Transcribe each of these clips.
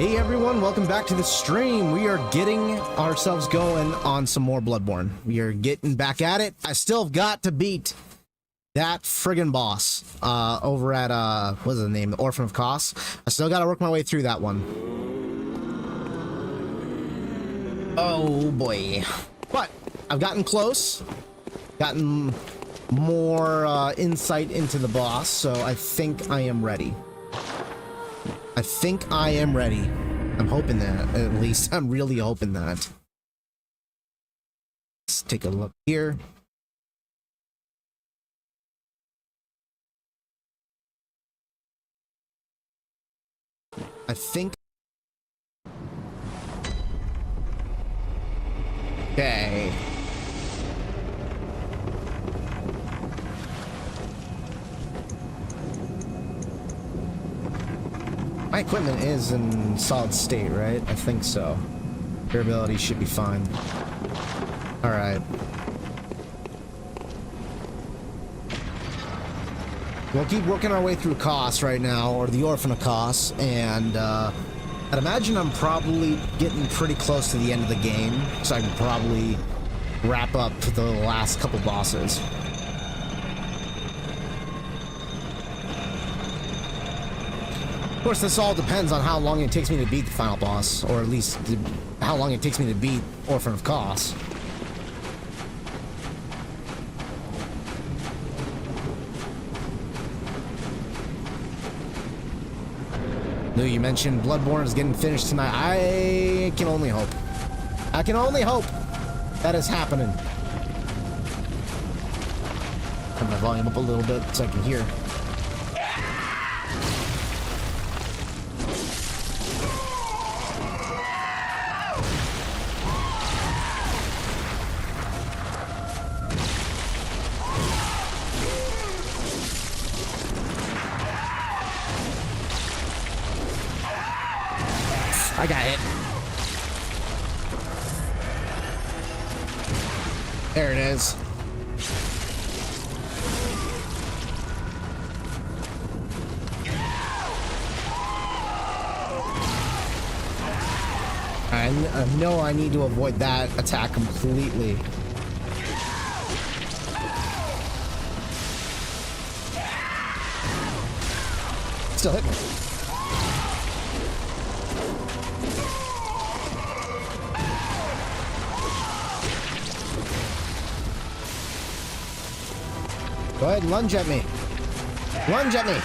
Hey everyone, welcome back to the stream. We are getting ourselves going on some more Bloodborne. We are getting back at it. I still have got to beat that friggin' boss over at, what is the name? The Orphan of Kos. I still gotta work my way through that one. Oh boy. But I've gotten close, gotten more insight into the boss, so I think I am ready. I think I am ready. I'm hoping that, at least. I'm really hoping that. Let's take a look here. I think... Okay. My equipment is in solid state, right? I think so. Durability should be fine. Alright. We'll keep working our way through Kos right now, or the Orphan of Kos, and I'd imagine I'm probably getting pretty close to the end of the game, so I can probably wrap up the last couple bosses. Of course, this all depends on how long it takes me to beat the final boss, or at least how long it takes me to beat Orphan of Kos. Lou, you mentioned Bloodborne is getting finished tonight. I can only hope. I can only hope that is happening. Turn my volume up a little bit so I can hear. I got it. There it is. I know I need to avoid that attack completely. Still hit me. Go ahead and lunge at me. Lunge at me.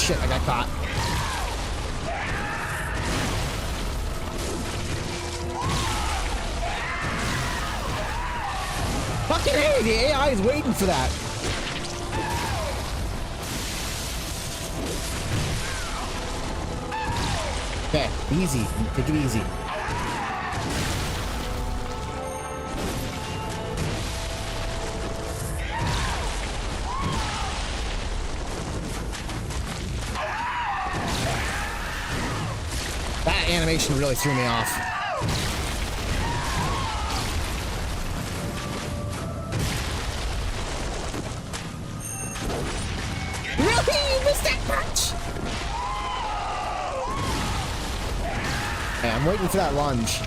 Shit, I got caught. Fucking hey, the AI is waiting for that. Okay, easy. Take it easy. Animation really threw me off. Really? You missed that much? Okay, I'm waiting for that lunge.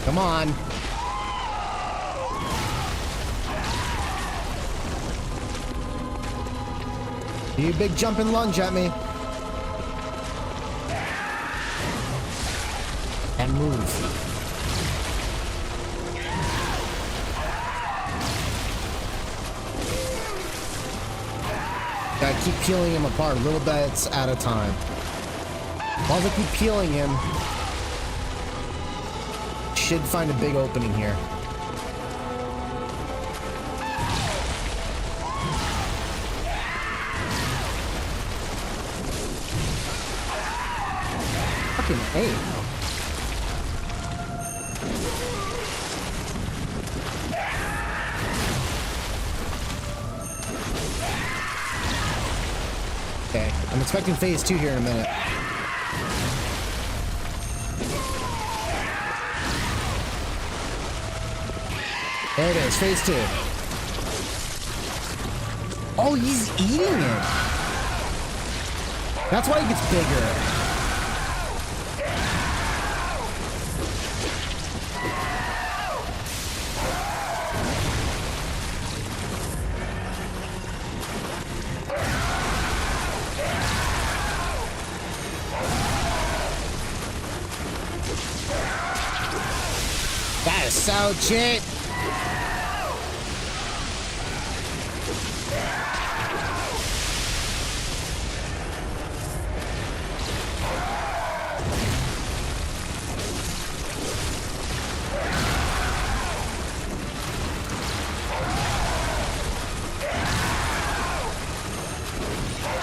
Come on. You big jumping lunge at me. And move. Gotta keep peeling him apart little bits at a time. While I keep peeling him, should find a big opening here. Fucking A. Okay, I'm expecting phase 2 here in a minute. There it is, phase 2. Oh, he's eating it. That's why he gets bigger. That is so cheap.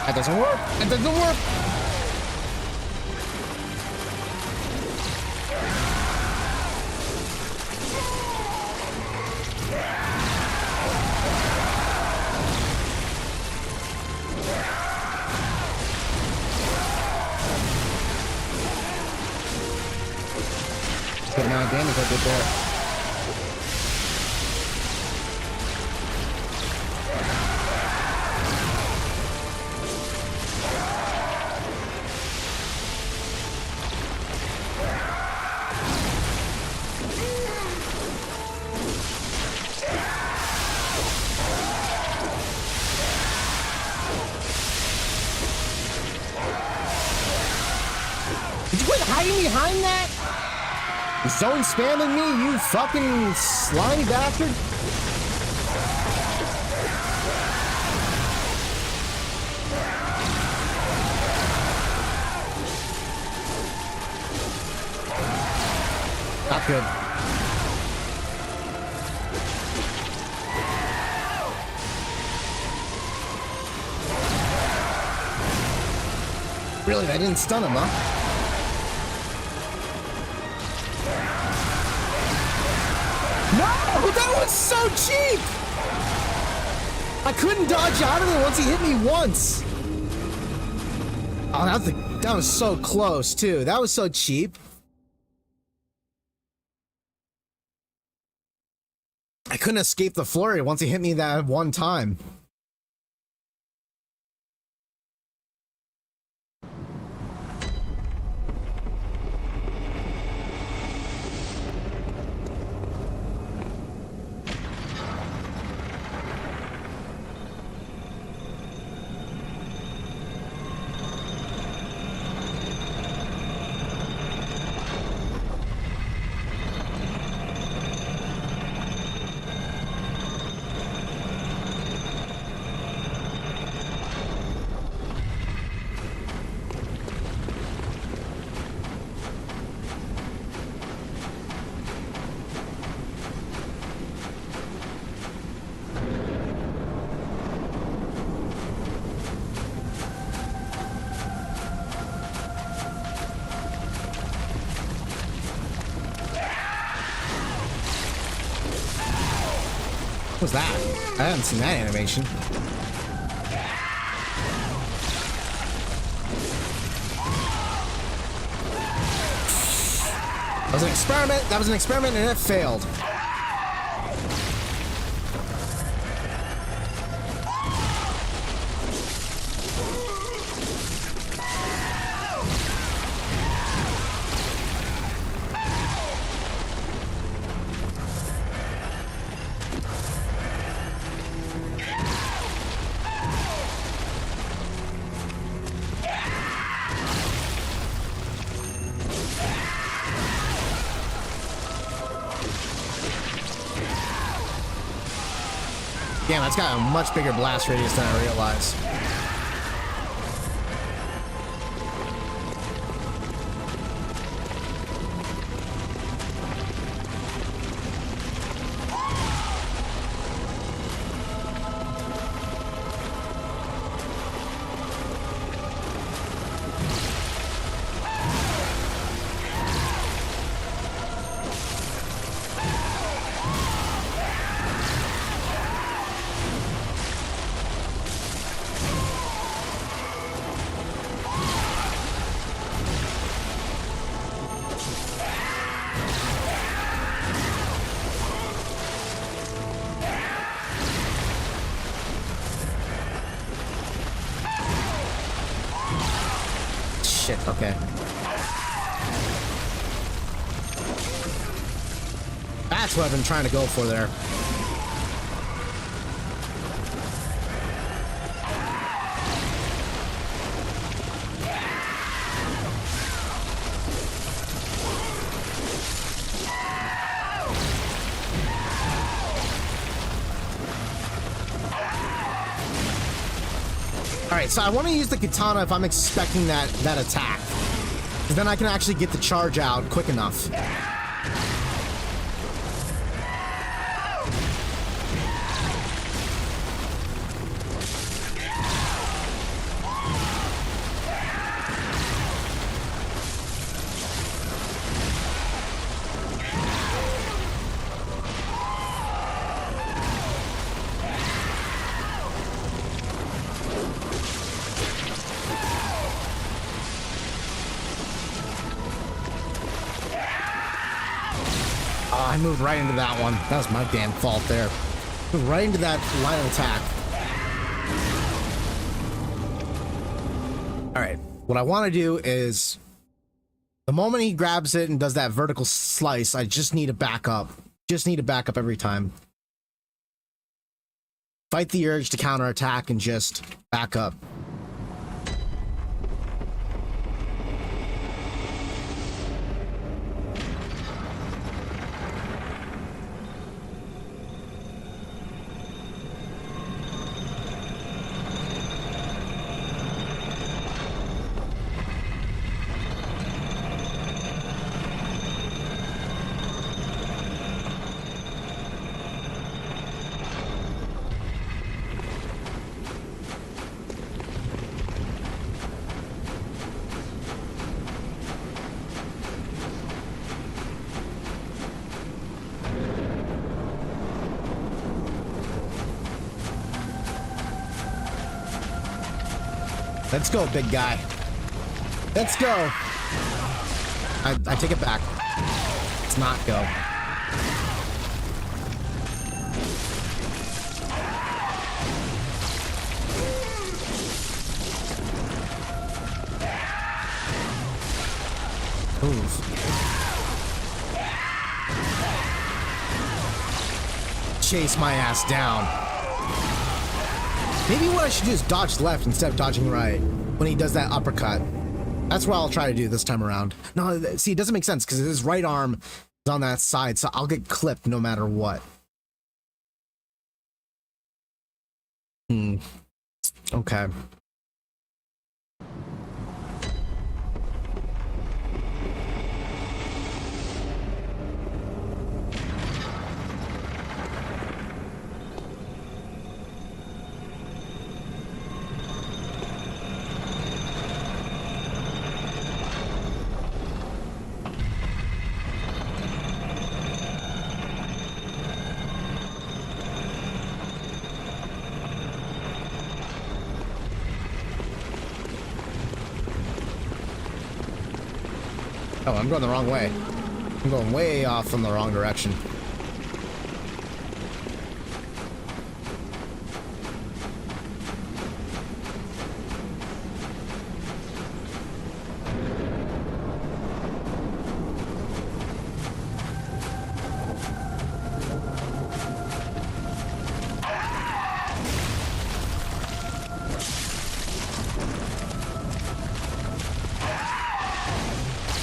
That doesn't work. That doesn't work. Good amount of damage I did there. Did you quit hiding behind that? Zone spamming me, you fucking slimy bastard! Not good. Really, that didn't stun him, huh? No! That was so cheap! I couldn't dodge out of it once he hit me once! Oh, that was so close, too. That was so cheap. I couldn't escape the flurry once he hit me that one time. What was that? I haven't seen that animation. That was an experiment. That was an experiment and it failed. Damn, that's got a much bigger blast radius than I realized. shit, okay. That's what I've been trying to go for there. Alright, so I want to use the katana if I'm expecting that attack. Because then I can actually get the charge out quick enough. I moved right into that one. That was my damn fault there. Moved right into that line of attack. Alright, what I want to do is, the moment he grabs it and does that vertical slice, I just need a backup. Just need a backup every time. Fight the urge to counterattack and just back up. Let's go, big guy. Let's go. I take it back. Let's not go. Move. Chase my ass down. Maybe what I should do is dodge left instead of dodging right when he does that uppercut. That's what I'll try to do this time around. No, see, it doesn't make sense because his right arm is on that side, so I'll get clipped no matter what. Okay. Oh, I'm going the wrong way. I'm going way off in the wrong direction.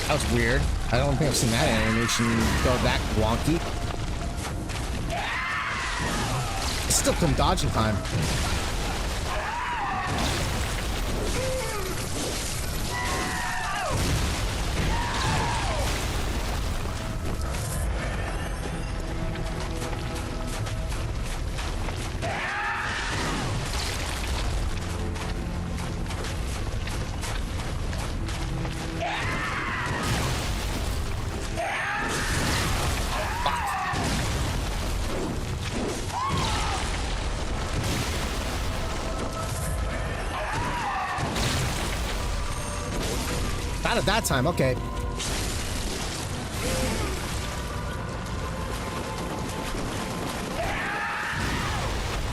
That was weird. I don't think I've seen that animation go that wonky. I still couldn't dodge in time. Not at that time, okay.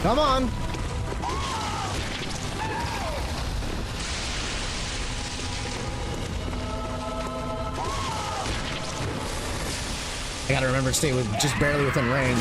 Come on. I gotta remember to stay with just barely within range.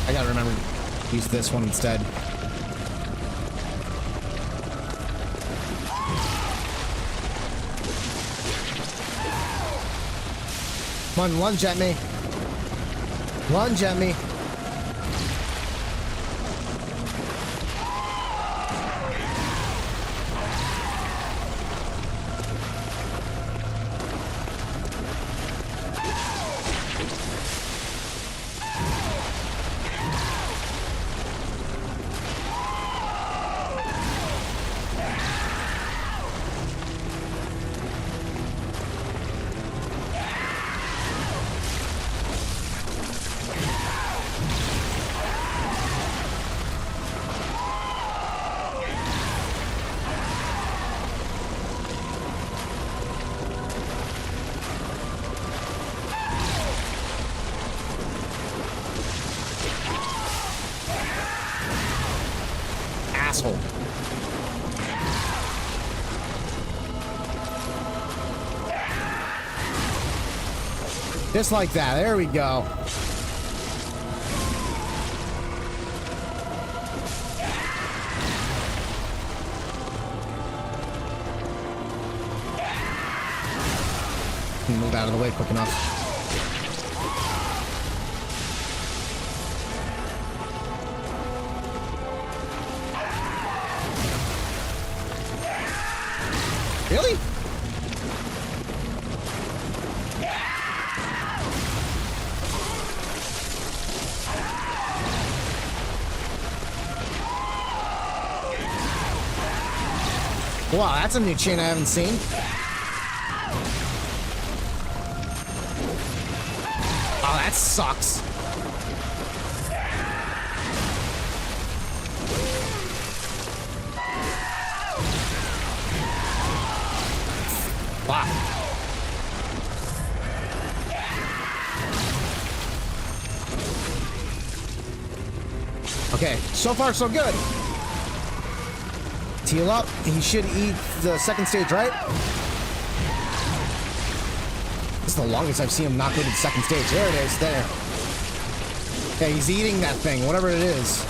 I gotta remember to use this one instead. Come on, lunge at me. Lunge at me. Asshole. Just like that. There we go. Move out of the way quick enough. Really? Wow, that's a new chain I haven't seen. Oh, that sucks. Wow. Okay, so far so good. Heal up. He should eat the second stage, right? This is the longest I've seen him not go to the second stage. There it is, there. Okay, he's eating that thing, whatever it is.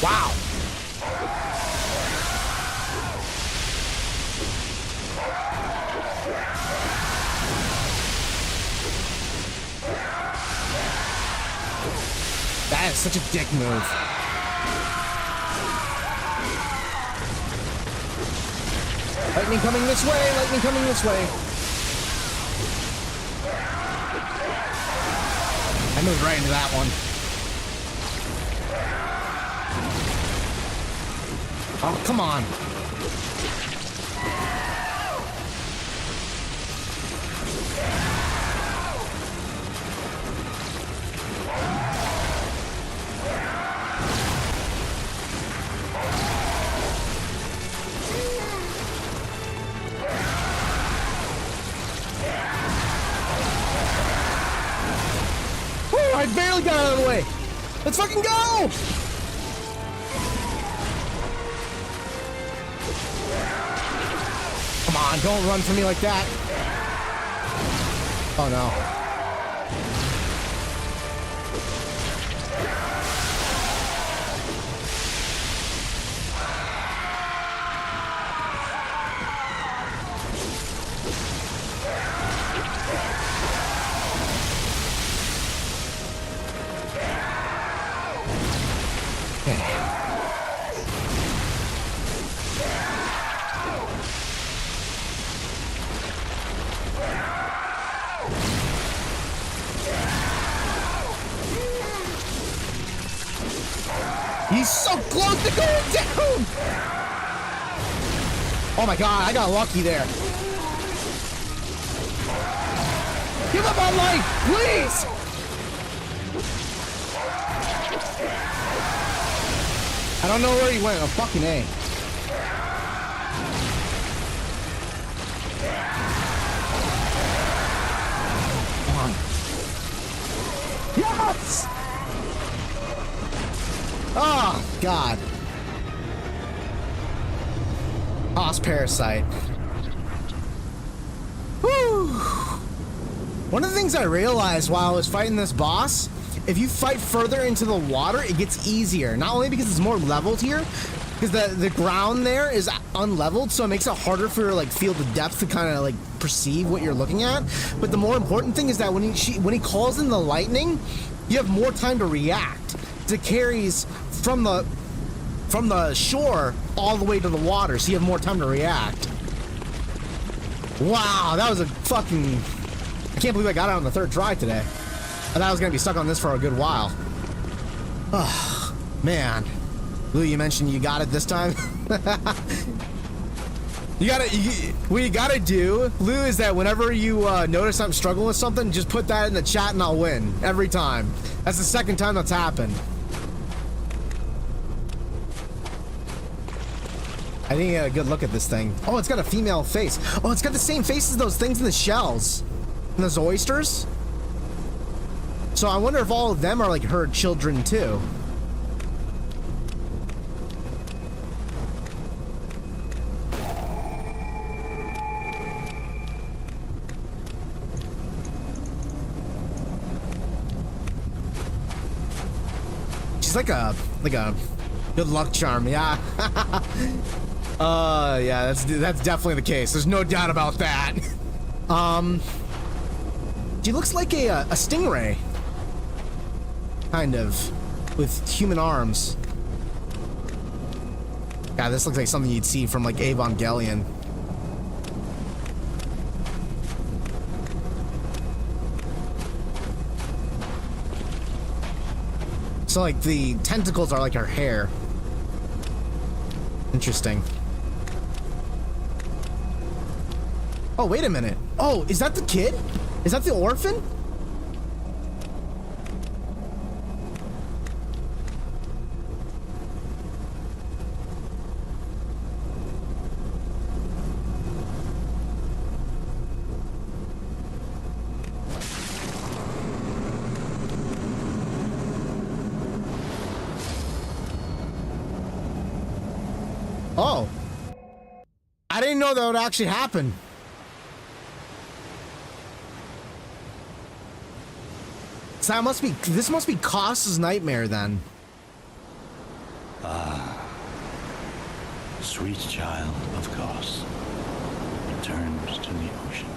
Wow. That is such a dick move. Lightning coming this way, lightning coming this way. I moved right into that one. Oh, come on. I barely got out of the way. Let's fucking go! Come on, don't run from me like that. Oh no. He's so close to going down! Oh my god, I got lucky there. Give up on life, please! I don't know where he went. Oh, fucking A. Come on. Yes! Oh, God. Boss parasite. Whew. One of the things I realized while I was fighting this boss, if you fight further into the water, it gets easier. Not only because it's more leveled here, because the ground there is unleveled, so it makes it harder for your like field of depth to kind of like perceive what you're looking at. But the more important thing is that when he calls in the lightning, you have more time to react. It carries from the shore all the way to the water, so you have more time to react. Wow, that was a fucking... I can't believe I got it on the third try today. I thought I was gonna be stuck on this for a good while. Oh, man. Lou, you mentioned you got it this time. What you gotta do, Lou, is that whenever you notice I'm struggling with something, just put that in the chat and I'll win. Every time. That's the second time that's happened. I didn't get a good look at this thing. Oh, it's got a female face. Oh, it's got the same face as those things in the shells. And those oysters. So I wonder if all of them are like her children too. She's like a good luck charm, yeah. Yeah, that's definitely the case. There's no doubt about that. She looks like a stingray. Kind of. With human arms. God, this looks like something you'd see from like Evangelion. So like the tentacles are like her hair. Interesting. Oh, wait a minute. Oh, is that the kid? Is that the orphan? Oh. I didn't know that would actually happen. So that must be, this must be Koss's nightmare then. Ah, sweet child of Koss returns to the ocean,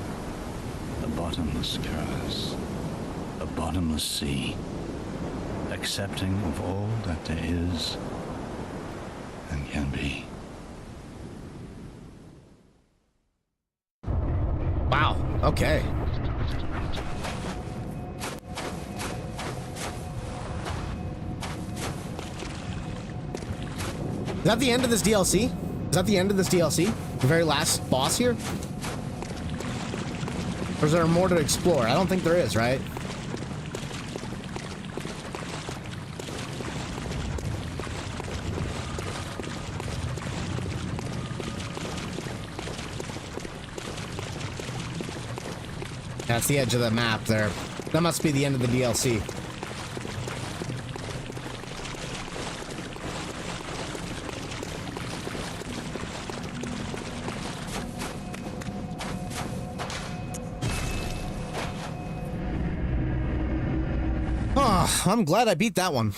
the bottomless curse, the bottomless sea, accepting of all that there is and can be. Wow, okay. Is that the end of this DLC? Is that the end of this DLC? The very last boss here? Or is there more to explore? I don't think there is, right? That's the edge of the map there. That must be the end of the DLC. Oh, I'm glad I beat that one.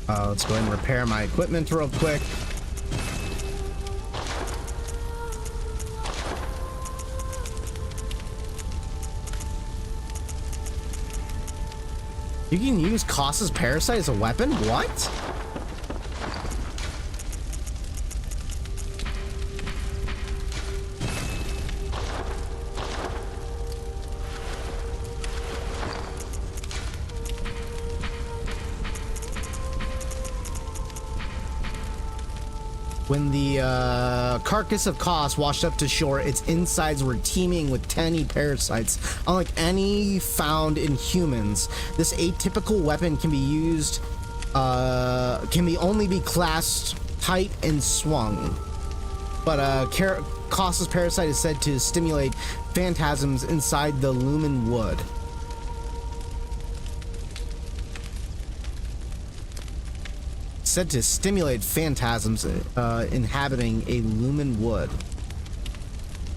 Let's go ahead and repair my equipment real quick. You can use Koss's parasite as a weapon? What? When the carcass of Kos washed up to shore, its insides were teeming with tiny parasites. Unlike any found in humans, this atypical weapon can be used, only be clasped tight and swung. But Kos's parasite is said to stimulate phantasms inside the lumen wood. Said to stimulate phantasms inhabiting a lumen wood.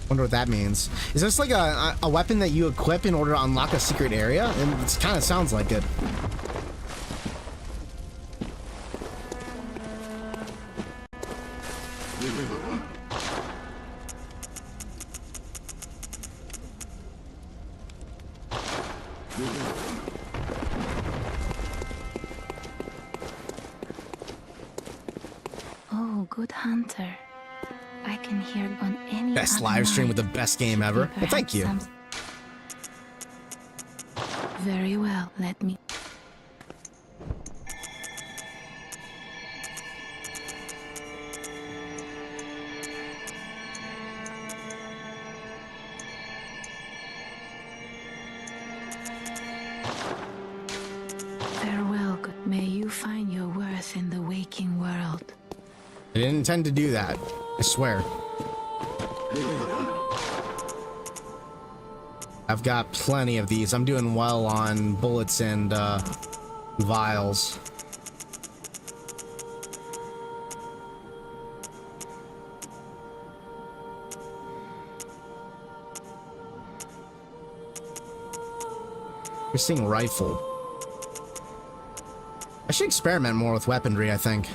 Wonder what that means. Is this like a weapon that you equip in order to unlock a secret area? And it kind of sounds like it. Good hunter. I can hear on any best live stream with the best game ever. Well, thank you. Very well, let me. Farewell, good. May you find your worth in the waking world. I didn't intend to do that. I swear. I've got plenty of these. I'm doing well on bullets and vials. You're seeing rifle. I should experiment more with weaponry, I think.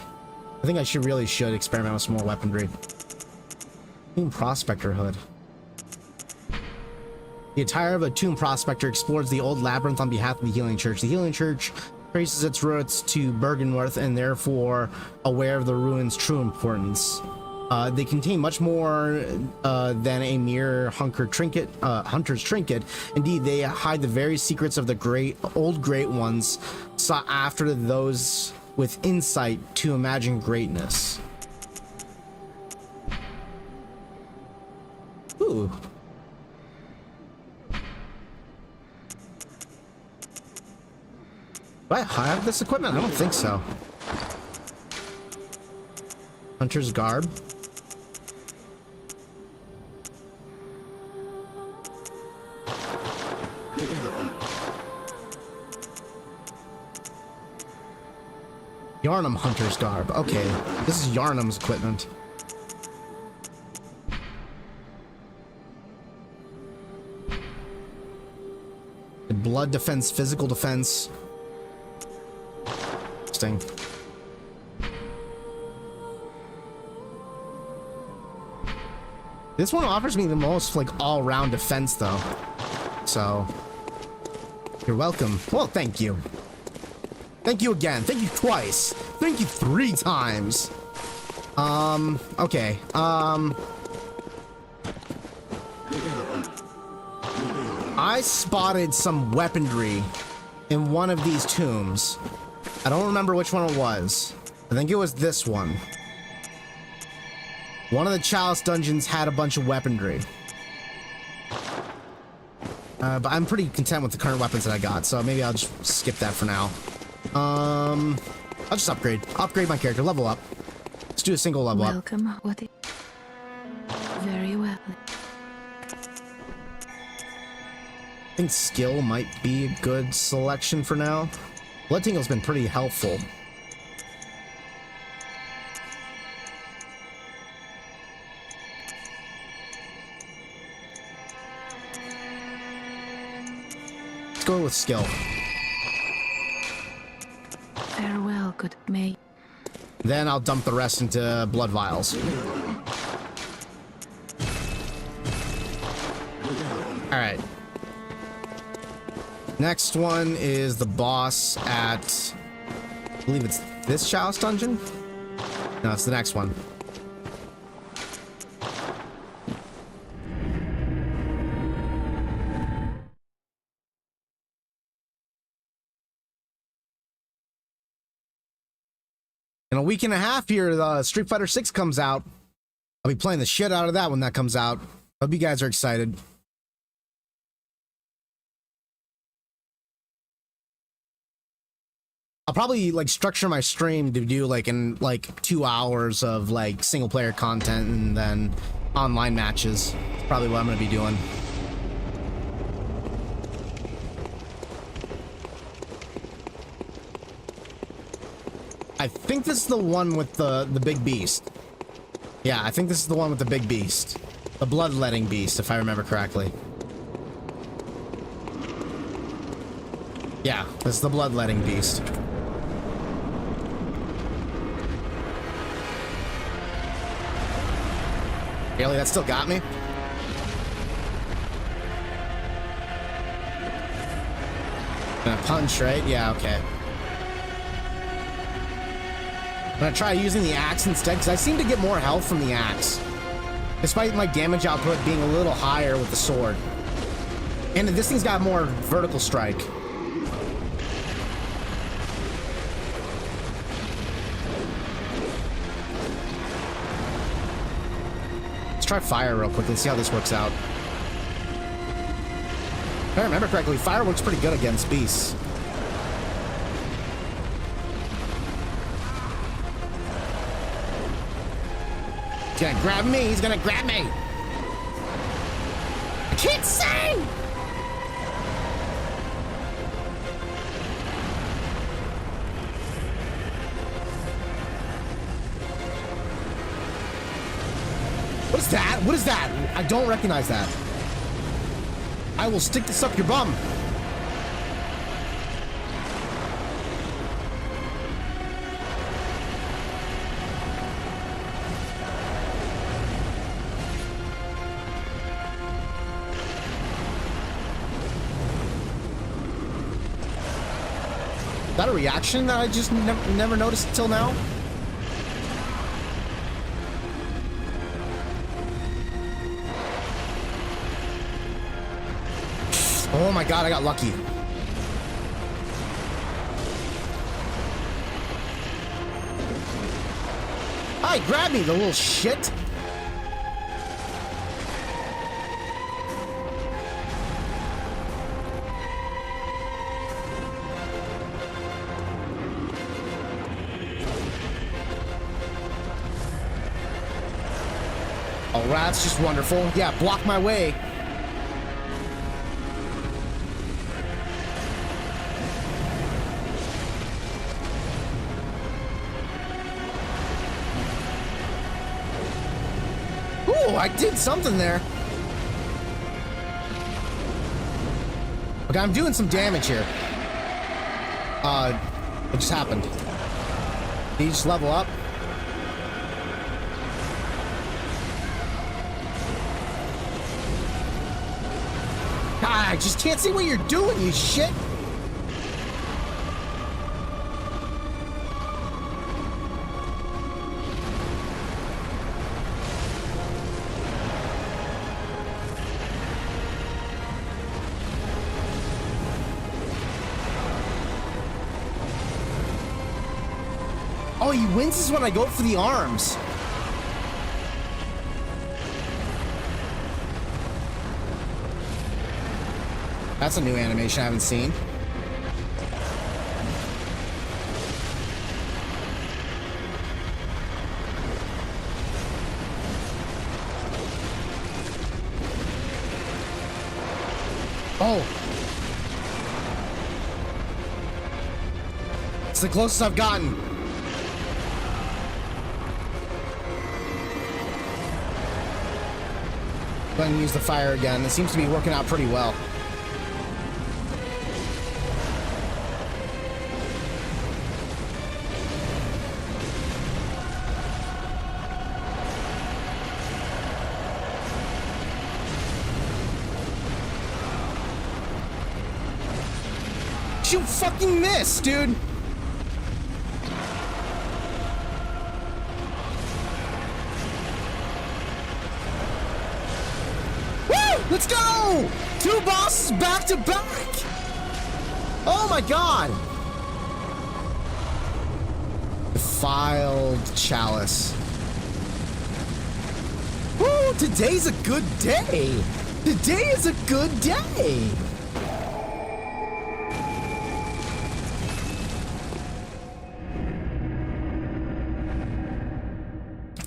I think I really should experiment with some more weaponry. Tomb Prospector Hood. The attire of a Tomb Prospector explores the old labyrinth on behalf of the Healing Church. The Healing Church traces its roots to Bergenworth and therefore aware of the ruins' true importance. They contain much more than a mere hunter's trinket. Indeed, they hide the very secrets of the old great ones, sought after those with insight to imagine greatness. Ooh. Do I have this equipment? I don't think so. Hunter's garb. Yharnam Hunter's garb. Okay, this is Yharnam's equipment. The blood defense, physical defense. Interesting. This one offers me the most, like, all-round defense, though. So, you're welcome. Well, thank you. Thank you again. Thank you twice. Thank you 3 times. Okay. I spotted some weaponry in one of these tombs. I don't remember which one it was. I think it was this one. One of the chalice dungeons had a bunch of weaponry. But I'm pretty content with the current weapons that I got, so maybe I'll just skip that for now. I'll just upgrade my character, level up. Let's do a single level up. Welcome. Very well. I think skill might be a good selection for now. Blood Tingle's been pretty helpful. Let's go with skill. Farewell, good May. Then I'll dump the rest into blood vials. Alright. Next one is the boss at, I believe it's this chalice dungeon? No, it's the next one. In a week and a half here, the Street Fighter 6 comes out. I'll be playing the shit out of that when that comes out. Hope you guys are excited. I'll probably like structure my stream to do like 2 hours of like single player content and then online matches. That's probably what I'm gonna be doing. I think this is the one with the big beast. Yeah, I think this is the one with the big beast. The bloodletting beast, if I remember correctly. Yeah, this is the bloodletting beast. Really? That still got me? Gonna punch, right? Yeah, okay. I'm gonna try using the axe instead, because I seem to get more health from the axe. Despite my damage output being a little higher with the sword. And this thing's got more vertical strike. Let's try fire real quick and see how this works out. If I remember correctly, fire works pretty good against beasts. He's gonna grab me, he's gonna grab me! I can't see! What is that? What is that? I don't recognize that. I will stick this up your bum. Is that a reaction that I just never noticed until now? Oh my god, I got lucky. Hi, grab me, the little shit. Oh, that's just wonderful. Yeah, block my way. I did something there. Okay, I'm doing some damage here. What just happened? Did you just level up? God, I just can't see what you're doing, you shit. Oh, he winces when I go for the arms. That's a new animation I haven't seen. Oh. It's the closest I've gotten. Go ahead and use the fire again. It seems to be working out pretty well. You fucking missed, dude! Let's go! 2 bosses back to back! Oh my god! Defiled chalice. Woo! Today's a good day. Today is a good day.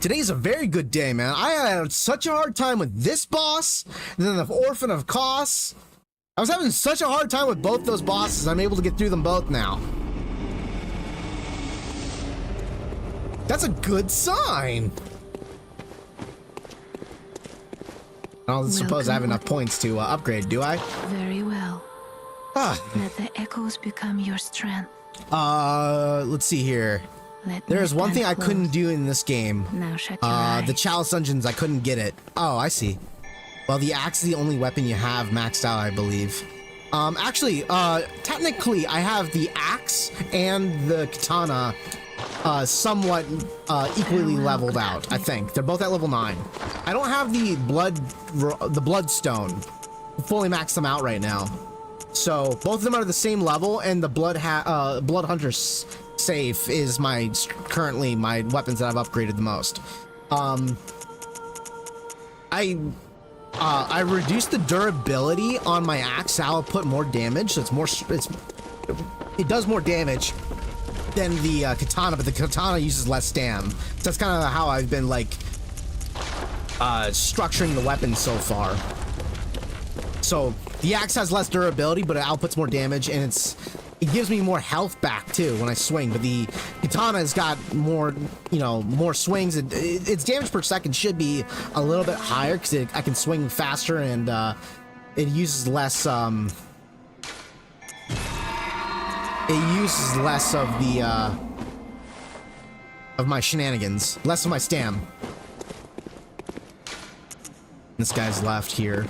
Today's a very good day, man. I had such a hard time with this boss, and then the Orphan of Kos. I was having such a hard time with both those bosses. I'm able to get through them both now. That's a good sign. I don't suppose I have enough points to upgrade, do I? Very well. Ah. Let the echoes become your strength. Let's see here. There's one thing I couldn't do in this game. Now shut your eyes. The chalice dungeons, I couldn't get it. Oh, I see. Well, the axe is the only weapon you have maxed out, I believe. Actually, technically, I have the axe and the katana somewhat equally leveled out, I think. They're both at level 9. I don't have the bloodstone fully maxed them out right now. So both of them are the same level, and the blood hunter safe is currently my weapons that I've upgraded the most. I reduced the durability on my axe. I'll put more damage, so it does more damage than the katana, but the katana uses less stam. So that's kind of how I've been like structuring the weapon so far. So the axe has less durability, but it outputs more damage, and it gives me more health back too when I swing. But the katana's got more, more swings. Its damage per second should be a little bit higher because I can swing faster, and it uses less. It uses less of the of my shenanigans, less of my stam. This guy's left here.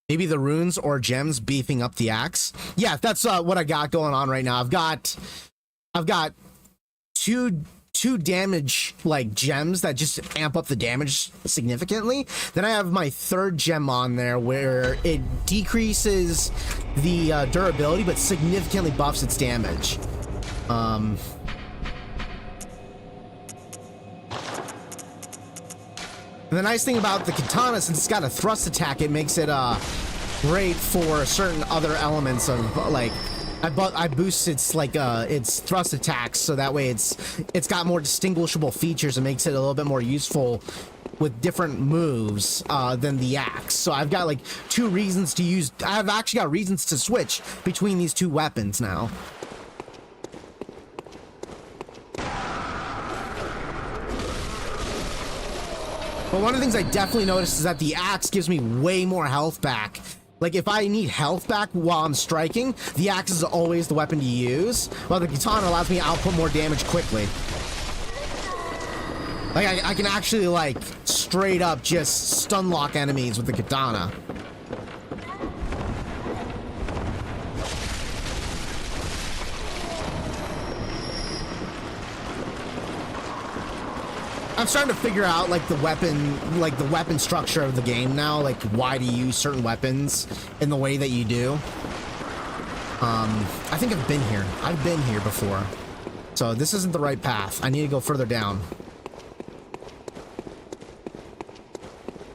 Maybe the runes or gems beefing up the axe. Yeah, that's what I got going on right now. I've got two damage like gems that just amp up the damage significantly. Then I have my third gem on there where it decreases the durability but significantly buffs its damage. And the nice thing about the katana, since it's got a thrust attack, it makes it great for certain other elements of like I boost its thrust attacks, so that way it's got more distinguishable features and makes it a little bit more useful with different moves than the axe. So I've got like two reasons to use. I've actually got reasons to switch between these two weapons now. But one of the things I definitely noticed is that the axe gives me way more health back. Like, if I need health back while I'm striking, the axe is always the weapon to use, while the katana allows me to output more damage quickly. Like, I can actually, like, straight up just stun lock enemies with the katana. I'm starting to figure out like the weapon structure of the game now, like why to use certain weapons in the way that you do. I think I've been here. I've been here before. So this isn't the right path. I need to go further down.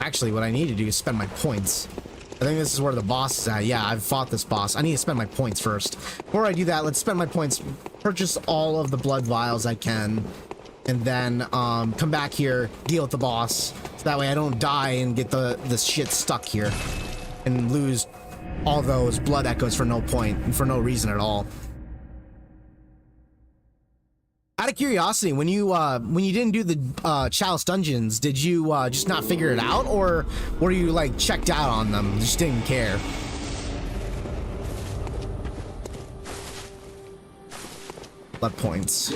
Actually, what I need to do is spend my points. I think this is where the boss is at. Yeah, I've fought this boss. I need to spend my points first. Before I do that, let's spend my points, purchase all of the blood vials I can, and then come back here, deal with the boss, so that way I don't die and get the shit stuck here and lose all those blood echoes for no point and for no reason at all. Out of curiosity, when you didn't do the chalice dungeons, did you just not figure it out, or were you like checked out on them, you just didn't care? Blood points.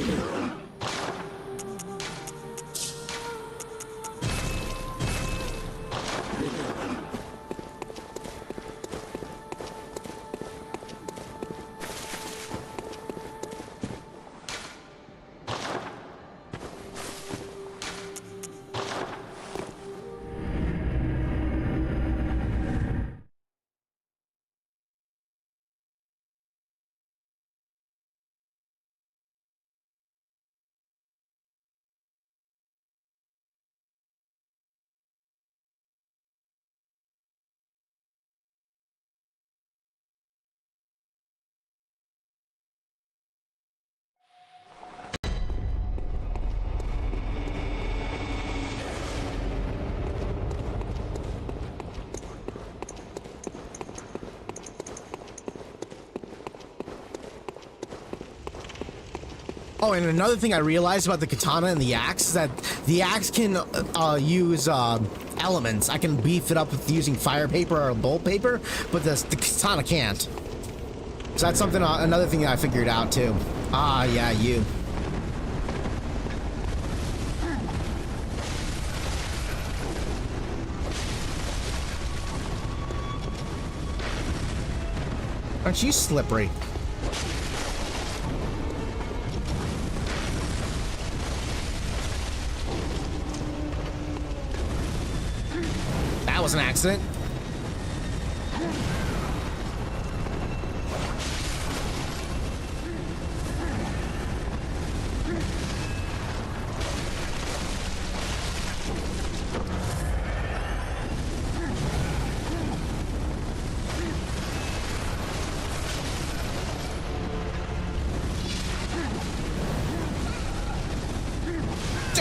Oh, and another thing I realized about the katana and the axe is that the axe can use elements. I can beef it up with using fire paper or bolt paper, but the katana can't. So that's something, another thing that I figured out too. Ah, yeah, you. Aren't you slippery? That was an accident.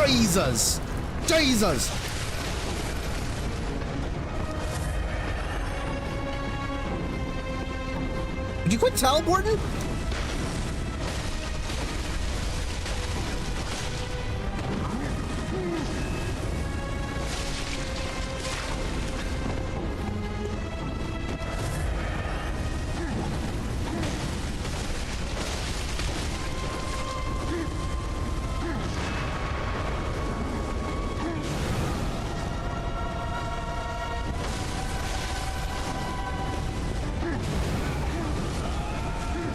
Jesus! Jesus! Did you quit teleporting?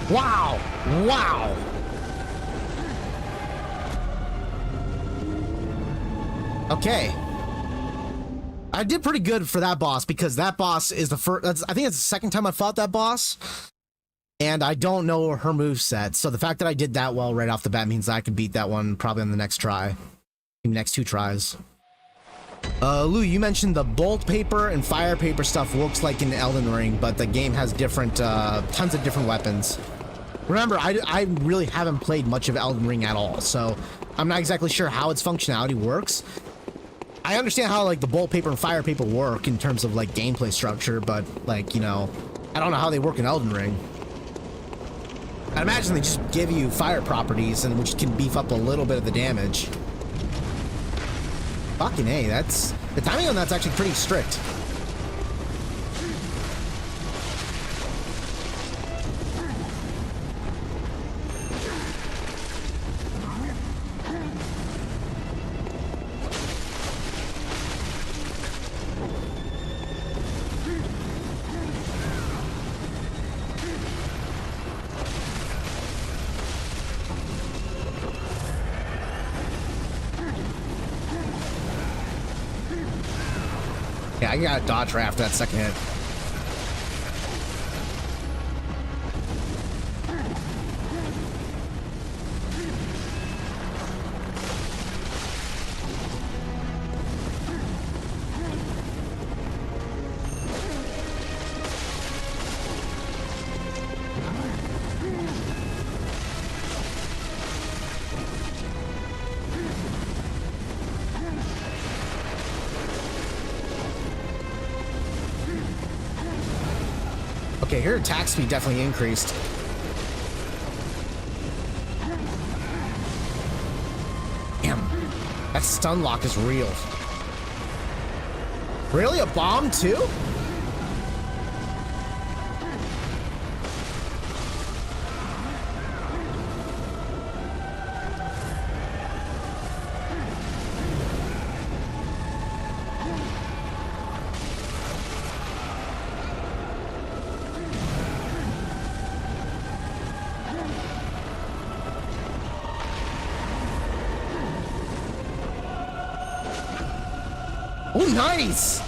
Wow! Wow! Okay. I did pretty good for that boss because that boss is the first. I think it's the second time I fought that boss, and I don't know her moveset. So the fact that I did that well right off the bat means I can beat that one probably on the next try, next 2 tries. Lou, you mentioned the bolt paper and fire paper stuff works like in Elden Ring, but the game has different, tons of different weapons. Remember, I really haven't played much of Elden Ring at all, so I'm not exactly sure how its functionality works. I understand how, like, the bolt paper and fire paper work in terms of, like, gameplay structure, but, like, you know, I don't know how they work in Elden Ring. I imagine they just give you fire properties, and which can beef up a little bit of the damage. Fucking A, that's... the timing on that's actually pretty strict. Yeah, I got a dodge right after that second hit. Okay, her attack speed definitely increased. Damn, that stun lock is real. Really? A bomb too? Oh, nice!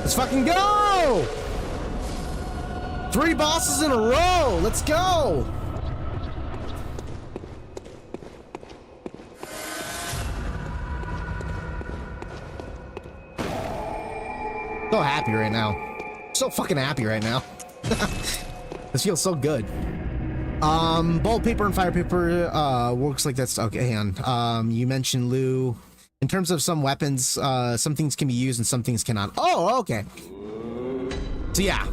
Let's fucking go! 3 bosses in a row! Let's go! So happy right now. So fucking happy right now. This feels so good. Bolt paper and fire paper works like that's okay. Hang on. You mentioned, Lou, in terms of some weapons, some things can be used and some things cannot. Oh, okay. So yeah.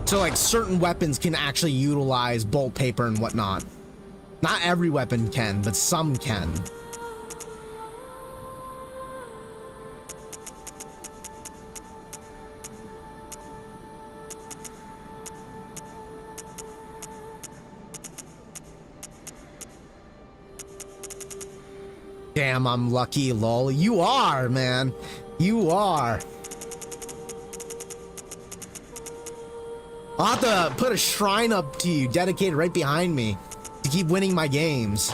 So like certain weapons can actually utilize bolt paper and whatnot. Not every weapon can, but some can. Damn, I'm lucky, lol. You are, man. You are. I'll have to put a shrine up to you, dedicated right behind me, to keep winning my games.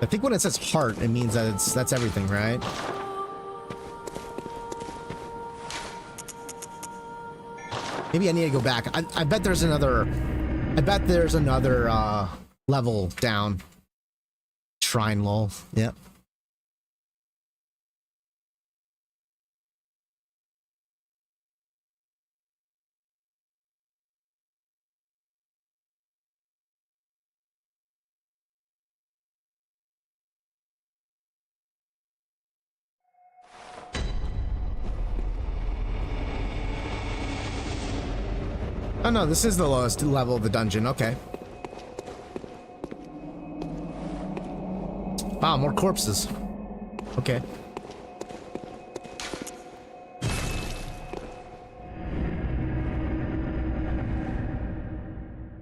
I think when it says heart, it means that that's everything, right? Maybe I need to go back. I bet there's another... level down. Shrine, lol. Yep. Oh no, this is the lowest level of the dungeon. Okay. Wow, more corpses. Okay.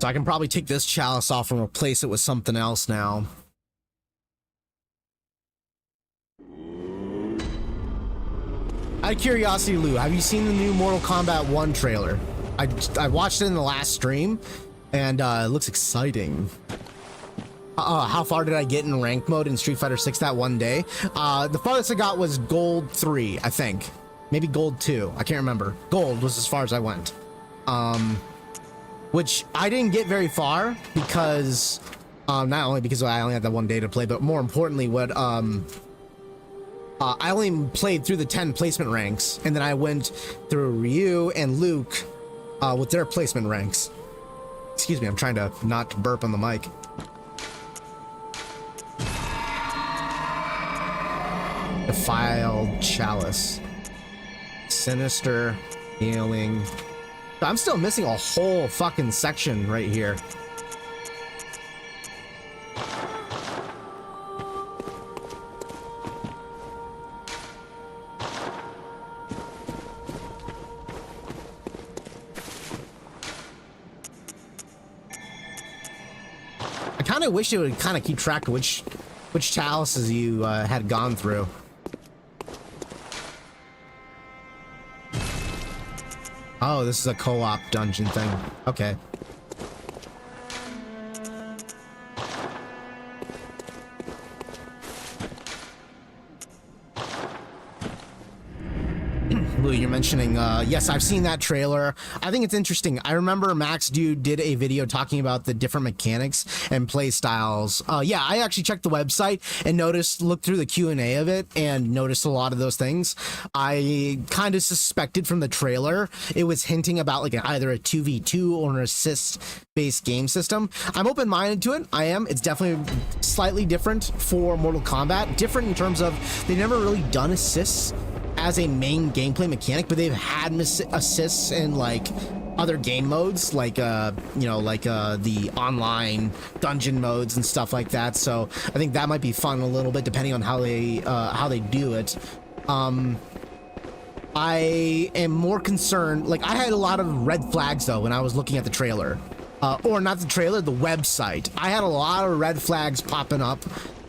So I can probably take this chalice off and replace it with something else now. Out of curiosity, Lou, have you seen the new Mortal Kombat 1 trailer? I watched it in the last stream, and it looks exciting. How far did I get in rank mode in Street Fighter 6 that one day? The farthest I got was gold 3, I think. Maybe gold 2. I can't remember. Gold was as far as I went. Which I didn't get very far because not only because I only had that one day to play, but more importantly, what I only played through the 10 placement ranks, and then I went through Ryu and Luke with their placement ranks. Excuse me, I'm trying to not burp on the mic. Defiled chalice. Sinister healing. I'm still missing a whole fucking section right here. I kind of wish it would kind of keep track of which chalices you had gone through. Oh, this is a co-op dungeon thing. Okay. Lou, you're mentioning, yes, I've seen that trailer. I think it's interesting. I remember Max Dude did a video talking about the different mechanics and play styles. Yeah, I actually checked the website and looked through the Q&A of it and noticed a lot of those things. I kind of suspected from the trailer it was hinting about like either a 2v2 or an assist-based game system. I'm open-minded to it. I am. It's definitely slightly different for Mortal Kombat. Different in terms of they've never really done assists as a main gameplay mechanic, but they've had assists in like other game modes, like you know, like the online dungeon modes and stuff like that. So I think that might be fun a little bit depending on how they do it. I am more concerned, like I had a lot of red flags though when I was looking at the trailer, or not the trailer, the website. I had a lot of red flags popping up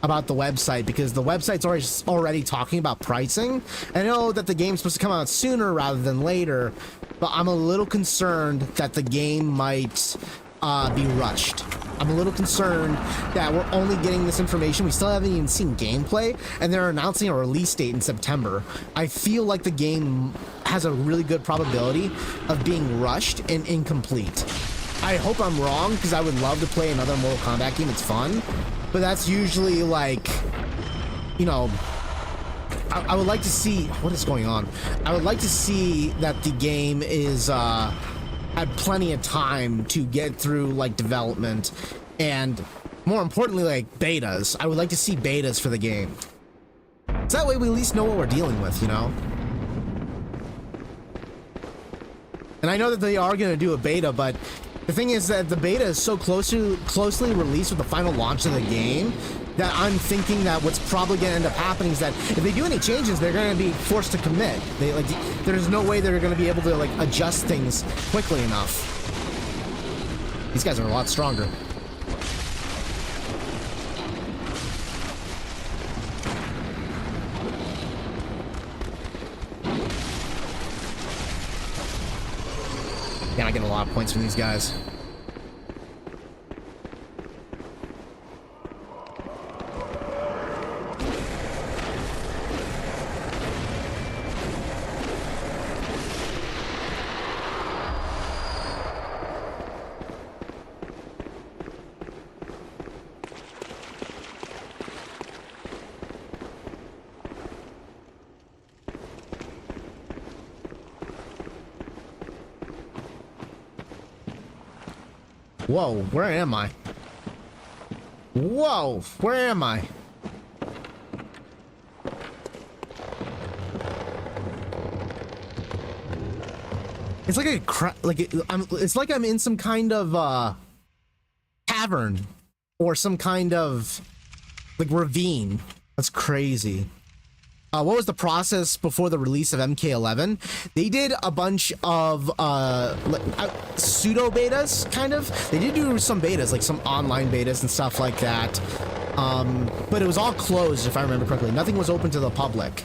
about the website because the website's already talking about pricing. I know that the game's supposed to come out sooner rather than later, but I'm a little concerned that the game might be rushed. I'm a little concerned that we're only getting this information. We still haven't even seen gameplay, and they're announcing a release date in September. I feel like the game has a really good probability of being rushed and incomplete. I hope I'm wrong, because I would love to play another Mortal Kombat game. It's fun. But that's usually like, you know, I would like to see what is going on. I would like to see that the game is has had plenty of time to get through like development and more importantly like betas. I would like to see betas for the game. So that way we at least know what we're dealing with, you know? And I know that they are going to do a beta, but the thing is that the beta is so closely released with the final launch of the game that I'm thinking that what's probably going to end up happening is that if they do any changes, they're going to be forced to commit. There's no way they're going to be able to like adjust things quickly enough. These guys are a lot stronger. Yeah, I get a lot of points from these guys. Whoa, where am I? Whoa, where am I? It's like it's like I'm in some kind of cavern or some kind of like ravine. That's crazy. What was the process before the release of MK11? They did a bunch of pseudo betas, kind of. They did do some betas, like some online betas and stuff like that. But it was all closed, if I remember correctly. Nothing was open to the public.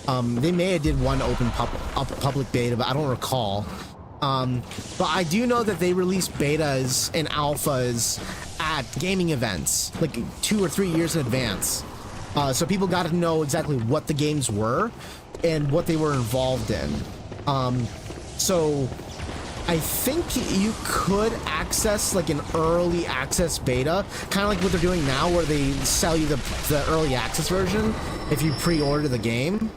They may have did one open public beta, but I don't recall. But I do know that they released betas and alphas at gaming events, like 2 or 3 years in advance. So people got to know exactly what the games were and what they were involved in. So I think you could access like an early access beta, kind of like what they're doing now where they sell you the early access version if you pre-order the game.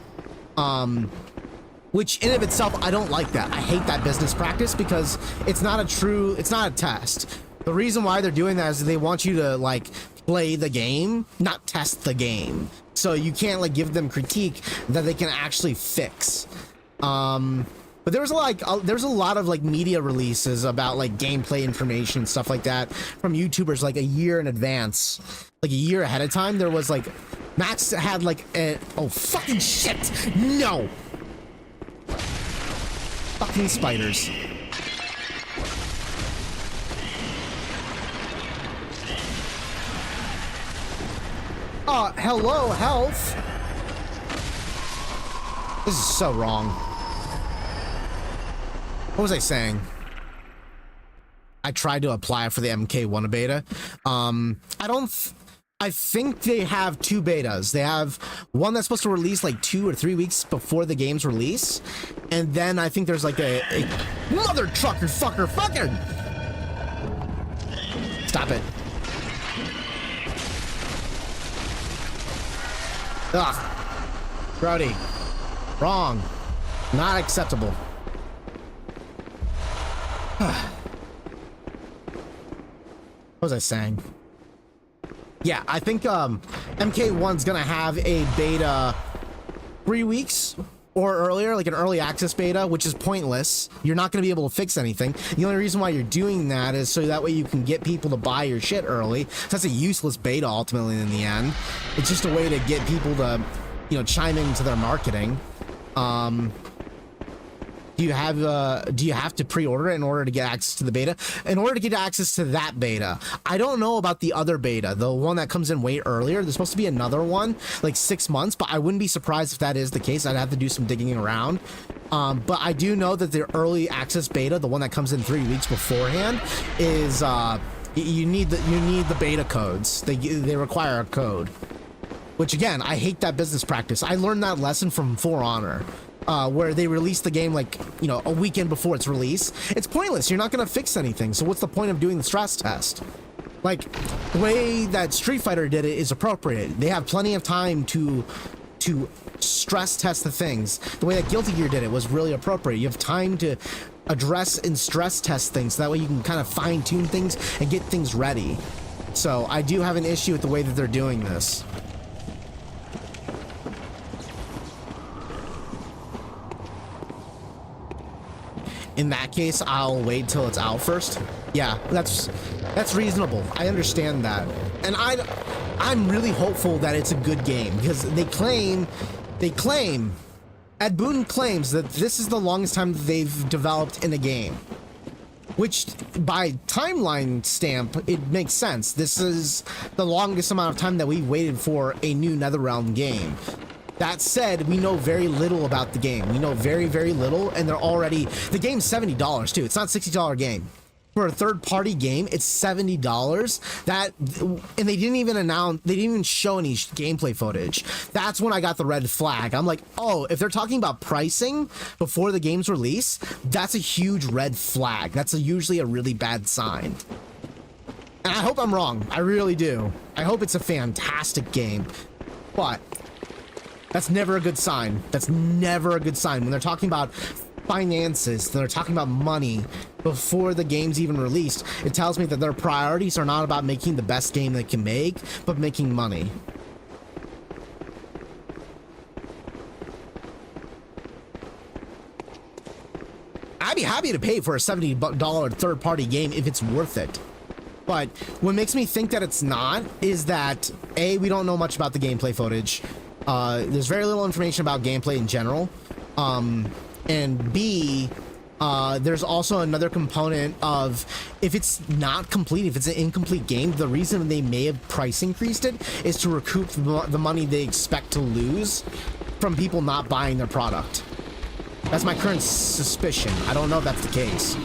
Which in of itself, I don't like that. I hate that business practice because it's not a test. The reason why they're doing that is they want you to like play the game, not test the game. So you can't like give them critique that they can actually fix. But there was there's a lot of like media releases about like gameplay information, stuff like that from YouTubers like a year in advance, like a year ahead of time. There was like Max had like oh fucking shit, no, fucking spiders. Hello, health. This is so wrong. What was I saying? I tried to apply for the MK1 beta. I think they have 2 betas. They have one that's supposed to release like 2 or 3 weeks before the game's release. And then I think there's like a mother trucker fucker. Stop it. Ugh. Brody. Wrong. Not acceptable. What was I saying? Yeah, I think MK1's gonna have a beta 3 weeks or earlier, like an early access beta, which is pointless. You're not going to be able to fix anything. The only reason why you're doing that is so that way you can get people to buy your shit early. So that's a useless beta ultimately in the end. It's just a way to get people to, you know, chime into their marketing. Do you have to pre-order it in order to get access to the beta? In order to get access to that beta, I don't know about the other beta, the one that comes in way earlier. There's supposed to be another one, like 6 months, but I wouldn't be surprised if that is the case. I'd have to do some digging around. But I do know that the early access beta, the one that comes in 3 weeks beforehand, is you need the beta codes. They require a code, which again, I hate that business practice. I learned that lesson from For Honor. Where they release the game like, you know, a weekend before its release. It's pointless. You're not going to fix anything. So what's the point of doing the stress test? Like, the way that Street Fighter did it is appropriate. They have plenty of time to stress test the things. The way that Guilty Gear did it was really appropriate. You have time to address and stress test things, so that way you can kind of fine tune things and get things ready. So I do have an issue with the way that they're doing this. In that case, I'll wait till it's out first. Yeah, that's reasonable. I understand that. And I'm really hopeful that it's a good game, because they claim Ed Boon claims that this is the longest time they've developed in a game. Which, by timeline stamp, it makes sense. This is the longest amount of time that we waited for a new NetherRealm game. That said, we know very little about the game. We know very, very little, and they're already... The game's $70, too. It's not a $60 game. For a third-party game, it's $70. That... And they didn't even announce... They didn't even show any gameplay footage. That's when I got the red flag. I'm like, oh, if they're talking about pricing before the game's release, that's a huge red flag. That's usually a really bad sign. And I hope I'm wrong. I really do. I hope it's a fantastic game. But... that's never a good sign. That's never a good sign. When they're talking about finances, they're talking about money before the game's even released, it tells me that their priorities are not about making the best game they can make, but making money. I'd be happy to pay for a $70 third-party game if it's worth it. But what makes me think that it's not is that, A, we don't know much about the gameplay footage. There's very little information about gameplay in general, and B, there's also another component of, if it's not complete, if it's an incomplete game, the reason they may have price increased it is to recoup the money they expect to lose from people not buying their product. That's my current suspicion. I don't know if that's the case.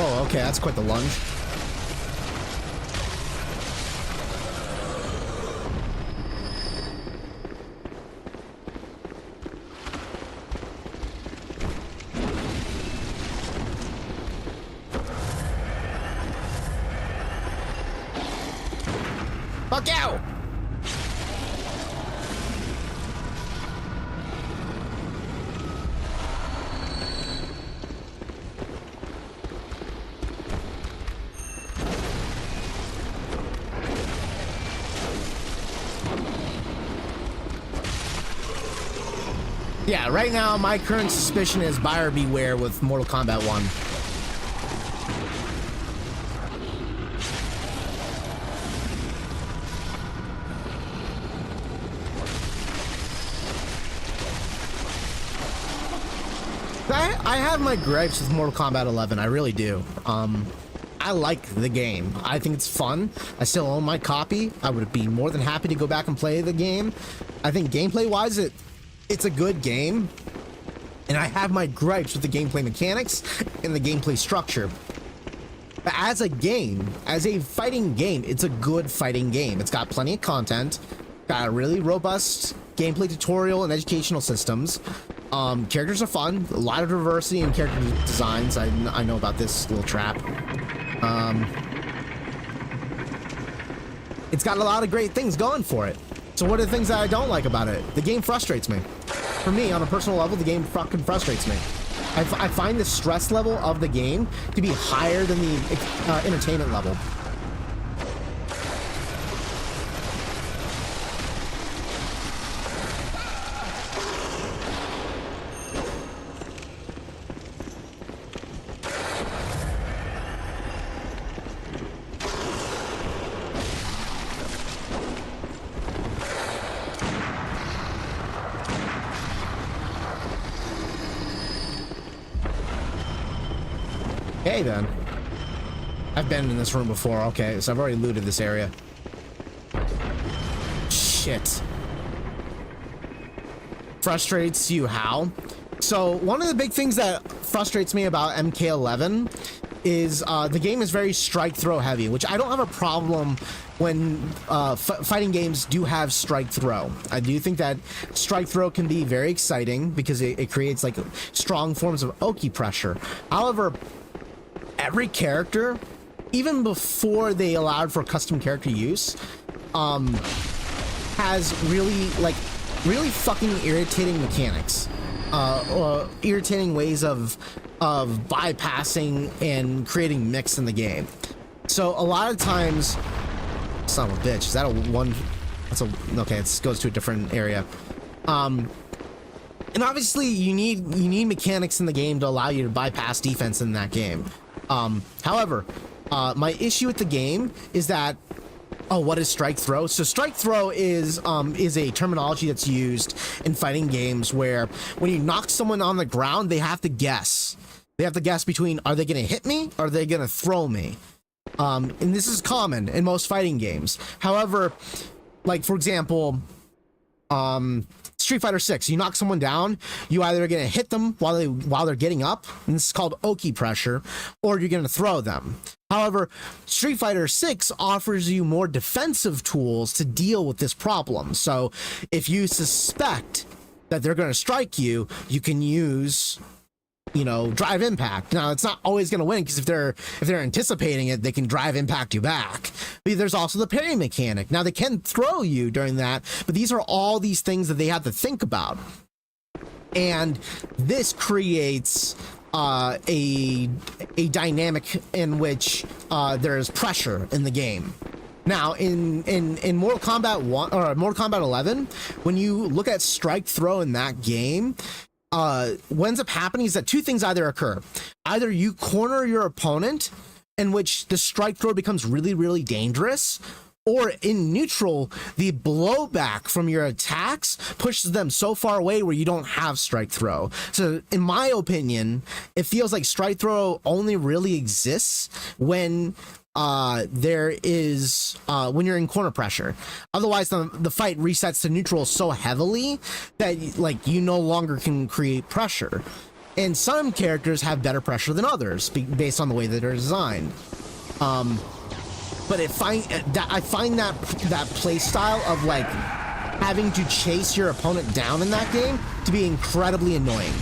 Oh, okay, that's quite the lunge. Fuck you! Yeah, right now, my current suspicion is buyer beware with Mortal Kombat 1. I have my gripes with Mortal Kombat 11, I really do. I like the game. I think it's fun. I still own my copy. I would be more than happy to go back and play the game. I think gameplay-wise, it's a good game, and I have my gripes with the gameplay mechanics and the gameplay structure. But as a game, as a fighting game, it's a good fighting game. It's got plenty of content, got a really robust gameplay tutorial and educational systems. Characters are fun, a lot of diversity in character designs. I know about this little trap. It's got a lot of great things going for it. So what are the things that I don't like about it? The game frustrates me. For me, on a personal level, the game fucking frustrates me. I find the stress level of the game to be higher than the entertainment level. Okay, then. I've been in this room before. Okay, so I've already looted this area. Shit. Frustrates you how? So one of the big things that frustrates me about MK11 is the game is very strike throw heavy, which I don't have a problem when fighting games do have strike throw. I do think that strike throw can be very exciting because it creates like strong forms of Oki pressure. However, every character, even before they allowed for custom character use, has really fucking irritating mechanics, or irritating ways of bypassing and creating mix in the game. So a lot of times, son of a bitch, is that a one? That's a okay. It goes to a different area. And obviously you need mechanics in the game to allow you to bypass defense in that game. However, my issue with the game is that, oh, what is strike throw? So strike throw is a terminology that's used in fighting games where when you knock someone on the ground, they have to guess. They have to guess between, are they going to hit me or are they going to throw me? And this is common in most fighting games. However, like for example, Street Fighter 6, you knock someone down, you either are going to hit them while they're getting up, and this is called Oki pressure, or you're going to throw them. However, Street Fighter 6 offers you more defensive tools to deal with this problem. So if you suspect that they're going to strike you, you can use, you know, drive impact. Now it's not always going to win, because if they're anticipating it, they can drive impact you back. But there's also the parry mechanic. Now they can throw you during that, but these are all these things that they have to think about, and this creates a dynamic in which there's pressure in the game. Now, in Mortal Kombat 1 or Mortal Kombat 11, when you look at strike throw in that game, what ends up happening is that two things either occur. Either you corner your opponent, in which the strike throw becomes really, really dangerous, or in neutral, the blowback from your attacks pushes them so far away where you don't have strike throw. So in my opinion, it feels like strike throw only really exists when there is when you're in corner pressure. Otherwise the fight resets to neutral so heavily that like you no longer can create pressure. And some characters have better pressure than others based on the way that they're designed. But I find that play style of like having to chase your opponent down in that game to be incredibly annoying.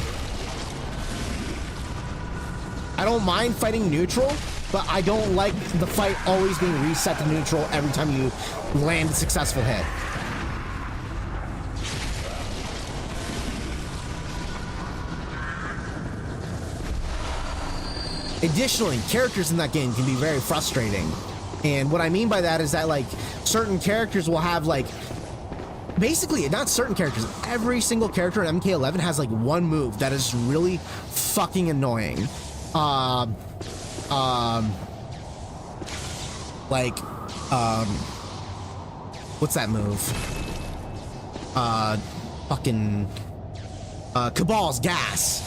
I don't mind fighting neutral, but I don't like the fight always being reset to neutral every time you land a successful hit. Additionally, characters in that game can be very frustrating. And what I mean by that is that like certain characters will have like, basically not certain characters, every single character in MK11 has like one move that is really fucking annoying. What's that move? Cabal's gas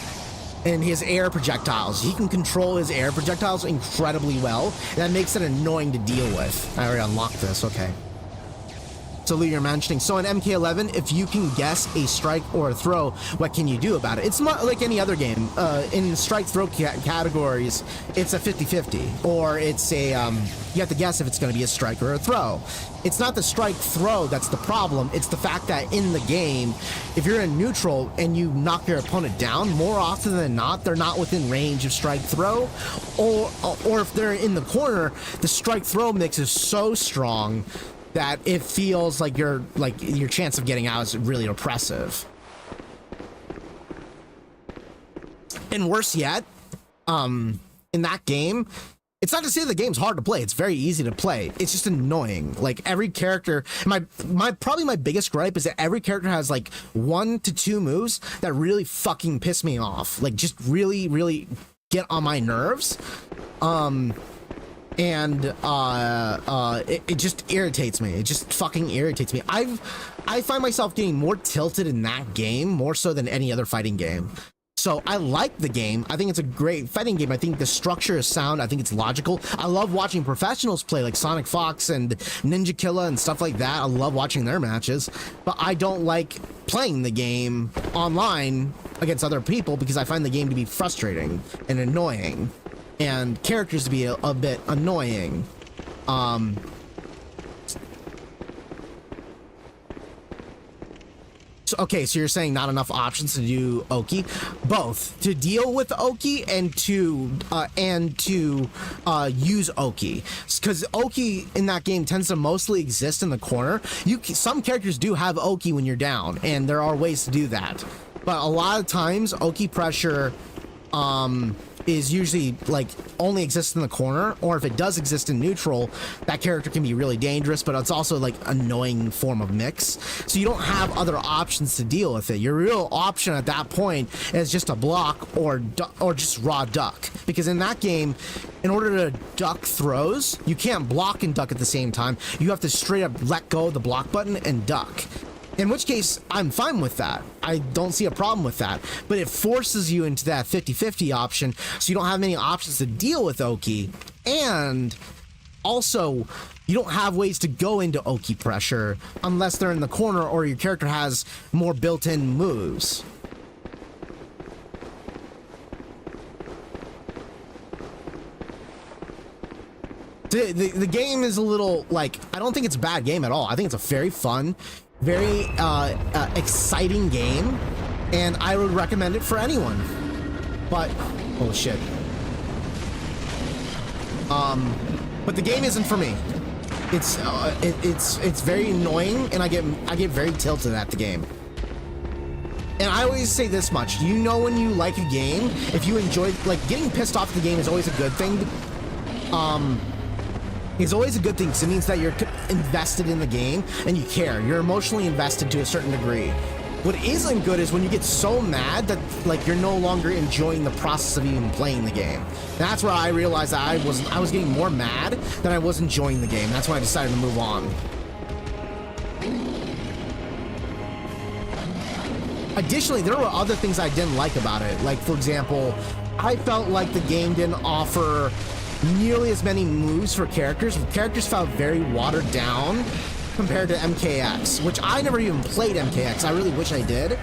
and his air projectiles. He can control his air projectiles incredibly well, and that makes it annoying to deal with. I already unlocked this, okay. So Lou, you're mentioning, so in MK11, if you can guess a strike or a throw, what can you do about it? It's not like any other game. In strike throw categories, it's a 50-50, or it's a, you have to guess if it's going to be a strike or a throw. It's not the strike throw that's the problem, it's the fact that in the game, if you're in neutral and you knock your opponent down, more often than not, they're not within range of strike throw, or if they're in the corner, the strike throw mix is so strong that it feels like your chance of getting out is really oppressive. And worse yet, in that game, it's not to say the game's hard to play. It's very easy to play. It's just annoying. Like every character, probably my biggest gripe is that every character has like 1 to 2 moves that really fucking piss me off. Like just really, really get on my nerves. It just irritates me. It just fucking irritates me. I find myself getting more tilted in that game more so than any other fighting game. So I like the game. I think it's a great fighting game. I think the structure is sound. I think it's logical. I love watching professionals play, like Sonic Fox and Ninja Killa and stuff like that. I love watching their matches, but I don't like playing the game online against other people because I find the game to be frustrating and annoying and characters to be a bit annoying. Okay, so you're saying not enough options to do Oki? Both to deal with Oki and to use Oki, because Oki in that game tends to mostly exist in the corner. Some characters do have Oki when you're down, and there are ways to do that, but a lot of times Oki pressure is usually like only exists in the corner, or if it does exist in neutral, that character can be really dangerous, but it's also like annoying form of mix, so you don't have other options to deal with it. Your real option at that point is just to block or just raw duck, because in that game, in order to duck throws, you can't block and duck at the same time. You have to straight up let go of the block button and duck. In which case, I'm fine with that. I don't see a problem with that. But it forces you into that 50-50 option, so you don't have many options to deal with Oki. And also, you don't have ways to go into Oki pressure unless they're in the corner or your character has more built-in moves. The game is a little, like, I don't think it's a bad game at all. I think it's a very fun, very exciting game, and I would recommend it for anyone. But oh shit. But the game isn't for me. It's very annoying, and I get very tilted at the game. And I always say this much: you know when you like a game, if you enjoy, like, getting pissed off at the game is always a good thing. Is always a good thing, because it means that you're invested in the game and you care. You're emotionally invested to a certain degree. What isn't good is when you get so mad that, like, you're no longer enjoying the process of even playing the game. That's where I realized that I was getting more mad than I was enjoying the game. That's when I decided to move on. Additionally, there were other things I didn't like about it. Like, for example, I felt like the game didn't offer nearly as many moves for characters. Characters felt very watered down compared to MKX, which I never even played MKX. I really wish I did,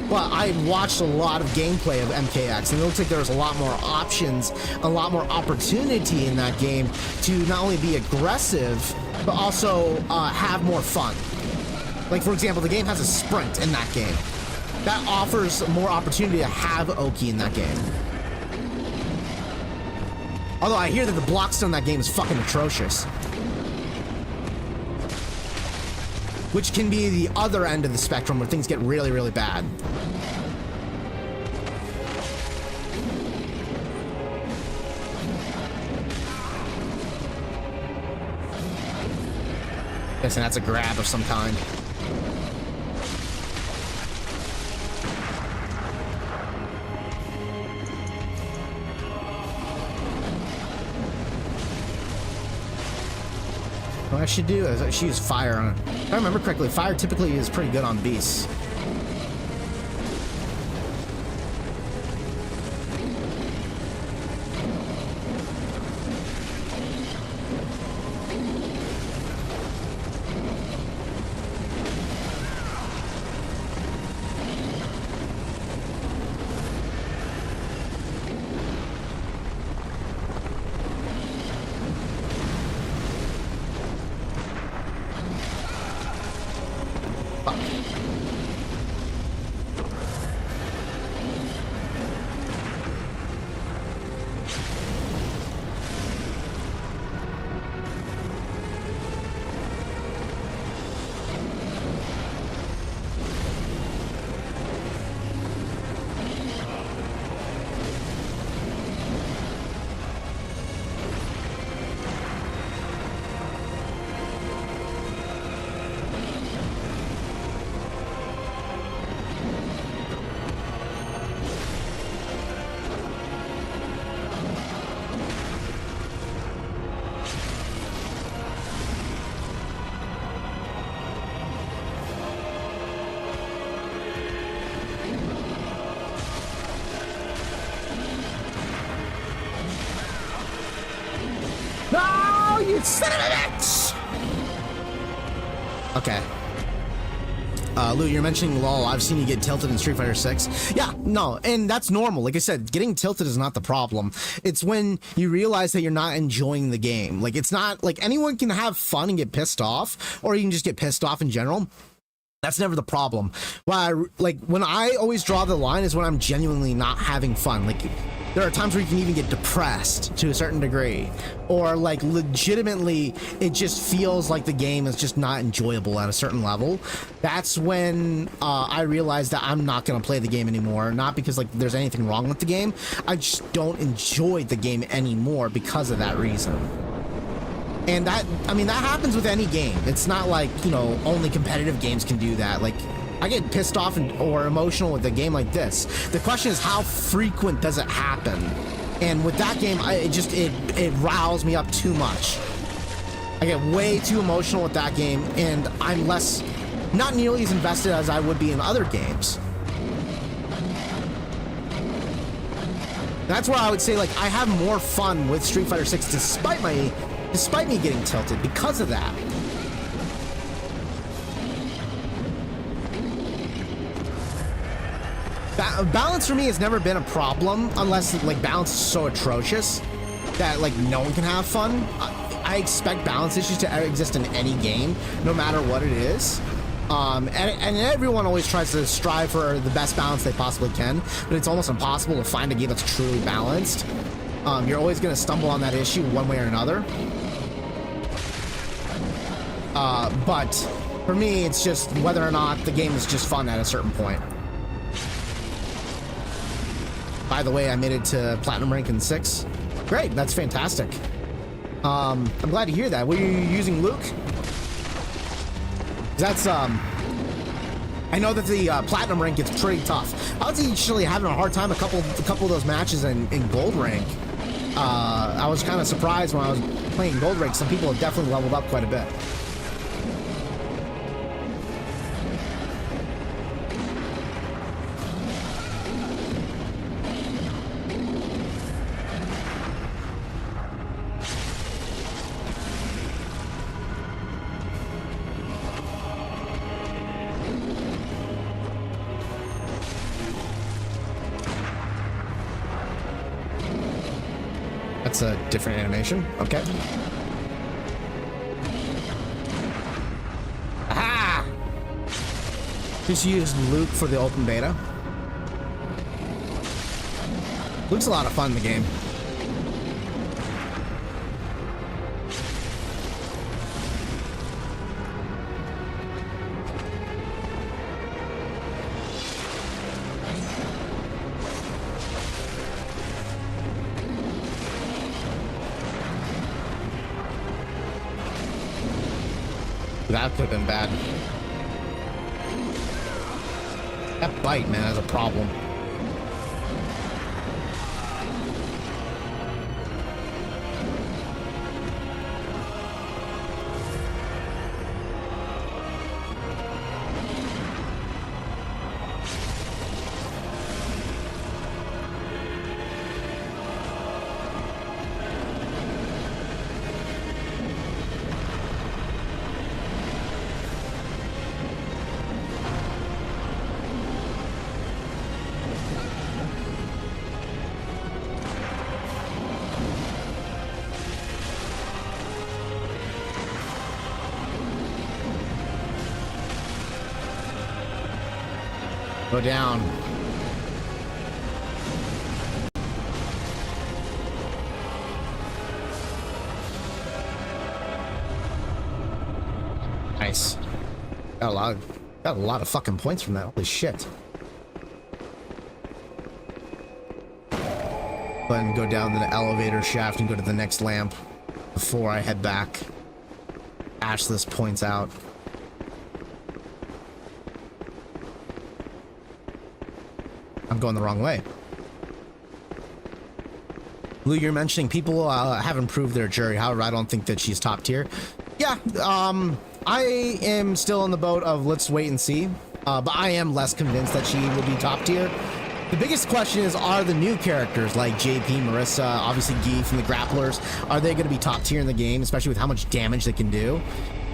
but I watched a lot of gameplay of MKX, and it looks like there was a lot more options, a lot more opportunity in that game to not only be aggressive, but also have more fun. Like, for example, the game has a sprint in that game. That offers more opportunity to have Oki in that game. Although I hear that the block stun in that game is fucking atrocious. Which can be the other end of the spectrum where things get really, really bad. Guessing that's a grab of some kind. What I should do is I should use fire on it. If I remember correctly, fire typically is pretty good on beasts. Son of a bitch! Okay. Lou, you're mentioning LOL. I've seen you get tilted in Street Fighter 6. Yeah, no, and that's normal. Like I said, getting tilted is not the problem. It's when you realize that you're not enjoying the game. Like, it's not like anyone can have fun and get pissed off, or you can just get pissed off in general. That's never the problem. Like, when I always draw the line is when I'm genuinely not having fun. Like, there are times where you can even get depressed to a certain degree, or like legitimately it just feels like the game is just not enjoyable at a certain level. That's when I realize that I'm not going to play the game anymore. Not because like there's anything wrong with the game. I just don't enjoy the game anymore because of that reason. And that, I mean, that happens with any game. It's not like, you know, only competitive games can do that. Like, I get pissed off or emotional with a game like this. The question is, how frequent does it happen? And with that game, it riles me up too much. I get way too emotional with that game, and I'm not nearly as invested as I would be in other games. That's where I would say, like, I have more fun with Street Fighter 6 despite me getting tilted because of that. Balance for me has never been a problem unless like balance is so atrocious that like no one can have fun. I expect balance issues to exist in any game, no matter what it is. And everyone always tries to strive for the best balance they possibly can, but it's almost impossible to find a game that's truly balanced. You're always going to stumble on that issue one way or another. But for me, it's just whether or not the game is just fun at a certain point. By the way, I made it to Platinum rank in 6. Great, that's fantastic. I'm glad to hear that. Were you using Luke? That's, I know that the Platinum rank gets pretty tough. I was actually having a hard time a couple of those matches in Gold rank. I was kind of surprised when I was playing Gold rank. Some people have definitely leveled up quite a bit. That's a different animation. Okay. Aha! Just used Luke for the open beta. Luke's a lot of fun in the game. That could have been bad. That bite, man, is a problem. Go down. Nice. Got a lot of fucking points from that. Holy shit. Go ahead and go down the elevator shaft and go to the next lamp before I head back. Ashless points out. I'm going the wrong way. Lou, you're mentioning people have improved their jury. However, I don't think that she's top tier. Yeah, I am still in the boat of let's wait and see. But I am less convinced that she will be top tier. The biggest question is, are the new characters like JP, Marissa, obviously Geef, and the grapplers, are they going to be top tier in the game, especially with how much damage they can do?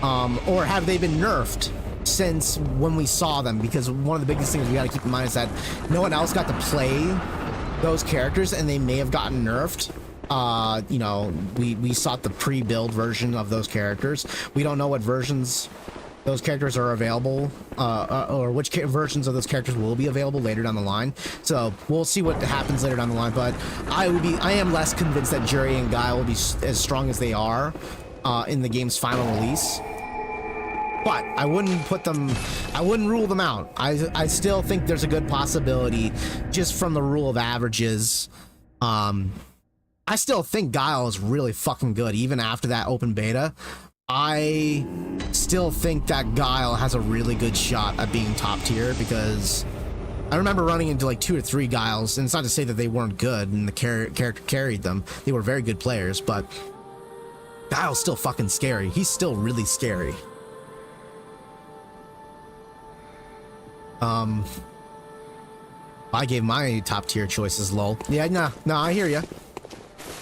Or have they been nerfed since when we saw them? Because one of the biggest things we got to keep in mind is that no one else got to play those characters, and they may have gotten nerfed. You know, we sought the pre-build version of those characters. We don't know what versions those characters are available, or which versions of those characters will be available later down the line. So we'll see what happens later down the line. But I am less convinced that Jury and Guile will be as strong as they are in the game's final release. But I wouldn't rule them out. I still think there's a good possibility, just from the rule of averages. I still think Guile is really fucking good, even after that open beta. I still think that Guile has a really good shot at being top tier, because I remember running into like 2 or 3 Guiles, and it's not to say that they weren't good and the character carried them. They were very good players, but Guile's still fucking scary. He's still really scary. I gave my top tier choices, lol. Yeah, no, I hear ya.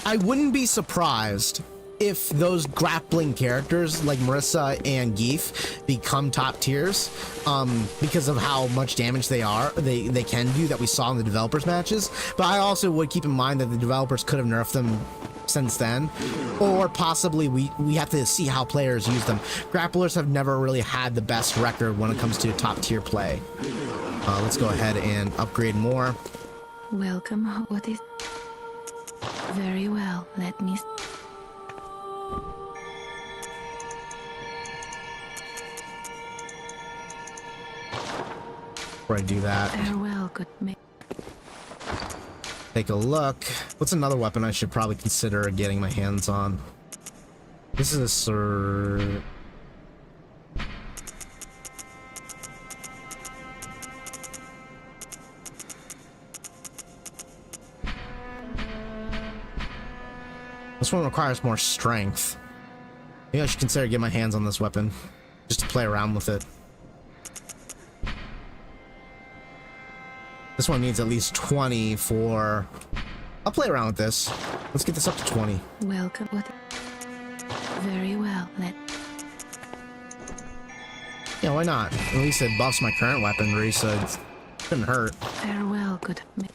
I wouldn't be surprised if those grappling characters like Marissa and Geef become top tiers, because of how much damage they can do, that we saw in the developers matches. But I also would keep in mind that the developers could have nerfed them since then, or possibly we have to see how players use them. Grapplers have never really had the best record when it comes to top tier play. Let's go ahead and upgrade more. Welcome. What is... Very well. Let me... Before I do that, Farewell, good mate. take a look. What's another weapon I should probably consider getting my hands on? This is a sword. This one requires more strength. Maybe I should consider getting my hands on this weapon, just to play around with it. This one needs at least 20 for... I'll play around with this. Let's get this up to 20. Welcome. What? Very well. Yeah, why not? At least it buffs my current weaponry, so it shouldn't hurt. Farewell, good mate.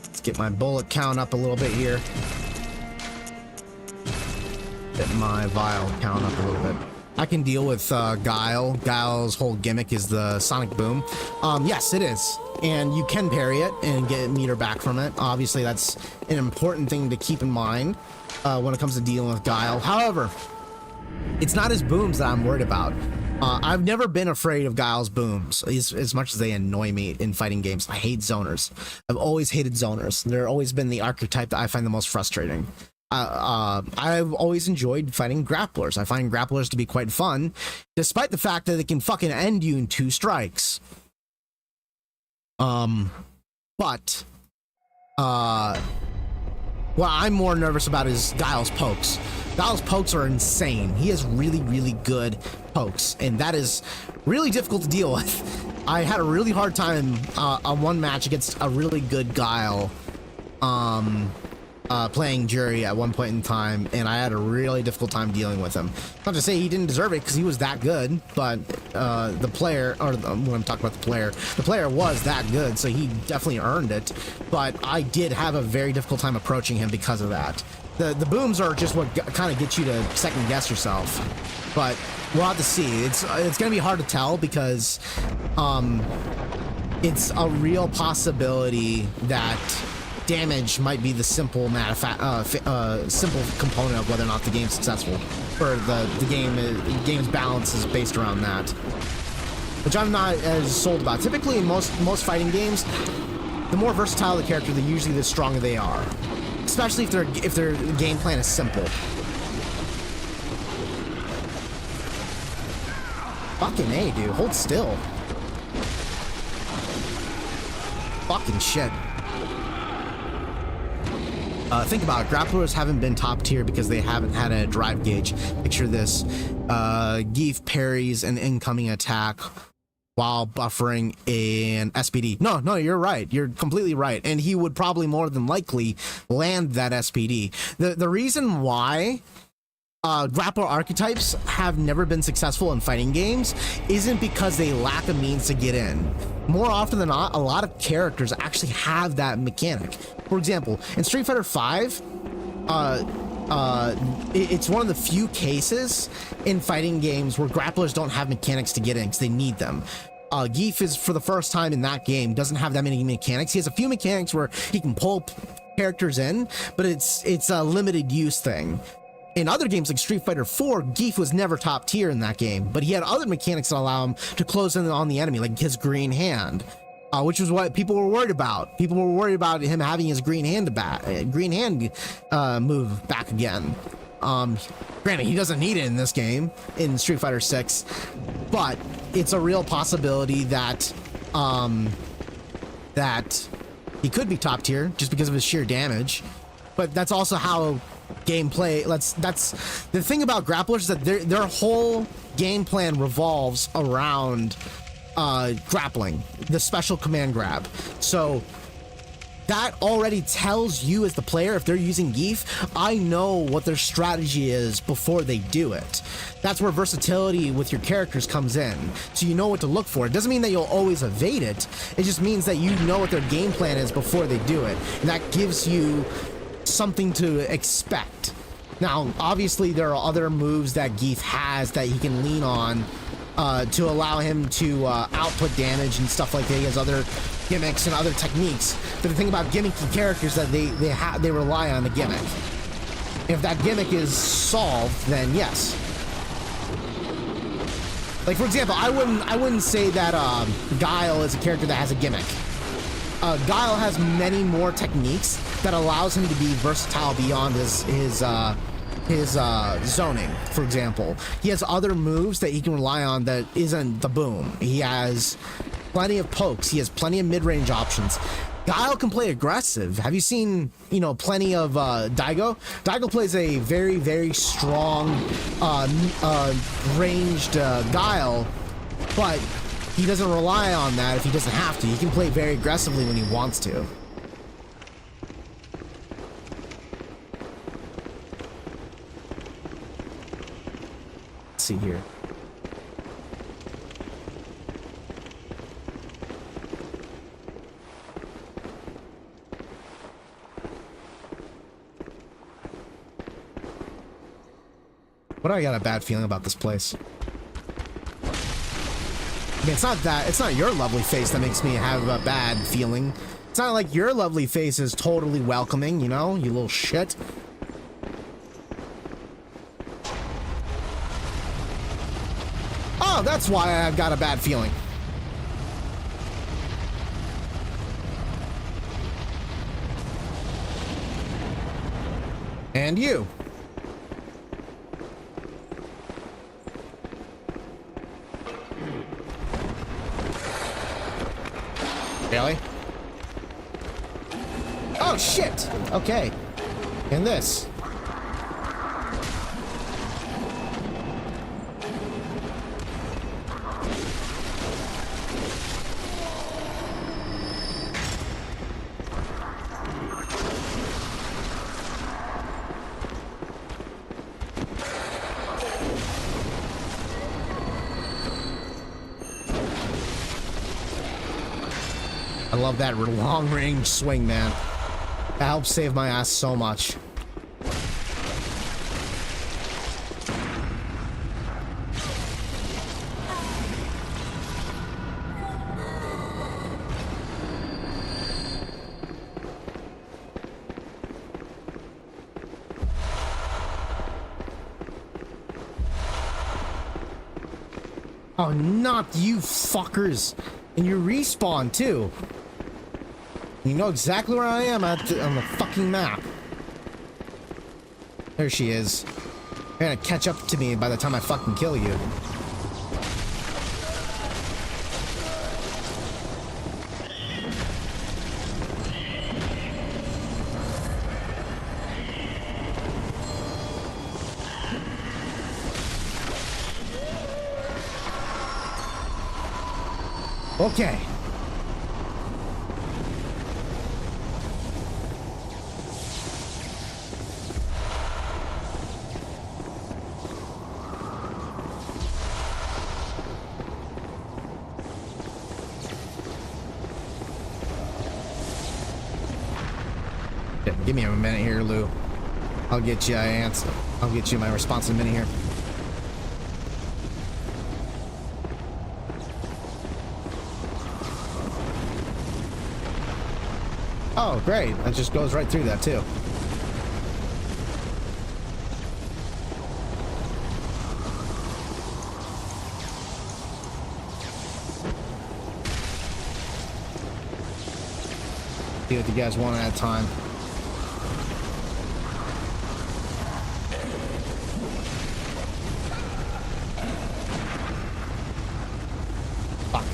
Let's get my bullet count up a little bit here. Get my vial count up a little bit. I can deal with Guile. Guile's whole gimmick is the sonic boom. Yes, it is. And you can parry it and get meter back from it. Obviously, that's an important thing to keep in mind when it comes to dealing with Guile. However, it's not his booms that I'm worried about. I've never been afraid of Guile's booms, as much as they annoy me in fighting games. I hate zoners. I've always hated zoners. They're always been the archetype that I find the most frustrating. I've always enjoyed fighting grapplers. I find grapplers to be quite fun, despite the fact that they can fucking end you in 2 strikes. But what I'm more nervous about is Guile's pokes. Guile's pokes are insane. He has really, really good pokes, and that is really difficult to deal with. I had a really hard time on one match against a really good Guile, playing Jury at one point in time, and I had a really difficult time dealing with him. Not to say he didn't deserve it, because he was that good, but the player, or when I'm talking about the player was that good, so he definitely earned it. But I did have a very difficult time approaching him because of that. The booms are just what kind of gets you to second guess yourself, but we'll have to see. It's gonna be hard to tell, because it's a real possibility that damage might be the simple simple component of whether or not the game's successful, or the game's balance is based around that, which I'm not as sold about. Typically, in most fighting games, the more versatile the character, usually the stronger they are, especially if their game plan is simple. Fucking A, dude, hold still. Fucking shit. Think about it. Grapplers haven't been top tier because they haven't had a drive gauge. Picture this. Geef parries an incoming attack while buffering an SPD. No, you're right. You're completely right. And he would probably more than likely land that SPD. The reason why grappler archetypes have never been successful in fighting games isn't because they lack a means to get in. More often than not, a lot of characters actually have that mechanic. For example, in Street Fighter V, it's one of the few cases in fighting games where grapplers don't have mechanics to get in because they need them. Geef is, for the first time in that game, doesn't have that many mechanics. He has a few mechanics where he can pull characters in, but it's a limited use thing. In other games like Street Fighter 4, Geef was never top tier in that game, but he had other mechanics that allow him to close in on the enemy, like his green hand, which was what people were worried about. People were worried about him having his green hand move back again. Granted, he doesn't need it in this game, in Street Fighter 6, but it's a real possibility that that he could be top tier just because of his sheer damage. But that's also how gameplay, that's the thing about grapplers, is that their whole game plan revolves around grappling, the special command grab. So that already tells you as the player, if they're using Geef, I know what their strategy is before they do it. That's where versatility with your characters comes in. So you know what to look for. It doesn't mean that you'll always evade it. It just means that you know what their game plan is before they do it. And that gives you something to expect. Now, obviously, there are other moves that Geef has that he can lean on to allow him to output damage and stuff like that. He has other gimmicks and other techniques. But the thing about gimmicky characters is that they rely on the gimmick. If that gimmick is solved, then yes. Like, for example, I wouldn't say that Guile is a character that has a gimmick. Guile has many more techniques that allows him to be versatile beyond his zoning. For example, he has other moves that he can rely on that isn't the boom. He has plenty of pokes. He has plenty of mid-range options. Guile can play aggressive. Have you seen, plenty of Daigo? Daigo plays a very, very strong ranged Guile, but he doesn't rely on that if he doesn't have to. He can play very aggressively when he wants to. Let's see here. What do I got a bad feeling about this place? I mean, it's not your lovely face that makes me have a bad feeling. It's not like your lovely face is totally welcoming, you little shit. Oh, that's why I've got a bad feeling. And you. Really? Oh, shit! Okay. And this. I love that long-range swing, man. That helps save my ass so much. Oh, not you fuckers. And you respawn, too. You know exactly where I am on the fucking map. There she is. You're gonna catch up to me by the time I fucking kill you. Okay. Yeah, give me a minute here, Lou. I'll get you answer. I'll get you my response in a minute here. Oh, great. That just goes right through that, too. See what you guys want at a time. Fuck.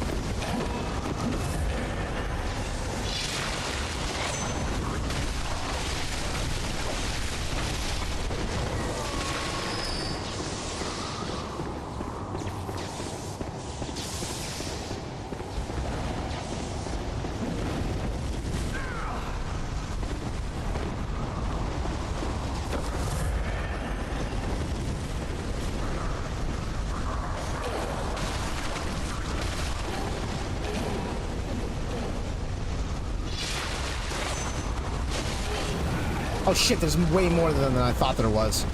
Oh shit, there's way more than I thought there was.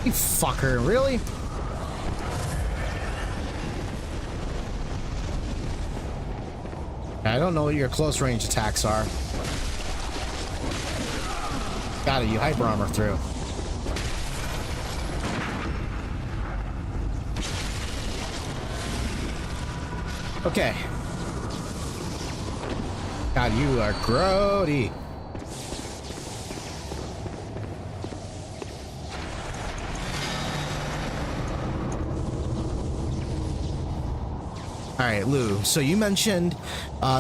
You fucker, really? I don't know what your close range attacks are. Got it, you hyper armor through. Okay. God, you are grody. All right, Lou, so you mentioned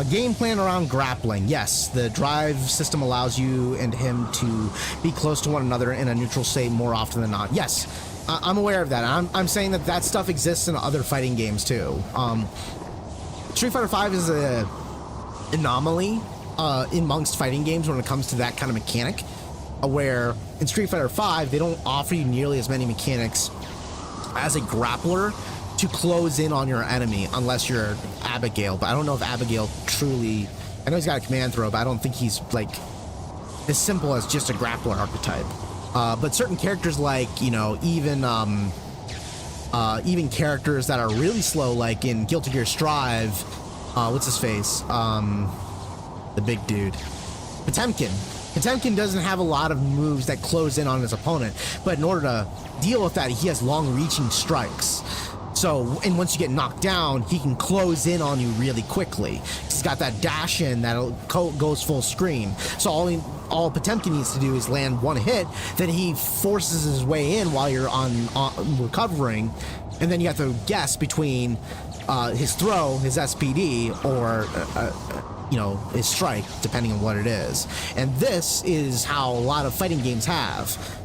game plan around grappling. Yes, the drive system allows you and him to be close to one another in a neutral state more often than not. Yes, I'm aware of that. I'm saying that that stuff exists in other fighting games too. Street Fighter V is an anomaly amongst fighting games when it comes to that kind of mechanic, where in Street Fighter V, they don't offer you nearly as many mechanics as a grappler to close in on your enemy unless you're Abigail, but I don't know if Abigail truly, I know he's got a command throw, but I don't think he's like as simple as just a grappler archetype. But certain characters, like, you know, even characters that are really slow, like in Guilty Gear Strive, what's his face, the big dude, Potemkin doesn't have a lot of moves that close in on his opponent, but in order to deal with that, he has long reaching strikes. So, and once you get knocked down, he can close in on you really quickly. He's got that dash in that goes full screen. So all Potemkin needs to do is land one hit, then he forces his way in while you're on recovering, and then you have to guess between his throw, his SPD, or you know, his strike, depending on what it is. And this is how a lot of fighting games have.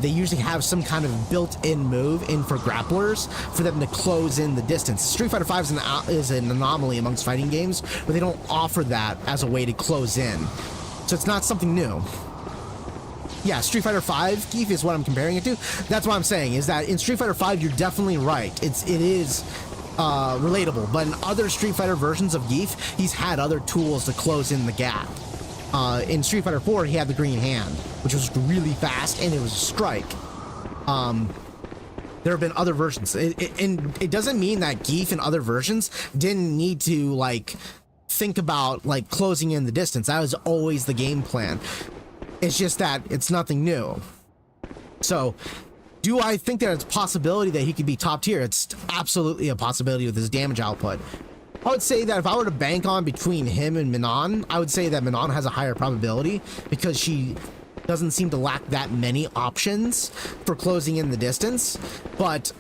They usually have some kind of built-in move in for grapplers for them to close in the distance. Street Fighter V is an anomaly amongst fighting games, but they don't offer that as a way to close in. So it's not something new. Yeah, Street Fighter V, Keith, is what I'm comparing it to. That's what I'm saying, is that in Street Fighter V, you're definitely right. It is relatable, but in other Street Fighter versions of Geef, he's had other tools to close in the gap. In Street Fighter 4, he had the green hand, which was really fast, and it was a strike. There have been other versions, and it doesn't mean that Geef in other versions didn't need to, like, think about like closing in the distance. That was always the game plan. It's just that it's nothing new. So do I think that it's a possibility that he could be top tier? It's absolutely a possibility with his damage output. I would say that if I were to bank on between him and Manon, I would say that Manon has a higher probability because she doesn't seem to lack that many options for closing in the distance. But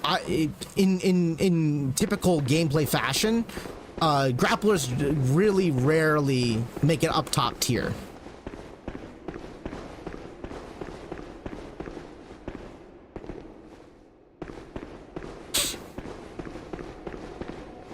in typical gameplay fashion, grapplers really rarely make it up top tier.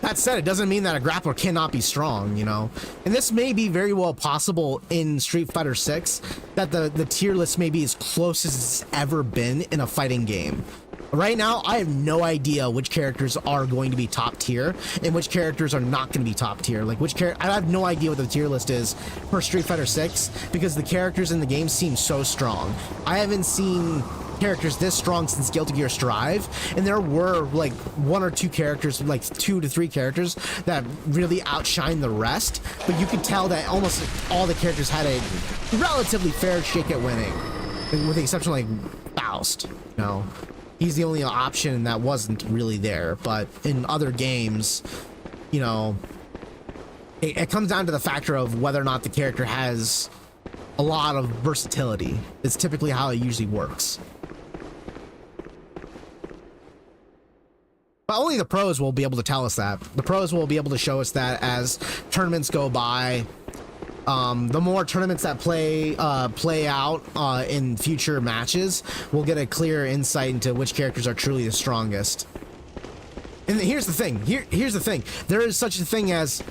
That said, it doesn't mean that a grappler cannot be strong, you know? And this may be very well possible in Street Fighter 6, that the tier list may be as close as it's ever been in a fighting game. Right now, I have no idea which characters are going to be top tier and which characters are not going to be top tier. Like, I have no idea what the tier list is for Street Fighter 6 because the characters in the game seem so strong. I haven't seen characters this strong since Guilty Gear Strive, and there were like 1 or 2 characters, like 2 to 3 characters that really outshine the rest, but you could tell that almost all the characters had a relatively fair shake at winning, with the exception of like Faust. You know, he's the only option that wasn't really there. But in other games, you know, it comes down to the factor of whether or not the character has a lot of versatility. It's typically how it usually works. But only the pros will be able to tell us that. The pros will be able to show us that as tournaments go by. The more tournaments that play out in future matches, we'll get a clearer insight into which characters are truly the strongest. And here's the thing. Here's the thing. There is such a thing as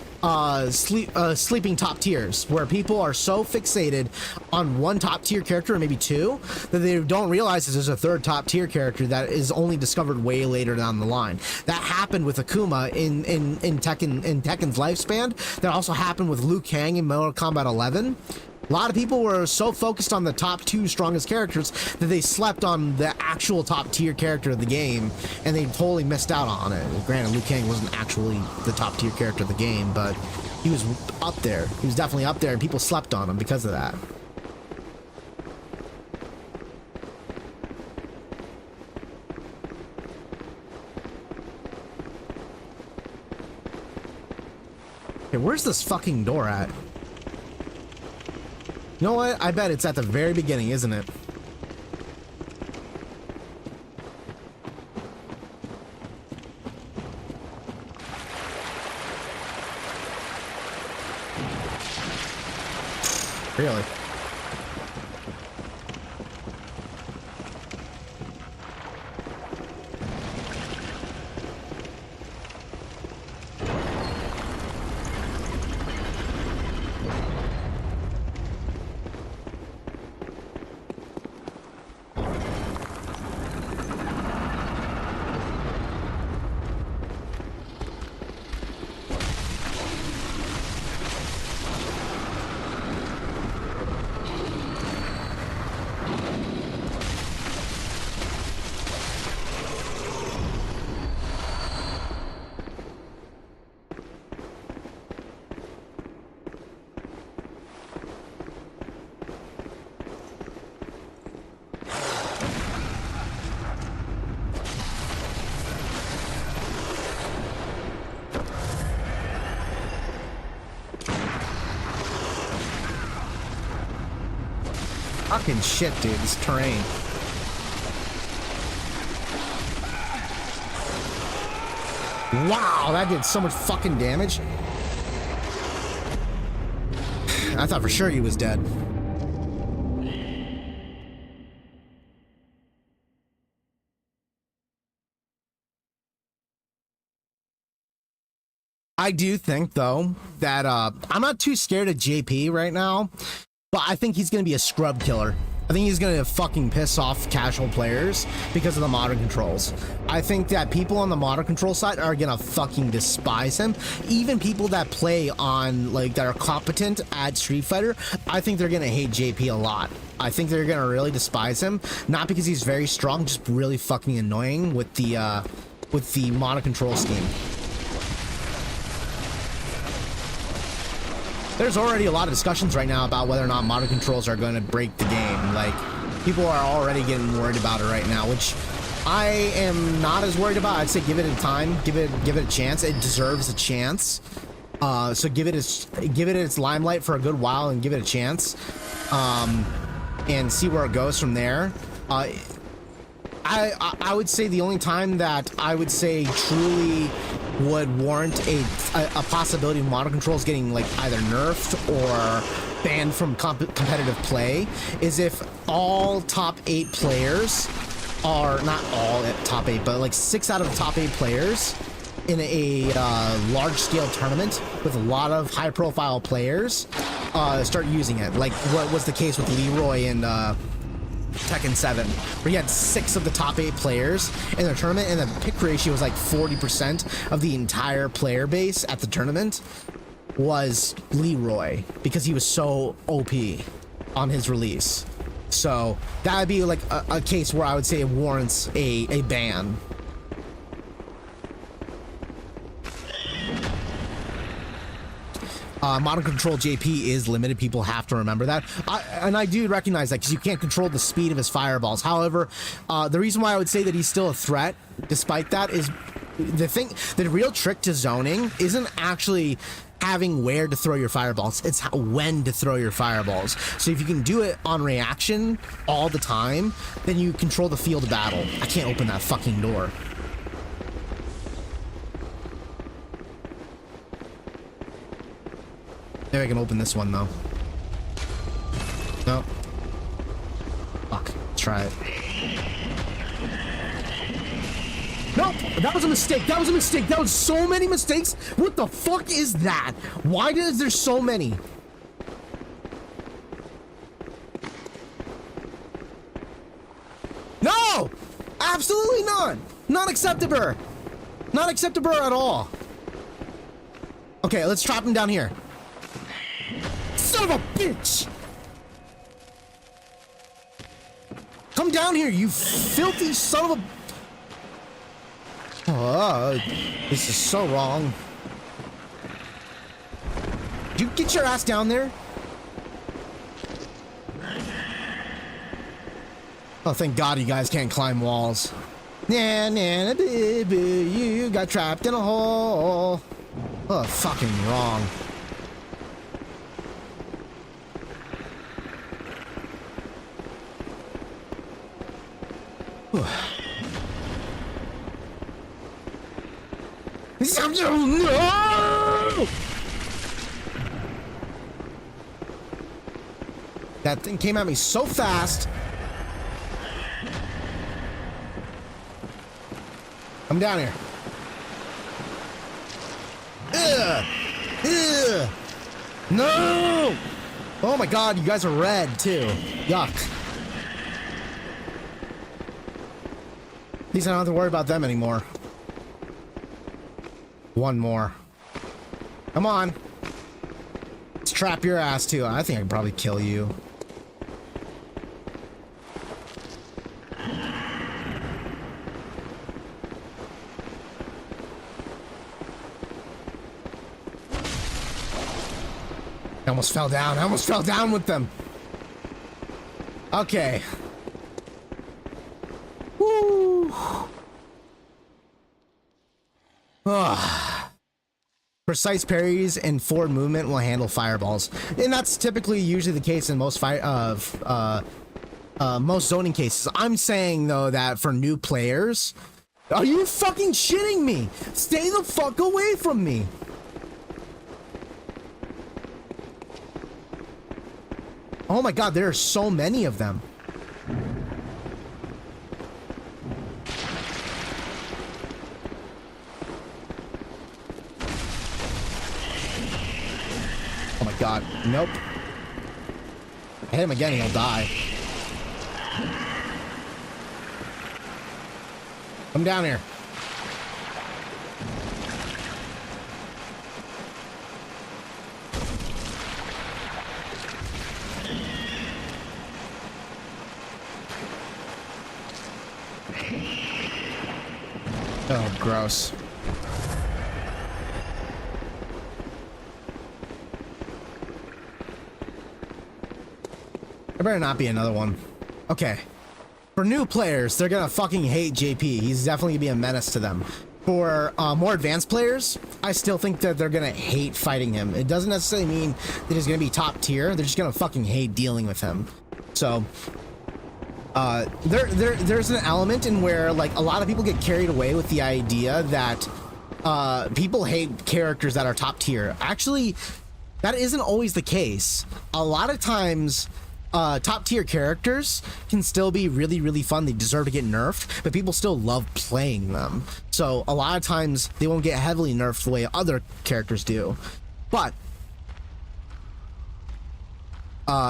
sleeping top tiers, where people are so fixated on one top tier character, or maybe 2, that they don't realize that there's a 3rd top tier character that is only discovered way later down the line. That happened with Akuma in Tekken's lifespan. That also happened with Liu Kang in Mortal Kombat 11. A lot of people were so focused on the top 2 strongest characters that they slept on the actual top tier character of the game, and they totally missed out on it. Granted, Liu Kang wasn't actually the top tier character of the game, but he was up there. He was definitely up there, and people slept on him because of that. Okay, where's this fucking door at? You know what? I bet it's at the very beginning, isn't it? Really? Fucking shit, dude, this terrain. Wow, that did so much fucking damage. I thought for sure he was dead. I do think, though, that I'm not too scared of JP right now, but I think he's going to be a scrub killer. I think he's going to fucking piss off casual players because of the modern controls. I think that people on the modern control side are going to fucking despise him. Even people that play on, like, that are competent at Street Fighter, I think they're going to hate JP a lot. I think they're going to really despise him, not because he's very strong, just really fucking annoying with the modern control scheme. there's already a lot of discussions right now about whether or not modern controls are going to break the game. Like, people are already getting worried about it right now, which I am not as worried about. I'd say give it a time, give it a chance. It deserves a chance. So give it its limelight for a good while and give it a chance, and see where it goes from there. I would say the only time that I would say truly would warrant a possibility of modern controls getting like either nerfed or banned from competitive play is if all top 8 players are, not all at top 8, but like 6 out of the top 8 players in a large-scale tournament with a lot of high-profile players start using it, like what was the case with Leroy and Tekken 7, where you had 6 of the top 8 players in the tournament, and the pick ratio was like 40% of the entire player base at the tournament was Leroy, because he was so OP on his release. So that would be like a case where I would say it warrants a ban. Modern control JP is limited. People have to remember that. And I do recognize that because you can't control the speed of his fireballs. However, the reason why I would say that he's still a threat, despite that, is the real trick to zoning isn't actually having where to throw your fireballs. It's when to throw your fireballs. So if you can do it on reaction all the time, then you control the field of battle. I can't open that fucking door. Maybe I can open this one, though. Nope. Fuck. Let's try it. Nope! That was a mistake! That was a mistake! That was so many mistakes! What the fuck is that? Why is there so many? No! Absolutely not! Not acceptable! Not acceptable at all. Okay, let's trap him down here. Son of a bitch! Come down here, you filthy son of a... Oh, this is so wrong. You get your ass down there. Oh, thank God you guys can't climb walls. Nah, nah, baby, you got trapped in a hole. Oh, fucking wrong. No! That thing came at me so fast. Come down here. Ugh. Ugh. No! Oh my God, you guys are red too. Yuck. At least I don't have to worry about them anymore. One more. Come on. Let's trap your ass too. I think I can probably kill you. I almost fell down. I almost fell down with them. Okay. Woo. Precise parries and forward movement will handle fireballs, and that's typically usually the case in most most zoning cases. I'm saying though that for new players, are you fucking shitting me? Stay the fuck away from me. Oh my God, there are so many of them. Oh my God, nope. I hit him again, he'll die. Come down here. Oh, gross. There better not be another one. Okay. For new players, they're gonna fucking hate JP. He's definitely gonna be a menace to them. For more advanced players, I still think that they're gonna hate fighting him. It doesn't necessarily mean that he's gonna be top tier. They're just gonna fucking hate dealing with him. So, there's an element in where, like, a lot of people get carried away with the idea that people hate characters that are top tier. Actually, that isn't always the case. A lot of times, top tier characters can still be really, really fun. They deserve to get nerfed, but people still love playing them. So a lot of times they won't get heavily nerfed the way other characters do. But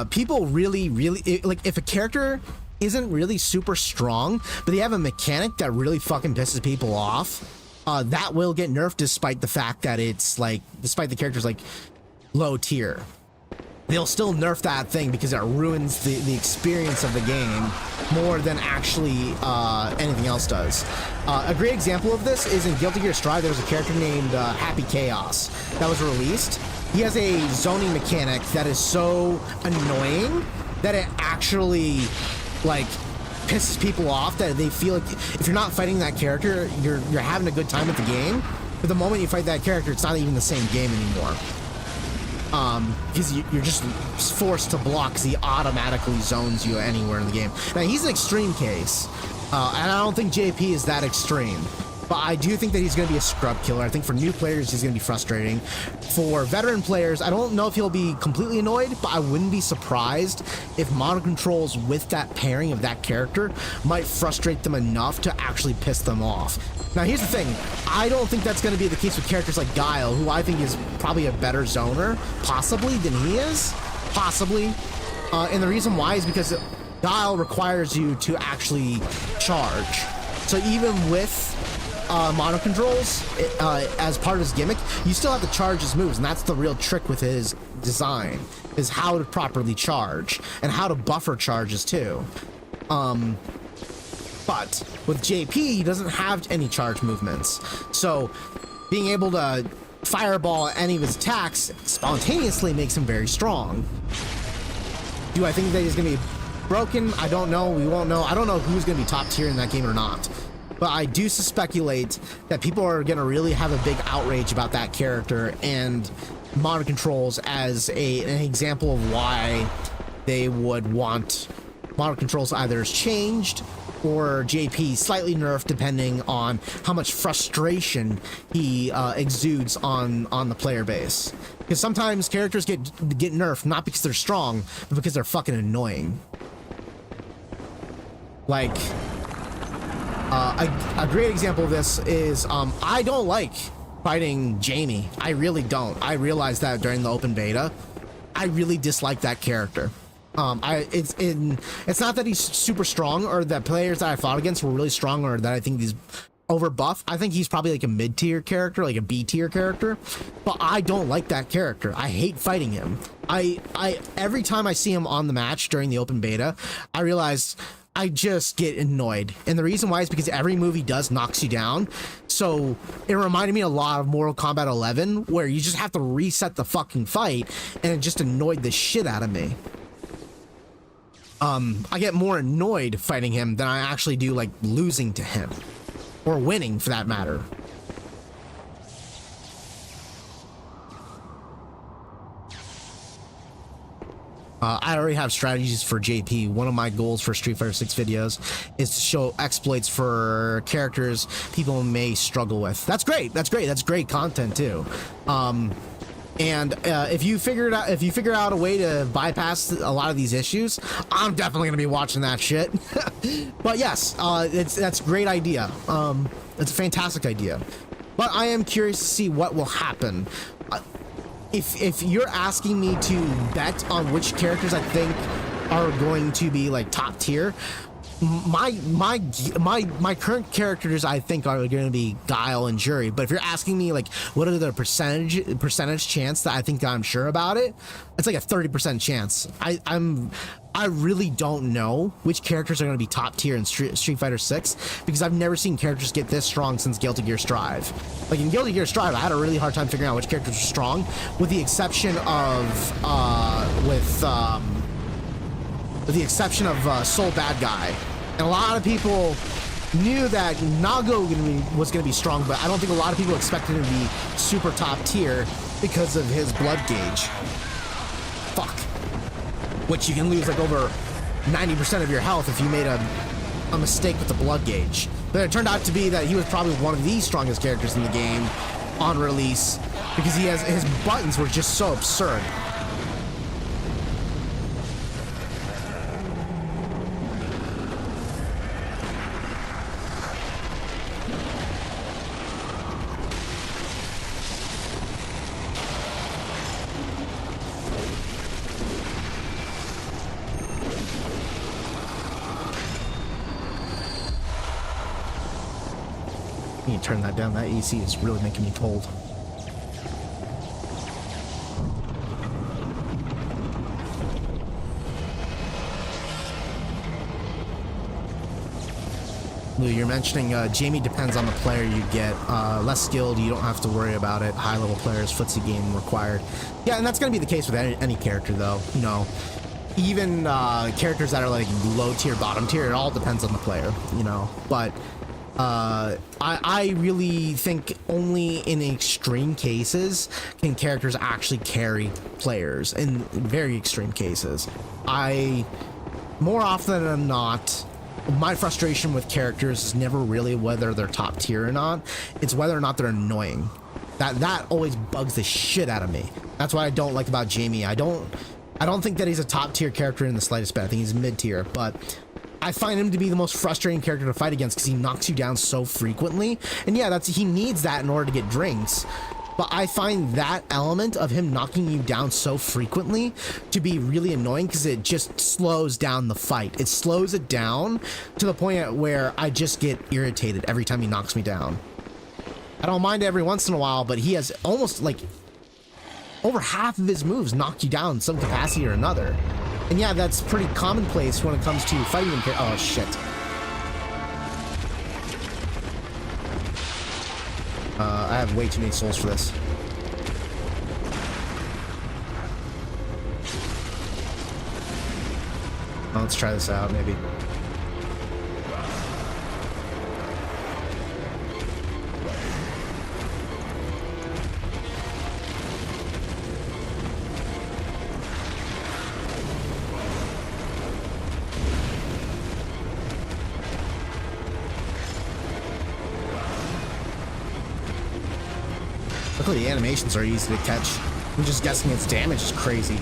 people really, like, if a character isn't really super strong, but they have a mechanic that really fucking pisses people off, that will get nerfed despite the fact that it's like, despite the character's like low tier. They'll still nerf that thing because it ruins the experience of the game more than actually anything else does. A great example of this is in Guilty Gear Strive. There was a character named Happy Chaos that was released. He has a zoning mechanic that is so annoying that it actually, like, pisses people off, that they feel like if you're not fighting that character, you're having a good time with the game. But the moment you fight that character, it's not even the same game anymore. Because you're just forced to block because he automatically zones you anywhere in the game. Now, he's an extreme case, and I don't think JP is that extreme. But I do think that he's going to be a scrub killer. I think for new players, he's going to be frustrating. For veteran players, I don't know if he'll be completely annoyed, but I wouldn't be surprised if mono controls with that pairing of that character might frustrate them enough to actually piss them off. Now, here's the thing. I don't think that's going to be the case with characters like Guile, who I think is probably a better zoner, possibly, than he is. Possibly. And the reason why is because Guile requires you to actually charge. So even with mono controls, as part of his gimmick, you still have to charge his moves, and that's the real trick with his design, is how to properly charge and how to buffer charges too. But with JP, he doesn't have any charge movements, so being able to fireball any of his attacks spontaneously makes him very strong. Do I think that he's gonna be broken? I don't know. We won't know. I don't know who's gonna be top tier in that game or not. But I do speculate that people are going to really have a big outrage about that character and mono controls as an example of why they would want mono controls either changed or JP slightly nerfed, depending on how much frustration he exudes on the player base. Because sometimes characters get nerfed not because they're strong, but because they're fucking annoying. Like, a great example of this is, I don't like fighting Jamie. I really don't. I realized that during the open beta. I really dislike that character. It's not that he's super strong or that players that I fought against were really strong or that I think he's over buff. I think he's probably like a mid-tier character, like a B-tier character, but I don't like that character. I hate fighting him. Every time I see him on the match during the open beta, I realize I just get annoyed. And the reason why is because every move he does knocks you down. So it reminded me a lot of Mortal Kombat 11, where you just have to reset the fucking fight, and it just annoyed the shit out of me. I get more annoyed fighting him than I actually do like losing to him, or winning for that matter. I already have strategies for JP. One of my goals for Street Fighter 6 videos is to show exploits for characters people may struggle with. That's great. That's great. That's great content too. And if you figure out a way to bypass a lot of these issues, I'm definitely gonna be watching that shit. But yes, that's a great idea. It's a fantastic idea. But I am curious to see what will happen. If you're asking me to bet on which characters I think are going to be like top tier, my current characters I think are going to be Guile and Jury. But if you're asking me like what are the percentage chance that I think I'm sure about it, it's like a 30% chance. I really don't know which characters are going to be top tier in Street Fighter 6 because I've never seen characters get this strong since Guilty Gear Strive. Like in Guilty Gear Strive, I had a really hard time figuring out which characters were strong, with the exception of with the exception of Soul Bad Guy. And a lot of people knew that Nago was going to be strong, but I don't think a lot of people expected him to be super top tier because of his blood gauge. Fuck. Which you can lose like over 90% of your health if you made a mistake with the blood gauge. But it turned out to be that he was probably one of the strongest characters in the game on release because his buttons were just so absurd. You can turn that down. That AC is really making me cold. Lou, you're mentioning Jamie depends on the player you get. Less skilled, you don't have to worry about it. High level players, footsie game required. Yeah, and that's going to be the case with any character, though. You know, even characters that are like low tier, bottom tier, it all depends on the player. You know, but. I really think only in extreme cases can characters actually carry players. In very extreme cases, more often than not, my frustration with characters is never really whether they're top tier or not. It's whether or not they're annoying. That always bugs the shit out of me. That's what I don't like about Jamie. I don't think that he's a top tier character in the slightest bit. I think he's mid tier, but I find him to be the most frustrating character to fight against because he knocks you down so frequently. And yeah, he needs that in order to get drinks. But I find that element of him knocking you down so frequently to be really annoying because it just slows down the fight. It slows it down to the point where I just get irritated every time he knocks me down. I don't mind it every once in a while, but he has almost like over half of his moves knock you down in some capacity or another. And yeah, that's pretty commonplace when it comes to fighting him. Oh, shit. I have way too many souls for this. Well, let's try this out, maybe. Luckily, the animations are easy to catch. I'm just guessing its damage is crazy.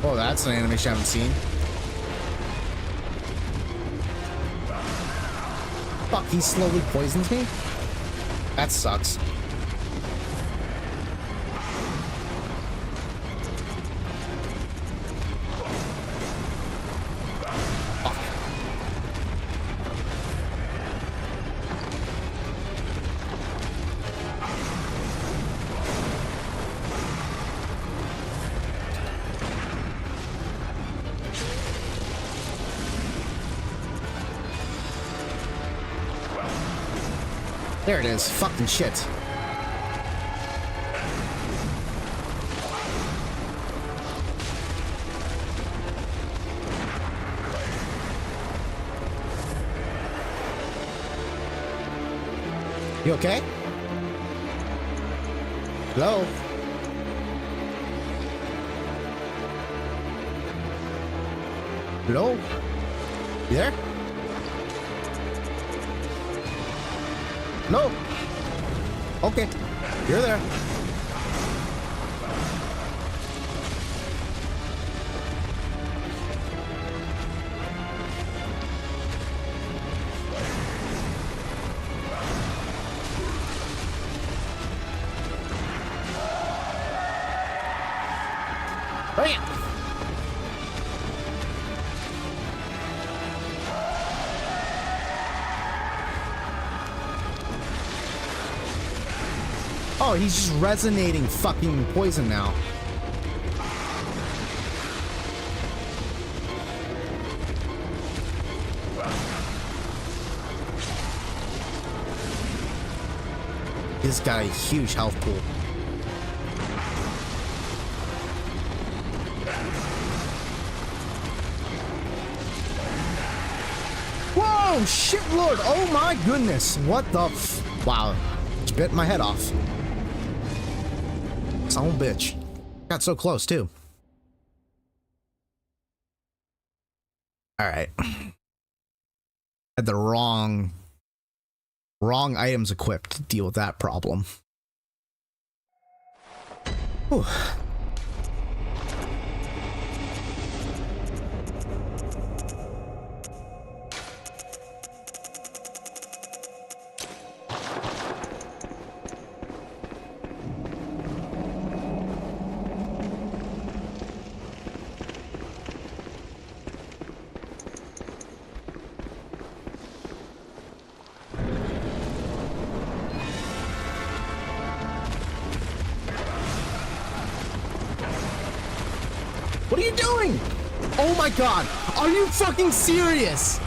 Oh, that's an animation I haven't seen. Fuck, he slowly poisons me? That sucks. Fuck. There it is. Fucking shit. You okay? Hello? Hello? You there? No. Okay. You're there. Bam! Oh, he's just resonating fucking poison now. He's got a huge health pool. Whoa, shit lord. Oh my goodness. What the wow. Just bit my head off. Son of a bitch. Got so close too. Alright. Had the wrong items equipped to deal with that problem. Whew. What are you doing? Oh my god. Are you fucking serious?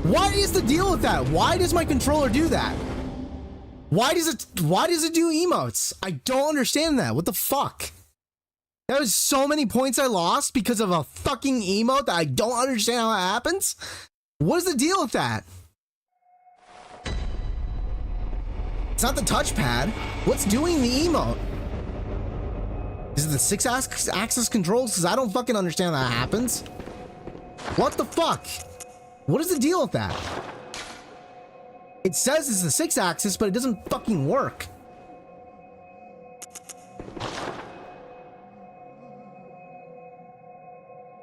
What is the deal with that? Why does my controller do that? Why does it do emotes? I don't understand that. What the fuck? There was so many points I lost because of a fucking emote that I don't understand how it happens. What is the deal with that? It's not the touchpad. What's doing the emote? Is it the 6-axis controls? Because I don't fucking understand how that happens. What the fuck? What is the deal with that? It says it's the 6-axis, but it doesn't fucking work.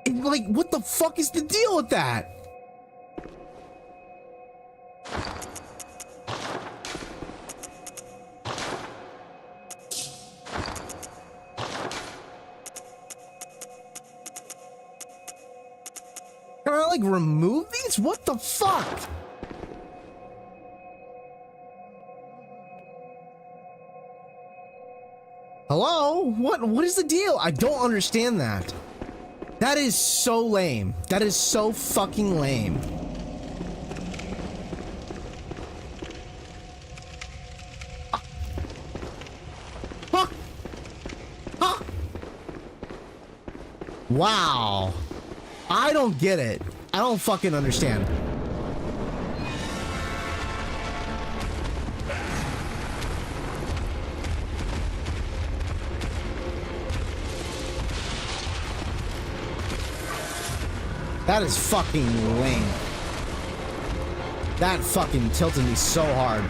Like, what the fuck is the deal with that? Can I, like, remove these? What the fuck? Hello? What is the deal? I don't understand that. That is so lame. That is so fucking lame. Huh? Huh? Wow. I don't get it. I don't fucking understand. That is fucking lame. That fucking tilted me so hard.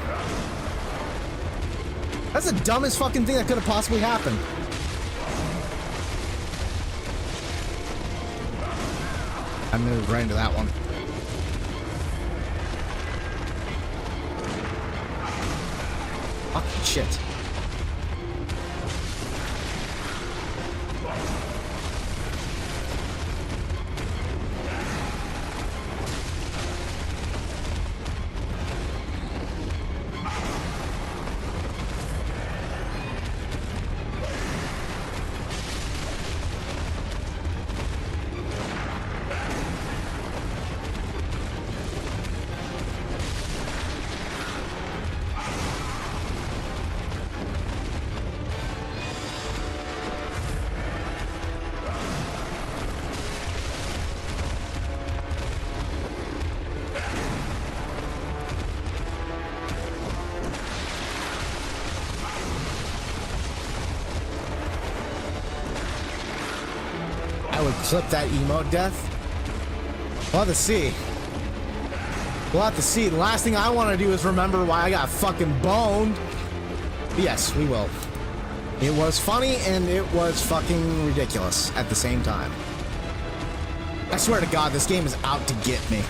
That's the dumbest fucking thing that could have possibly happened. I moved right into that one. Fucking shit. I would clip that emote death. We'll have to see. We'll have to see. The last thing I want to do is remember why I got fucking boned. But yes, we will. It was funny and it was fucking ridiculous at the same time. I swear to God, this game is out to get me.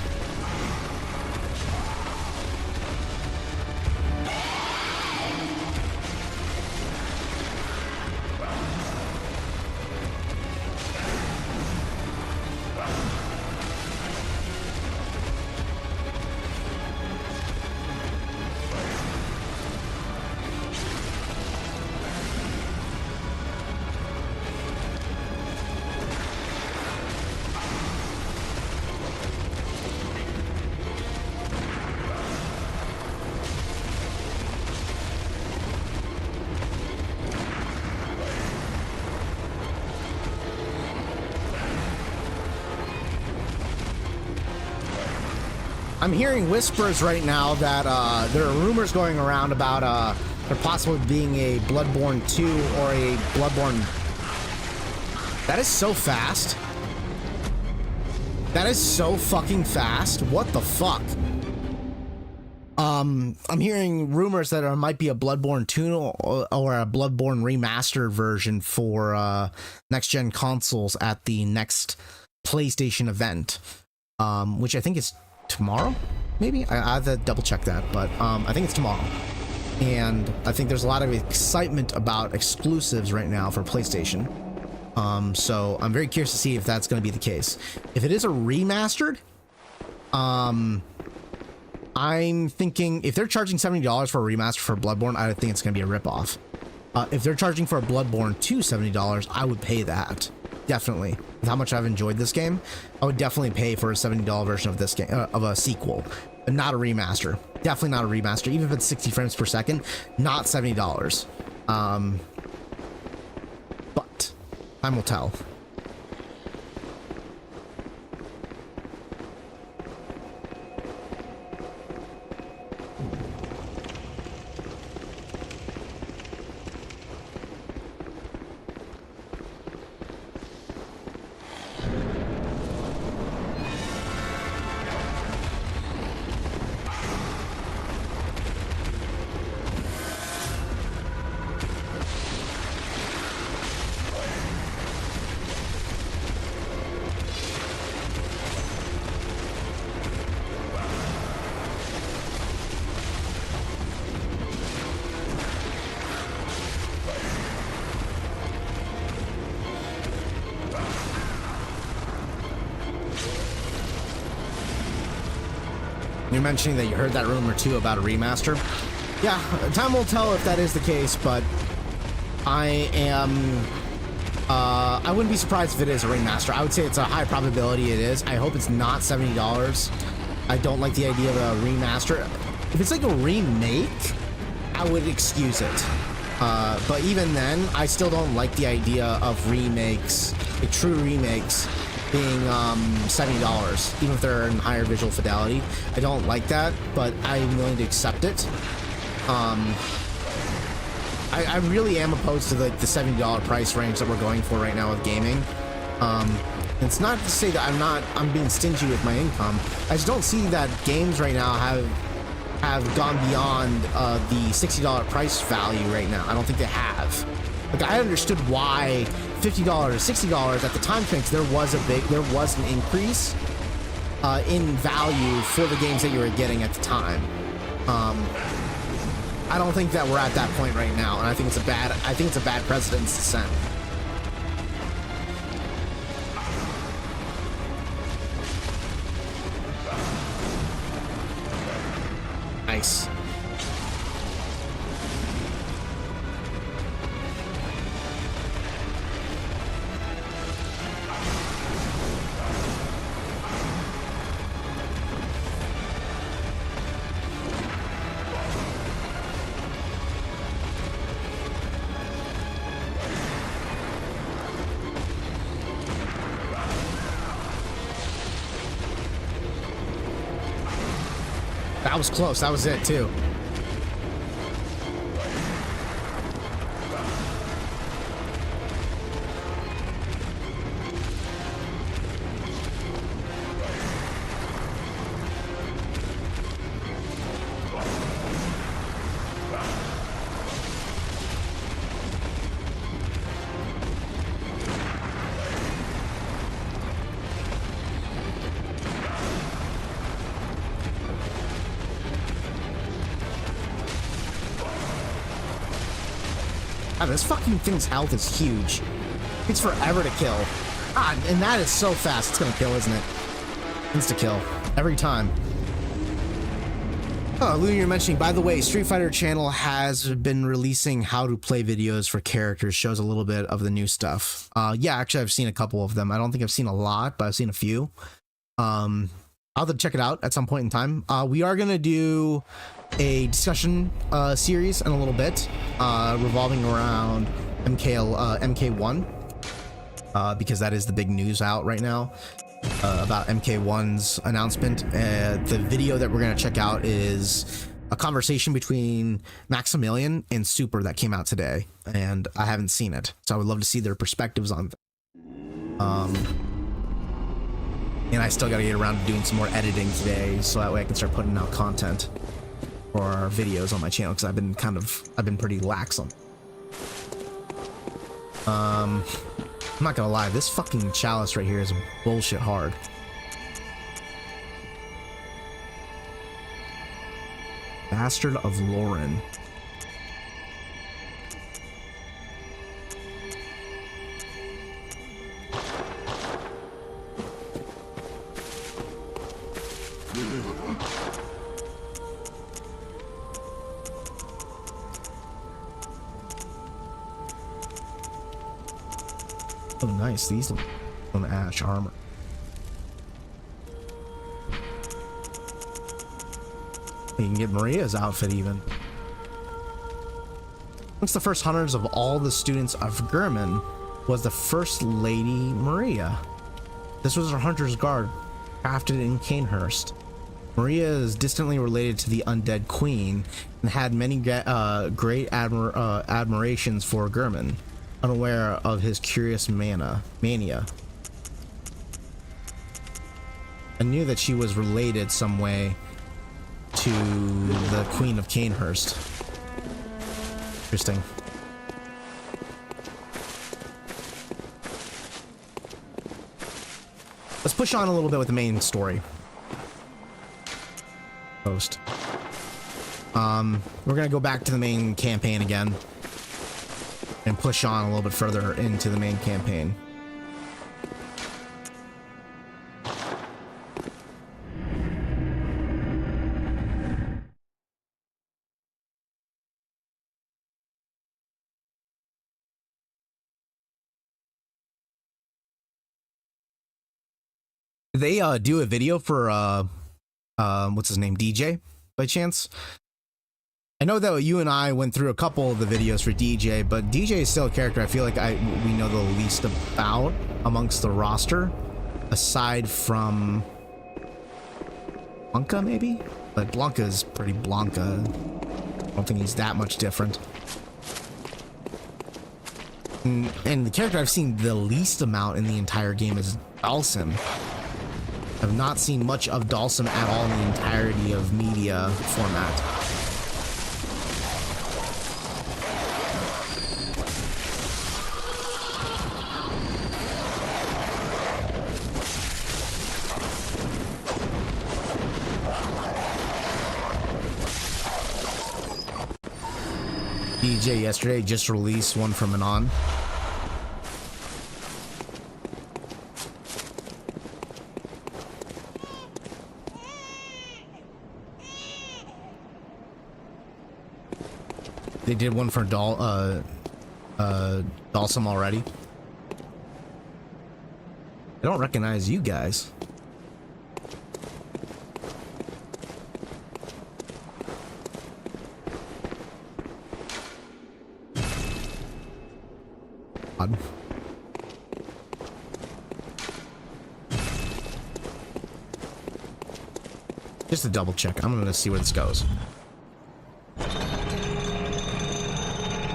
I'm hearing whispers right now that there are rumors going around about there possibly being a Bloodborne 2 or a Bloodborne. That is so fast. That is so fucking fast. What the fuck? I'm hearing rumors that there might be a Bloodborne 2 or a Bloodborne remastered version for next gen consoles at the next PlayStation event, which I think is tomorrow. Maybe I have to double check that, but I think it's tomorrow. And I think there's a lot of excitement about exclusives right now for PlayStation. So I'm very curious to see if that's going to be the case. If it is a remastered, I'm thinking if they're charging $70 for a remaster for Bloodborne, I think it's going to be a ripoff. If they're charging for a Bloodborne 2 $70, I would pay that. Definitely. With how much I've enjoyed this game, I would definitely pay for a $70 version of this game, of a sequel, but not a remaster. Definitely not a remaster, even if it's 60 frames per second, not $70. But time will tell. You're mentioning that you heard that rumor too about a remaster. Yeah, time will tell if that is the case, but I wouldn't be surprised if it is a remaster. I would say it's a high probability it is. I hope it's not $70. I don't like the idea of a remaster. If it's like a remake, I would excuse it. But even then, I still don't like the idea of remakes, like true remakes, being $70, even if they're in higher visual fidelity. I don't like that, but I'm willing to accept it. I really am opposed to the $70 price range that we're going for right now with gaming. It's not to say that I'm being stingy with my income. I just don't see that games right now have gone beyond the $60 price value right now. I don't think they have. Like, I understood why $50 or $60 at the time, because there was an increase in value for the games that you were getting at the time. I don't think that we're at that point right now, and I think it's a bad precedent to set. Nice. That was close. That was it, too. God, this fucking thing's health is huge. It's forever to kill. God, and that is so fast. It's gonna kill, isn't it? Insta-kill. Every time. Oh, Lou, you're mentioning, by the way, Street Fighter channel has been releasing how to play videos for characters, shows a little bit of the new stuff. Yeah, actually, I've seen a couple of them. I don't think I've seen a lot, but I've seen a few. I'll have to check it out at some point in time. We are going to do a discussion series in a little bit, revolving around MK1, because that is the big news out right now. About MK1's announcement. The video that we're going to check out is a conversation between Maximilian and Super that came out today, and I haven't seen it, so I would love to see their perspectives on it. And I still got to get around to doing some more editing today, so that way I can start putting out content for our videos on my channel, because I've been pretty lax on. I'm not gonna lie, this fucking chalice right here is bullshit hard. Bastard of Lauren. Oh, nice. These look on ash armor. You can get Maria's outfit even. Once the first hunters of all the students of Gurman was the First Lady Maria. This was her hunter's guard, crafted in Canehurst. Maria is distantly related to the undead queen and had many great admirations for Gurman, unaware of his curious mania. I knew that she was related some way to the Queen of Canehurst. Interesting. Let's push on a little bit with the main story. Post. We're gonna go back to the main campaign again and push on a little bit further into the main campaign. Did they do a video for what's his name, DJ, by chance? I know that you and I went through a couple of the videos for DJ, but DJ is still a character I feel like we know the least about amongst the roster, aside from Blanca, maybe? But Blanca's pretty Blanca. I don't think he's that much different. And the character I've seen the least amount in the entire game is Dalsim. I've not seen much of Dalsim at all in the entirety of media format. DJ yesterday just released one from Anon. They did one for Dalsim already. I don't recognize you guys. Odd. Just to double check, I'm gonna see where this goes.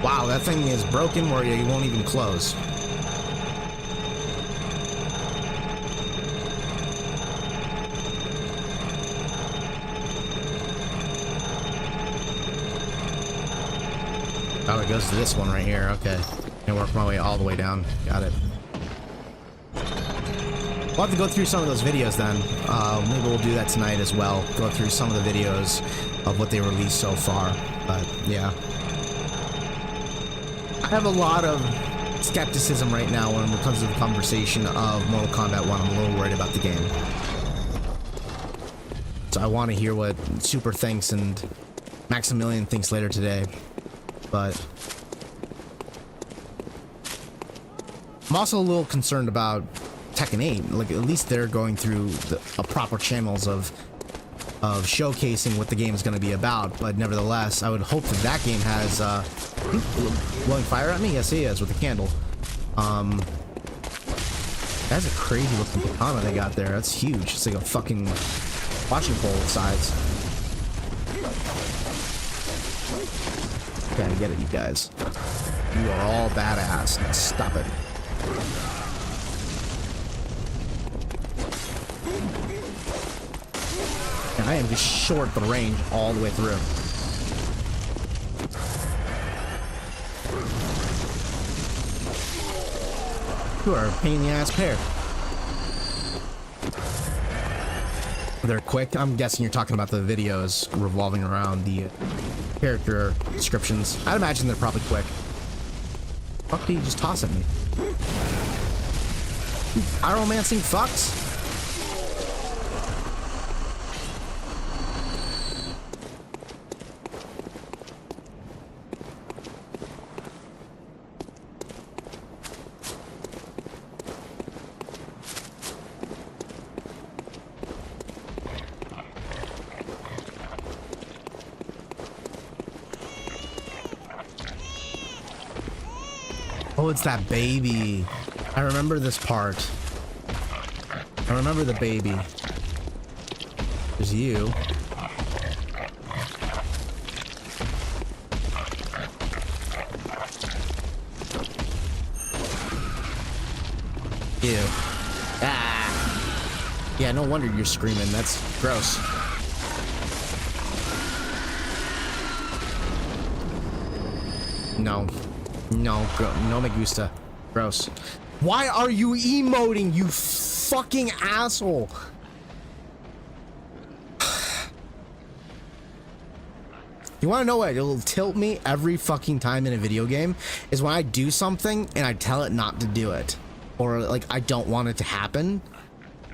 Wow, that thing is broken where you won't even close. Oh, it goes to this one right here. Okay. And work my way all the way down. Got it. We'll have to go through some of those videos then. Maybe we'll do that tonight as well. Go through some of the videos of what they released so far. But yeah. have a lot of skepticism right now when it comes to the conversation of Mortal Kombat 1. I'm a little worried about the game. So I want to hear what Super thinks and Maximilian thinks later today. But I'm also a little concerned about Tekken 8. Like, at least they're going through the proper channels of showcasing what the game is going to be about. But nevertheless, I would hope that that game has blowing fire at me. Yes, he is with the candle. That's a crazy looking katana they got there. That's huge. It's like a fucking washing pole with sides. Okay, I get it, you guys. You are all badass. Now stop it. And I am just short the range all the way through. You are a pain in the ass pair. They're quick. I'm guessing you're talking about the videos revolving around the character descriptions. I'd imagine they're probably quick. Fuck did you just toss at me? You pyromancing fucks? Oh, it's that baby. I remember this part. I remember the baby. There's you. Ew. Ah. Yeah, no wonder you're screaming. That's gross. No. No, no me gusta. Gross. Why are you emoting, you fucking asshole? You wanna know what it'll tilt me every fucking time in a video game? Is when I do something and I tell it not to do it. Or like I don't want it to happen.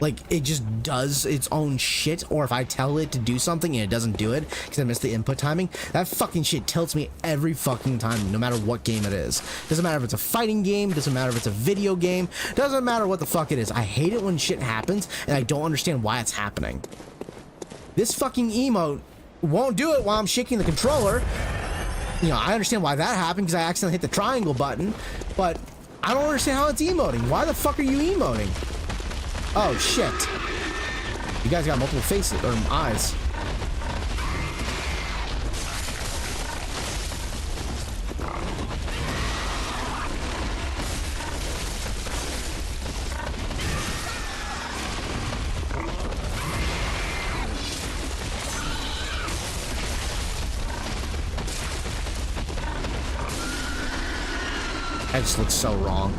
Like it just does its own shit, or if I tell it to do something and it doesn't do it because I missed the input timing, that fucking shit tilts me every fucking time, no matter what game it is. Doesn't matter if it's a fighting game, doesn't matter if it's a video game, doesn't matter what the fuck it is. I hate it when shit happens and I don't understand why it's happening. This fucking emote won't do it while I'm shaking the controller. You know, I understand why that happened because I accidentally hit the triangle button, but I don't understand how it's emoting. Why the fuck are you emoting? Oh shit. You guys got multiple faces or eyes. That just looks so wrong.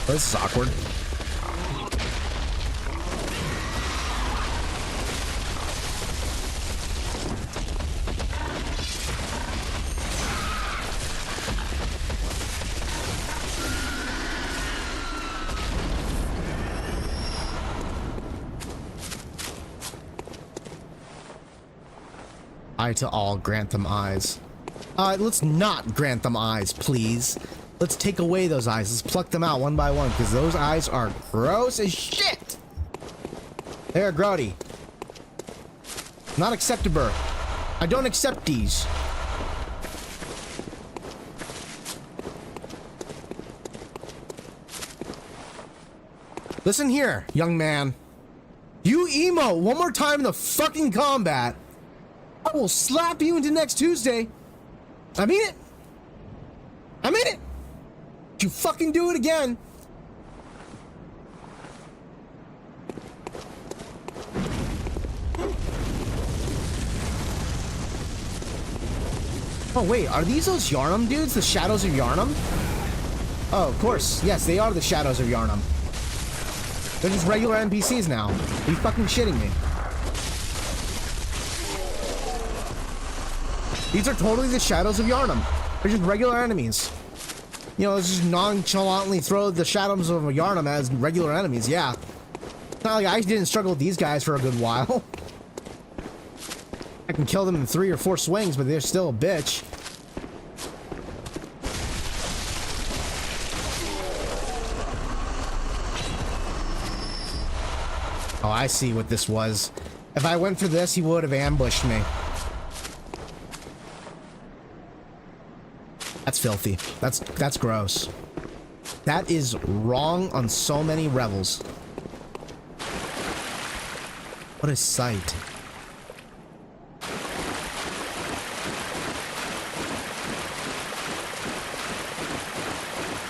Oh, this is awkward. Eye to all, grant them eyes. Let's not grant them eyes, please. Let's take away those eyes. Let's pluck them out one by one, because those eyes are gross as shit. They're grody. Not acceptable. I don't accept these. Listen here, young man. You emote one more time in the fucking combat, I will slap you into next Tuesday. I mean it. I mean it. You fucking do it again. Oh wait, are these those Yharnam dudes? The shadows of Yharnam? Oh, of course. Yes, they are the shadows of Yharnam. They're just regular NPCs now. Are you fucking shitting me? These are totally the shadows of Yharnam. They're just regular enemies. You know, let's just nonchalantly throw the shadows of Yharnam as regular enemies, yeah. It's not like I didn't struggle with these guys for a good while. I can kill them in 3 or 4 swings, but they're still a bitch. Oh, I see what this was. If I went for this, he would have ambushed me. That's filthy. That's gross. That is wrong on so many levels. What a sight.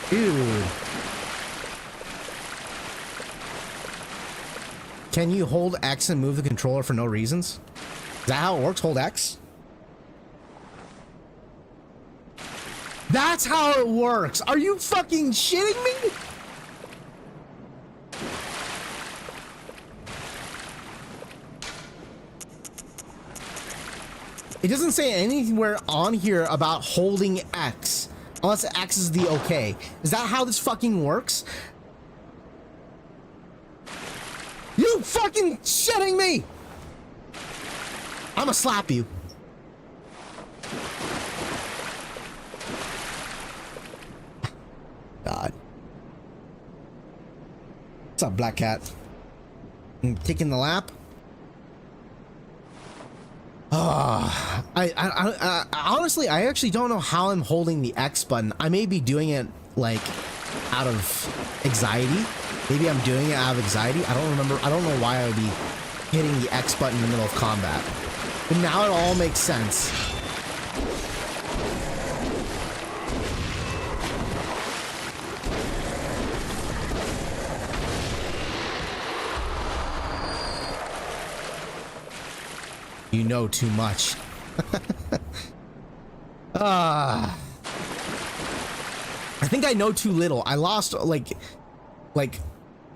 Dude. Can you hold X and move the controller for no reasons? Is that how it works? Hold X? That's how it works. Are you fucking shitting me? It doesn't say anywhere on here about holding X. Unless X is the okay. Is that how this fucking works? You fucking shitting me! I'ma slap you. God. What's up, Black Cat? Taking the lap? I honestly, I actually don't know how I'm holding the X button. I may be doing it like out of anxiety. Maybe I'm doing it out of anxiety. I don't remember. I don't know why I would be hitting the X button in the middle of combat. But now it all makes sense. You know too much. I think I know too little. I lost like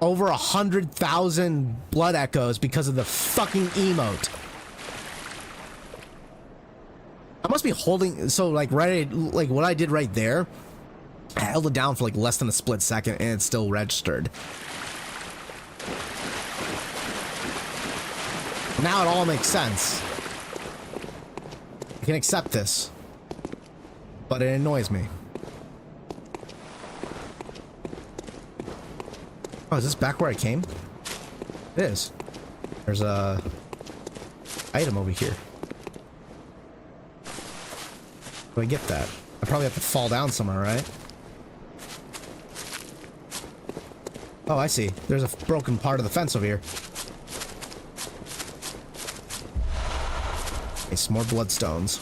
over 100,000 blood echoes because of the fucking emote. I must be holding, so like right, like what I did right there, I held it down for like less than a split second and it still registered. Now it all makes sense. I can accept this, but it annoys me. Oh, is this back where I came? It is. There's a item over here. Do I get that? I probably have to fall down somewhere, right? Oh, I see. There's a broken part of the fence over here. Okay, some more bloodstones.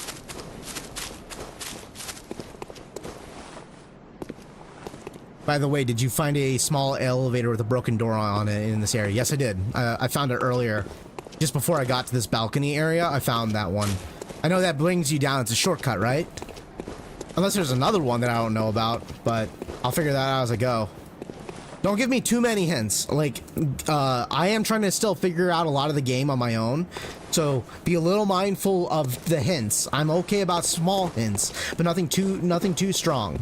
By the way, did you find a small elevator with a broken door on it in this area? Yes, I did. I found it earlier. Just before I got to this balcony area, I found that one. I know that brings you down. It's a shortcut, right? Unless there's another one that I don't know about, but I'll figure that out as I go. Don't give me too many hints. Like, I am trying to still figure out a lot of the game on my own, so be a little mindful of the hints. I'm okay about small hints, but nothing too strong.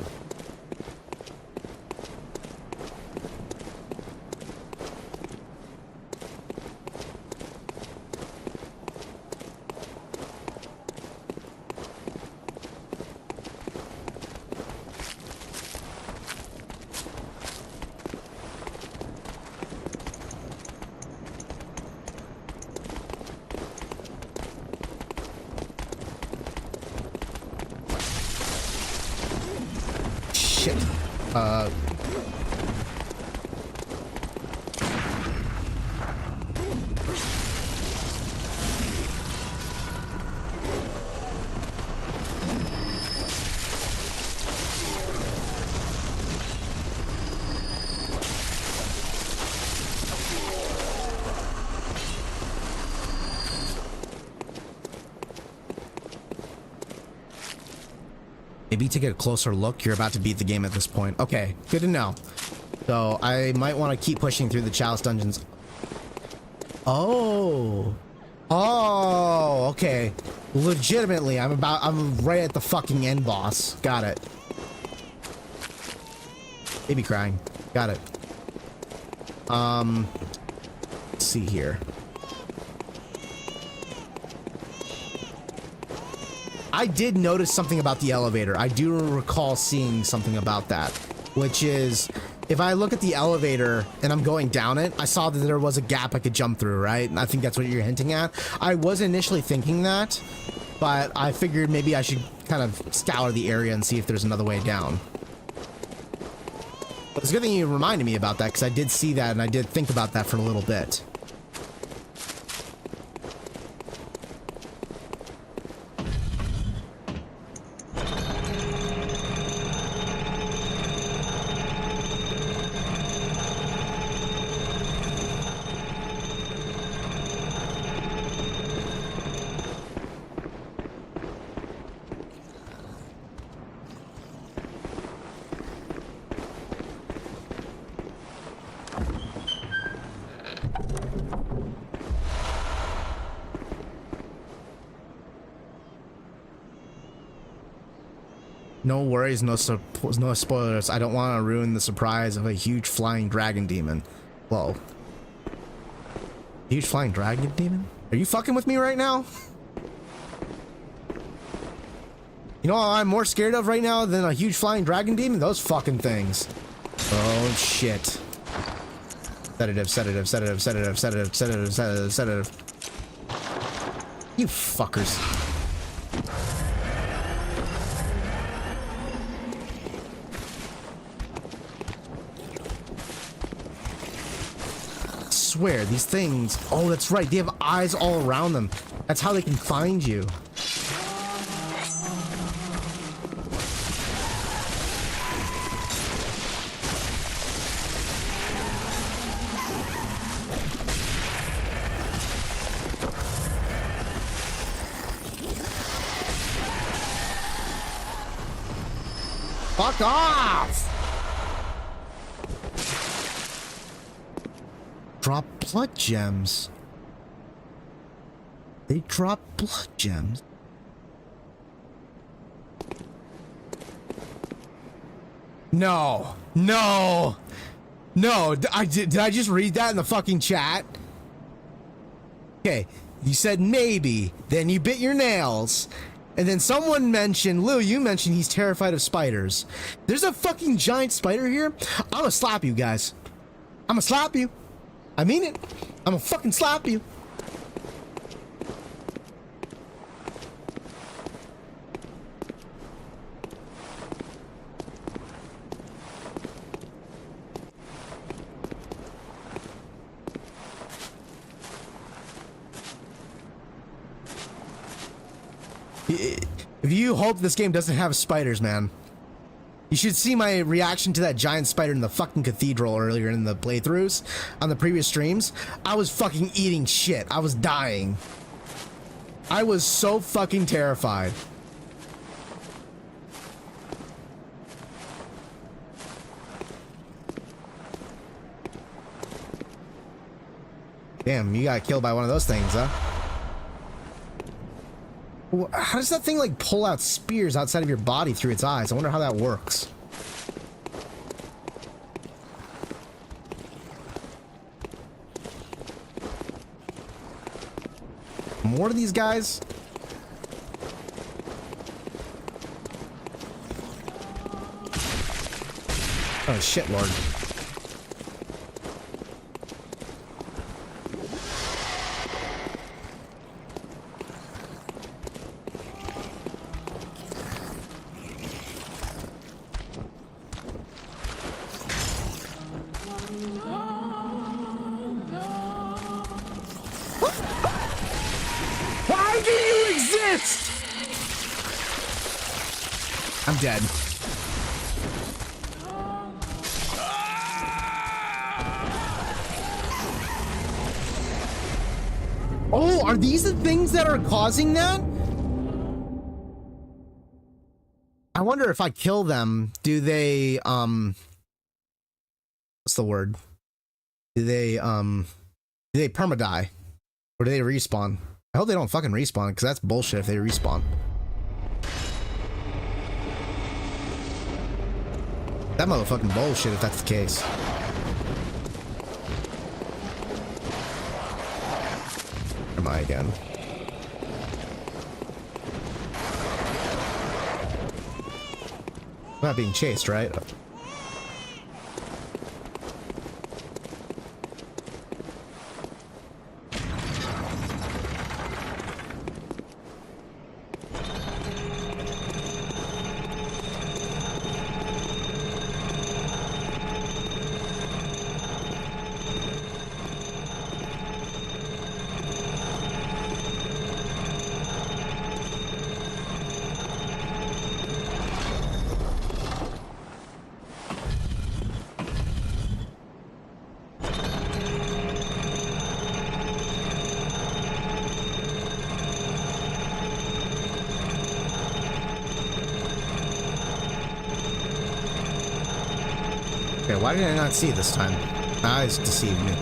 Maybe to get a closer look, you're about to beat the game at this point. Okay, good to know. So I might want to keep pushing through the chalice dungeons. Oh. Oh, okay. Legitimately, I'm right at the fucking end boss. Got it. Baby crying. Got it. Let's see here. I did notice something about the elevator. I do recall seeing something about that, which is if I look at the elevator and I'm going down it, I saw that there was a gap I could jump through, right? And I think that's what you're hinting at. I was initially thinking that, but I figured maybe I should kind of scour the area and see if there's another way down. But it's a good thing you reminded me about that, because I did see that and I did think about that for a little bit. No worries, no spoilers. I don't want to ruin the surprise of a huge flying dragon demon. Whoa. Huge flying dragon demon? Are you fucking with me right now? You know what I'm more scared of right now than a huge flying dragon demon? Those fucking things. Oh shit. Sedative, sedative, sedative, sedative, sedative, sedative, sedative, sedative. You fuckers. Swear these things, oh that's right, they have eyes all around them. That's how they can find you. Fuck off! Drop blood gems. They drop blood gems. No, no, no. Did I just read that in the fucking chat? Okay, you said maybe, then you bit your nails, and then someone mentioned, Lou, you mentioned he's terrified of spiders. There's a fucking giant spider here. I'm gonna slap you guys. I'm gonna slap you. I mean it. I'm gonna fucking slap you. If you hope this game doesn't have spiders, man, you should see my reaction to that giant spider in the fucking cathedral earlier in the playthroughs on the previous streams. I was fucking eating shit. I was dying. I was so fucking terrified. Damn, you got killed by one of those things, huh? How does that thing like pull out spears outside of your body through its eyes? I wonder how that works. More of these guys? Oh shit, Lord. I'm dead. Oh, are these the things that are causing that? I wonder if I kill them, do they, what's the word? Do they perma-die? Or do they respawn? I hope they don't fucking respawn, because that's bullshit if they respawn. That motherfucking bullshit if that's the case. Where am I again? I'm not being chased, right? Okay, why did I not see it this time? My eyes deceived me.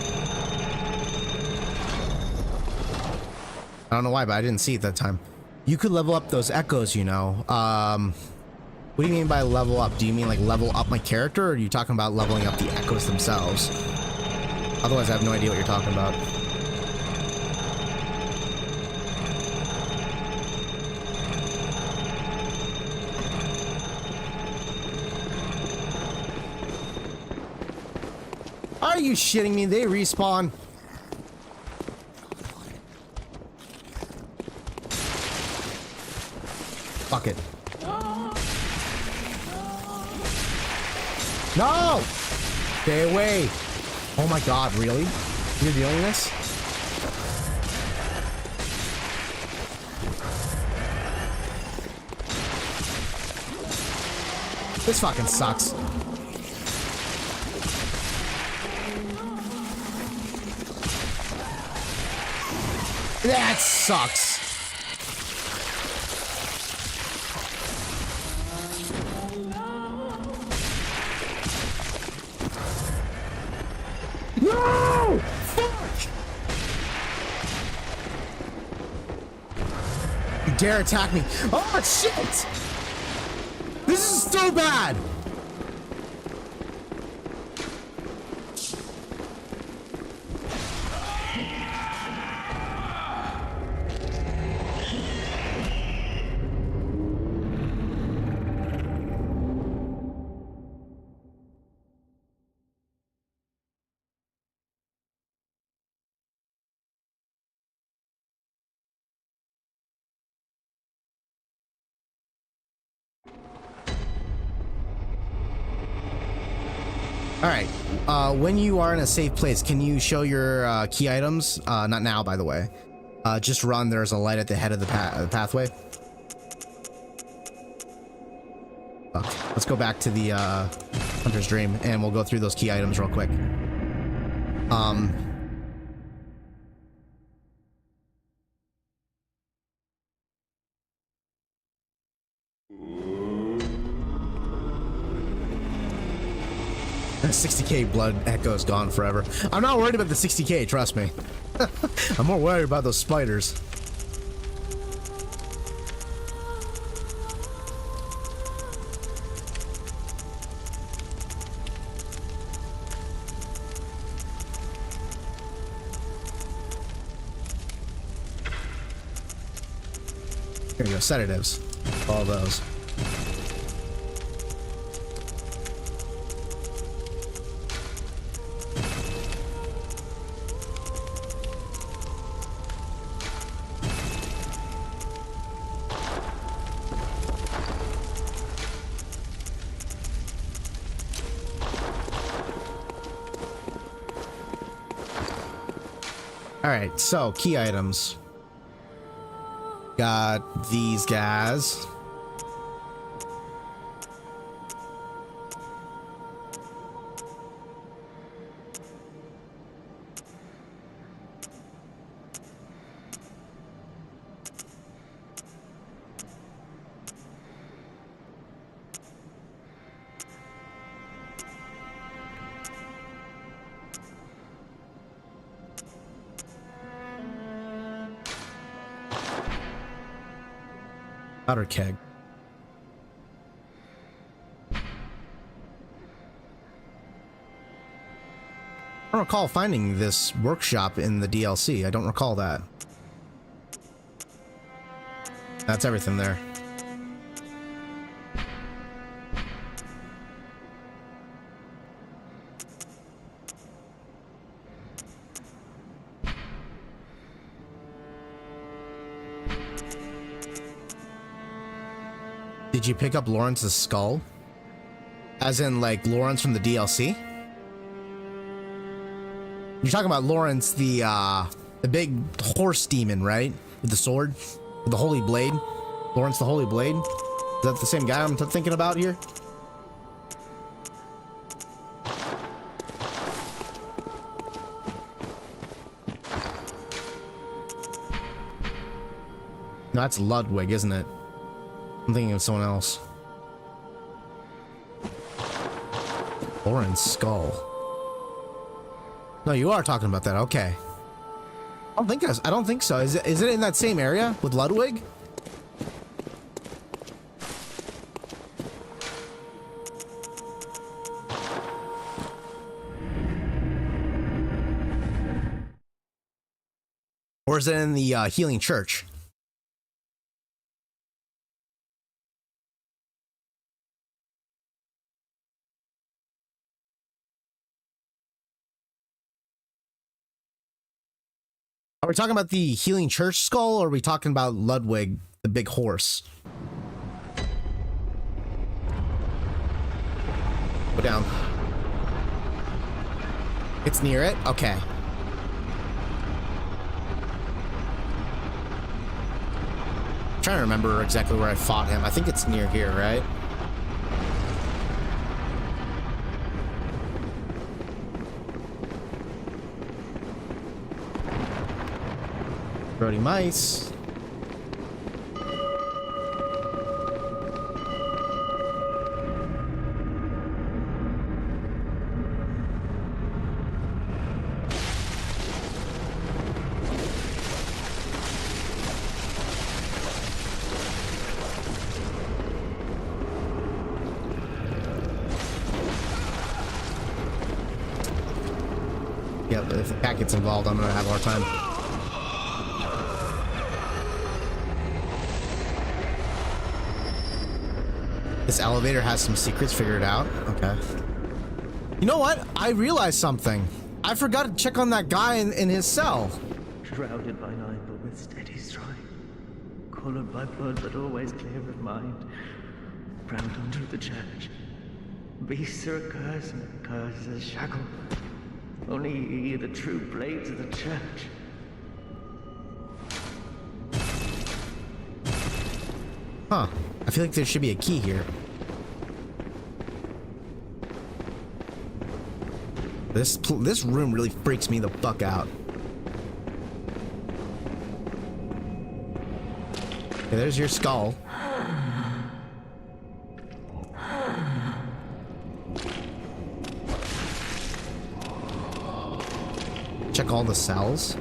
I don't know why, but I didn't see it that time. You could level up those echoes, you know. What do you mean by level up? Do you mean like level up my character, or are you talking about leveling up the echoes themselves? Otherwise, I have no idea what you're talking about. Are you shitting me? They respawn. Fuck it. No! Stay away. Oh my god, really? You're doing this? This fucking sucks. That sucks. No! Fuck! You dare attack me. Oh, shit! This is so bad! Alright, when you are in a safe place, can you show your key items? Not now, by the way. Just run, there's a light at the head of the pathway. Fuck. Let's go back to the Hunter's Dream, and we'll go through those key items real quick. The 60k blood echo's gone forever. I'm not worried about the 60k, trust me. I'm more worried about those spiders. Here we go, sedatives. All those. Alright, so key items. Got these guys. Powder keg. I don't recall finding this workshop in the DLC. I don't recall that. That's everything there. Did you pick up Lawrence's skull? As in, like, Lawrence from the DLC? You're talking about Lawrence, the big horse demon, right? With the sword? With the holy blade? Lawrence the Holy Blade? Is that the same guy I'm thinking about here? No, that's Ludwig, isn't it? I'm thinking of someone else. Lawrence skull. No, you are talking about that. Okay. I don't think so. Is it in that same area with Ludwig? Or is it in the Healing Church? Are we talking about the Healing Church skull, or are we talking about Ludwig, the big horse? Go down. It's near it? Okay. I'm trying to remember exactly where I fought him. I think it's near here, right? Brody mice. Yeah, but if the cat gets involved, I'm gonna have a hard time. This elevator has some secrets figured out. Okay. You know what? I realized something. I forgot to check on that guy in his cell. Shrouded by night, but with steady stride. Colored by blood, but always clear of mind. Ground under the church. Beasts are a curse, and a curse is a shackle. Only ye, the true blades of the church. Huh. I feel like there should be a key here. This room really freaks me the fuck out. Okay, there's your skull. Check all the cells.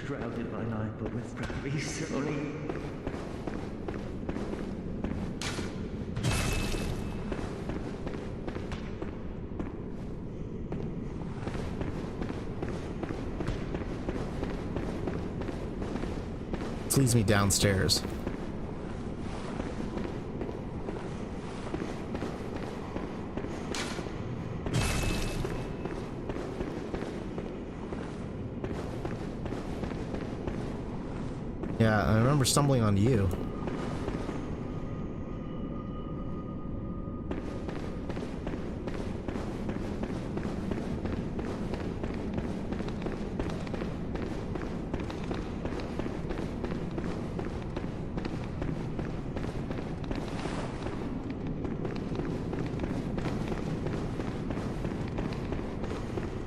Shrouded by night, but with proud beasts are only. This leads me downstairs. Yeah, I remember stumbling onto you.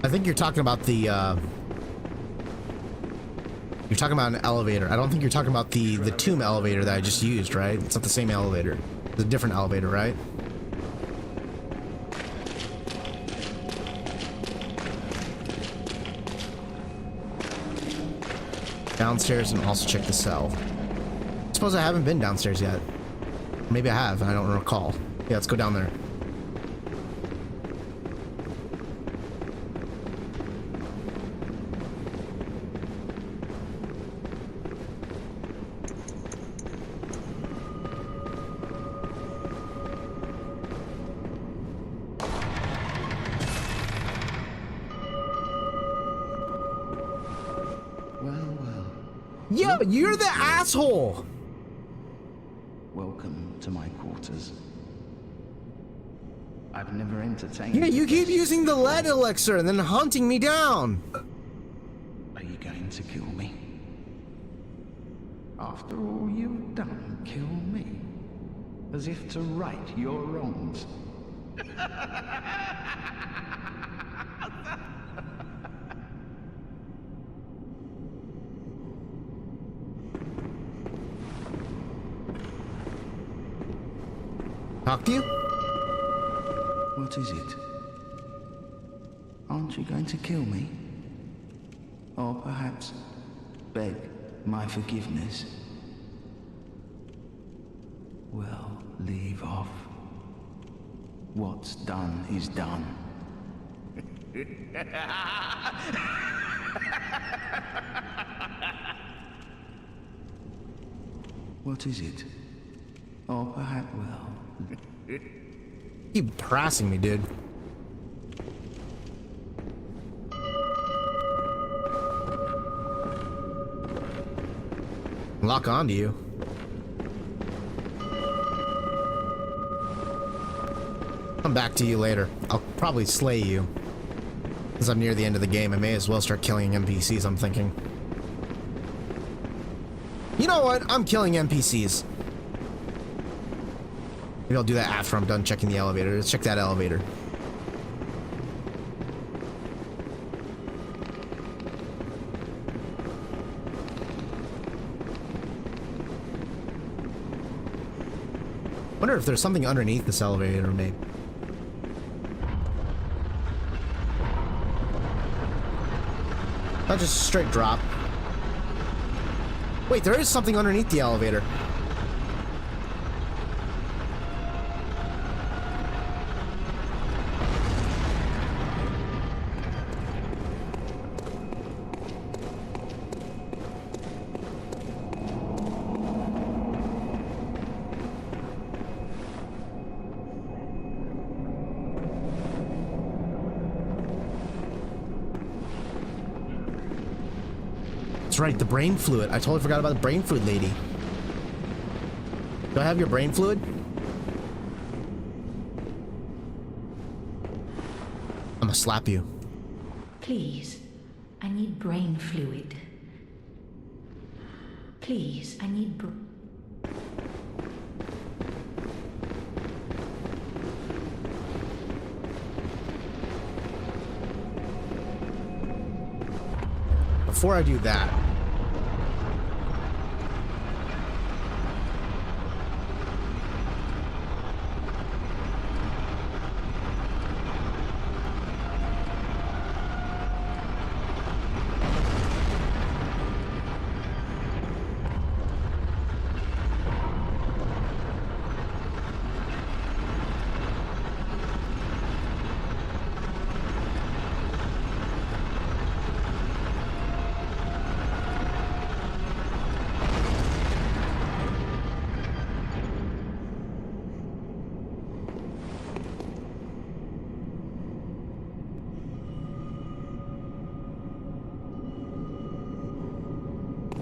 I think you're talking about the, you're talking about an elevator. I don't think you're talking about the tomb elevator that I just used, right? It's not the same elevator. It's a different elevator, right? Downstairs and also check the cell. I suppose I haven't been downstairs yet. Maybe I have, and I don't recall. Yeah, let's go down there. Yeah, you're the asshole! Welcome to my quarters. I've never entertained... Yeah, you keep using the lead elixir and then hunting me down! Are you going to kill me? After all you've done, kill me? As if to right your wrongs. Talk to you? What is it? Aren't you going to kill me? Or perhaps beg my forgiveness? Well, leave off. What's done is done. What is it? Or perhaps, well... Keep harassing me, dude. Lock onto you. Come back to you later. I'll probably slay you. Since I'm near the end of the game, I may as well start killing NPCs, I'm thinking. You know what? I'm killing NPCs. Maybe I'll do that after I'm done checking the elevator. Let's check that elevator. Wonder if there's something underneath this elevator, maybe. Not just a straight drop. Wait, there is something underneath the elevator. That's right, the brain fluid. I totally forgot about the brain fluid lady. Do I have your brain fluid? I'm gonna slap you. Please, I need brain fluid. Please, I need Before I do that,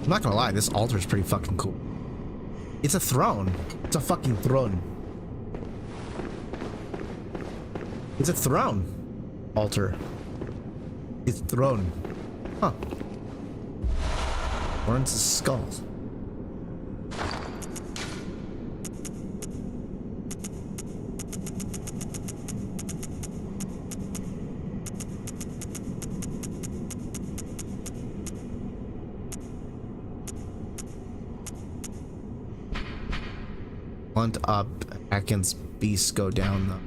I'm not gonna lie, this altar is pretty fucking cool. It's a throne. It's a fucking throne. It's a throne. Altar. It's throne. Huh. Lawrence's skull. Blunt up, against beasts go down though.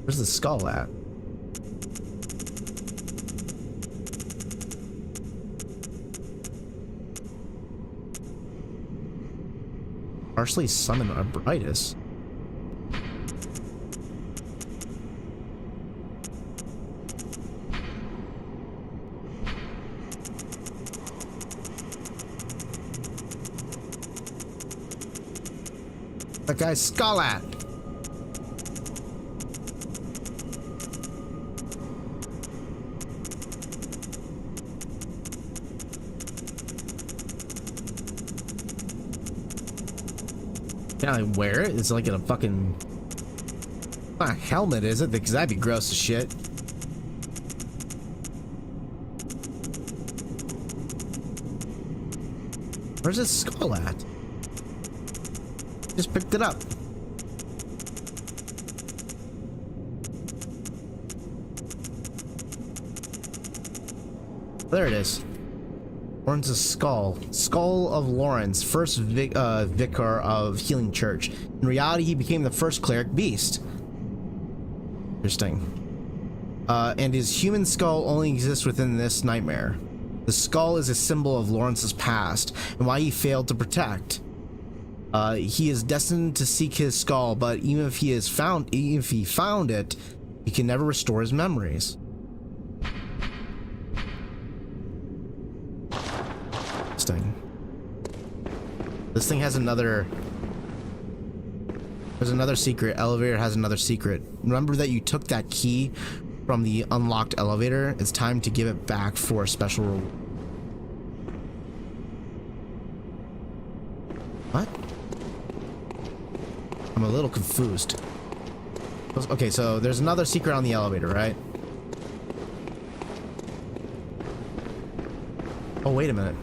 Where's the skull at? Partially summon arthritis. That guy's skull at. Can I wear it? It's like in a fucking not a helmet, is it? Because that'd be gross as shit. Where's his skull at? Just picked it up. There it is. Lawrence's skull. Skull of Lawrence, first vicar of Healing Church. In reality, he became the first cleric beast. Interesting. And his human skull only exists within this nightmare. The skull is a symbol of Lawrence's past and why he failed to protect. He is destined to seek his skull, but even if he found it, he can never restore his memories. This thing has another. There's another secret. Elevator has another secret. Remember that you took that key from the unlocked elevator? It's time to give it back for a special reward. What? I'm a little confused. Okay, so there's another secret on the elevator, right? Oh, wait a minute.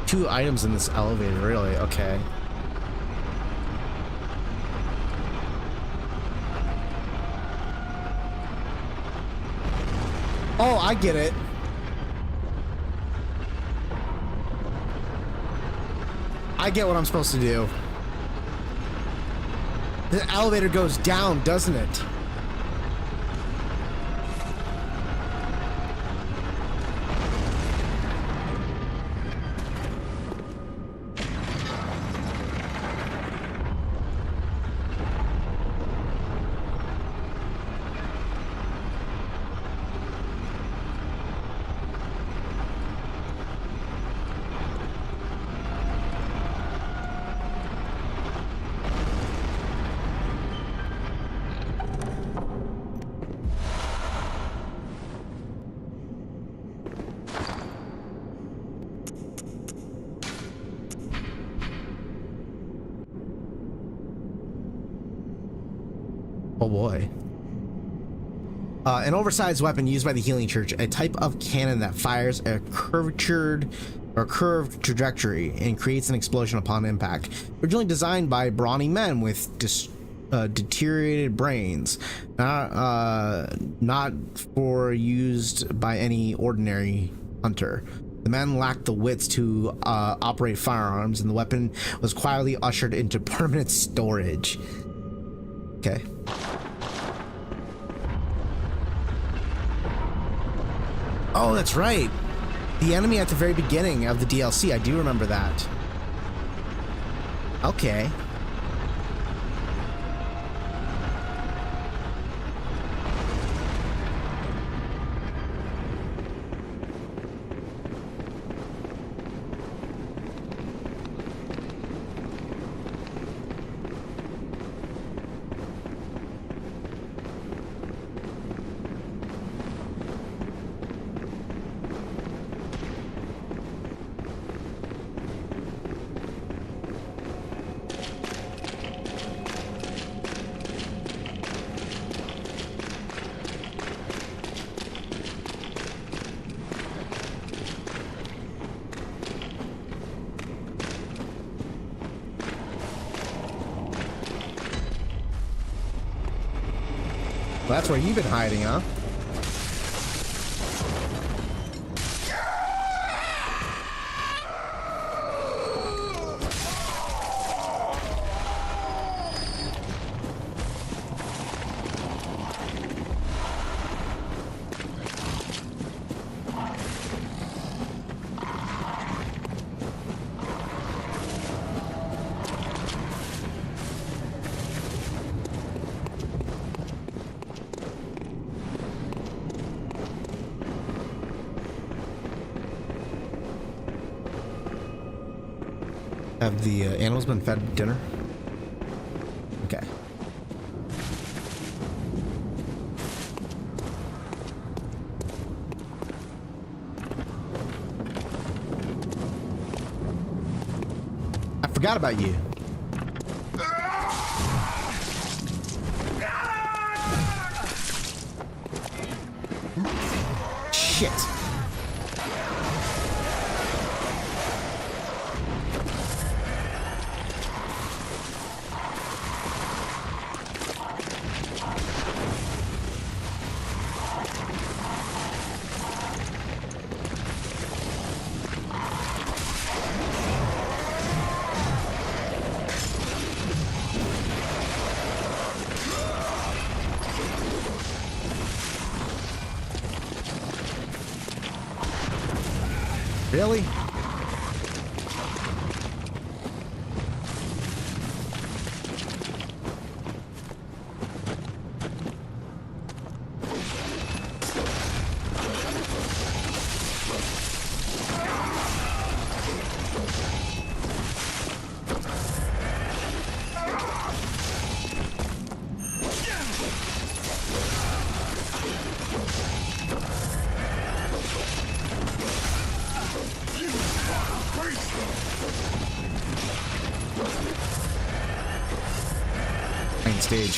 Two items in this elevator, really? Okay. Oh, I get it. I get what I'm supposed to do. The elevator goes down, doesn't it? Oh boy. An oversized weapon used by the Healing Church, a type of cannon that fires a curved trajectory and creates an explosion upon impact. Originally designed by brawny men with deteriorated brains, not for used by any ordinary hunter. The men lacked the wits to operate firearms, and the weapon was quietly ushered into permanent storage. Okay. Oh, that's right. The enemy at the very beginning of the DLC. I do remember that. Okay. Well, that's where you've been hiding, huh? Have the animals been fed dinner? Okay. I forgot about you. Shit. Really? Main stage.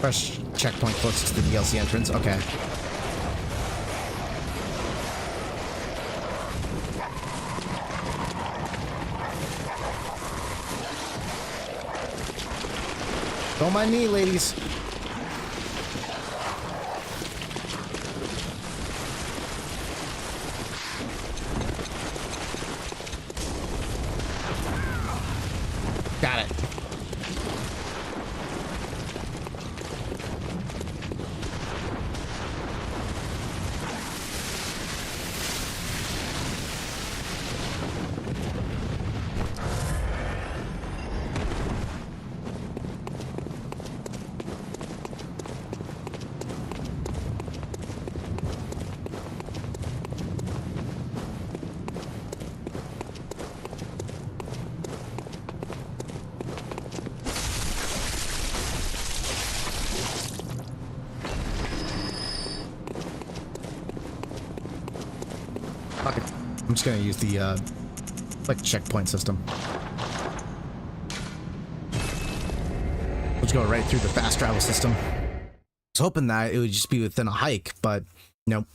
Fresh checkpoint closest to the DLC entrance. Okay. Don't mind me, ladies. Got it. Fuck it. I'm just gonna use the like checkpoint system. Let's go right through the fast travel system. I was hoping that it would just be within a hike, but nope.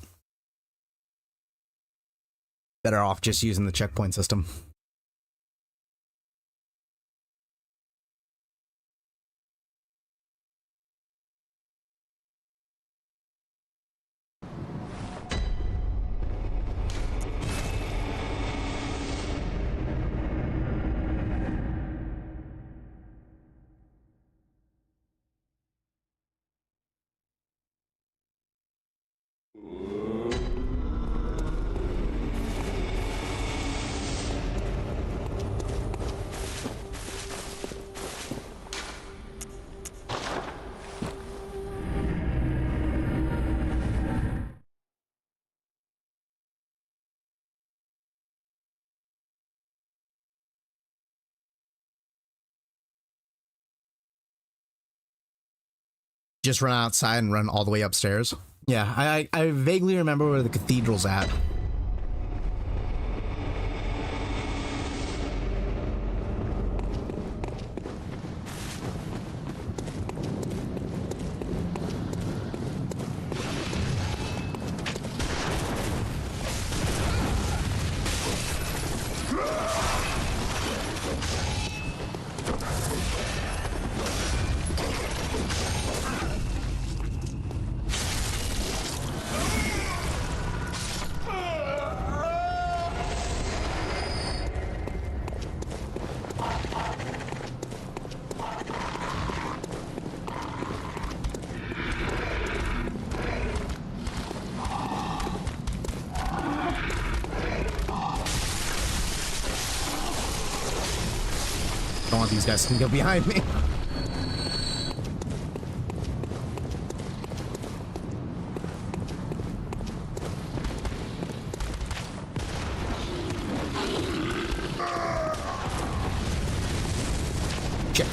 Better off just using the checkpoint system. Just run outside and run all the way upstairs. Yeah, I vaguely remember where the cathedral's at. Don't want these guys to go behind me. Shit.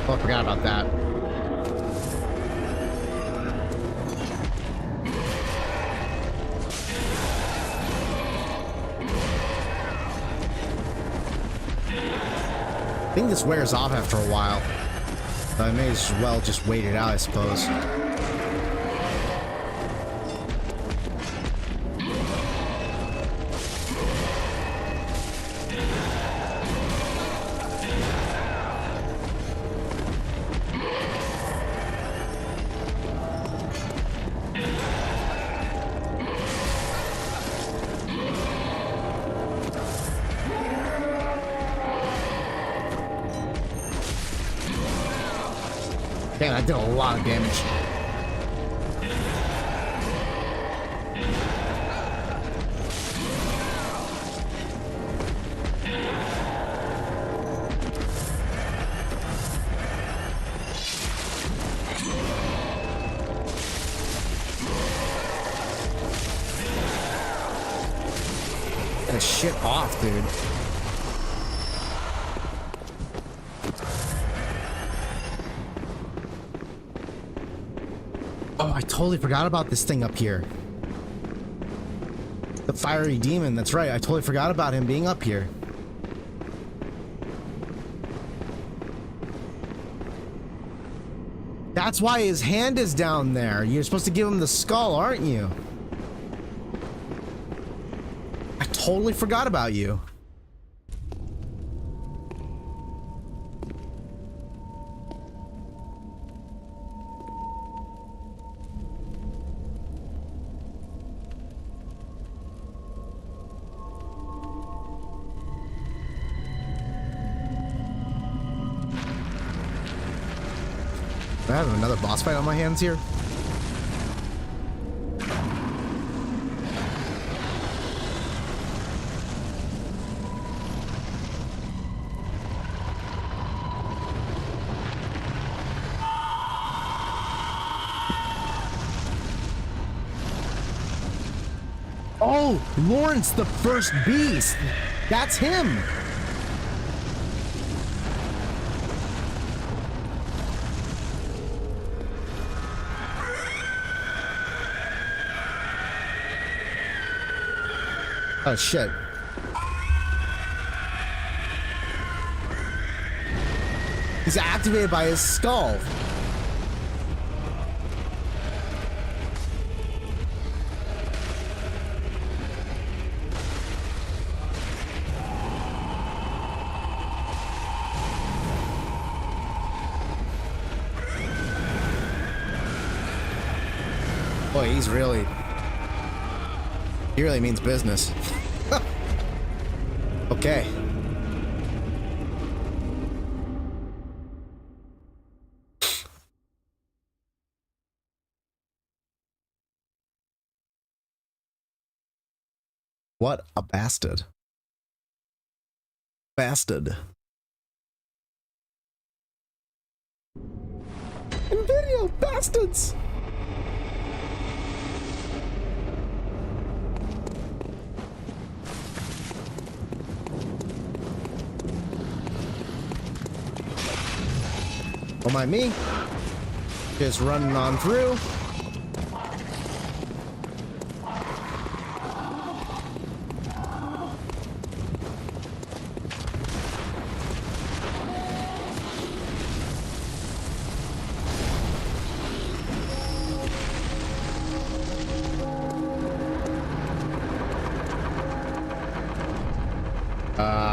Oh, I forgot about that. I think this wears off after a while. So I may as well just wait it out, I suppose. Man, I did a lot of damage. Get this shit off, dude. Oh, I totally forgot about this thing up here. The fiery demon, that's right. I totally forgot about him being up here. That's why his hand is down there. You're supposed to give him the skull, aren't you? I totally forgot about you. I have another boss fight on my hands here. Oh, Lawrence the First Beast. That's him. Oh shit. He's activated by his skull. boy, he really means business. Okay. What a bastard. Bastard. In video, bastards! Don't mind me. Just running on through.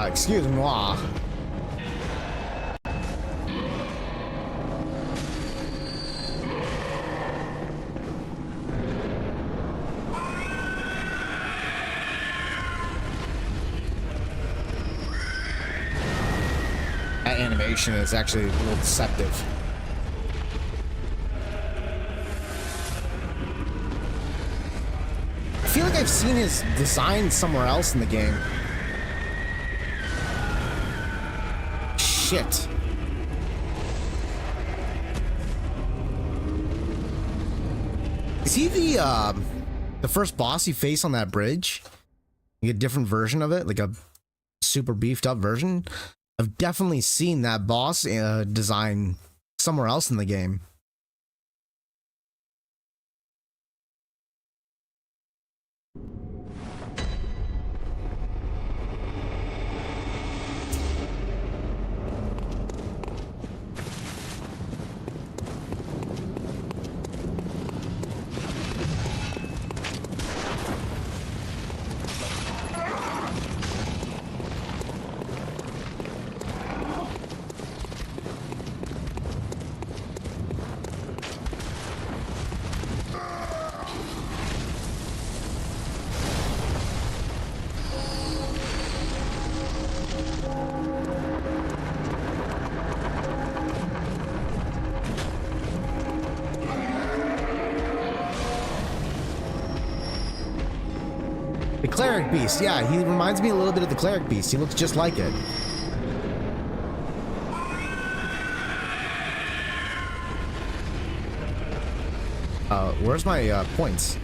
Excuse moi. That animation is actually a little deceptive. I feel like I've seen his design somewhere else in the game. Shit. Is he the first boss you face on that bridge? You get a different version of it, like a super beefed up version? I've definitely seen that boss design somewhere else in the game. The cleric beast, yeah, he reminds me a little bit of the cleric beast. He looks just like it. Where's my points?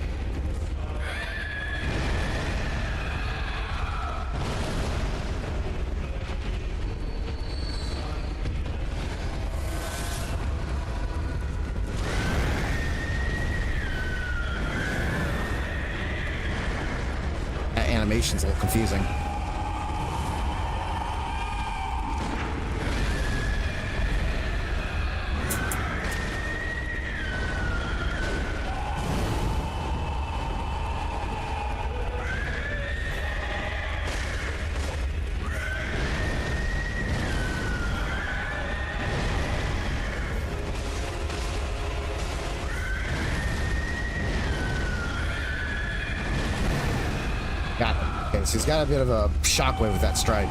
Animation's a little confusing. Got it. Okay, so he's got a bit of a shockwave with that strike.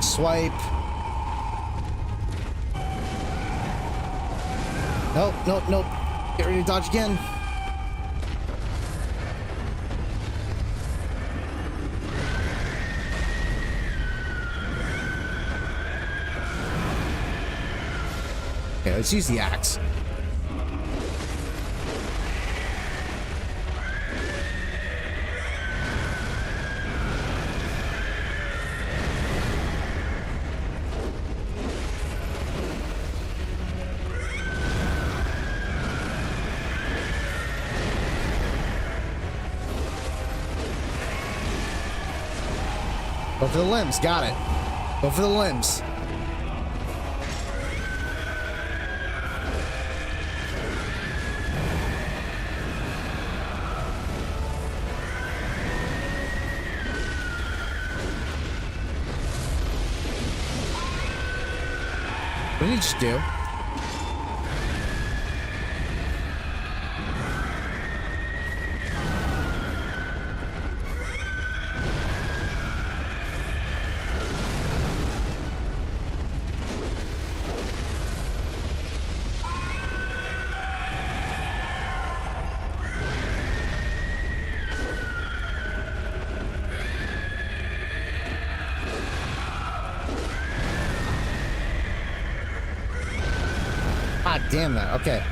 Swipe. Nope, nope, nope. Get ready to dodge again. Okay, let's use the axe. Go for the limbs, got it. Go for the limbs. What did you just do? Ah, damn that. Okay.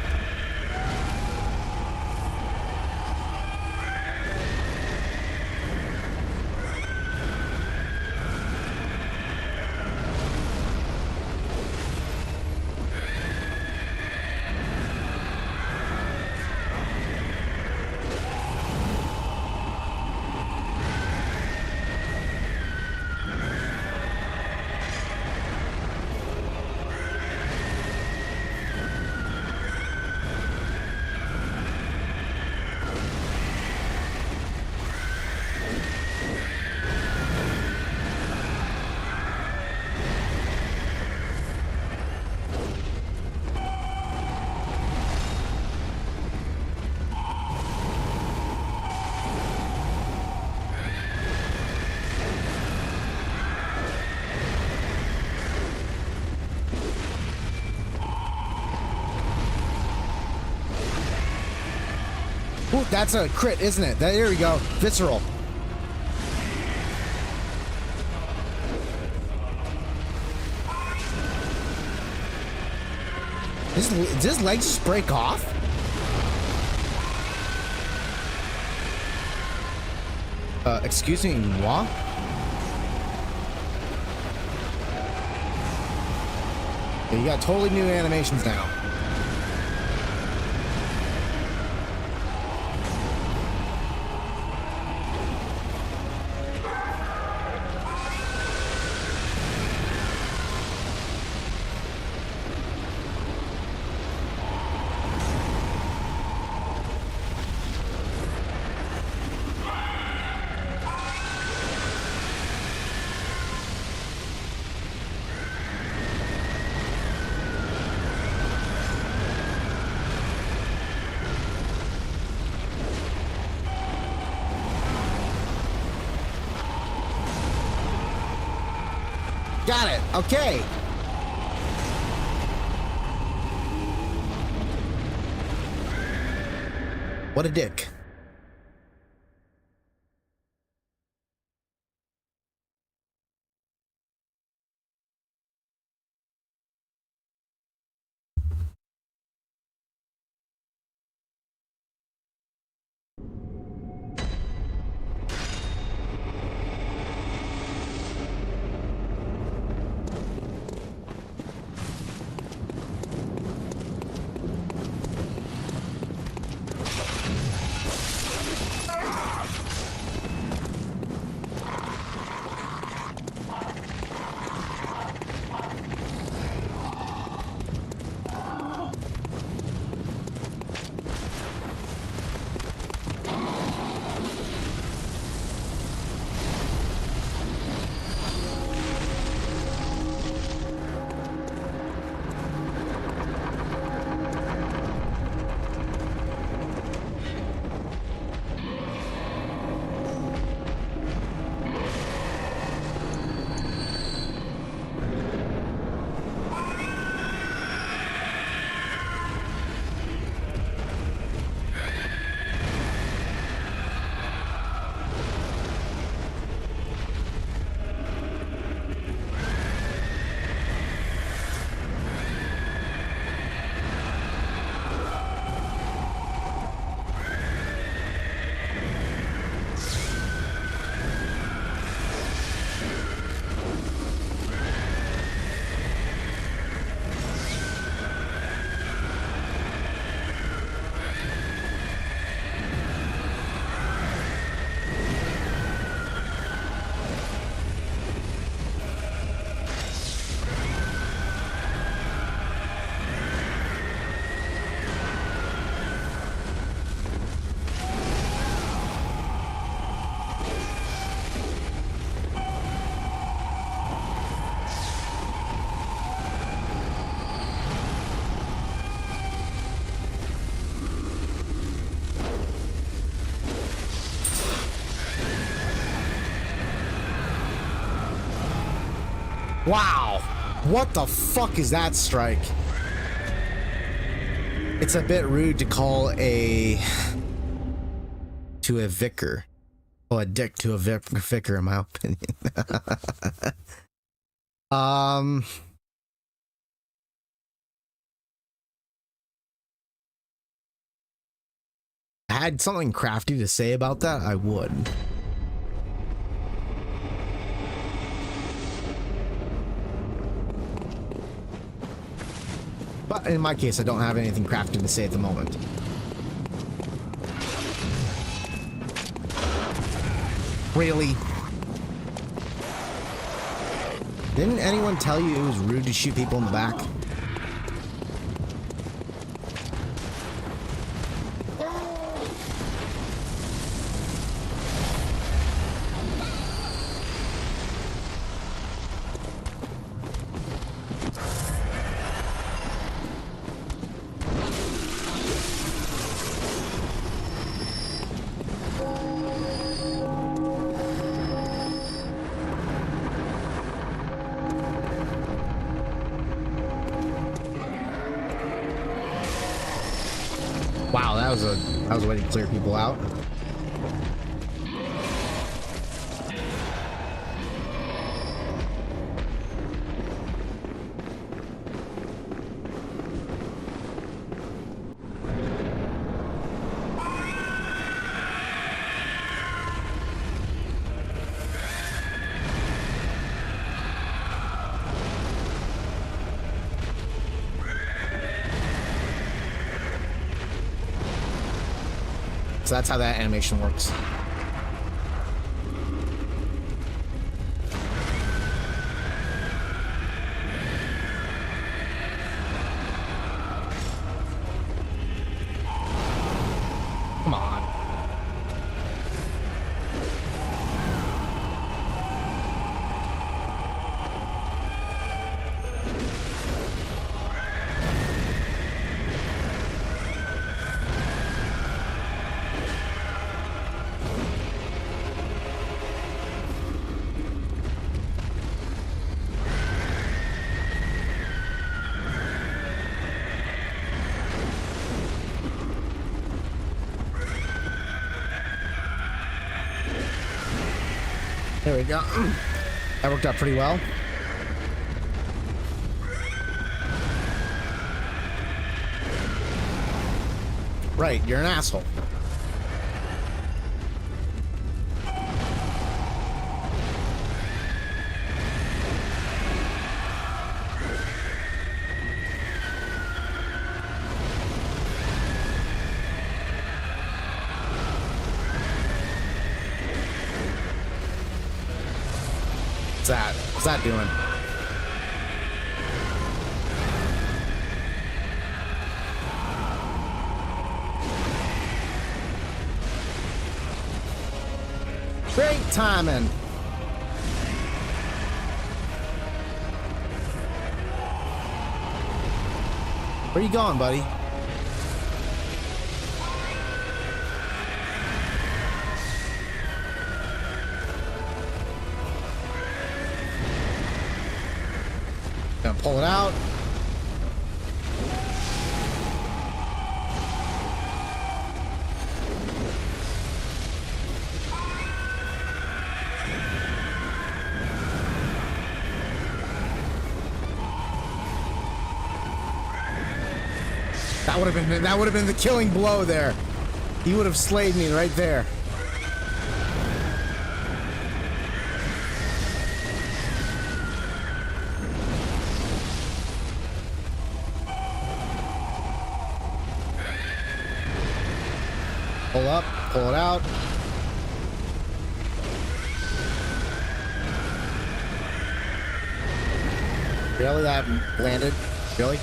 Ooh, that's a crit, isn't it? There we go. Visceral. Does his legs just break off? Excuse me, moi? Yeah, you got totally new animations now. Got it. Okay. What a dick. Wow. What the fuck is that strike? It's a bit rude to call a vicar. Oh, a dick to a vicar, in my opinion. I had something crafty to say about that, I would. But in my case, I don't have anything crafty to say at the moment. Really? Didn't anyone tell you it was rude to shoot people in the back? Wow, that was a way to clear people out. So that's how that animation works. Come on. There we go. That worked out pretty well. Right, you're an asshole. What's that doing? Great timing. Where you going, buddy? Gonna pull it out. That would have been the killing blow there. He would have slayed me right there. Pull up, pull it out. Really? That landed? Really?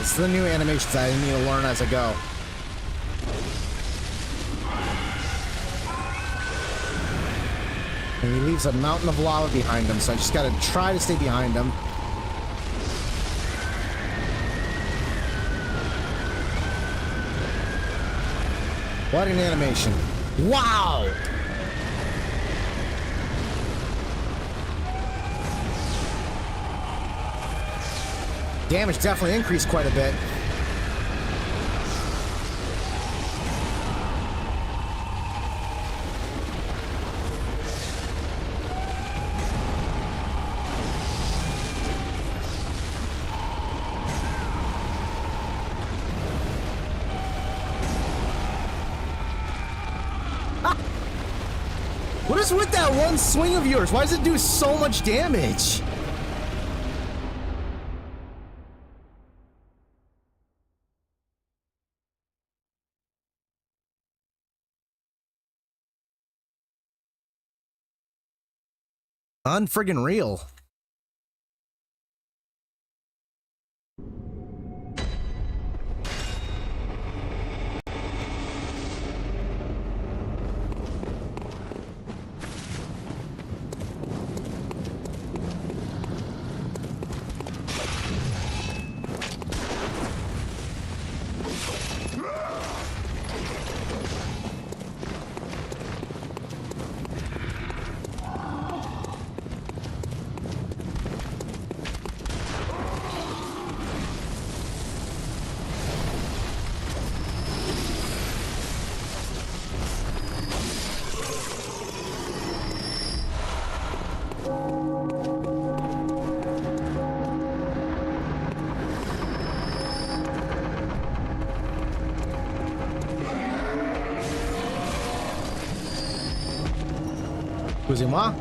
It's the new animations I need to learn as I go. And he leaves a mountain of lava behind him, so I just gotta try to stay behind him. What an animation. Wow! Damage definitely increased quite a bit. What is with that one swing of yours? Why does it do so much damage? Unfriggin' real. Excusez-moi.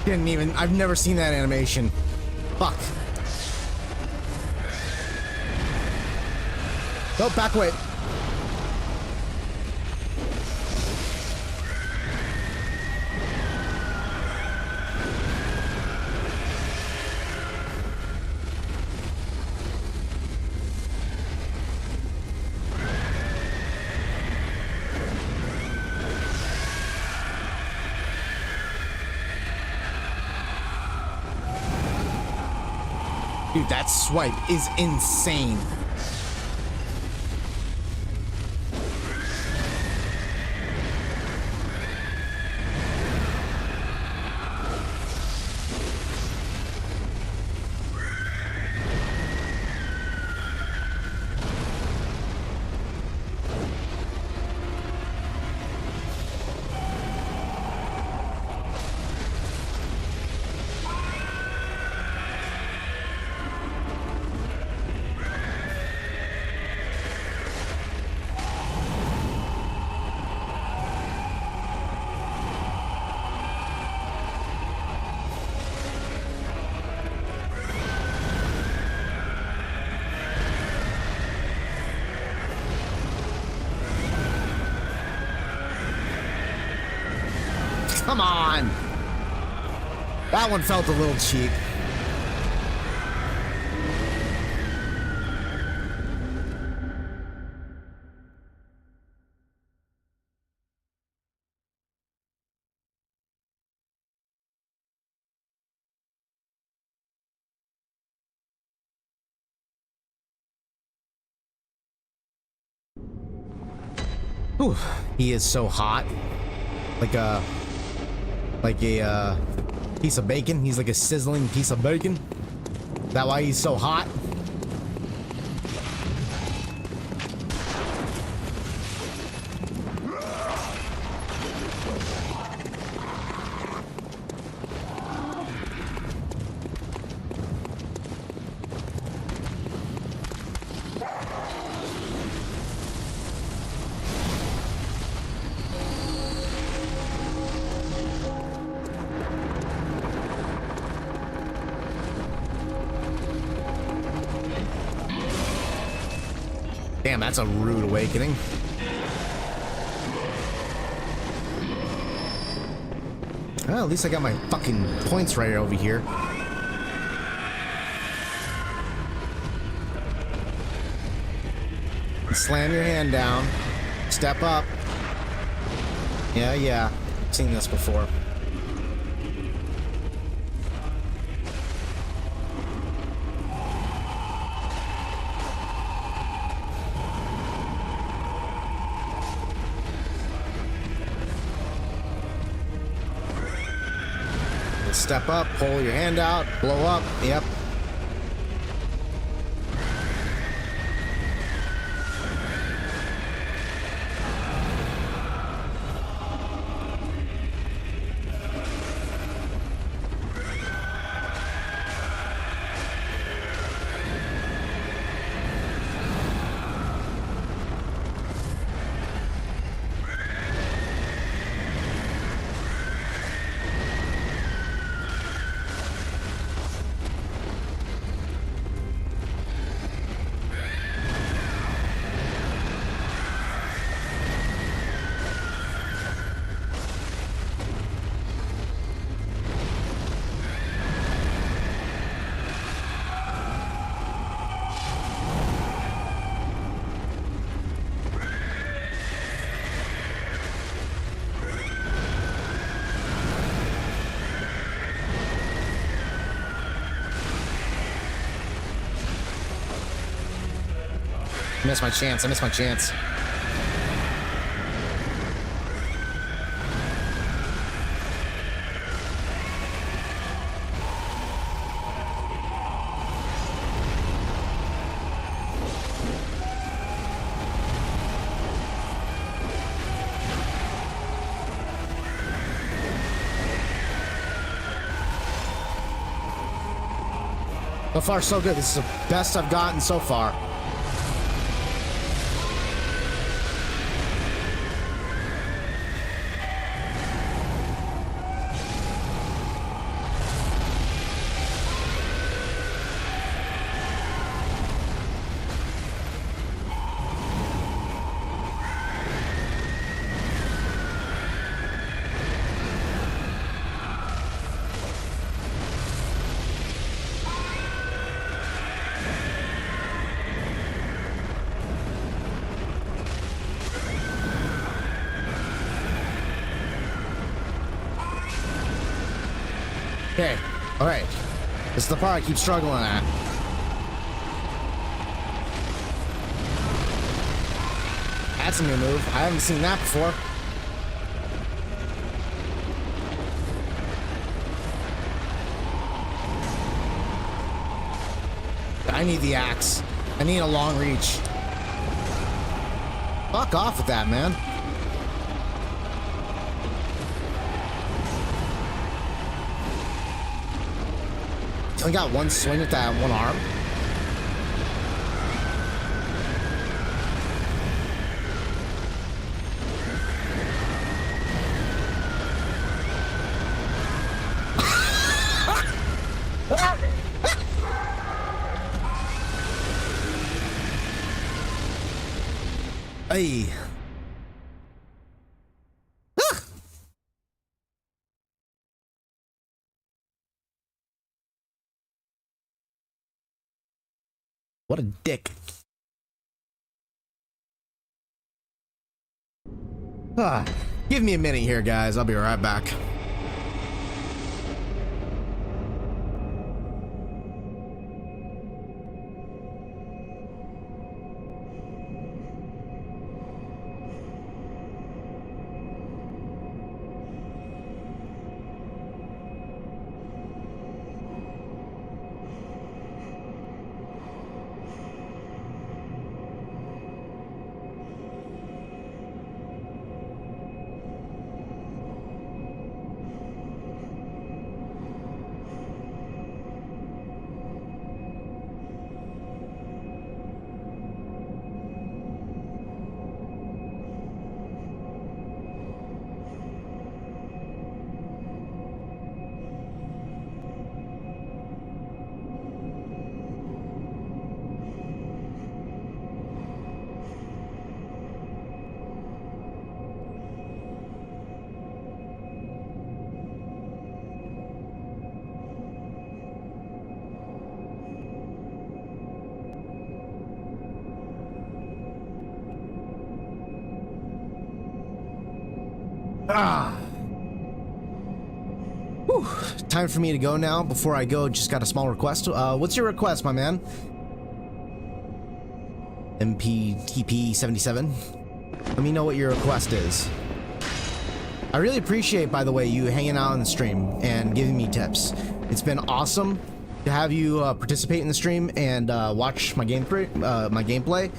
Didn't even, I've never seen that animation. Fuck. Go back away. Dude, that swipe is insane. Come on! That one felt a little cheap. Whew, he is so hot. Like a piece of bacon. He's like a sizzling piece of bacon. Is that why he's so hot? Damn, that's a rude awakening. Well, at least I got my fucking points right over here. Slam your hand down. Step up. Yeah. I've seen this before. Step up, pull your hand out, blow up. Yep. I missed my chance. So far, so good. This is the best I've gotten so far. Okay, alright. This is the part I keep struggling at. That's a new move. I haven't seen that before. I need the axe. I need a long reach. Fuck off with that, man. I only got one swing with that one arm. Hey. What a dick. Give me a minute here, guys. I'll be right back. Whew. Time for me to go now. Before I go, just got a small request. What's your request, my man? MPTP77. Let me know what your request is. I really appreciate, by the way, you hanging out on the stream and giving me tips. It's been awesome to have you participate in the stream and watch my gameplay.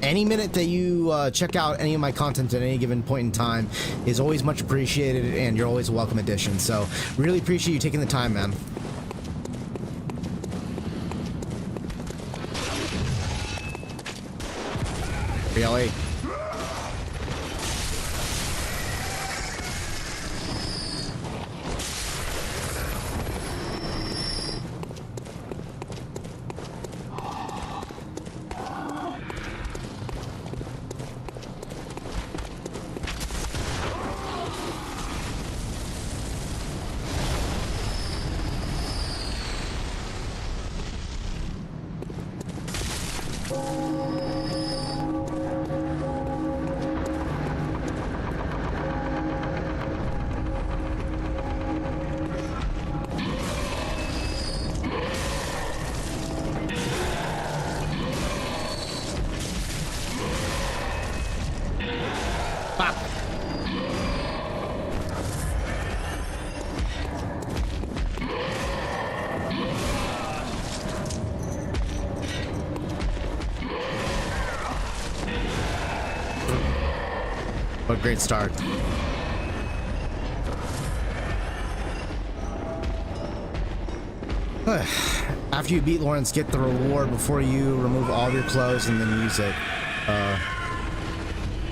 Any minute that you check out any of my content at any given point in time is always much appreciated, and you're always a welcome addition. So really appreciate you taking the time, man. Really? What a great start. After you beat Lawrence, get the reward before you remove all of your clothes and then use it.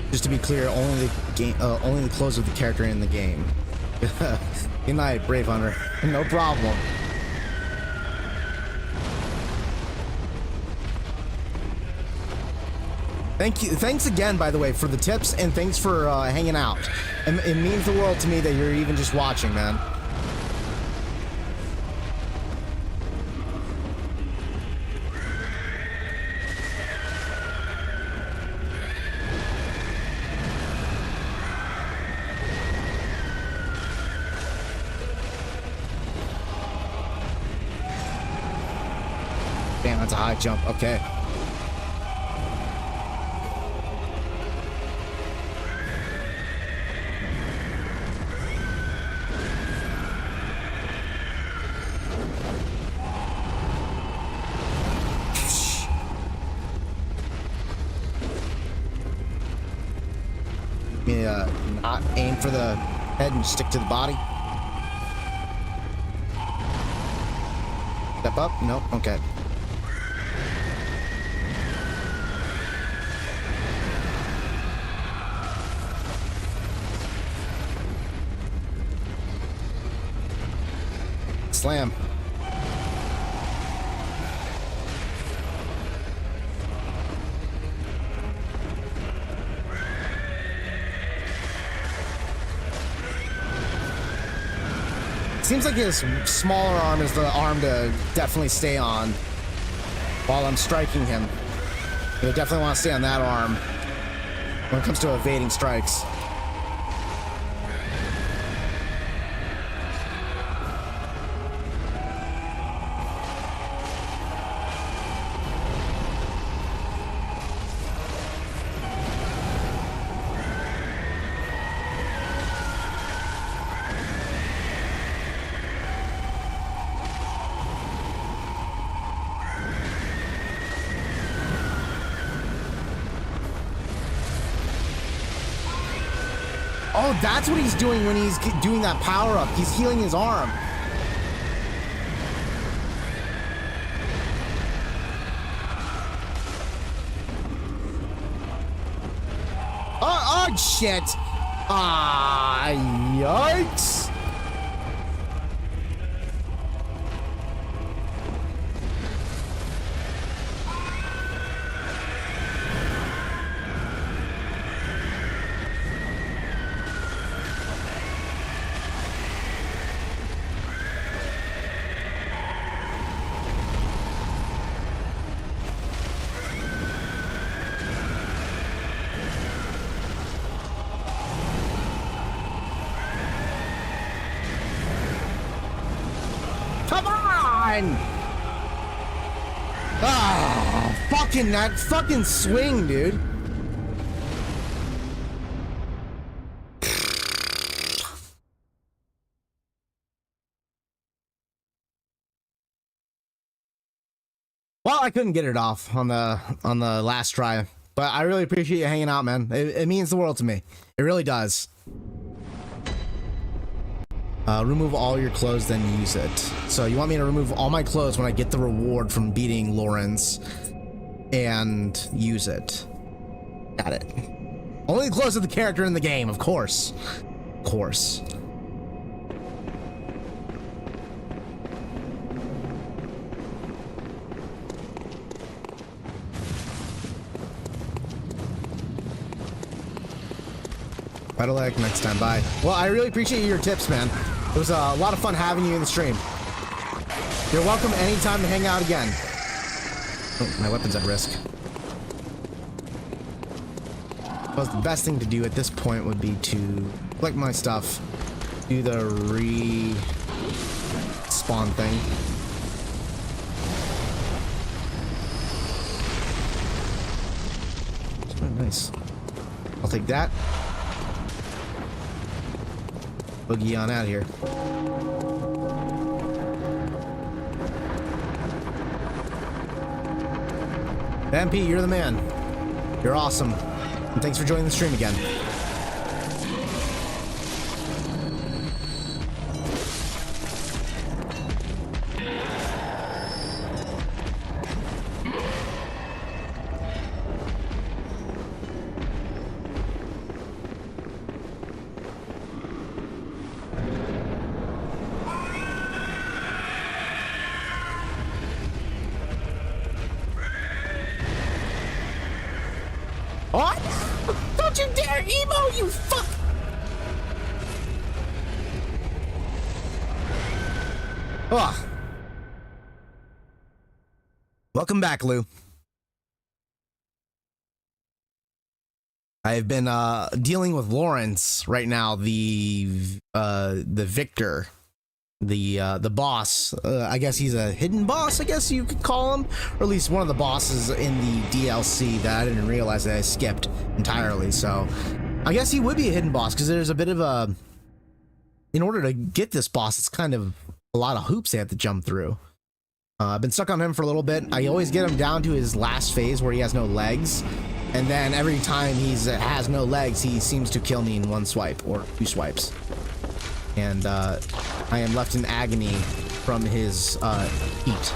Just to be clear, only the clothes of the character in the game. Good night, Brave Hunter. No problem. Thank you. Thanks again, by the way, for the tips, and thanks for hanging out. It means the world to me that you're even just watching, man. Damn, that's a high jump. Okay. Not aim for the head and stick to the body. Step up? Nope. Okay. Slam. Seems like his smaller arm is the arm to definitely stay on while I'm striking him. You'll definitely want to stay on that arm when it comes to evading strikes. Oh, that's what he's doing when he's doing that power-up. He's healing his arm. Oh, shit. Ah, yikes. again! Ah, fucking that fucking swing, dude. Well, I couldn't get it off on the last try, but I really appreciate you hanging out, man. It means the world to me. It really does. Remove all your clothes, then use it. So you want me to remove all my clothes when I get the reward from beating Lawrence and use it. Got it. Only the clothes of the character in the game, of course. Of course. Better luck next time. Bye. Well, I really appreciate your tips, man. It was a lot of fun having you in the stream. You're welcome anytime to hang out again. Oh, my weapon's at risk. Well, the best thing to do at this point would be to collect my stuff, do the respawn thing. Oh, nice. I'll take that. Boogie on out of here. MP, you're the man. You're awesome. And thanks for joining the stream again. What? Don't you dare emo, you fuck! Oh. Welcome back, Lou. I've been dealing with Lawrence right now, the victor, the boss. I guess he's a hidden boss, I guess you could call him, or at least one of the bosses in the DLC that I didn't realize that I skipped entirely. So I guess he would be a hidden boss, because there's a bit of a, in order to get this boss, it's kind of a lot of hoops they have to jump through. I've been stuck on him for a little bit. I always get him down to his last phase where he has no legs, and then every time he has no legs, he seems to kill me in one swipe or two swipes. And I am left in agony from his heat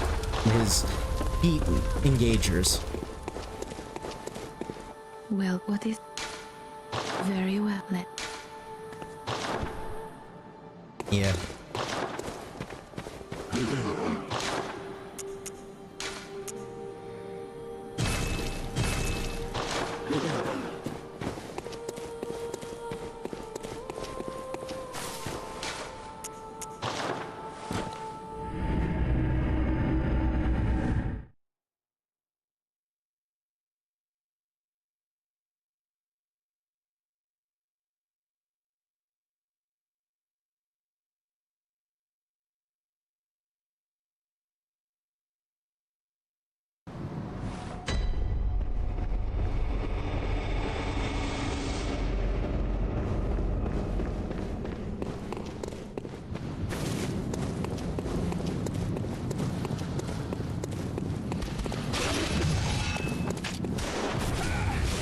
engagers. Well, what is... Very well, Yeah.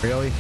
Really?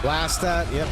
Blast that, yep.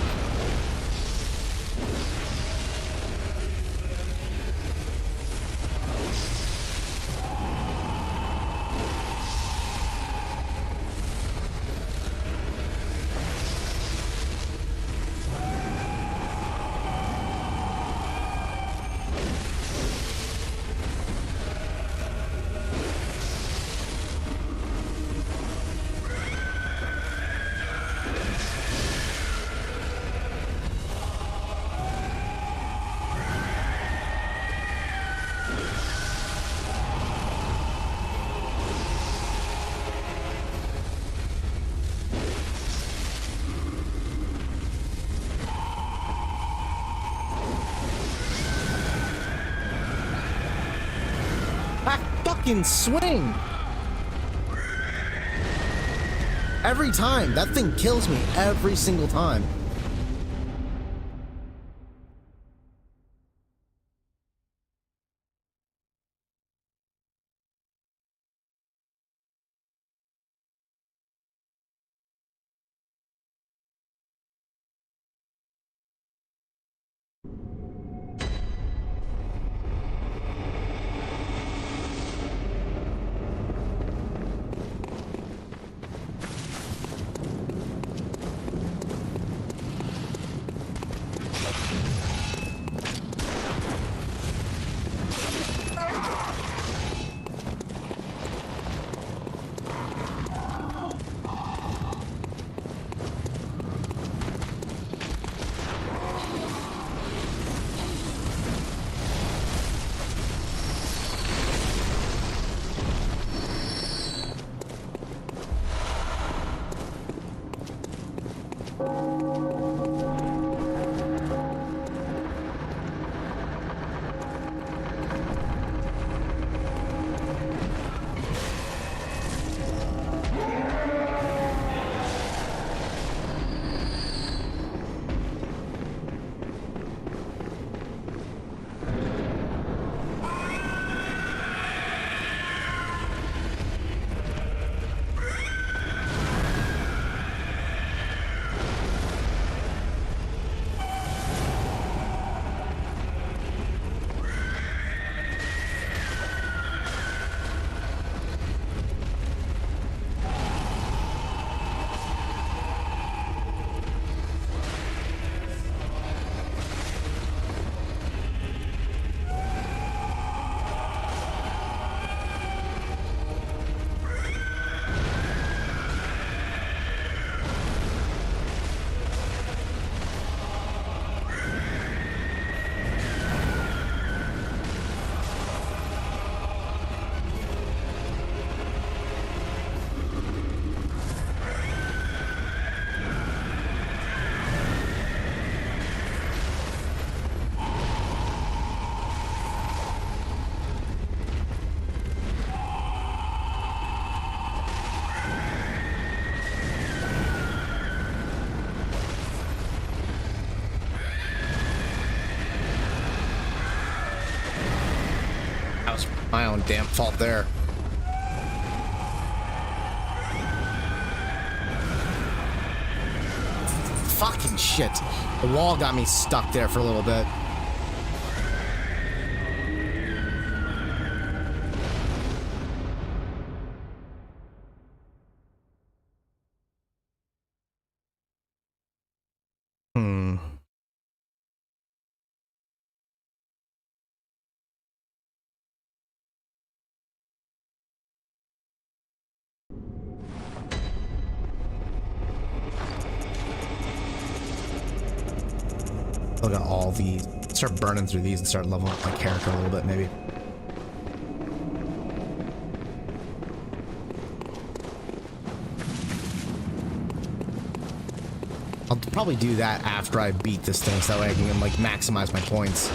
Fucking swing! Every time. That thing kills me every single time. My own damn fault there. Fucking shit. The wall got me stuck there for a little bit. Look at all these. Start burning through these and start leveling up my character a little bit, maybe. I'll probably do that after I beat this thing, so that way I can like maximize my points.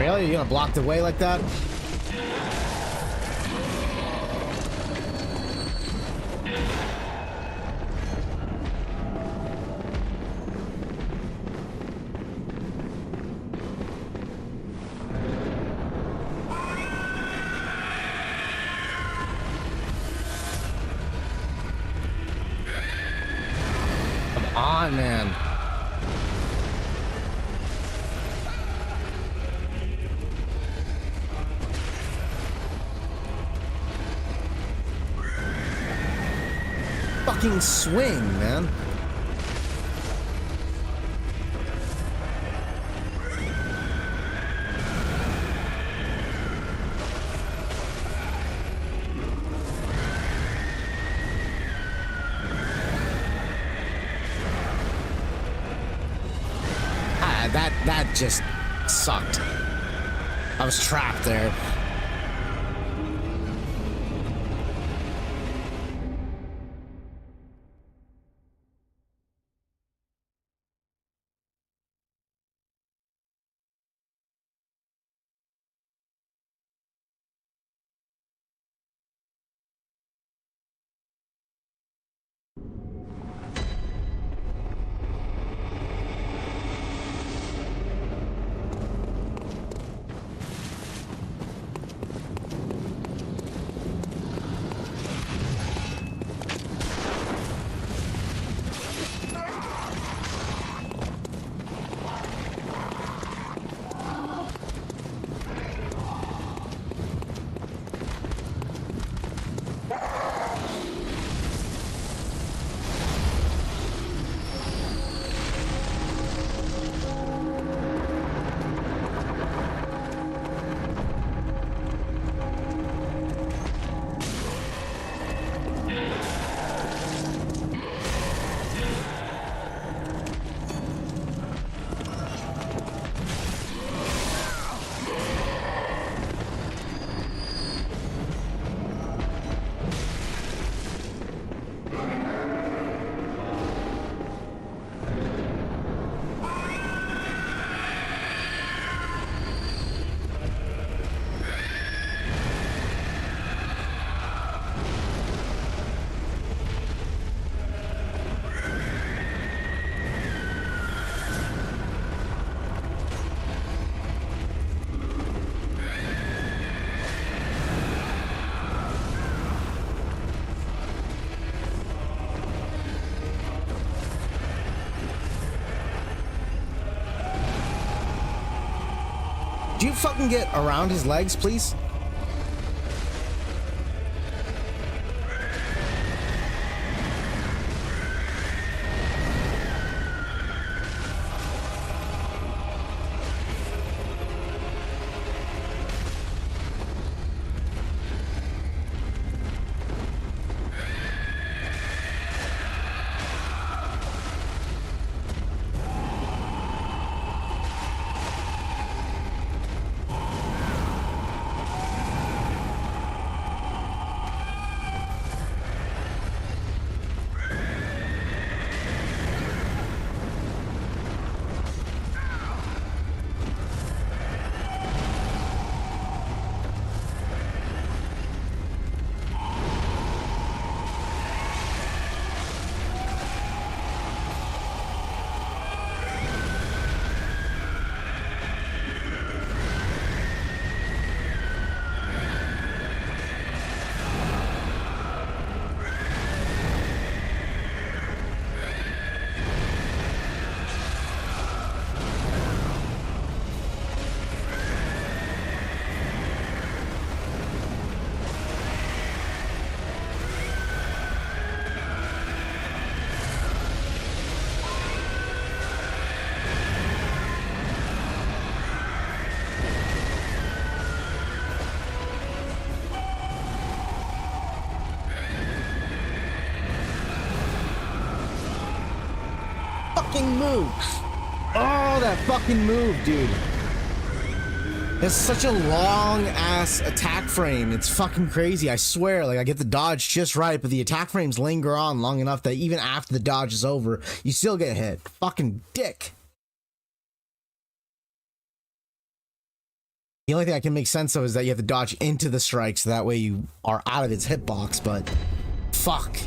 Really? You gonna block the way like that? Come on, man. Fucking swing, man. That just sucked. I was trapped there. Do you fucking get around his legs, please? Move. Oh, that fucking move, dude. It's such a long ass attack frame. It's fucking crazy. I swear, like I get the dodge just right, but the attack frames linger on long enough that even after the dodge is over, you still get hit. Fucking dick. The only thing I can make sense of is that you have to dodge into the strike, so that way you are out of its hitbox, but fuck.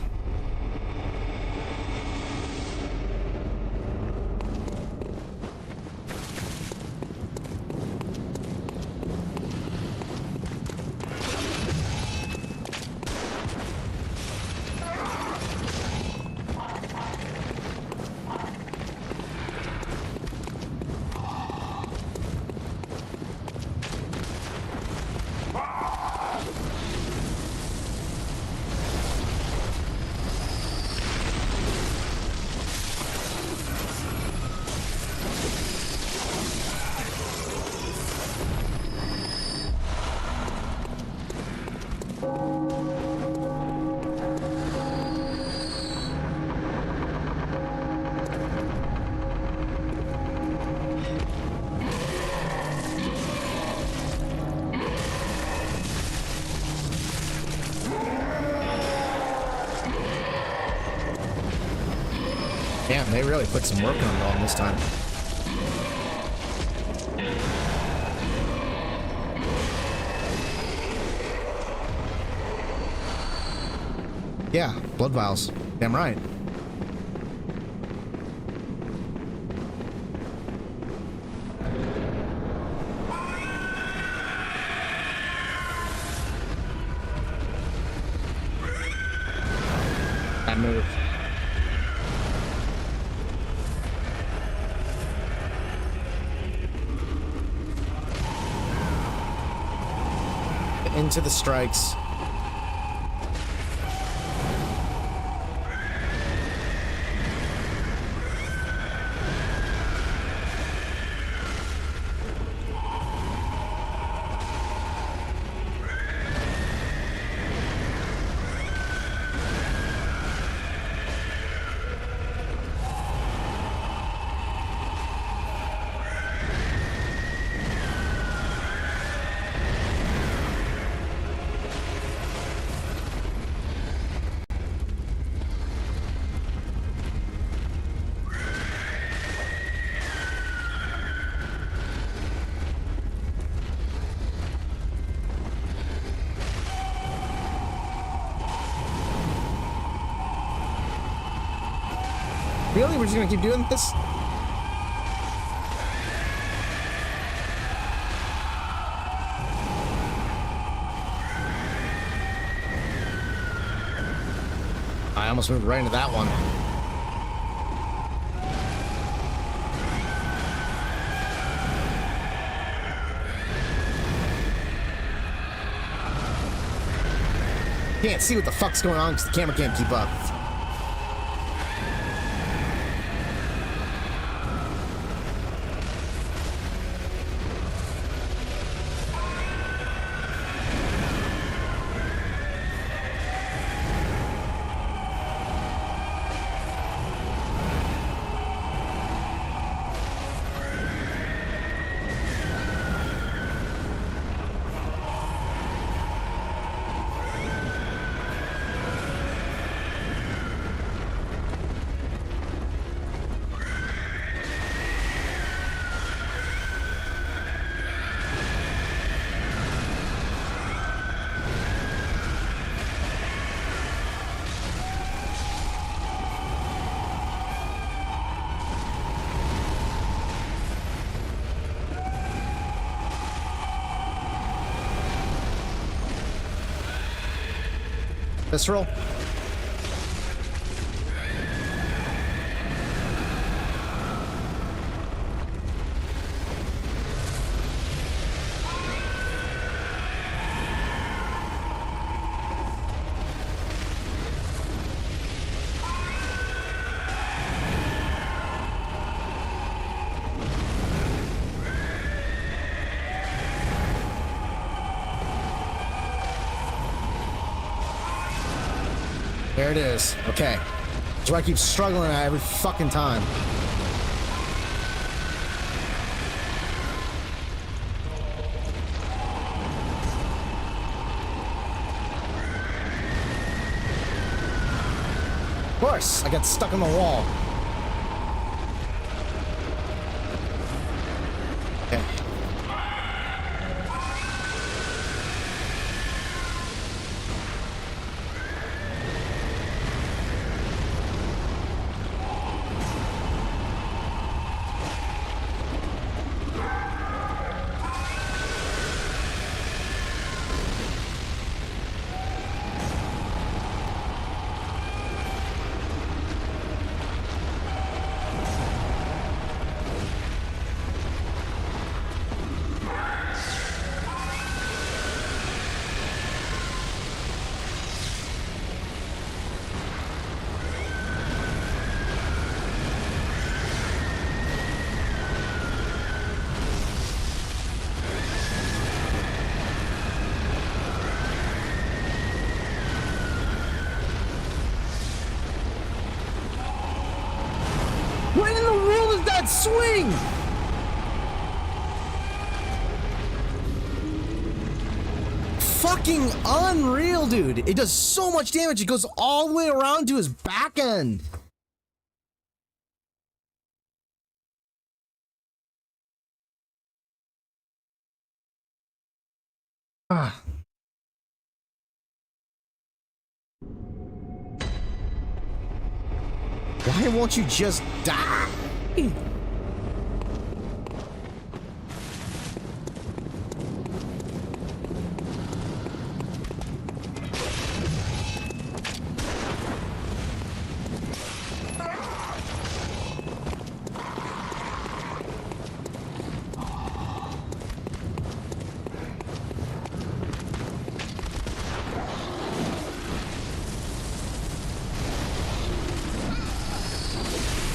Damn, they really put some work on Dawn this time. Yeah, blood vials. Damn right. That move. Into the strikes. Really? We're just gonna keep doing this? I almost moved right into that one. Can't see what the fuck's going on because the camera can't keep up. Visceral. There it is. Okay. That's why I keep struggling at every fucking time. Of course, I got stuck on the wall. Okay. swing! Fucking unreal, dude. It does so much damage. It goes all the way around to his back end. Ah. Why won't you just die?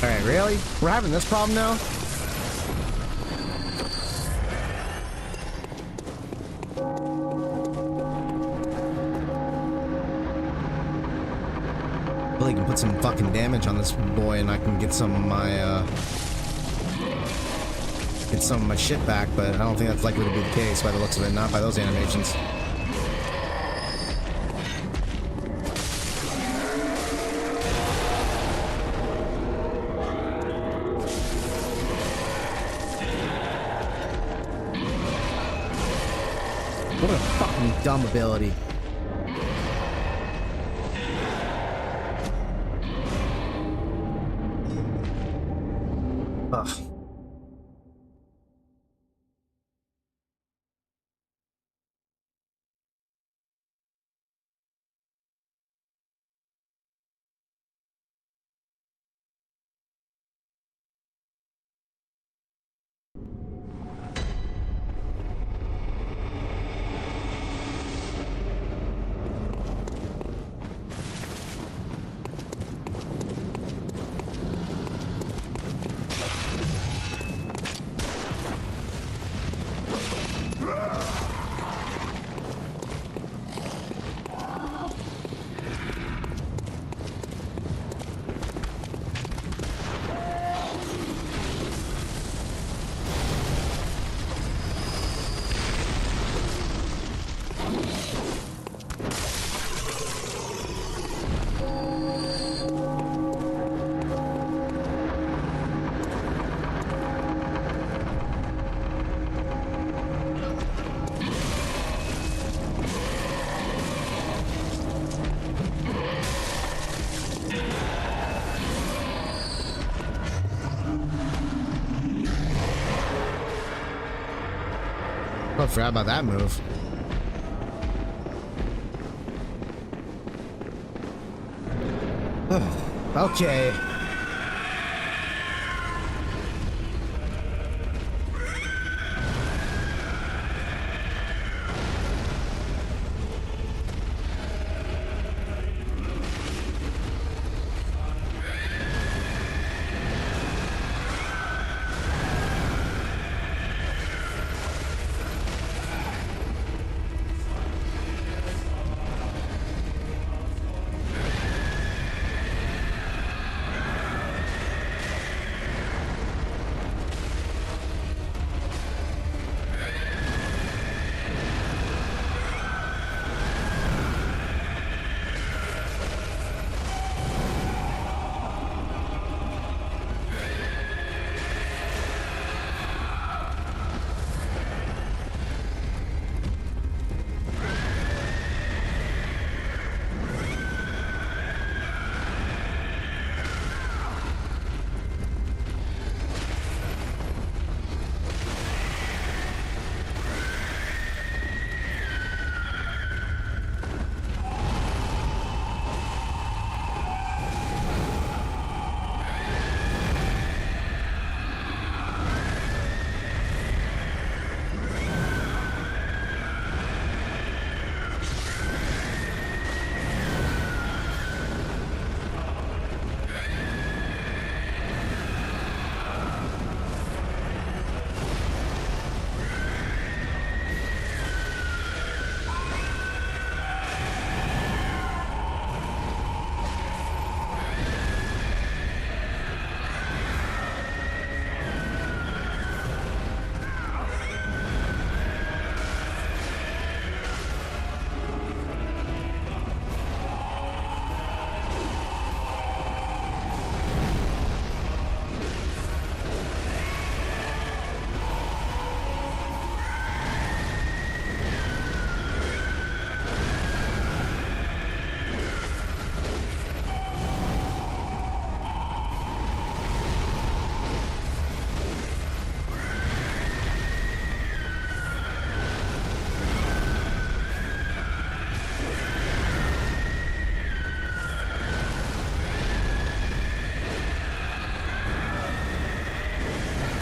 Alright, really? We're having this problem now? Well, you can put some fucking damage on this boy and I can get some of my shit back, but I don't think that's likely to be the case by the looks of it, not by those animations. What a fucking dumb ability. Ugh. I forgot about that move. Okay.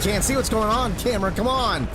can't see what's going on, camera. Come on.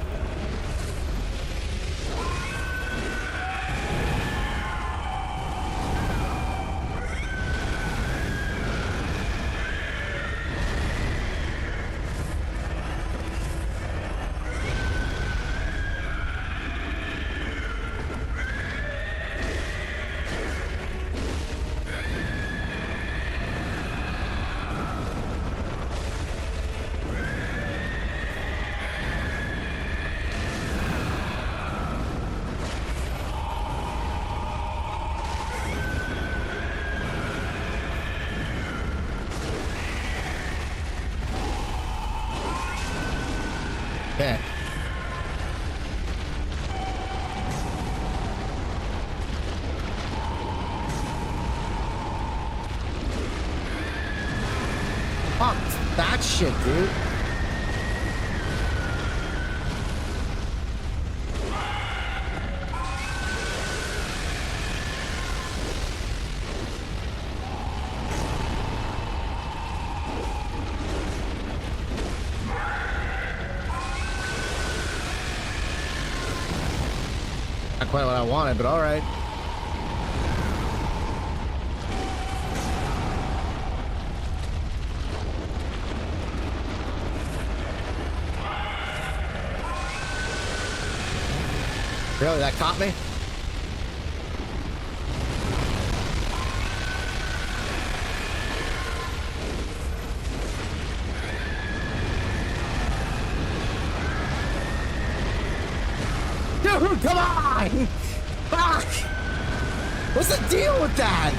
Okay. Fuck that shit, dude. Not quite what I wanted, but all right. Really, that caught me? Dude, come on! Fuck! What's the deal with that?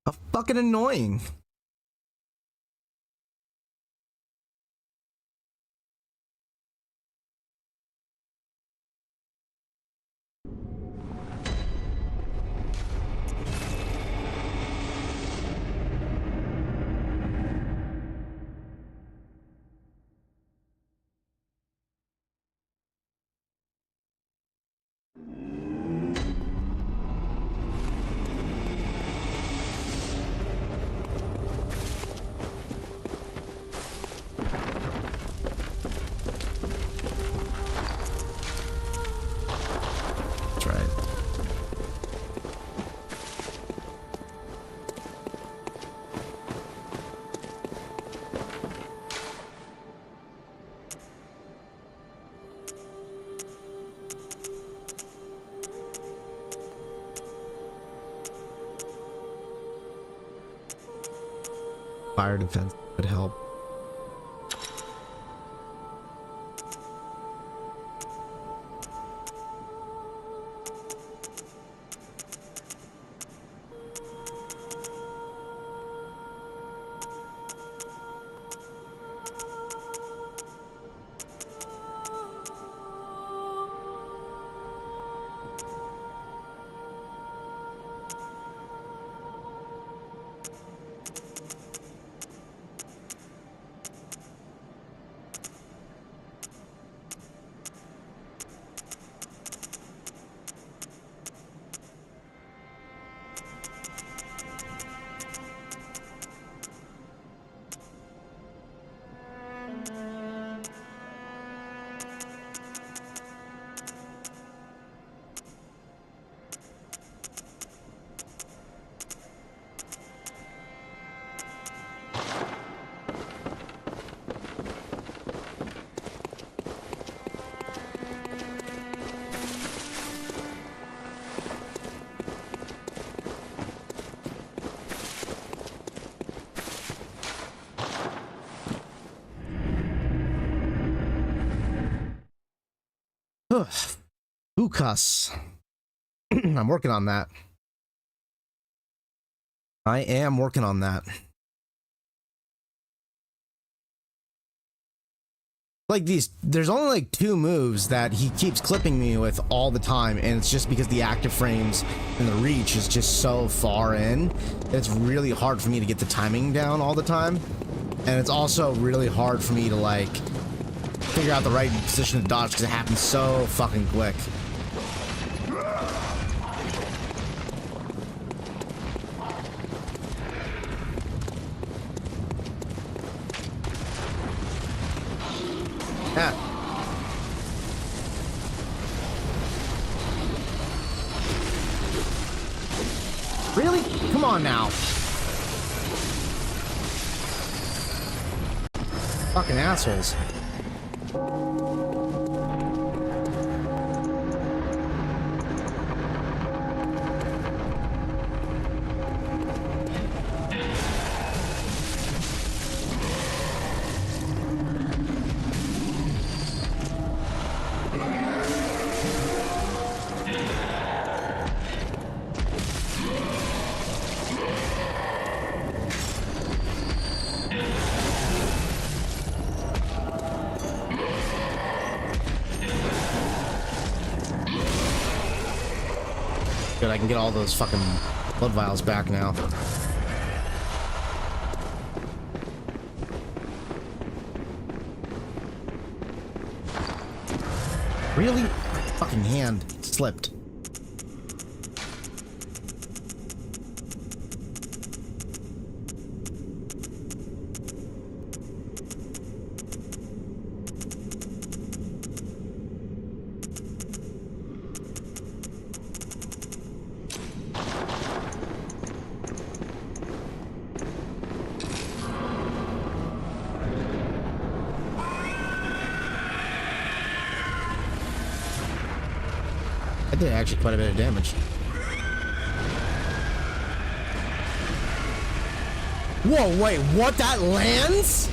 How fucking annoying. That's right. Fire defense would help. Ukas. I'm working on that. I am working on that. Like there's only like 2 moves that he keeps clipping me with all the time, and it's just because the active frames and the reach is just so far in. It's really hard for me to get the timing down all the time, and it's also really hard for me to like figure out the right position to dodge because it happens so fucking quick. Come on now. Fucking assholes. Good, I can get all those fucking blood vials back now. Really? My fucking hand slipped. I did actually quite a bit of damage. Whoa, wait, what? That lands?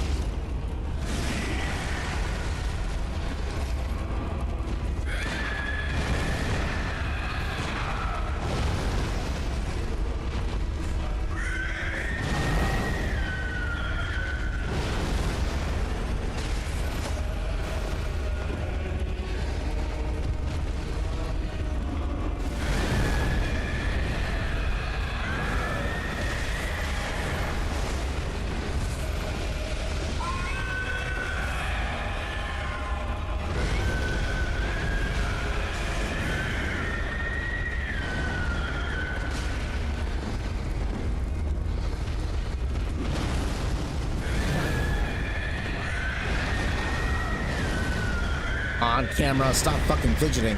On camera, stop fucking fidgeting.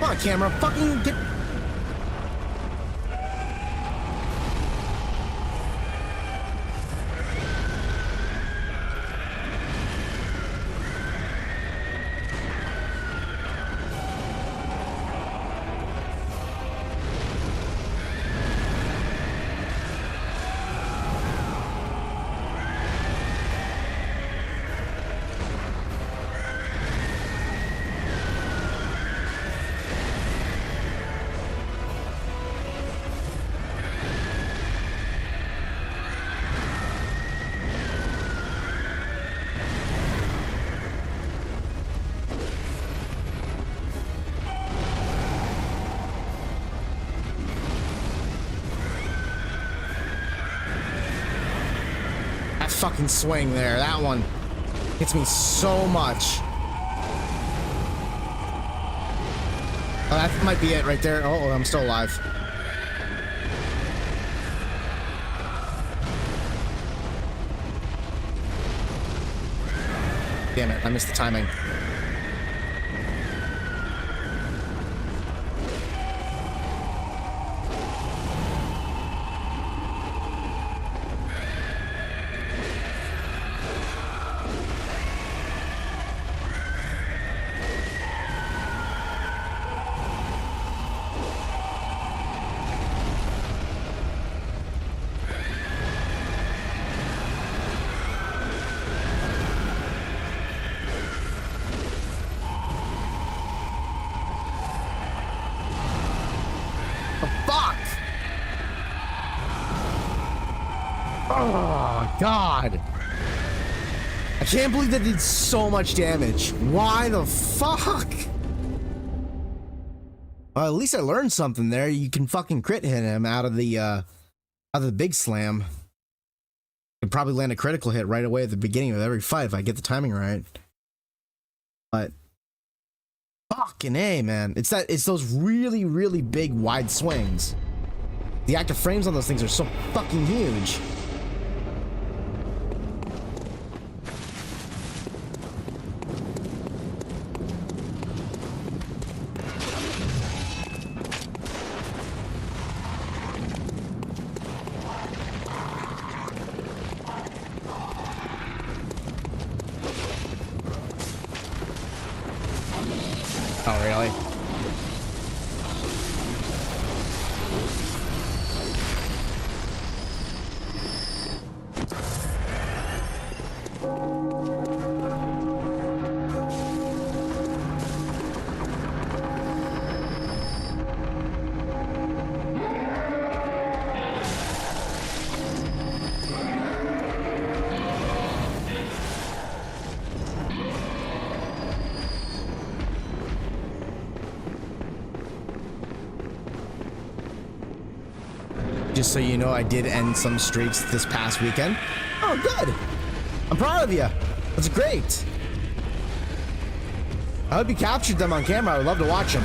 Come on, camera, fucking get... fucking swing there. That one hits me so much. Oh, that might be it right there. Oh, I'm still alive. Damn it, I missed the timing. Oh, God. I can't believe that did so much damage. Why the fuck? Well, at least I learned something there. You can fucking crit hit him out of the big slam. Could probably land a critical hit right away at the beginning of every fight if I get the timing right. But fucking A, man. It's those really, really big wide swings. The active frames on those things are so fucking huge. Oh, really? Just so you know, I did end some streaks this past weekend. Oh, good. I'm proud of you. That's great. I hope you captured them on camera. I would love to watch them.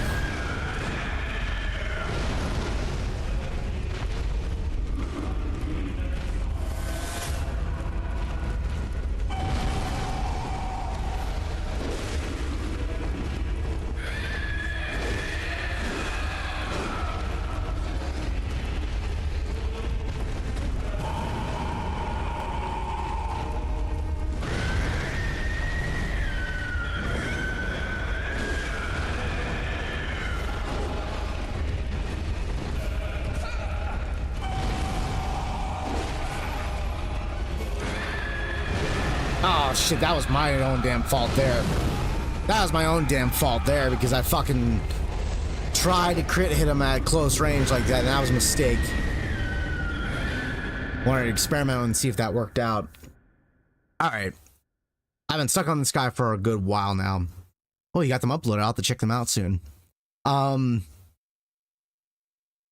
Oh shit, that was my own damn fault there. That was my own damn fault there because I fucking tried to crit hit him at close range like that, and that was a mistake. Wanted to experiment and see if that worked out. Alright. I've been stuck on this guy for a good while now. Oh, you got them uploaded. I'll have to check them out soon. We're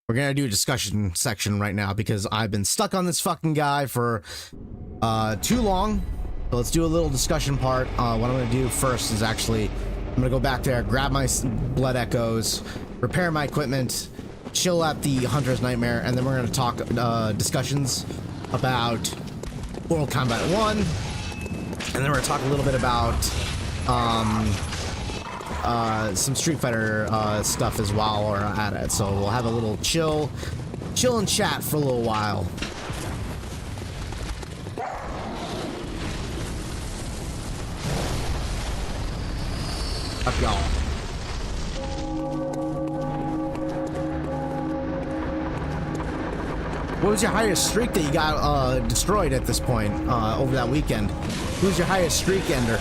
gonna do a discussion section right now because I've been stuck on this fucking guy for too long. So let's do a little discussion part. What I'm gonna do first is actually I'm gonna go back there, grab my blood echoes, repair my equipment, chill at the Hunter's Nightmare, and then we're gonna talk discussions about Mortal Kombat 1, and then we're gonna talk a little bit about some Street Fighter stuff as well while we're at it. So we'll have a little chill and chat for a little while. Up y'all. What was your highest streak that you got destroyed at this point over that weekend? Who's your highest streak ender?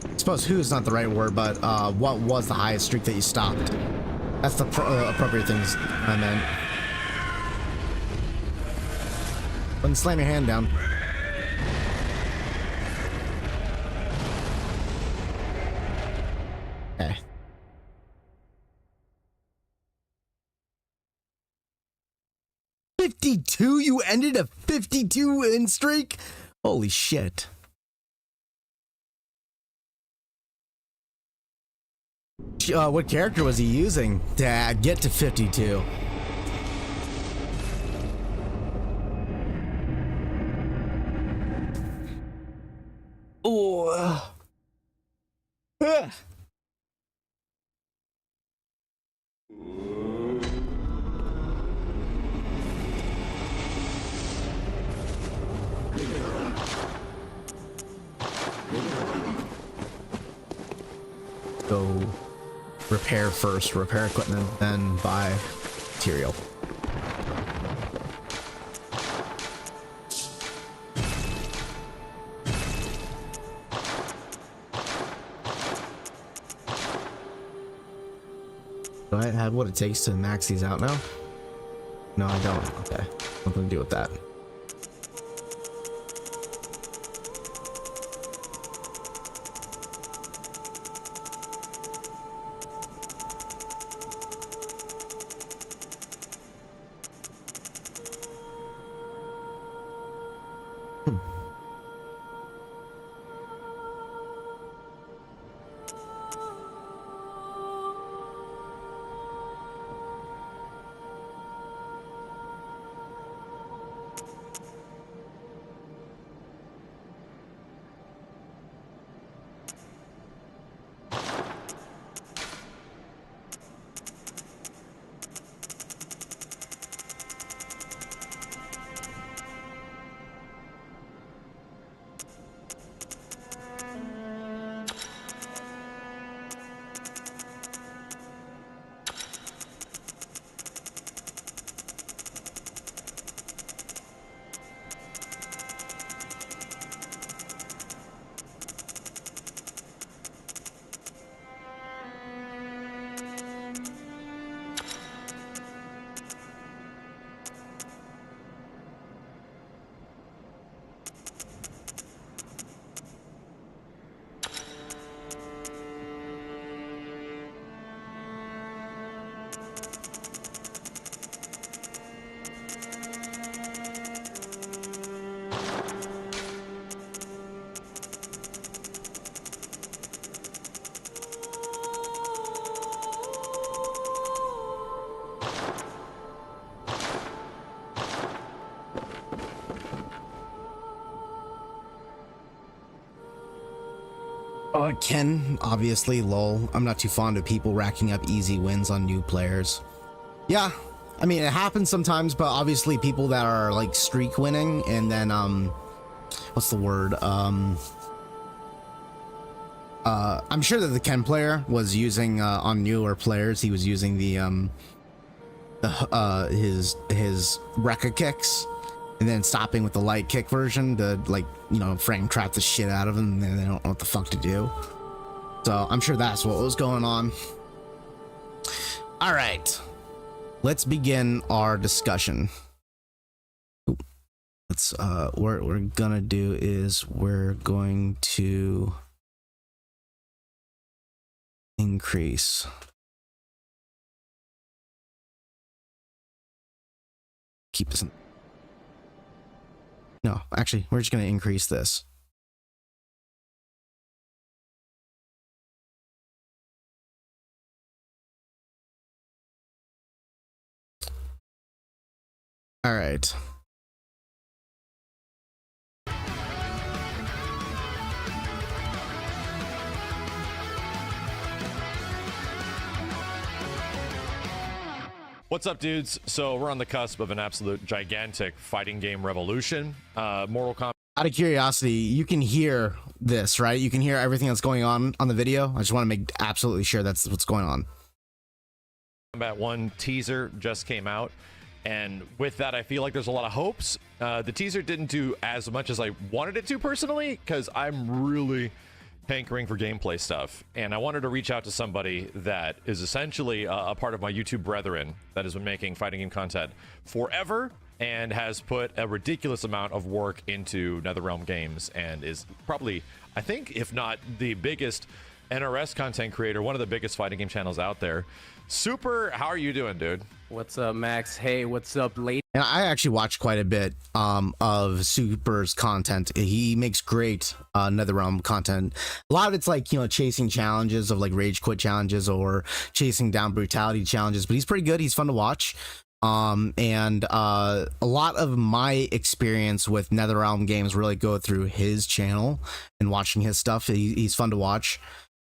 I suppose who's not the right word, but what was the highest streak that you stopped? That's the appropriate things I meant. Wouldn't slam your hand down. Okay. $52? You ended a 52 win streak? Holy shit. What character was he using to get to 52? Oh. Go repair first, repair equipment, then buy material. Do I have what it takes to max these out now? No, I don't. Okay, nothing to do with that. Ken, obviously, lol. I'm not too fond of people racking up easy wins on new players. Yeah, I mean, it happens sometimes, but obviously people that are like streak winning and then, what's the word? I'm sure that the Ken player was using, on newer players, he was using his Rekka kicks and then stopping with the light kick version to, like, you know, frame trap the shit out of them and they don't know what the fuck to do. So I'm sure that's what was going on. All right, let's begin our discussion. Let's what we're gonna do is we're going to increase keep this in. No, actually, we're just going to increase this. All right. What's up, dudes? So we're on the cusp of an absolute gigantic fighting game revolution. Mortal Kombat. Out of curiosity, you can hear this, right? You can hear everything that's going on the video. I just want to make absolutely sure that's what's going on. Kombat 1 teaser just came out, and with that, I feel like there's a lot of hopes. The teaser didn't do as much as I wanted it to personally, because I'm really hankering for gameplay stuff, and I wanted to reach out to somebody that is essentially a part of my YouTube brethren that has been making fighting game content forever and has put a ridiculous amount of work into NetherRealm games and is probably, I think, if not the biggest NRS content creator, one of the biggest fighting game channels out there. Super, how are you doing, dude? What's up, Max? Hey, what's up, lady? And I actually watch quite a bit of Super's content. He makes great NetherRealm content. A lot of it's like, you know, chasing challenges of like rage quit challenges or chasing down brutality challenges, but he's pretty good. He's fun to watch. And a lot of my experience with NetherRealm games really go through his channel and watching his stuff. He's fun to watch.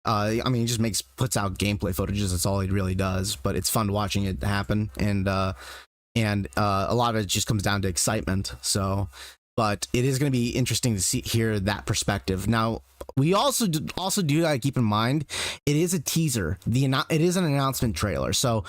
I mean, he just puts out gameplay footages. That's all he really does, but it's fun watching it happen. And a lot of it just comes down to excitement. So, but it is going to be interesting to hear that perspective. Now, we also do gotta keep in mind, it is a teaser. It is an announcement trailer. So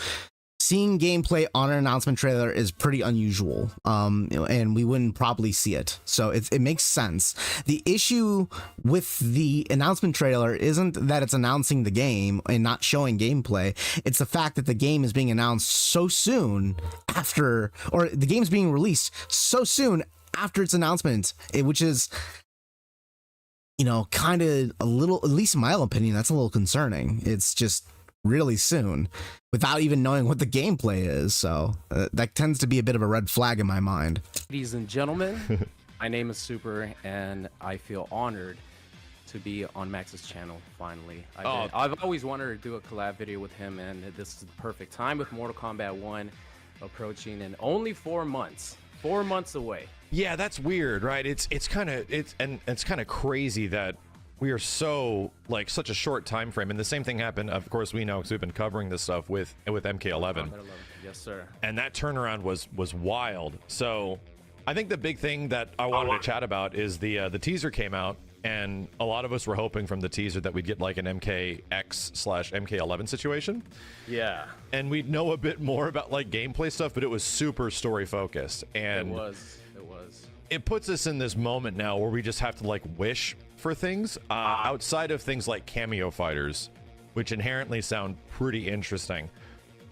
seeing gameplay on an announcement trailer is pretty unusual, and we wouldn't probably see it, so it makes sense. The issue with the announcement trailer isn't that it's announcing the game and not showing gameplay. It's the fact that the game is being announced so soon after, or the game's being released so soon after its announcement, which is, you know, kind of a little, at least in my opinion, that's a little concerning. It's just really soon without even knowing what the gameplay is, so that tends to be a bit of a red flag in my mind. Ladies and gentlemen, my name is Super, and I feel honored to be on Max's channel finally. I've always wanted to do a collab video with him, and this is the perfect time with Mortal Kombat 1 approaching in only 4 months. 4 months away. Yeah, that's weird, right? It's kind of crazy that we are so, like, such a short time frame, and the same thing happened, of course, we know, because we've been covering this stuff with MK11. Yes, sir. And that turnaround was wild. So I think the big thing that I wanted to chat about is the teaser came out, and a lot of us were hoping from the teaser that we'd get like an MKX/MK11 situation. Yeah. And we'd know a bit more about like gameplay stuff, but it was super story focused. And it was. It puts us in this moment now where we just have to like wish for things outside of things like cameo fighters, which inherently sound pretty interesting.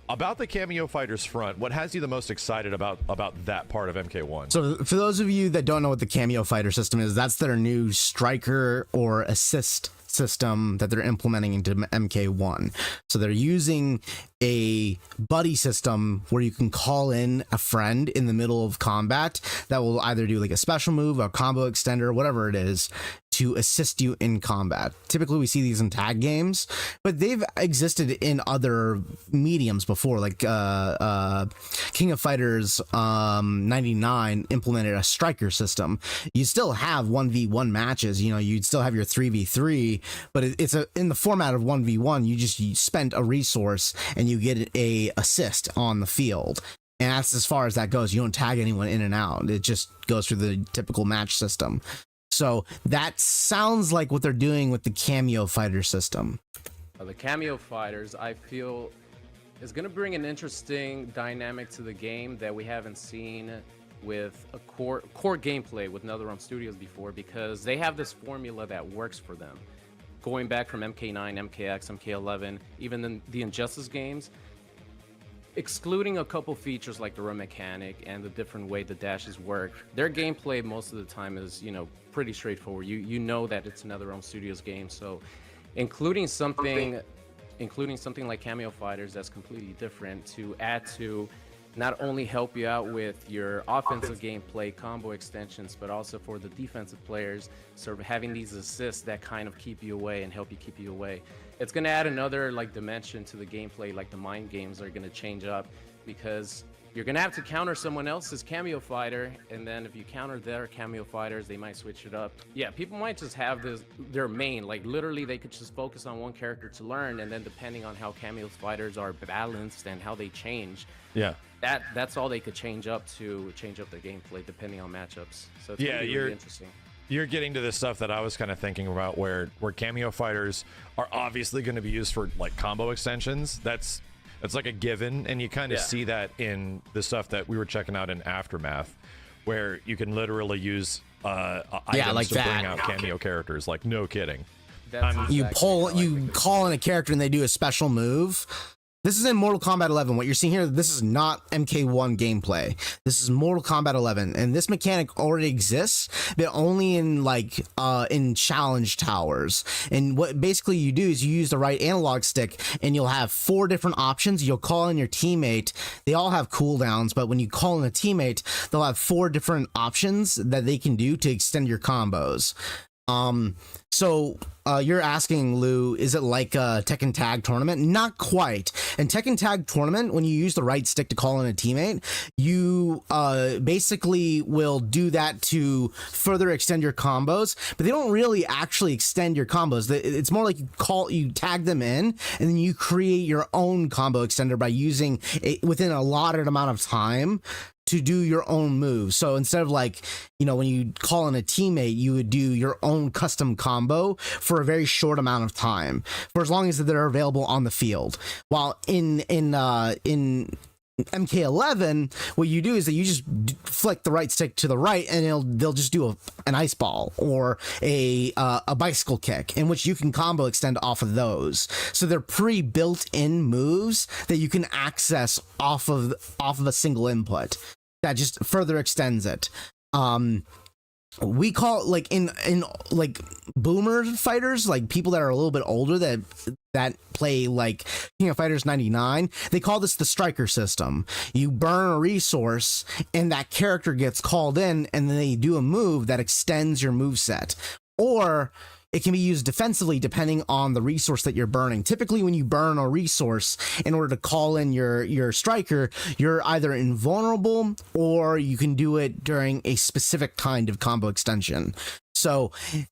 About the cameo fighters front, what has you the most excited about that part of MK1? So for those of you that don't know what the cameo fighter system is, that's their new striker or assist system that they're implementing into MK1. So they're using a buddy system where you can call in a friend in the middle of combat that will either do like a special move, a combo extender, whatever it is, to assist you in combat. Typically we see these in tag games, but they've existed in other mediums before, like King of Fighters 99 implemented a striker system. You still have 1v1 matches, you know, you'd still have your 3v3, but it's in the format of 1v1. You spent a resource and you get a assist on the field. And that's as far as that goes. You don't tag anyone in and out. It just goes through the typical match system. So that sounds like what they're doing with the cameo fighter system. The cameo fighters, I feel, is going to bring an interesting dynamic to the game that we haven't seen with a core gameplay with NetherRealm Studios before, because they have this formula that works for them. Going back from MK9, MKX, MK11, even in the Injustice games, excluding a couple features like the run mechanic and the different way the dashes work, their gameplay most of the time is, you know, pretty straightforward. You know that it's another NetherRealm Studios game, so including something like cameo fighters that's completely different to add to not only help you out with your offensive gameplay combo extensions, but also for the defensive players, sort of having these assists that kind of keep you away and help you keep you away. It's going to add another like dimension to the gameplay. Like the mind games are going to change up, because you're going to have to counter someone else's cameo fighter, and then if you counter their cameo fighters, they might switch it up. Yeah, people might just have their main, like literally they could just focus on one character to learn, and then depending on how cameo fighters are balanced and how they change, yeah, that's all they could change up to change up their gameplay depending on matchups. So it's yeah, really interesting. You're getting to the stuff that I was kind of thinking about, where cameo fighters are obviously going to be used for like combo extensions. That's like a given, and you kind of see that in the stuff that we were checking out in Aftermath, where you can literally use items like to that. bring out cameo characters. Like, no kidding. You call in a character and they do a special move. This is in Mortal Kombat 11. What you're seeing here, this is not MK1 gameplay. This is Mortal Kombat 11, and this mechanic already exists, but only in like in challenge towers. And what basically you do is you use the right analog stick, and you'll have 4 different options. You'll call in your teammate. They all have cooldowns, but when you call in a teammate, they'll have 4 different options that they can do to extend your combos. So you're asking, Lou, is it like a Tekken Tag Tournament? Not quite. In Tekken Tag Tournament, when you use the right stick to call in a teammate, you basically will do that to further extend your combos, but they don't really actually extend your combos. It's more like you tag them in, and then you create your own combo extender by using it within a allotted amount of time to do your own moves. So instead of like, you know, when you call in a teammate, you would do your own custom combo for a very short amount of time, for as long as they're available on the field. While in MK11, what you do is that you just flick the right stick to the right, and they'll just do an ice ball or a bicycle kick, in which you can combo extend off of those. So they're pre-built-in moves that you can access off of a single input that just further extends it. We call like in like boomer fighters, like people that are a little bit older that play like King of Fighters 99, they call this the striker system. You burn a resource and that character gets called in, and then they do a move that extends your move set. Or it can be used defensively depending on the resource that you're burning. Typically, when you burn a resource in order to call in your striker, you're either invulnerable, or you can do it during a specific kind of combo extension. So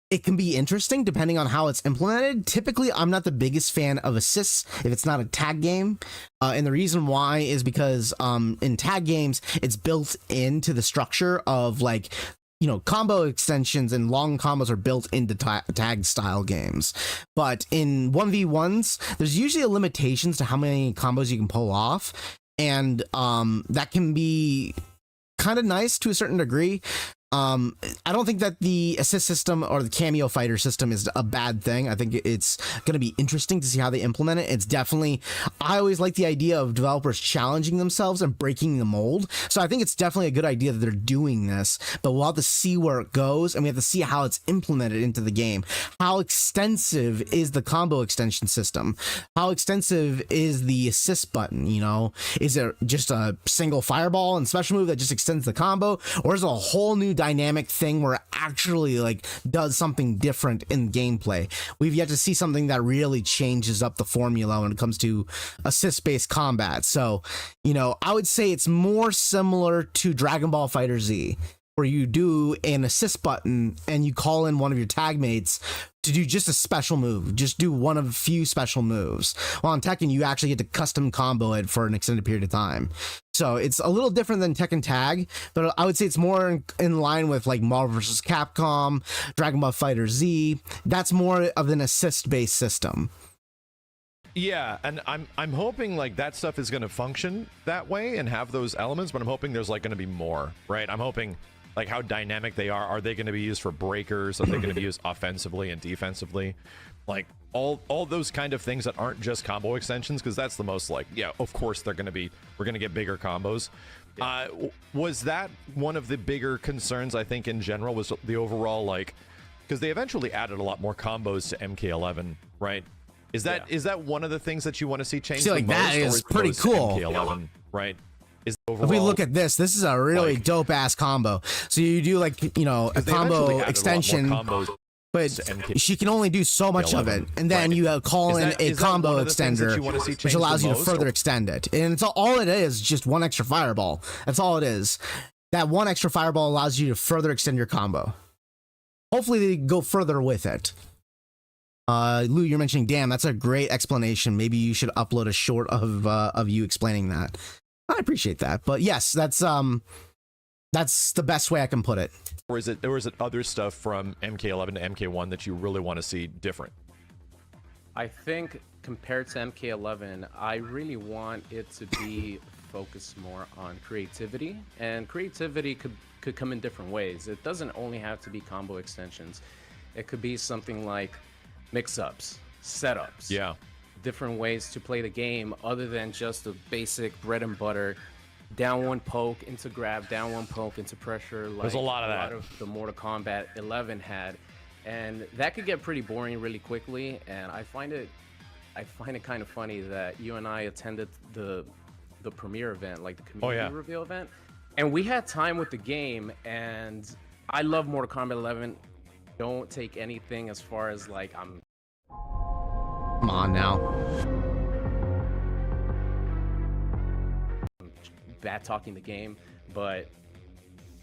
it can be interesting depending on how it's implemented. Typically, I'm not the biggest fan of assists if it's not a tag game. And the reason why is because in tag games, it's built into the structure of like, you know, combo extensions and long combos are built into tag style games. But in 1v1s, there's usually limitations to how many combos you can pull off. And that can be kind of nice to a certain degree. I don't think that the assist system or the cameo fighter system is a bad thing. I think it's going to be interesting to see how they implement it. It's definitely, I always like the idea of developers challenging themselves and breaking the mold. So I think it's definitely a good idea that they're doing this, but we'll have to see where it goes, and we have to see how it's implemented into the game. How extensive is the combo extension system? How extensive is the assist button? You know, is it just a single fireball and special move that just extends the combo, or is it a whole new dynamic thing where it actually like does something different in gameplay? We've yet to see something that really changes up the formula when it comes to assist-based combat. So, you know, I would say it's more similar to Dragon Ball Fighter Z, where you do an assist button and you call in one of your tag mates to do just a special move, just do one of a few special moves. While on Tekken, you actually get to custom combo it for an extended period of time. So it's a little different than Tekken Tag, but I would say it's more in line with like Marvel vs. Capcom, Dragon Ball Fighter Z. That's more of an assist-based system. Yeah, and I'm hoping like that stuff is going to function that way and have those elements, but I'm hoping there's like going to be more, right? I'm hoping like how dynamic they are. Are they going to be used for breakers? Are they going to be used offensively and defensively? Like all those kind of things that aren't just combo extensions, because that's the most like, yeah, of course they're going to be, we're going to get bigger combos. Was that one of the bigger concerns, I think, in general, was the overall, like, because they eventually added a lot more combos to MK11, right? Is that one of the things that you want to see change? See, like, the most, that is pretty cool. MK11, right? Is overall, if we look at this is a really like, dope ass combo. So you do like, you know, a combo extension, but she can only do so much of it, and then you call in a combo extender, which allows you to further extend it. And it's all it is, just one extra fireball. That's all it is. That one extra fireball allows you to further extend your combo. Hopefully they go further with it. Lou, you're mentioning, damn, that's a great explanation. Maybe you should upload a short of you explaining that. I appreciate that, but yes, that's the best way I can put it. Or is it other stuff from MK11 to MK1 that you really want to see different? I think compared to MK11, I really want it to be focused more on creativity, and creativity could come in different ways. It doesn't only have to be combo extensions. It could be something like mix-ups, setups. Yeah. Different ways to play the game other than just the basic bread and butter down one poke into grab, down one poke into pressure, like there's a lot of that. The Mortal Kombat 11 had, and that could get pretty boring really quickly. And I find it kind of funny that you and I attended the premiere event, like the community reveal event, and we had time with the game. And I love Mortal Kombat 11. Don't take anything as far as like I'm. Come on now. Bad talking the game, but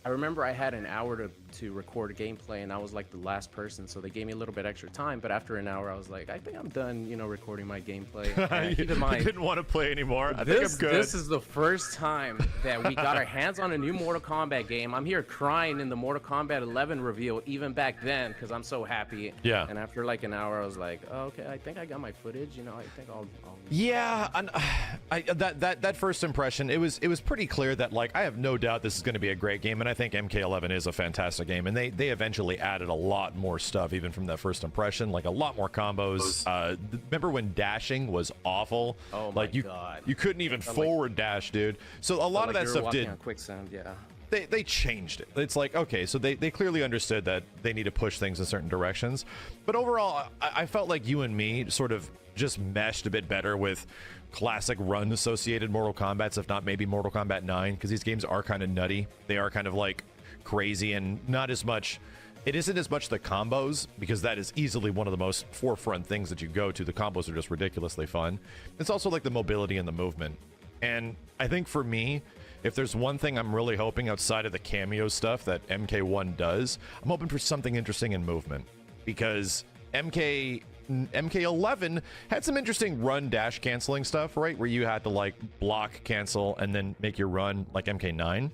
I remember I had an hour to record a gameplay, and I was like the last person, so they gave me a little bit extra time. But after an hour, I was like, I think I'm done, you know, recording my gameplay. Keep in mind, you didn't want to play anymore. I think I'm good. This is the first time that we got our hands on a new Mortal Kombat game. I'm here crying in the Mortal Kombat 11 reveal, even back then, because I'm so happy. Yeah. And after like an hour, I was like, oh, okay, I think I got my footage. You know, I think I'll yeah. And that first impression, it was pretty clear that like I have no doubt this is going to be a great game, and I think MK11 is a fantastic game, and they eventually added a lot more stuff even from that first impression, like a lot more combos. Remember when dashing was awful? Oh my god, you couldn't even forward dash, dude. So a lot of that stuff did. Quicksand, yeah. They changed it. It's like, okay, so they clearly understood that they need to push things in certain directions. But overall, I felt like you and me sort of just meshed a bit better with classic run associated Mortal Kombats, if not maybe Mortal Kombat 9, because these games are kind of nutty. They are kind of like crazy, and not as much, it isn't as much the combos, because that is easily one of the most forefront things that you go to. The combos are just ridiculously fun. It's also like the mobility and the movement. And I think for me, if there's one thing I'm really hoping outside of the cameo stuff that MK1 does, I'm hoping for something interesting in movement, because MK11 had some interesting run dash canceling stuff, right, where you had to like block, cancel, and then make your run, like MK9.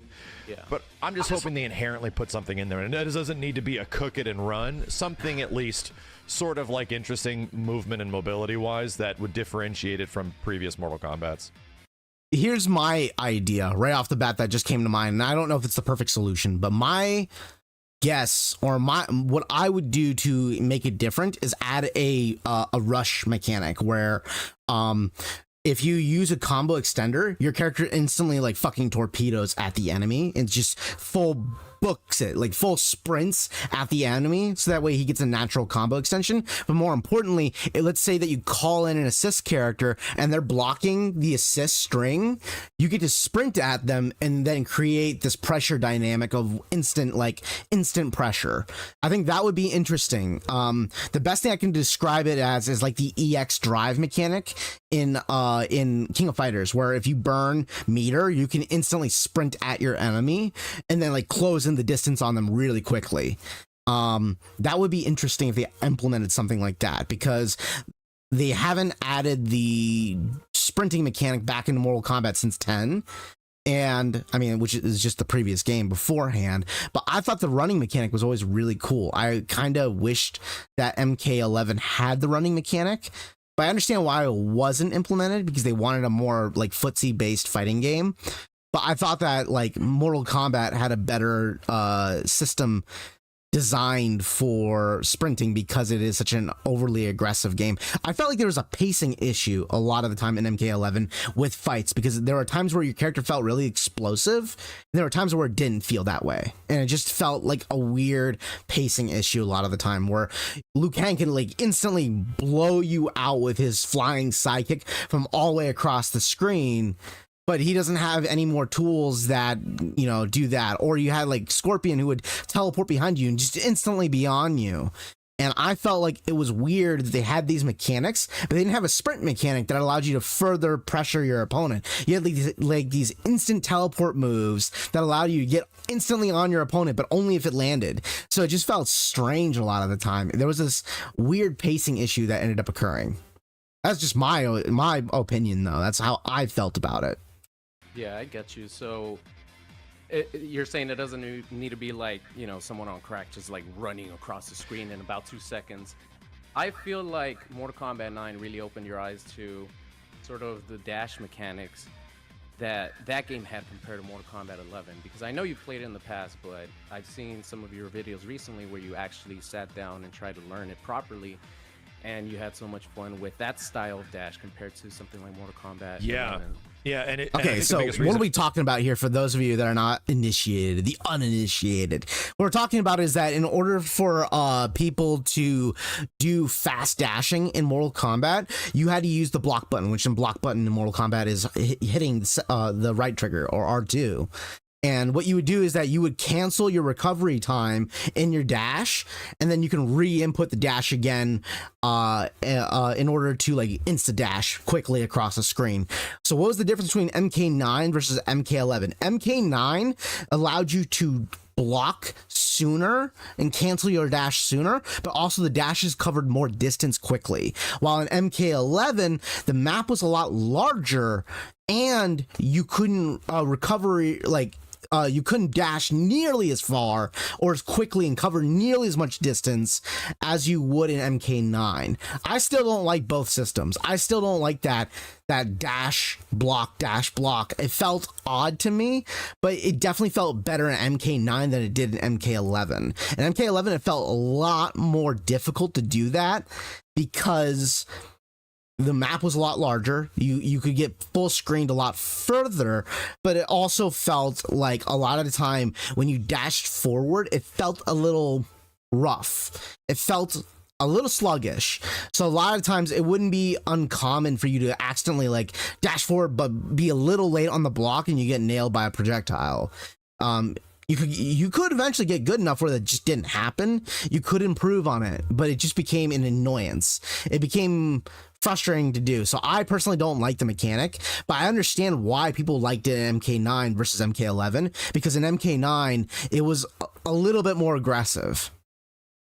Yeah. But I'm just hoping they inherently put something in there, and it doesn't need to be a cook it and run, something at least sort of like interesting movement and mobility wise that would differentiate it from previous Mortal Kombats. Here's my idea right off the bat that just came to mind, and I don't know if it's the perfect solution, but my guess, or what I would do to make it different is add a rush mechanic where if you use a combo extender, your character instantly like fucking torpedoes at the enemy and just full books it, like full sprints at the enemy, so that way he gets a natural combo extension. But more importantly, let's say that you call in an assist character and they're blocking the assist string, you get to sprint at them and then create this pressure dynamic of instant pressure. I think that would be interesting. The best thing I can describe it as is like the EX drive mechanic in King of Fighters, where if you burn meter, you can instantly sprint at your enemy and then like close in the distance on them really quickly. That would be interesting if they implemented something like that, because they haven't added the sprinting mechanic back into Mortal Kombat since 10. And I mean, which is just the previous game beforehand, but I thought the running mechanic was always really cool. I kind of wished that MK11 had the running mechanic, but I understand why it wasn't implemented, because they wanted a more like footsie based fighting game. But I thought that like Mortal Kombat had a better system designed for sprinting, because it is such an overly aggressive game. I felt like there was a pacing issue a lot of the time in MK11 with fights, because there were times where your character felt really explosive, and there were times where it didn't feel that way, and it just felt like a weird pacing issue a lot of the time, where Liu Kang can like instantly blow you out with his flying sidekick from all the way across the screen, but he doesn't have any more tools that, you know, do that. Or you had like Scorpion, who would teleport behind you and just instantly be on you. And I felt like it was weird that they had these mechanics, but they didn't have a sprint mechanic that allowed you to further pressure your opponent. You had like these instant teleport moves that allowed you to get instantly on your opponent, but only if it landed. So it just felt strange a lot of the time. There was this weird pacing issue that ended up occurring. That's just my opinion, though. That's how I felt about it. Yeah, I get you. So you're saying it doesn't need to be like, you know, someone on crack just like running across the screen in about 2 seconds. I feel like Mortal Kombat 9 really opened your eyes to sort of the dash mechanics that game had compared to Mortal Kombat 11, because I know you've played it in the past, but I've seen some of your videos recently where you actually sat down and tried to learn it properly, and you had so much fun with that style of dash compared to something like Mortal Kombat 11. Yeah, and okay, so what are we talking about here for those of you that are not initiated, the uninitiated? What we're talking about is that in order for people to do fast dashing in Mortal Kombat, you had to use the block button, which in block button in Mortal Kombat is hitting the right trigger, or R2. And what you would do is that you would cancel your recovery time in your dash, and then you can re-input the dash again in order to like insta dash quickly across the screen. So what was the difference between MK9 versus MK11? MK9 allowed you to block sooner and cancel your dash sooner, but also the dashes covered more distance quickly. While in MK11, the map was a lot larger, and you couldn't you couldn't dash nearly as far or as quickly and cover nearly as much distance as you would in MK9. I still don't like both systems. I still don't like that dash block. It felt odd to me, but it definitely felt better in MK9 than it did in MK11. In MK11, it felt a lot more difficult to do that, because the map was a lot larger. You could get full screened a lot further, but it also felt like a lot of the time when you dashed forward, it felt a little rough. It felt a little sluggish. So a lot of times it wouldn't be uncommon for you to accidentally like dash forward, but be a little late on the block and you get nailed by a projectile. You could eventually get good enough where that just didn't happen. You could improve on it, but it just became an annoyance. It became frustrating to do. So I personally don't like the mechanic, but I understand why people liked it in MK9 versus MK11, because in MK9 it was a little bit more aggressive.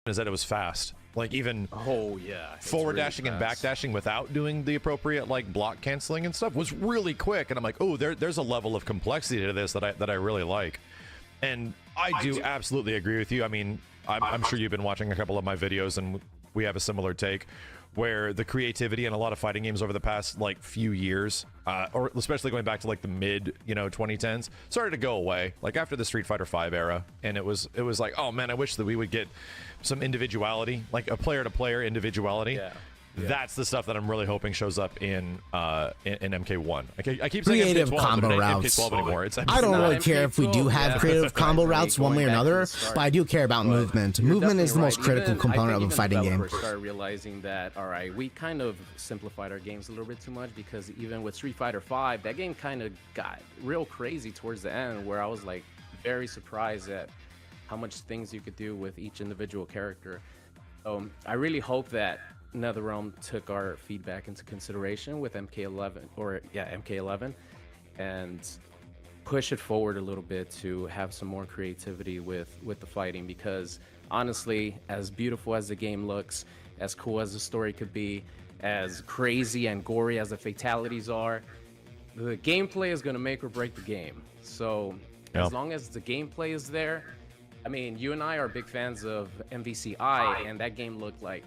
Is that it was fast. Like even forward really dashing and back dashing without doing the appropriate like block canceling and stuff was really quick. And I'm like, oh, there's a level of complexity to this that I really like. And I do absolutely agree with you. I mean, I'm sure you've been watching a couple of my videos and we have a similar take. where the creativity in a lot of fighting games over the past like few years, or especially going back to like the mid 2010s, started to go away. Like after the Street Fighter V era, and it was like, oh man, I wish that we would get some individuality, like a player-to-player individuality. Yeah. That's the stuff that I'm really hoping shows up in MK1. I keep saying Creative MK12, combo but it ain't routes. MK12 anymore. It's I don't really care if we do have creative combo routes one way or another, but I do care about movement. Movement is the most critical component of a fighting game. Started realizing that, all right, we kind of simplified our games a little bit too much, because even with Street Fighter V, that game kind of got real crazy towards the end, where I was like very surprised at how much things you could do with each individual character. I really hope that NetherRealm took our feedback into consideration with MK11, and push it forward a little bit to have some more creativity with the fighting, because honestly, as beautiful as the game looks, as cool as the story could be, as crazy and gory as the fatalities are, the gameplay is going to make or break the game. So as long as the gameplay is there, I mean, you and I are big fans of MVCI, and that game looked like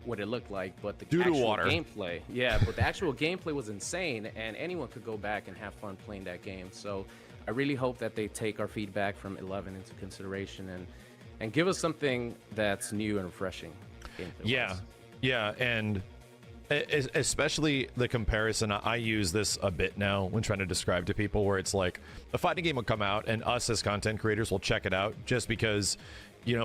what it looked like, but the actual gameplay, but the actual gameplay was insane, and anyone could go back and have fun playing that game. So I really hope that they take our feedback from 11 into consideration and give us something that's new and refreshing. Yeah, and especially the comparison, I use this a bit now when trying to describe to people, where it's like a fighting game will come out and us as content creators will check it out just because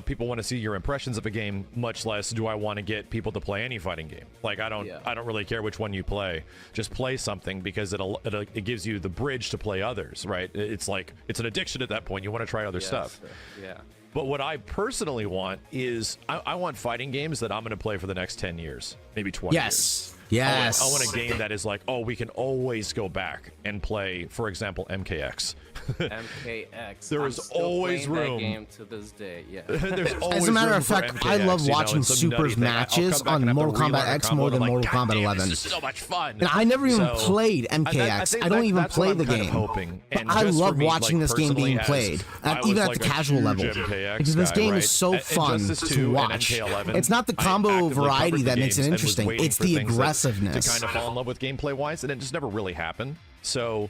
people want to see your impressions of a game, much less do I want to get people to play any fighting game. Like I don't really care which one you play. Just play something, because it gives you the bridge to play others, right? It's like it's an addiction at that point. You want to try other stuff. Yeah. But what I personally want is I want fighting games that I'm going to play for the next 10 years, maybe 20 years. Yes. I want a game that is like, oh, we can always go back and play, for example, MKX. MKX. There is always room. That game to this day, yeah. As a matter of fact, MKX, I love watching Super's matches on Mortal Kombat X more than Mortal Kombat 11. This is so much fun. And I never even played MKX. I don't even play the game. But I love watching this game being played, even at the casual level, because this game is so fun to watch. It's not the combo variety that makes it interesting. It's the aggressiveness. To kind of fall in love with gameplay wise, and it just never really happened. So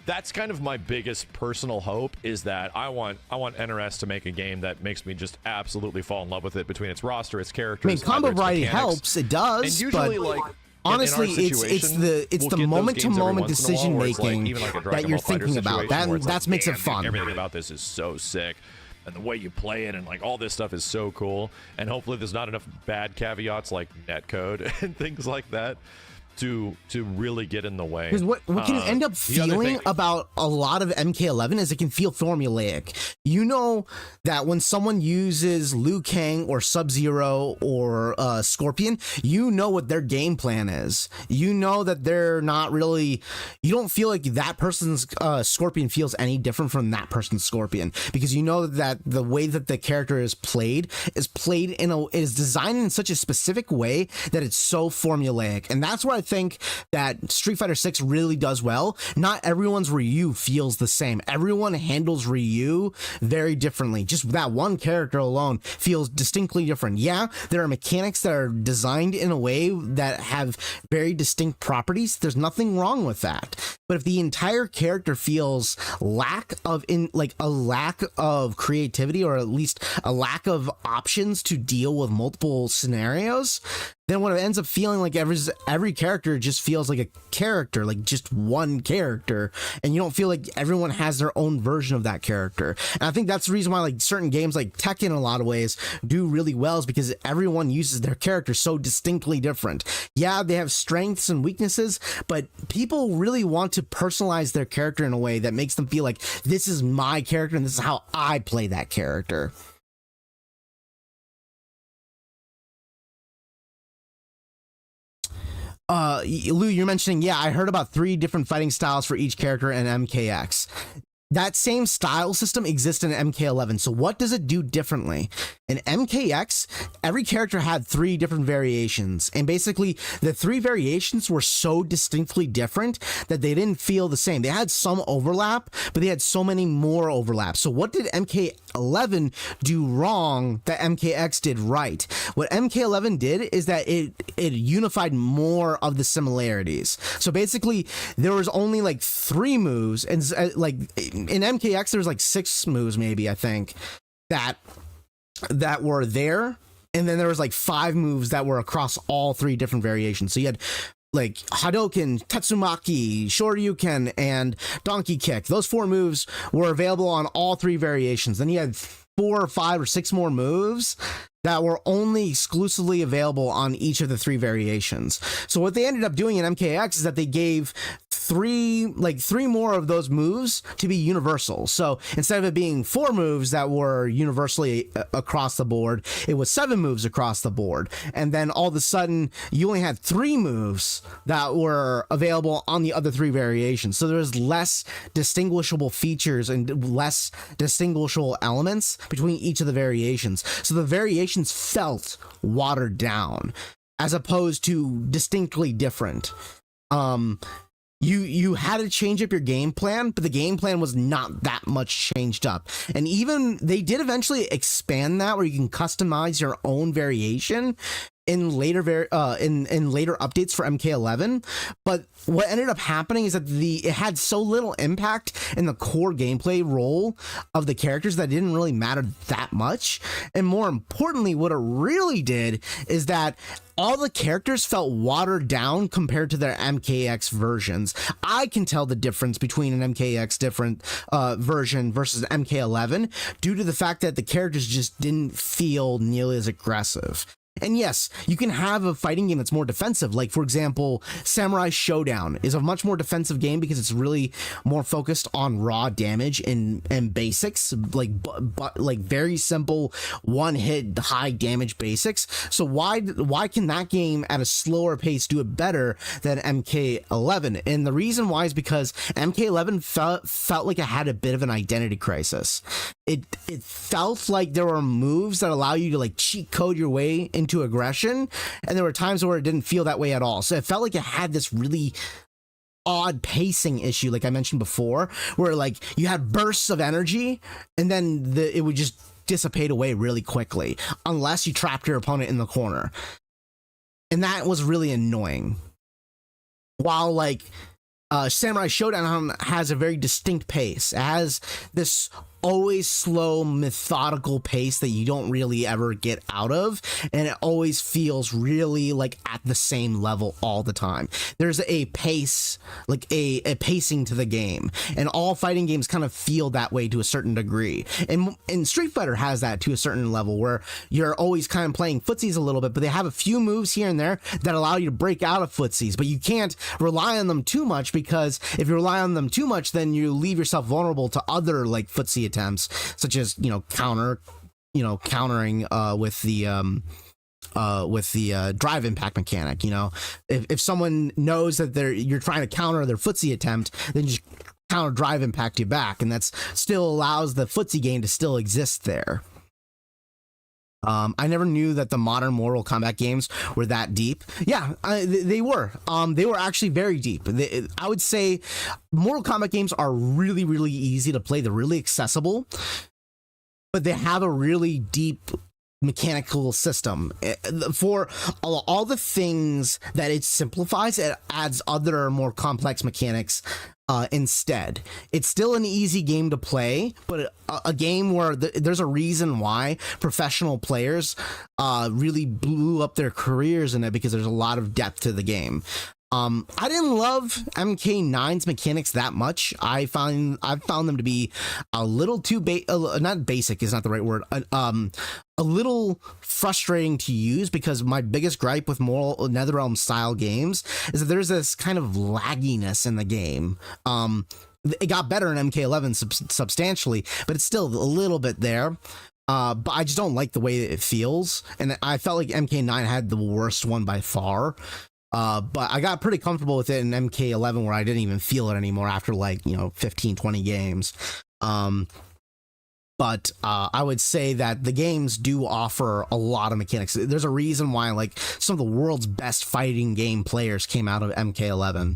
that's kind of my biggest personal hope, is that I want NRS to make a game that makes me just absolutely fall in love with it, between its roster, its characters. I mean, combo variety helps. It does. And usually, but honestly, it's the moment to moment decision making that you're thinking about. That makes it fun. Everything about this is so sick, and the way you play it, and like all this stuff is so cool. And hopefully, there's not enough bad caveats like netcode and things like that to really get in the way. Because what can end up feeling about a lot of MK11 is it can feel formulaic. You know that when someone uses Liu Kang or Sub-Zero or Scorpion, you know what their game plan is. You know that they're not really, you don't feel like that person's Scorpion feels any different from that person's Scorpion, because you know that the way that the character is played is designed in such a specific way that it's so formulaic. And that's where I think that Street Fighter 6 really does well. Not everyone's Ryu feels the same. Everyone handles Ryu very differently. Just that one character alone feels distinctly different. Yeah, there are mechanics that are designed in a way that have very distinct properties. There's nothing wrong with that. But if the entire character feels a lack of creativity, or at least a lack of options to deal with multiple scenarios, then what it ends up feeling like every character just feels like a character, like just one character, and you don't feel like everyone has their own version of that character. And I think that's the reason why like certain games like Tekken in a lot of ways do really well, is because everyone uses their character so distinctly different. Yeah, they have strengths and weaknesses, but people really want to personalize their character in a way that makes them feel like this is my character and this is how I play that character. Lou, you're mentioning, yeah, I heard about 3 different fighting styles for each character in MKX. That same style system exists in MK11. So what does it do differently? In MKX, every character had 3 different variations. And basically, the 3 variations were so distinctly different that they didn't feel the same. They had some overlap, but they had so many more overlaps. So what did MKX MK11 do wrong that MKX did right. What MK11 did is that it unified more of the similarities. So basically, there was only like 3 moves, and like in MKX, there was like 6 moves, maybe, I think, that were there. And then there was like 5 moves that were across all 3 different variations. So you had like Hadoken, Tatsumaki, Shoryuken, and Donkey Kick. Those 4 moves were available on all 3 variations. Then you had 4 or 5 or 6 more moves that were only exclusively available on each of the 3 variations. So what they ended up doing in MKX is that they gave 3 more of those moves to be universal. So instead of it being 4 moves that were universally across the board, it was 7 moves across the board. And then all of a sudden, you only had 3 moves that were available on the other 3 variations. So there was less distinguishable features and less distinguishable elements between each of the variations. So the variations felt watered down as opposed to distinctly different. You had to change up your game plan, but the game plan was not that much changed up. And even they did eventually expand that, where you can customize your own variation in later in later updates for MK11. But what ended up happening is that it had so little impact in the core gameplay role of the characters that it didn't really matter that much. And more importantly, what it really did is that all the characters felt watered down compared to their MKX versions. I can tell the difference between an MKX version versus MK11 due to the fact that the characters just didn't feel nearly as aggressive. And yes, you can have a fighting game that's more defensive. Like, for example, Samurai Showdown is a much more defensive game because it's really more focused on raw damage and basics, like very simple one-hit high damage basics. So why can that game at a slower pace do it better than MK11? And the reason why is because MK11 felt like it had a bit of an identity crisis. It felt like there were moves that allow you to like cheat code your way into aggression, and there were times where it didn't feel that way at all. So it felt like it had this really odd pacing issue, like I mentioned before, where like you had bursts of energy and then it would just dissipate away really quickly unless you trapped your opponent in the corner. And that was really annoying. While like Samurai Showdown has a very distinct pace. It has this always slow, methodical pace that you don't really ever get out of, and it always feels really like at the same level all the time. There's a pace, like a pacing to the game, and all fighting games kind of feel that way to a certain degree. And Street Fighter has that to a certain level, where you're always kind of playing footsies a little bit, but they have a few moves here and there that allow you to break out of footsies, but you can't rely on them too much, because if you rely on them too much, then you leave yourself vulnerable to other like footsie attempts, such as countering with the drive impact mechanic. If someone knows that you're trying to counter their footsie attempt, then just counter drive impact you back, and that's still allows the footsie game to still exist there. I never knew that the modern Mortal Kombat games were that deep. Yeah, they were. They were actually very deep. I would say Mortal Kombat games are really, really easy to play. They're really accessible, but they have a really deep mechanical system. For all the things that it simplifies, it adds other more complex mechanics instead. It's still an easy game to play, but a game where there's a reason why professional players really blew up their careers in it, because there's a lot of depth to the game. I didn't love MK9's mechanics that much. I've found them to be a little too not basic is not the right word. A little frustrating to use, because my biggest gripe with more NetherRealm style games is that there's this kind of lagginess in the game. It got better in MK11 substantially, but it's still a little bit there. But I just don't like the way it feels, and I felt like MK9 had the worst one by far. But I got pretty comfortable with it in MK11, where I didn't even feel it anymore after 15-20 games. But I would say that the games do offer a lot of mechanics. There's a reason why some of the world's best fighting game players came out of MK11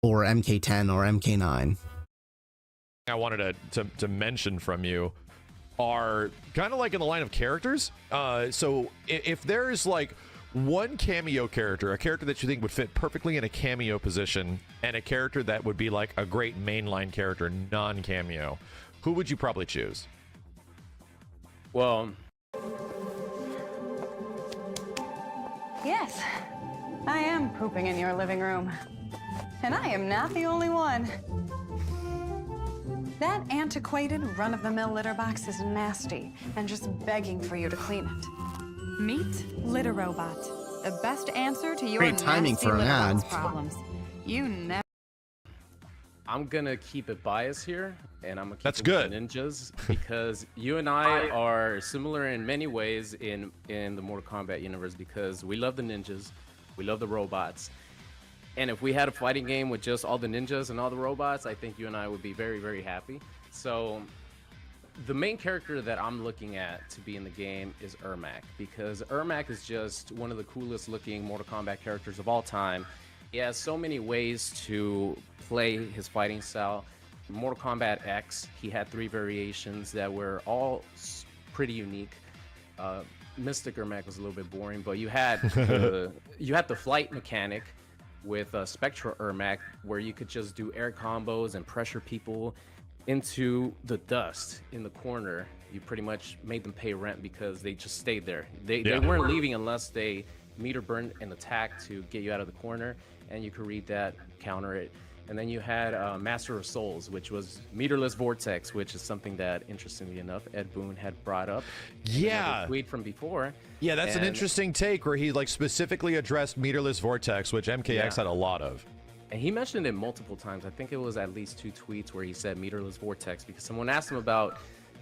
or MK10 or MK9. I wanted to mention from you, are kind of like in the line of characters. So if there's like one cameo character, a character that you think would fit perfectly in a cameo position, and a character that would be like a great mainline character, non-cameo, who would you probably choose? Well, Yes, I am pooping in your living room. And I am not the only one. That antiquated, run-of-the-mill litter box is nasty and just begging for you to clean it. Meet Litter Robot, the best answer to your Great timing nasty for an litter box ad. problems. You never. I'm gonna keep it biased here, and I'm gonna keep That's it good. with ninjas because you and I are similar in many ways in the Mortal Kombat universe because we love the ninjas, we love the robots, and if we had a fighting game with just all the ninjas and all the robots, I think you and I would be very, very happy. So the main character that I'm looking at to be in the game is Ermac, because Ermac is just one of the coolest looking Mortal Kombat characters of all time. He has so many ways to play his fighting style. Mortal Kombat X, he had 3 variations that were all pretty unique. Mystic Ermac was a little bit boring, but you had the flight mechanic with Spectra Ermac, where you could just do air combos and pressure people into the dust in the corner. You pretty much made them pay rent because they just stayed there. They weren't leaving unless they meter burn an attack to get you out of the corner, and you could read that, counter it. And then you had Master of Souls, which was meterless vortex, which is something that, interestingly enough, Ed Boon had brought up. Yeah. Tweet from before. Yeah, that's an interesting take where he like specifically addressed meterless vortex, which MKX had a lot of. And he mentioned it multiple times. I think it was at least 2 tweets where he said meterless vortex because someone asked him about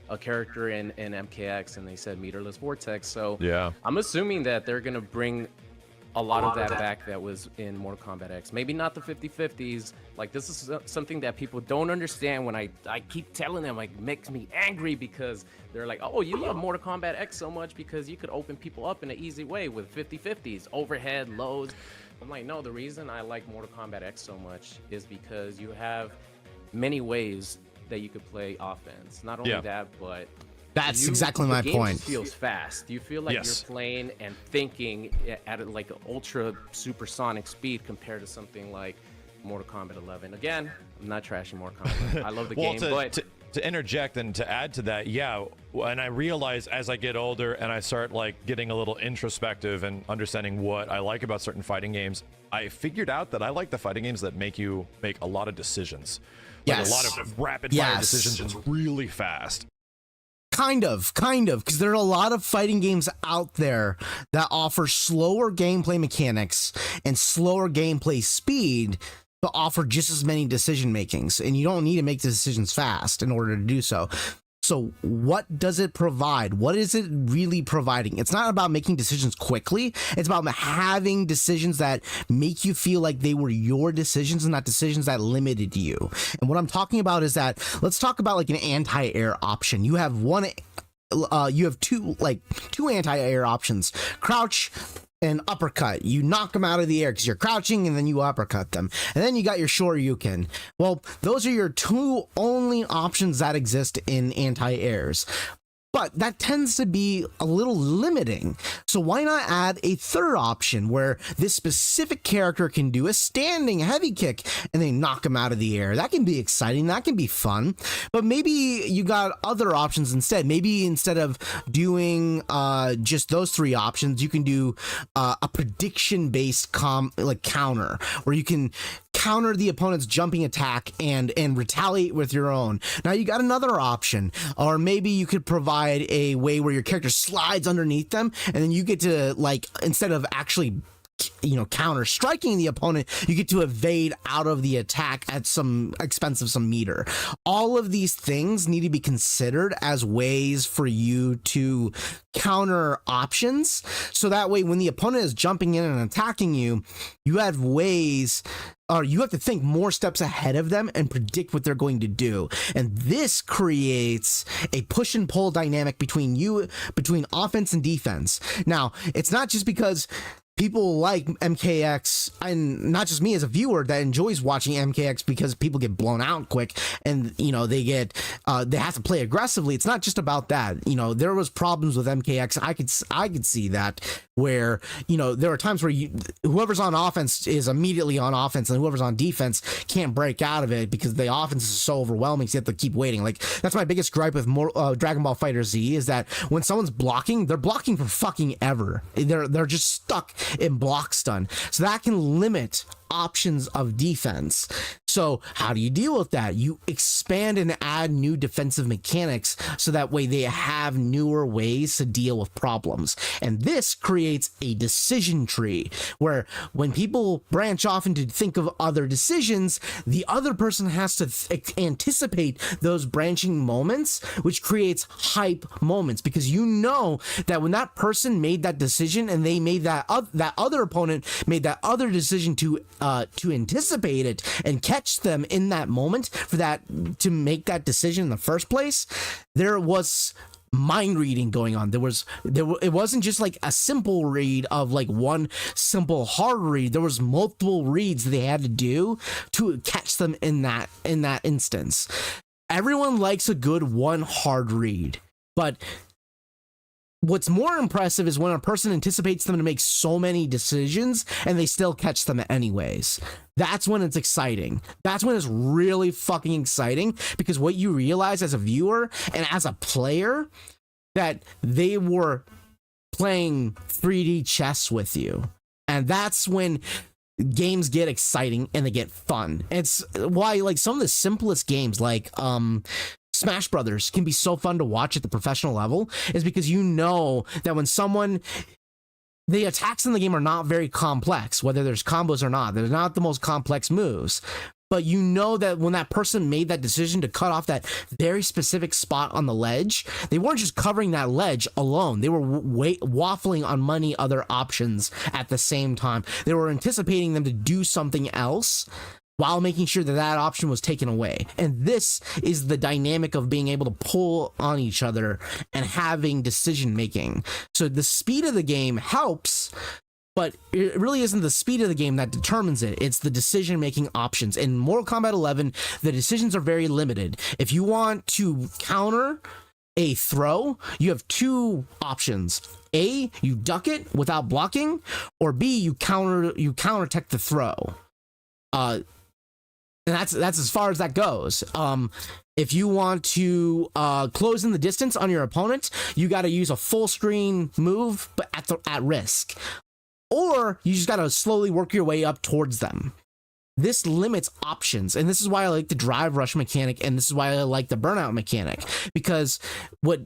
a character in MKX and they said meterless vortex. So yeah, I'm assuming that they're gonna bring a lot of that back that was in Mortal Kombat X. Maybe not the 50-50s. Like, this is something that people don't understand when I keep telling them, like, makes me angry because they're like, oh, you love Mortal Kombat X so much because you could open people up in an easy way with 50-50s, overhead, lows. I'm like, no, the reason I like Mortal Kombat X so much is because you have many ways that you could play offense. Not only that, but that's exactly my point. Just feels fast. You feel like you're playing and thinking at like an ultra supersonic speed compared to something like Mortal Kombat 11. Again, I'm not trashing Mortal Kombat. I love the game, but to interject and to add to that, yeah, and I realize as I get older and I start like getting a little introspective and understanding what I like about certain fighting games, I figured out that I like the fighting games that make you make a lot of decisions. Like a lot of rapid fire decisions really fast. Kind of, because there are a lot of fighting games out there that offer slower gameplay mechanics and slower gameplay speed, but offer just as many decision makings, and you don't need to make the decisions fast in order to do so. So what does it provide? What is it really providing? It's not about making decisions quickly. It's about having decisions that make you feel like they were your decisions and not decisions that limited you. And what I'm talking about is that, let's talk about like an anti-air option. You have two anti-air options: crouch and uppercut. You knock them out of the air because you're crouching, and then you uppercut them. And then you got your Shoryuken. Well, those are your 2 only options that exist in anti-airs. But that tends to be a little limiting. So why not add a 3rd option where this specific character can do a standing heavy kick and then knock him out of the air? That can be exciting. That can be fun. But maybe you got other options instead. Maybe instead of doing just those 3 options, you can do a prediction-based counter where you can counter the opponent's jumping attack and retaliate with your own. Now you got another option, or maybe you could provide a way where your character slides underneath them, and then you get to, like, instead of actually counter striking the opponent, you get to evade out of the attack at some expense of some meter. All of these things need to be considered as ways for you to counter options, so that way when the opponent is jumping in and attacking you, you have ways, or you have to think more steps ahead of them and predict what they're going to do. And this creates a push and pull dynamic between offense and defense. Now, it's not just because people like MKX, and not just me as a viewer that enjoys watching MKX because people get blown out quick and, you know, they have to play aggressively. It's not just about that. You know, there was problems with MKX. I could see that, where, you know, there are times where whoever's on offense is immediately on offense, and whoever's on defense can't break out of it because the offense is so overwhelming, so you have to keep waiting. Like, that's my biggest gripe with Dragon Ball Fighter Z, is that when someone's blocking, they're blocking for fucking ever. They're just stuck in block stun. So that can limit options of defense. So how do you deal with that? You expand and add new defensive mechanics so that way they have newer ways to deal with problems. And this creates a decision tree where when people branch off and to think of other decisions, the other person has to anticipate those branching moments, which creates hype moments, because you know that when that person made that decision and they made that other opponent made that other decision to anticipate it and catch them in that moment for that to make that decision in the first place, there was mind reading going on. It wasn't just like a simple read of like one simple hard read. There was multiple reads they had to do to catch them in that instance. Everyone likes a good one hard read, but what's more impressive is when a person anticipates them to make so many decisions and they still catch them anyways. That's when it's exciting. That's when it's really fucking exciting, because what you realize as a viewer and as a player, that they were playing 3D chess with you. And that's when games get exciting and they get fun. It's why, like, some of the simplest games like Smash Brothers can be so fun to watch at the professional level, is because you know that when the attacks in the game are not very complex, whether there's combos or not, they're not the most complex moves, but you know that when that person made that decision to cut off that very specific spot on the ledge, they weren't just covering that ledge alone. They were waffling on many other options at the same time. They were anticipating them to do something else while making sure that that option was taken away. And this is the dynamic of being able to pull on each other and having decision making. So the speed of the game helps, but it really isn't the speed of the game that determines it. It's the decision making options. In Mortal Kombat 11, the decisions are very limited. If you want to counter a throw, you have two options. A, you duck it without blocking, or B, you counterattack the throw. And that's as far as that goes. If you want to close in the distance on your opponent, you got to use a full screen move, but at risk. Or you just got to slowly work your way up towards them. This limits options, and this is why I like the drive rush mechanic, and this is why I like the burnout mechanic, because what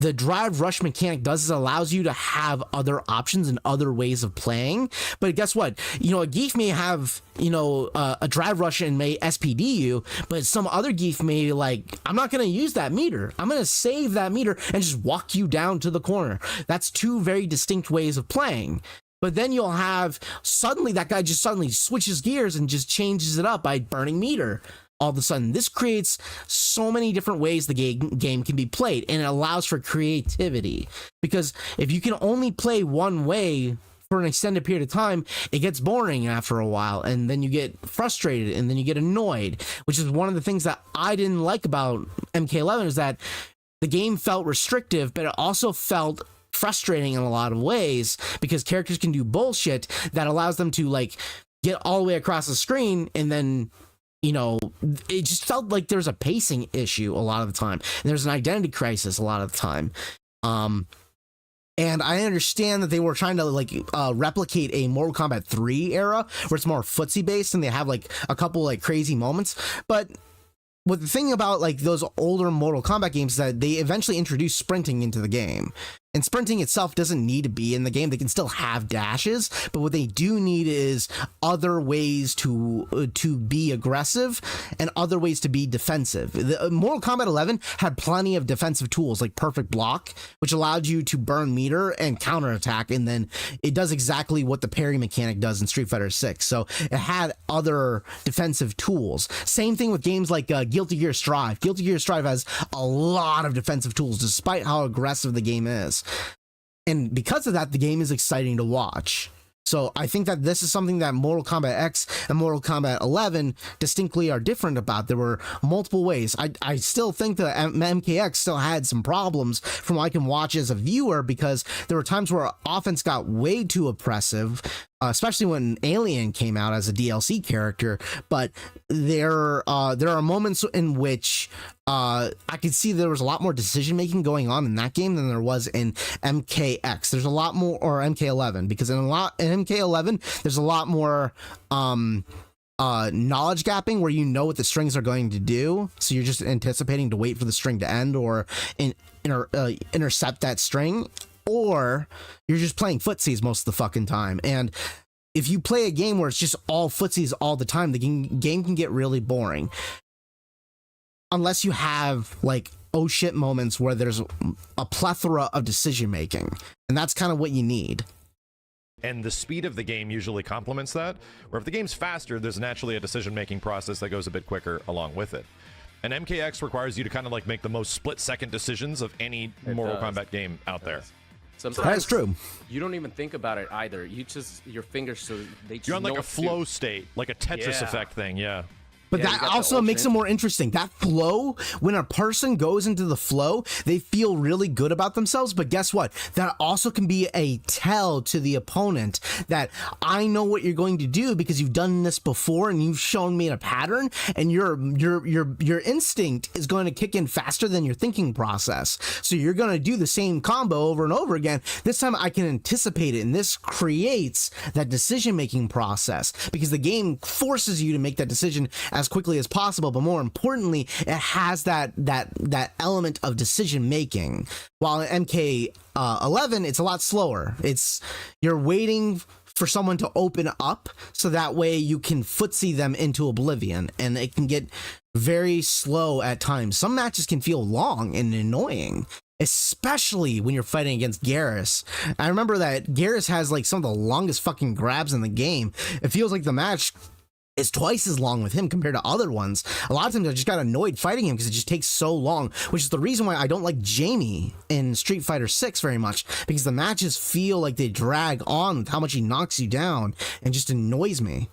the drive rush mechanic does is allows you to have other options and other ways of playing. But guess what? You know, a geef may have, you know, a drive rush and may SPD you, but some other geef may like, I'm not going to use that meter. I'm going to save that meter and just walk you down to the corner. That's two very distinct ways of playing. But then you'll have suddenly that guy just suddenly switches gears and just changes it up by burning meter. All of a sudden, this creates so many different ways the game can be played, and it allows for creativity. Because if you can only play one way for an extended period of time, it gets boring after a while, and then you get frustrated, and then you get annoyed, which is one of the things that I didn't like about MK11, is that the game felt restrictive, but it also felt frustrating in a lot of ways, because characters can do bullshit that allows them to like get all the way across the screen, and then, you know, it just felt like there's a pacing issue a lot of the time, and there's an identity crisis a lot of the time. And I understand that they were trying to like replicate a Mortal Kombat 3 era where it's more footsie based and they have like a couple like crazy moments, but what the thing about like those older Mortal Kombat games is that they eventually introduced sprinting into the game. And sprinting itself doesn't need to be in the game. They can still have dashes, but what they do need is other ways to be aggressive and other ways to be defensive. The Mortal Kombat 11 had plenty of defensive tools like perfect block, which allowed you to burn meter and counterattack, and then it does exactly what the parry mechanic does in Street Fighter 6. So it had other defensive tools. Same thing with games like Guilty Gear Strive. Guilty Gear Strive has a lot of defensive tools despite how aggressive the game is. And because of that, the game is exciting to watch. So I think that this is something that Mortal Kombat X and Mortal Kombat 11 distinctly are different about. There were multiple ways. I still think that MKX still had some problems from what I can watch as a viewer, because there were times where offense got way too oppressive, especially when Alien came out as a DLC character. But there are moments in which I could see there was a lot more decision making going on in that game than there was in MKX. There's a lot more, or MK11, because in MK11 there's a lot more knowledge gapping, where you know what the strings are going to do, so you're just anticipating to wait for the string to end or intercept that string, or you're just playing footsies most of the fucking time. And if you play a game where it's just all footsies all the time, the game can get really boring. Unless you have like oh shit moments where there's a plethora of decision making, and that's kind of what you need. And the speed of the game usually complements that, where if the game's faster, there's naturally a decision making process that goes a bit quicker along with it. And MKX requires you to kind of like make the most split-second decisions of any Mortal Kombat game out there. Sometimes that's true. You don't even think about it either. You just, your fingers, so they just you're on like know a flow state, like a Tetris effect thing. Yeah. But that also makes it more interesting. That flow, when a person goes into the flow, they feel really good about themselves. But guess what? That also can be a tell to the opponent that I know what you're going to do because you've done this before and you've shown me a pattern, and your instinct is going to kick in faster than your thinking process. So you're going to do the same combo over and over again. This time I can anticipate it, and this creates that decision-making process because the game forces you to make that decision as quickly as possible, but more importantly, it has that element of decision making. While in MK11, it's a lot slower. You're waiting for someone to open up so that way you can footsie them into oblivion, and it can get very slow at times. Some matches can feel long and annoying, especially when you're fighting against Garrus. I remember that Garrus has like some of the longest fucking grabs in the game. It feels like the match is twice as long with him compared to other ones. A lot of times I just got annoyed fighting him because it just takes so long, which is the reason why I don't like Jamie in Street Fighter 6 very much, because the matches feel like they drag on with how much he knocks you down and just annoys me.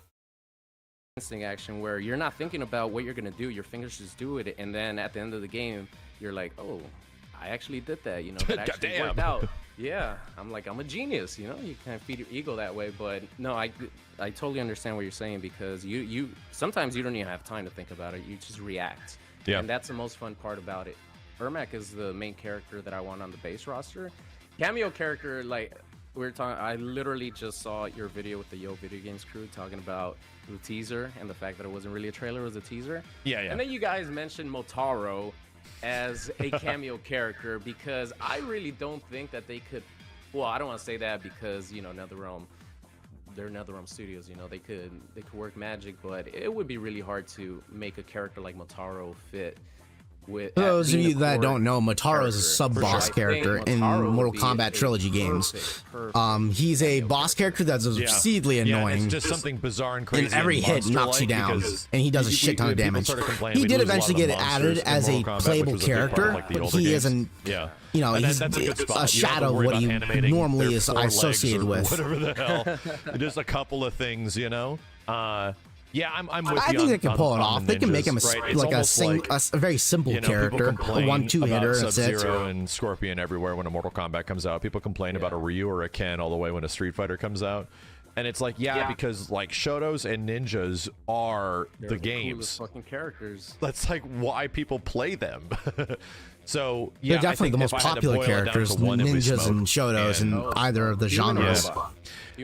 Instinct action where you're not thinking about what you're gonna do, your fingers just do it, and then at the end of the game you're like, oh, I actually did that, you know, that actually worked out. Yeah, I'm a genius, you know. You kind of feed your ego that way. But no, I totally understand what you're saying, because you sometimes you don't even have time to think about it. You just react. Yeah. And that's the most fun part about it. Ermac is the main character that I want on the base roster. Cameo character, like we were talking, I literally just saw your video with the Yo Video Games crew talking about the teaser and the fact that it wasn't really a trailer, it was a teaser. Yeah. And then you guys mentioned Motaro as a cameo character, because I really don't think that they could, well, I don't want to say that because, you know, they're NetherRealm Studios, you know, they could work magic, but it would be really hard to make a character like Motaro fit with. For those of you that don't know, Motaro is a sub-boss character in Mortal Kombat trilogy games. He's a boss character that's obscenely annoying. It's just something bizarre and crazy. And every hit knocks you down, and he does a shit ton of damage. He did eventually get added as a playable character, but he isn't. Yeah. You know, he's a shadow of what he normally is associated with. Whatever the hell. Just a couple of things, you know. Yeah, I'm with you. I think they can pull it off. They can make him a very simple character, a 1-2 hitter. That's it. Sub-Zero and Scorpion everywhere when a Mortal Kombat comes out. People complain about a Ryu or a Ken all the way when a Street Fighter comes out. And it's like, because like Shotos and ninjas are the games. Fucking characters. That's like why people play them. So they're definitely the most popular characters, ninjas and Shotos, in either of the genres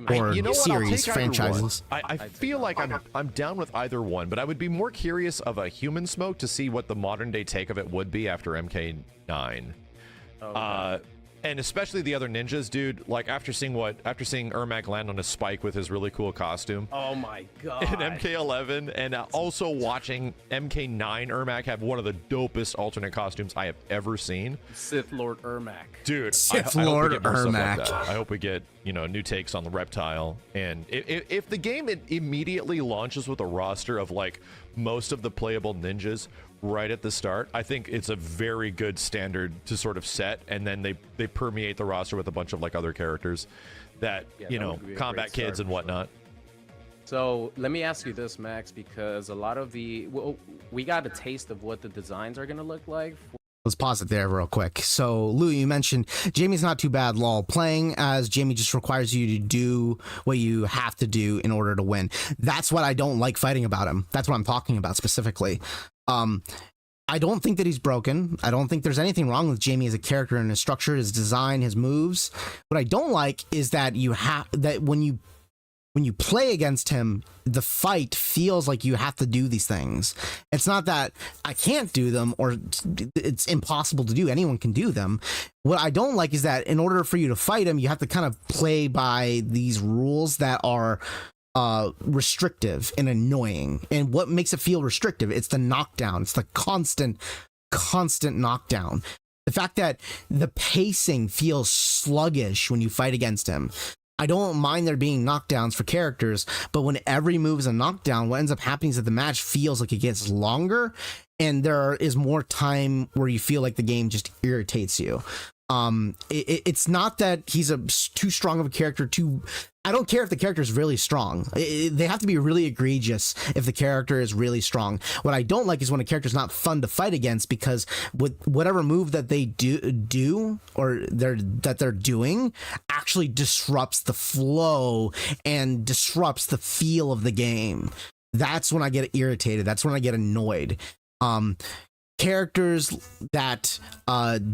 or series, franchises. I feel like I'm down with either one, but I would be more curious of a human smoke to see what the modern day take of it would be after MK9. And especially the other ninjas, dude. Like after seeing Ermac land on a spike with his really cool costume. Oh my god. In MK11, and also watching MK9 Ermac have one of the dopest alternate costumes I have ever seen. Sith Lord Ermac. Dude, Sith Lord Ermac. Like I hope we get, you know, new takes on the reptile. And if the game immediately launches with a roster of like most of the playable ninjas right at the start, I think it's a very good standard to sort of set, and then they permeate the roster with a bunch of like other characters that, Yeah, you that know, would be a combat great kids start and for sure. whatnot. So let me ask you this, Max, because a lot of we got a taste of what the designs are going to look like. Let's pause it there real quick. So, Lou, you mentioned Jamie's not too bad, lol. Playing as Jamie just requires you to do what you have to do in order to win. That's what I don't like fighting about him. That's what I'm talking about specifically. I don't think that he's broken. I don't think there's anything wrong with Jamie as a character and his structure, his design, his moves. What I don't like is that when you play against him, the fight feels like you have to do these things. It's not that I can't do them or it's impossible to do. Anyone can do them. What I don't like is that in order for you to fight him, you have to kind of play by these rules that are restrictive and annoying. And what makes it feel restrictive? It's the knockdown. It's the constant knockdown. The fact that the pacing feels sluggish when you fight against him. I don't mind there being knockdowns for characters, but when every move is a knockdown, what ends up happening is that the match feels like it gets longer and there is more time where you feel like the game just irritates you. It's not that he's too strong of a character. I don't care if the character is really strong. They have to be really egregious if the character is really strong. What I don't like is when a character is not fun to fight against, because with whatever move that they do or that they're doing actually disrupts the flow and disrupts the feel of the game. That's when I get irritated. That's when I get annoyed. Characters that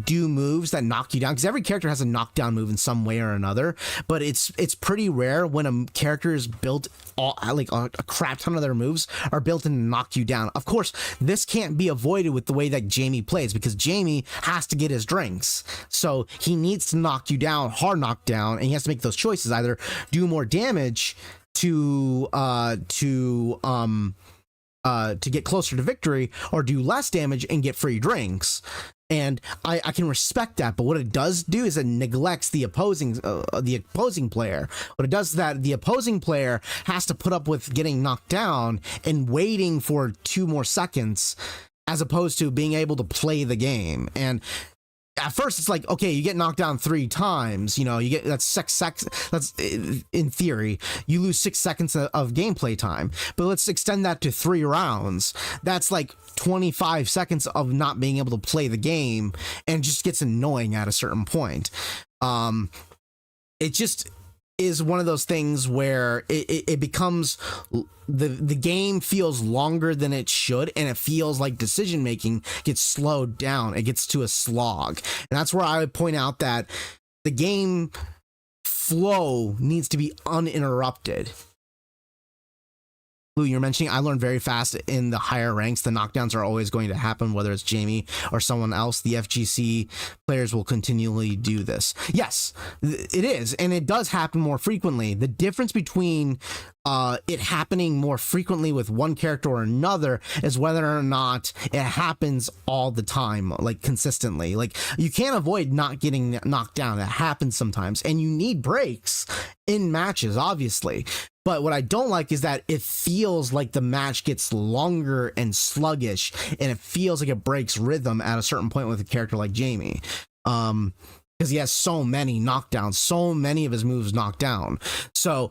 do moves that knock you down, because every character has a knockdown move in some way or another, but it's pretty rare when a character is built like a crap ton of their moves are built in to knock you down. Of course, this can't be avoided with the way that Jamie plays, because Jamie has to get his drinks, so he needs to knock you down, hard knock down, and he has to make those choices: either do more damage to get closer to victory, or do less damage and get free drinks. And I can respect that, but what it does do is it neglects the opposing player. What it does is that the opposing player has to put up with getting knocked down and waiting for 2 more seconds, as opposed to being able to play the game. And at first it's like, okay, you get knocked down 3 times, you know, you get that's 6 seconds. That's in theory, you lose 6 seconds of gameplay time, but let's extend that to 3 rounds. That's like 25 seconds of not being able to play the game, and just gets annoying at a certain point. It just is one of those things where it becomes the game feels longer than it should, and it feels like decision making gets slowed down. It gets to a slog, and that's where I would point out that the game flow needs to be uninterrupted. Lou, you're mentioning I learned very fast in the higher ranks, the knockdowns are always going to happen, whether it's Jamie or someone else. The FGC players will continually do this. Yes, it is, and it does happen more frequently. The difference between it happening more frequently with one character or another is whether or not it happens all the time, like consistently. Like, you can't avoid not getting knocked down. That happens sometimes, and you need breaks in matches, obviously. But what I don't like is that it feels like the match gets longer and sluggish, and it feels like it breaks rhythm at a certain point with a character like Jamie. Because he has so many knockdowns, so many of his moves knocked down. So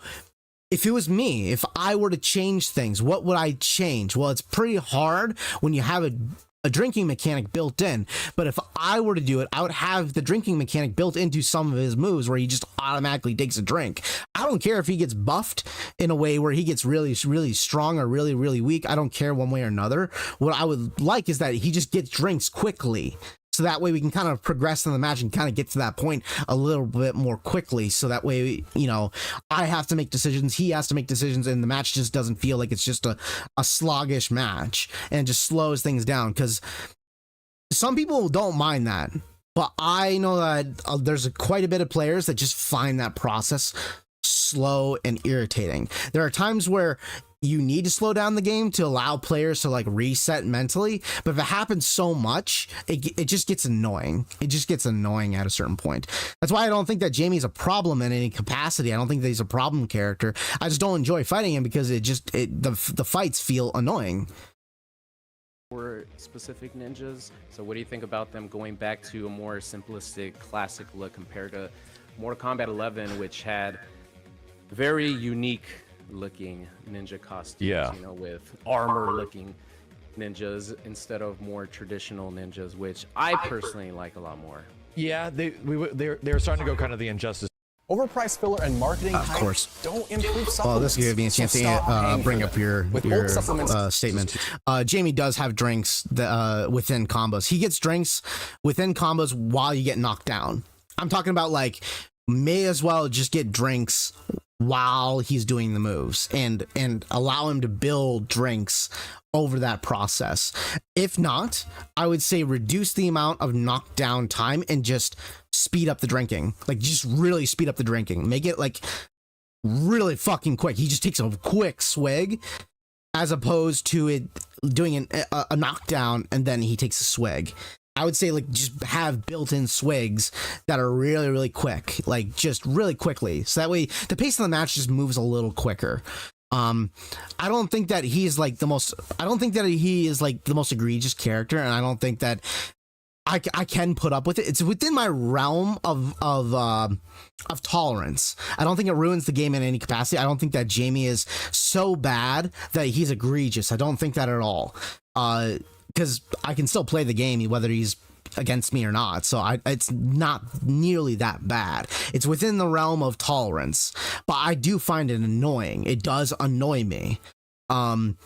if it was me, if I were to change things, what would I change? Well, it's pretty hard when you have a drinking mechanic built in, but if I were to do it, I would have the drinking mechanic built into some of his moves where he just automatically takes a drink. I don't care if he gets buffed in a way where he gets really, really strong or really, really weak. I don't care one way or another. What I would like is that he just gets drinks quickly, so that way we can kind of progress in the match and kind of get to that point a little bit more quickly. So that way, you know, I have to make decisions, he has to make decisions, and the match just doesn't feel like it's just a sluggish match, and just slows things down. Because some people don't mind that, but I know that there's quite a bit of players that just find that process slow and irritating. There are times where you need to slow down the game to allow players to like reset mentally, but if it happens so much, it just gets annoying. It just gets annoying at a certain point. That's why I don't think that Jamie's a problem in any capacity. I don't think that he's a problem character. I just don't enjoy fighting him because the fights feel annoying. For specific ninjas, so what do you think about them going back to a more simplistic classic look compared to Mortal Kombat 11, which had very unique looking ninja costumes, Yeah. you know, with armor looking ninjas instead of more traditional ninjas, which I personally like a lot more. Yeah, they were starting to go kind of the Injustice. Overpriced filler and marketing Of course. don't improve supplements. Well, this gives me a chance so to stop paying bring for up them. your With bulk supplements, statement. Jamie does have drinks that, within combos. He gets drinks within combos while you get knocked down. I'm talking about like may as well just get drinks while he's doing the moves and allow him to build drinks over that process. If not, I would say reduce the amount of knockdown time and just speed up the drinking. Like just really speed up the drinking. Make it like really fucking quick. He just takes a quick swig as opposed to it doing a knockdown and then he takes a swig. I would say like just have built-in swigs that are really, really quick, like just really quickly. So that way the pace of the match just moves a little quicker. I don't think that he is like the most egregious character. And I don't think that I can put up with it. It's within my realm of tolerance. I don't think it ruins the game in any capacity. I don't think that Jamie is so bad that he's egregious. I don't think that at all. Because I can still play the game whether he's against me or not, so it's not nearly that bad. It's within the realm of tolerance, but I do find it annoying. It does annoy me. In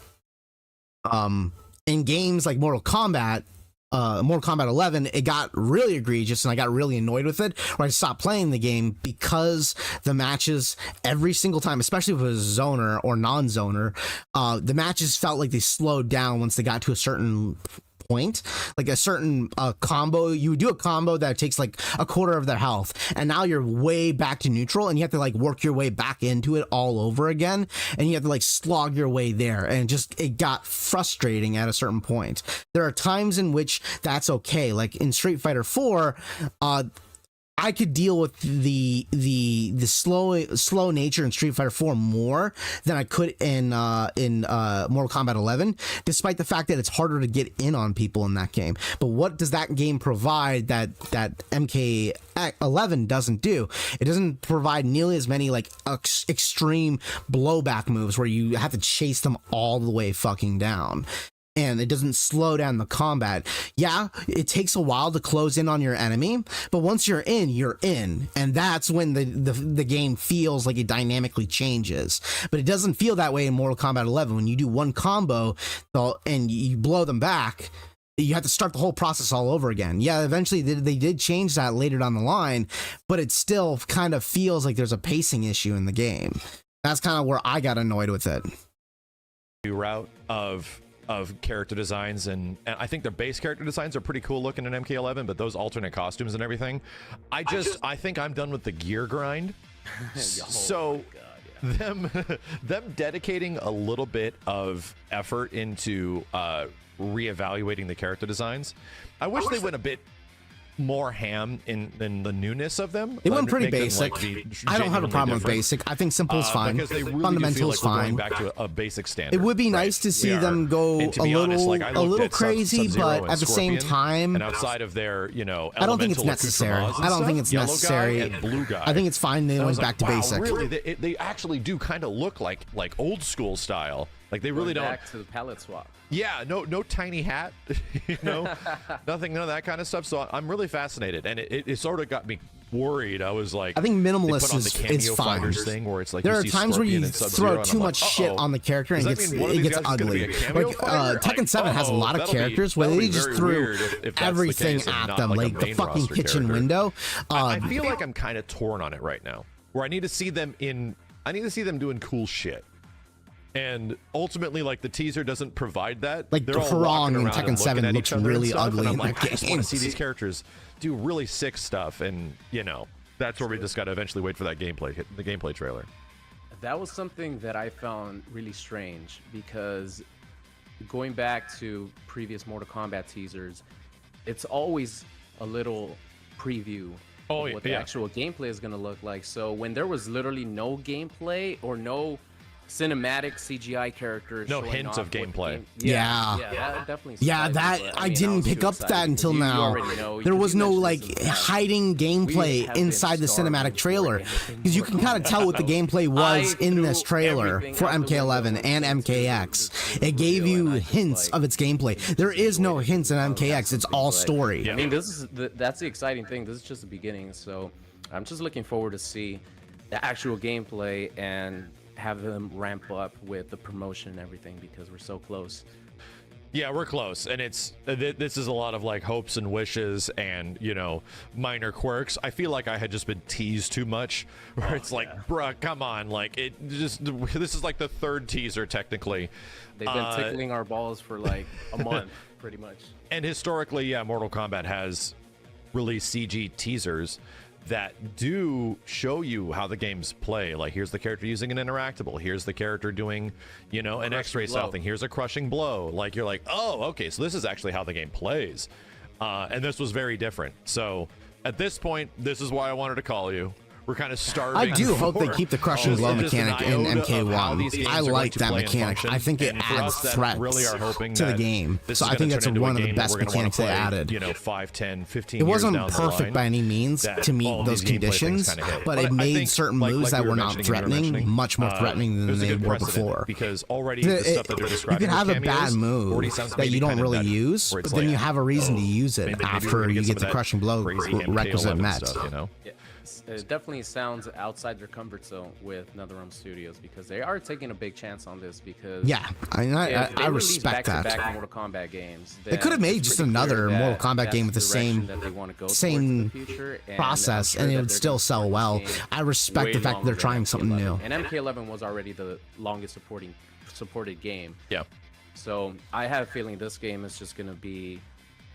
games like Mortal Kombat 11, it got really egregious and I got really annoyed with it, where I stopped playing the game because the matches every single time, especially if it was zoner or non-zoner, the matches felt like they slowed down once they got to a certain point, like a certain combo. You would do a combo that takes like a quarter of their health and now you're way back to neutral and you have to like work your way back into it all over again and you have to like slog your way there, and it got frustrating at a certain point. There are times in which that's okay, like in Street Fighter 4, I could deal with the slow nature in Street Fighter 4 more than I could in Mortal Kombat 11, despite the fact that it's harder to get in on people in that game. But what does that game provide that MK11 doesn't do? It doesn't provide nearly as many like extreme blowback moves where you have to chase them all the way fucking down. And it doesn't slow down the combat. Yeah, it takes a while to close in on your enemy, but once you're in, and that's when the game feels like it dynamically changes. But it doesn't feel that way in Mortal Kombat 11. When you do one combo and you blow them back, you have to start the whole process all over again. Yeah, eventually they did change that later down the line, but it still kind of feels like there's a pacing issue in the game. That's kind of where I got annoyed with it. Route of character designs, and I think their base character designs are pretty cool looking in MK11, but those alternate costumes and everything, I think I'm done with the gear grind. So them dedicating a little bit of effort into reevaluating the character designs. I wish they went a bit more ham in the newness of them. It went pretty basic. I don't have a problem with basic. I think simple is fine. Because they really Fundamental is fine. Going back to a basic standard. It would be nice to see them go a little crazy, but at the same time, and outside of their, I don't think it's necessary. I don't think it's necessary. And blue guy. I think it's fine. They went back to basic. Really, they actually do kind of look like old school style. Like they really don't. Back to the palette swap. Yeah, no tiny hat, nothing, none of that kind of stuff. So I'm really fascinated, and it sort of got me worried. I was like, I think minimalist is fine. Thing where it's like there are times where you throw too much shit on the character and it gets ugly. Like Tekken 7 has a lot of characters where they just threw everything at them, like the fucking kitchen window. I feel like I'm kind of torn on it right now, where I need to see them doing cool shit. And ultimately, like, the teaser doesn't provide that. Like, the Harong in Tekken 7 looks really ugly in that game. I just want to see these characters do really sick stuff, and, that's where we just got to eventually wait for that gameplay, the gameplay trailer. That was something that I found really strange, because going back to previous Mortal Kombat teasers, it's always a little preview of what the actual gameplay is going to look like. So when there was literally no gameplay or no cinematic CGI characters. No showing hint off of what the gameplay. game- Yeah. that definitely. Yeah, surprised that me, but, I mean, didn't was pick too up excited that until because you now. already know, There because was you no mentioned like this in the past. hiding We gameplay have been inside the starving cinematic for trailer anything because you can kind of tell what the gameplay was I in this threw trailer everything for out the MK11 window and into MKX. the It gave video, you and I just, hints like, of its gameplay. There is no hints in MKX. It's all story. I mean, this is that's the exciting thing. This is just the beginning. So I'm just looking forward to see the actual gameplay and have them ramp up with the promotion and everything because we're so close. Yeah, we're close, and it's this is a lot of like hopes and wishes and, you know, minor quirks. I feel like I had just been teased too much, where it's like, bruh, come on, like it just this is like the third teaser technically. They've been tickling our balls for like a month, pretty much. And historically, yeah, Mortal Kombat has released CG teasers that do show you how the games play. Like, here's the character using an interactable, here's the character doing, you know, an X-ray style thing, here's a crushing blow. Like, you're like, oh, okay, so this is actually how the game plays. And this was very different. So at this point, this is why I wanted to call you. We're kind of starving. I do hope they for keep the crushing blow just an mechanic in iota of how MK1. these games I are going like to that play and mechanic. function. I think it And for adds us that threats really are hoping to the that game. this So is I think gonna that's turn into one a of the game best we're gonna wanna mechanics they play, added. You know, 5, 10, 15 It years wasn't down the perfect line, by any means that to all meet of those these gameplay things conditions, kinda hit. but I it made think, certain like moves we that were were not mentioning, you were threatening mentioning, much more threatening than there's a they good were precedent before. because already the stuff that they're describing You could have with a bad cameos move already sounds that maybe you don't kinda really nutty, use, where but it's then like, you have a reason to use it maybe we're after gonna you some get of the that crushing blow crazy requisite MK11 met. stuff, you know? It definitely sounds outside their comfort zone with NetherRealm Studios because they are taking a big chance on this. Because yeah, I respect that. Back-to-back Mortal Kombat games, They could have made just another Mortal Kombat game with the same process, and it would still sell well. I respect the fact that they're trying something new. And MK11 was already the longest supported game. Yeah. So I have a feeling this game is just going to be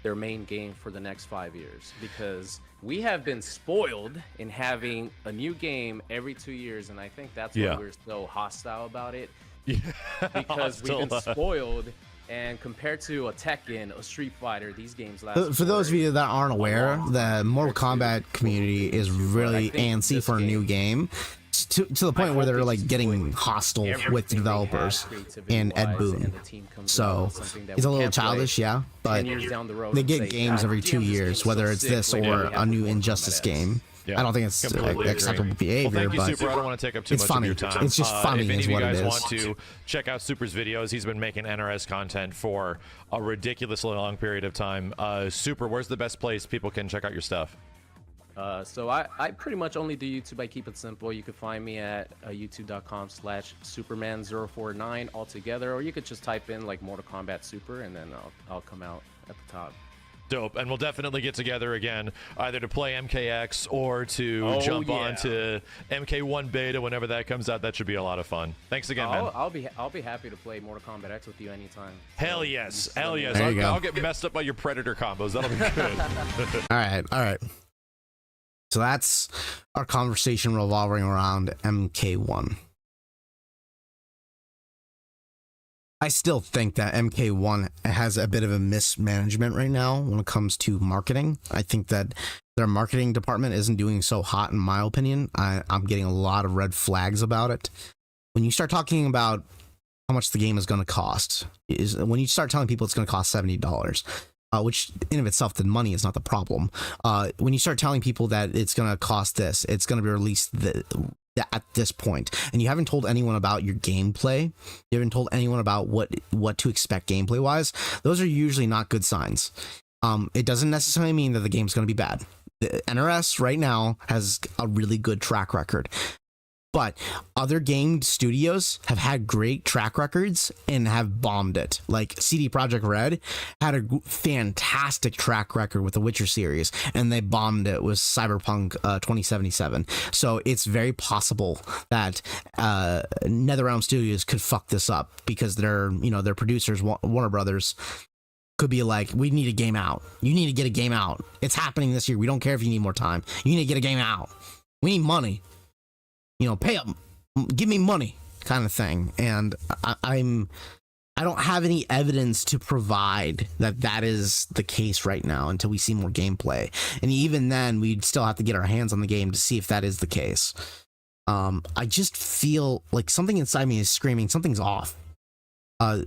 their main game for the next 5 years because we have been spoiled in having a new game every 2 years, and I think that's why we're so hostile about it. Yeah. Because we've been spoiled, and compared to a Tekken, a Street Fighter, these games last. For those of you that aren't aware, the Mortal Kombat community is really antsy for a new game. To the point where they're like getting hostile with developers and Ed Boon. So it's a little childish, yeah, but they get games every 2 years, whether it's this or a new Injustice game. Yeah, I don't think it's acceptable behavior, well, thank you, Super. I don't want to take up too it's much funny. of your time. It's just funny, if any is of you what guys it is. want to check out Super's videos, he's been making NRS content for a ridiculously long period of time. Super, where's the best place people can check out your stuff? So I pretty much only do YouTube. I keep it simple. You can find me at youtube.com/Superman049 altogether, or you could just type in like Mortal Kombat Super, and then I'll come out at the top. Dope. And we'll definitely get together again, either to play MKX or to jump on to MK1 beta whenever that comes out. That should be a lot of fun. Thanks again, man. I'll be happy to play Mortal Kombat X with you anytime. Hell yes. Hell yes. There you go. I'll get messed up by your Predator combos. That'll be good. All right. So that's our conversation revolving around MK1. I still think that MK1 has a bit of a mismanagement right now when it comes to marketing. I think that their marketing department isn't doing so hot, in my opinion. I'm getting a lot of red flags about it. When you start talking about how much the game is going to cost, is when you start telling people it's going to cost $70, which in of itself, the money is not the problem. When you start telling people that it's going to cost this, it's going to be released at this point, and you haven't told anyone about your gameplay, you haven't told anyone about what to expect gameplay wise, those are usually not good signs. It doesn't necessarily mean that the game's going to be bad. The NRS right now has a really good track record, but other game studios have had great track records and have bombed it. Like CD Projekt Red had a fantastic track record with the Witcher series, and they bombed it with Cyberpunk 2077. So it's very possible that NetherRealm Studios could fuck this up because their producers, Warner Brothers, could be like, we need a game out. You need to get a game out. It's happening this year. We don't care if you need more time. You need to get a game out. We need money. Pay up, give me money, kind of thing. And I don't have any evidence to provide that is the case right now until we see more gameplay. And even then, we'd still have to get our hands on the game to see if that is the case. I just feel like something inside me is screaming something's off. The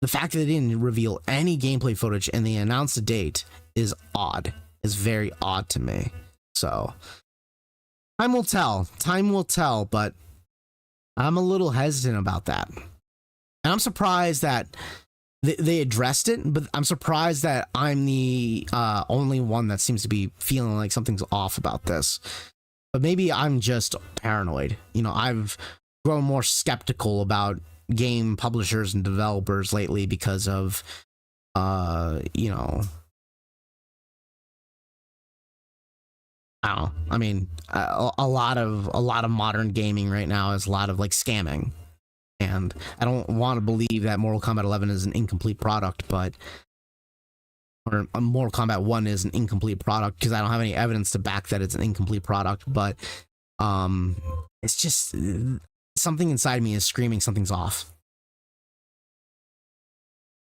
fact that they didn't reveal any gameplay footage and they announced a date is odd. Is very odd to me. So time will tell. Time will tell, but I'm a little hesitant about that. And I'm surprised that they addressed it, but I'm surprised that I'm the only one that seems to be feeling like something's off about this. But maybe I'm just paranoid. You know, I've grown more skeptical about game publishers and developers lately because of, you know, I don't know. I mean, a lot of modern gaming right now is a lot of like scamming. And I don't want to believe that Mortal Kombat 11 is an incomplete product, but or Mortal Kombat 1 is an incomplete product because I don't have any evidence to back that it's an incomplete product. But it's just something inside me is screaming something's off.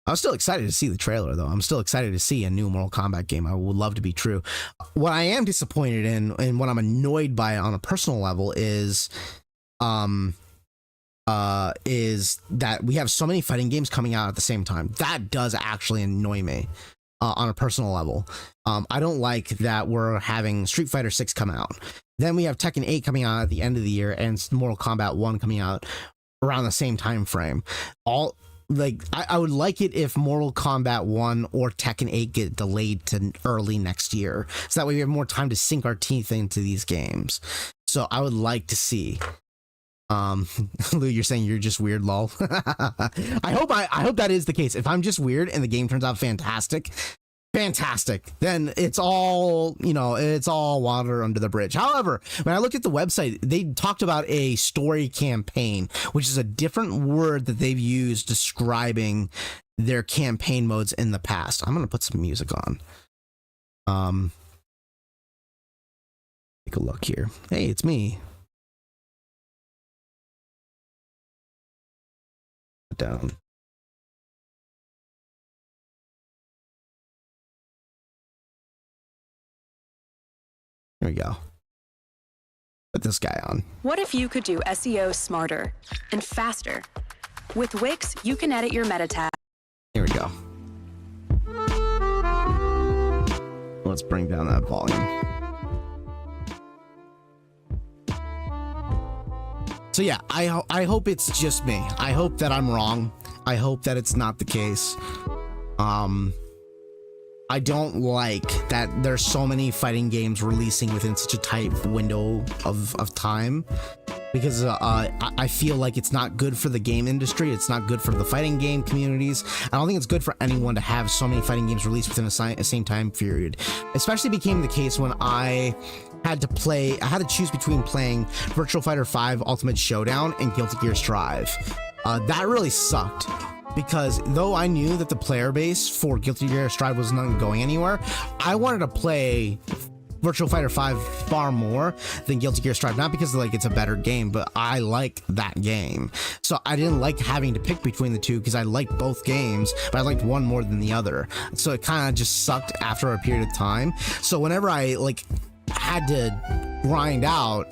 I was still excited to see the trailer, though. I'm still excited to see a new Mortal Kombat game. I would love to be true. What I am disappointed in and what I'm annoyed by on a personal level is that we have so many fighting games coming out at the same time. That does actually annoy me on a personal level. I don't like that we're having Street Fighter 6 come out. Then we have Tekken 8 coming out at the end of the year and Mortal Kombat 1 coming out around the same time frame. All like I would like it if Mortal Kombat 1 or Tekken 8 get delayed to early next year. So that way we have more time to sink our teeth into these games. So I would like to see. Lou, you're saying you're just weird, lol. I hope that is the case. If I'm just weird and the game turns out fantastic, then it's all, you know, it's all water under the bridge. However, when I looked at the website, they talked about a story campaign, which is a different word that they've used describing their campaign modes in the past. I'm going to put some music on. Take a look here. Hey, it's me. Down. There we go. Put this guy on. What if you could do SEO smarter and faster? With Wix, you can edit your meta tag. Here we go. Let's bring down that volume. So yeah, I hope it's just me. I hope that I'm wrong. I hope that it's not the case. I don't like that there's so many fighting games releasing within such a tight window of time, because I feel like it's not good for the game industry. It's not good for the fighting game communities. I don't think it's good for anyone to have so many fighting games released within a same time period. Especially became the case when I had to choose between playing Virtual Fighter 5 Ultimate Showdown and Guilty Gear Strive. That really sucked, because though I knew that the player base for Guilty Gear Strive was not going anywhere, I wanted to play Virtual Fighter 5 far more than Guilty Gear Strive, not because like it's a better game, but I like that game. So I didn't like having to pick between the two because I liked both games, but I liked one more than the other. So it kind of just sucked after a period of time. So whenever I like had to grind out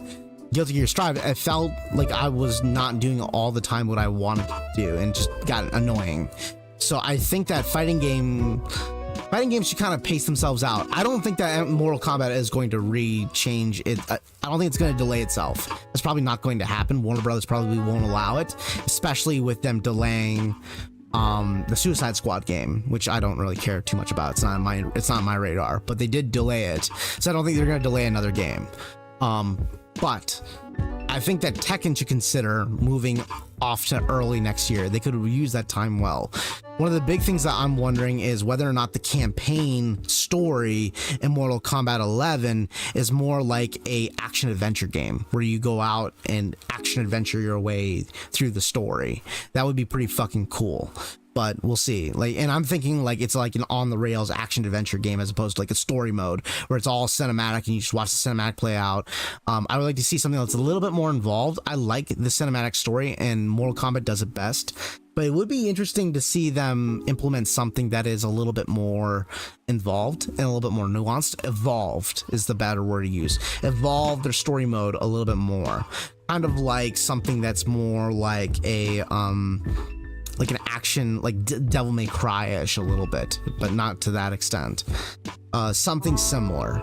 Guilty Gear Strive, I felt like I was not doing all the time what I wanted to do, and just got annoying. So I think that fighting games should kind of pace themselves out. I don't think that Mortal Kombat is going to change it. I don't think it's going to delay itself. That's probably not going to happen. Warner Brothers probably won't allow it, especially with them delaying the Suicide Squad game, which I don't really care too much about. It's not on my radar, but they did delay it, so I don't think they're going to delay another game. But I think that Tekken should consider moving off to early next year. They could use that time well. One of the big things that I'm wondering is whether or not the campaign story in Mortal Kombat 11 is more like a action adventure game where you go out and action adventure your way through the story. That would be pretty fucking cool. But we'll see. Like, and I'm thinking like it's like an on the rails action adventure game as opposed to like a story mode where it's all cinematic and you just watch the cinematic play out. I would like to see something that's a little bit more involved. I like the cinematic story, and Mortal Kombat does it best. but it would be interesting to see them implement something that is a little bit more involved and a little bit more nuanced. Evolved is the better word to use. Evolve their story mode a little bit more, kind of like something that's more like a like an action, like Devil May Cry-ish a little bit, but not to that extent. Something similar.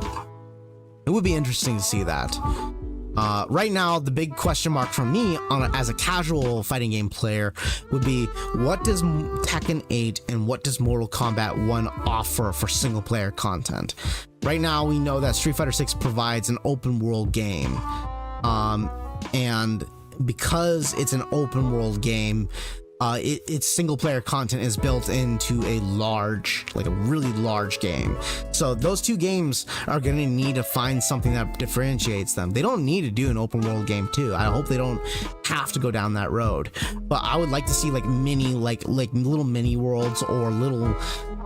It would be interesting to see that. Right now, the big question mark for me as a casual fighting game player would be, what does Tekken 8 and what does Mortal Kombat 1 offer for single player content? Right now, we know that Street Fighter 6 provides an open world game. And because it's an open world game, its single player content is built into a really large game. So those two games are going to need to find something that differentiates them. They don't need to do an open world game too. I hope they don't have to go down that road. But I would like to see like little mini worlds or little.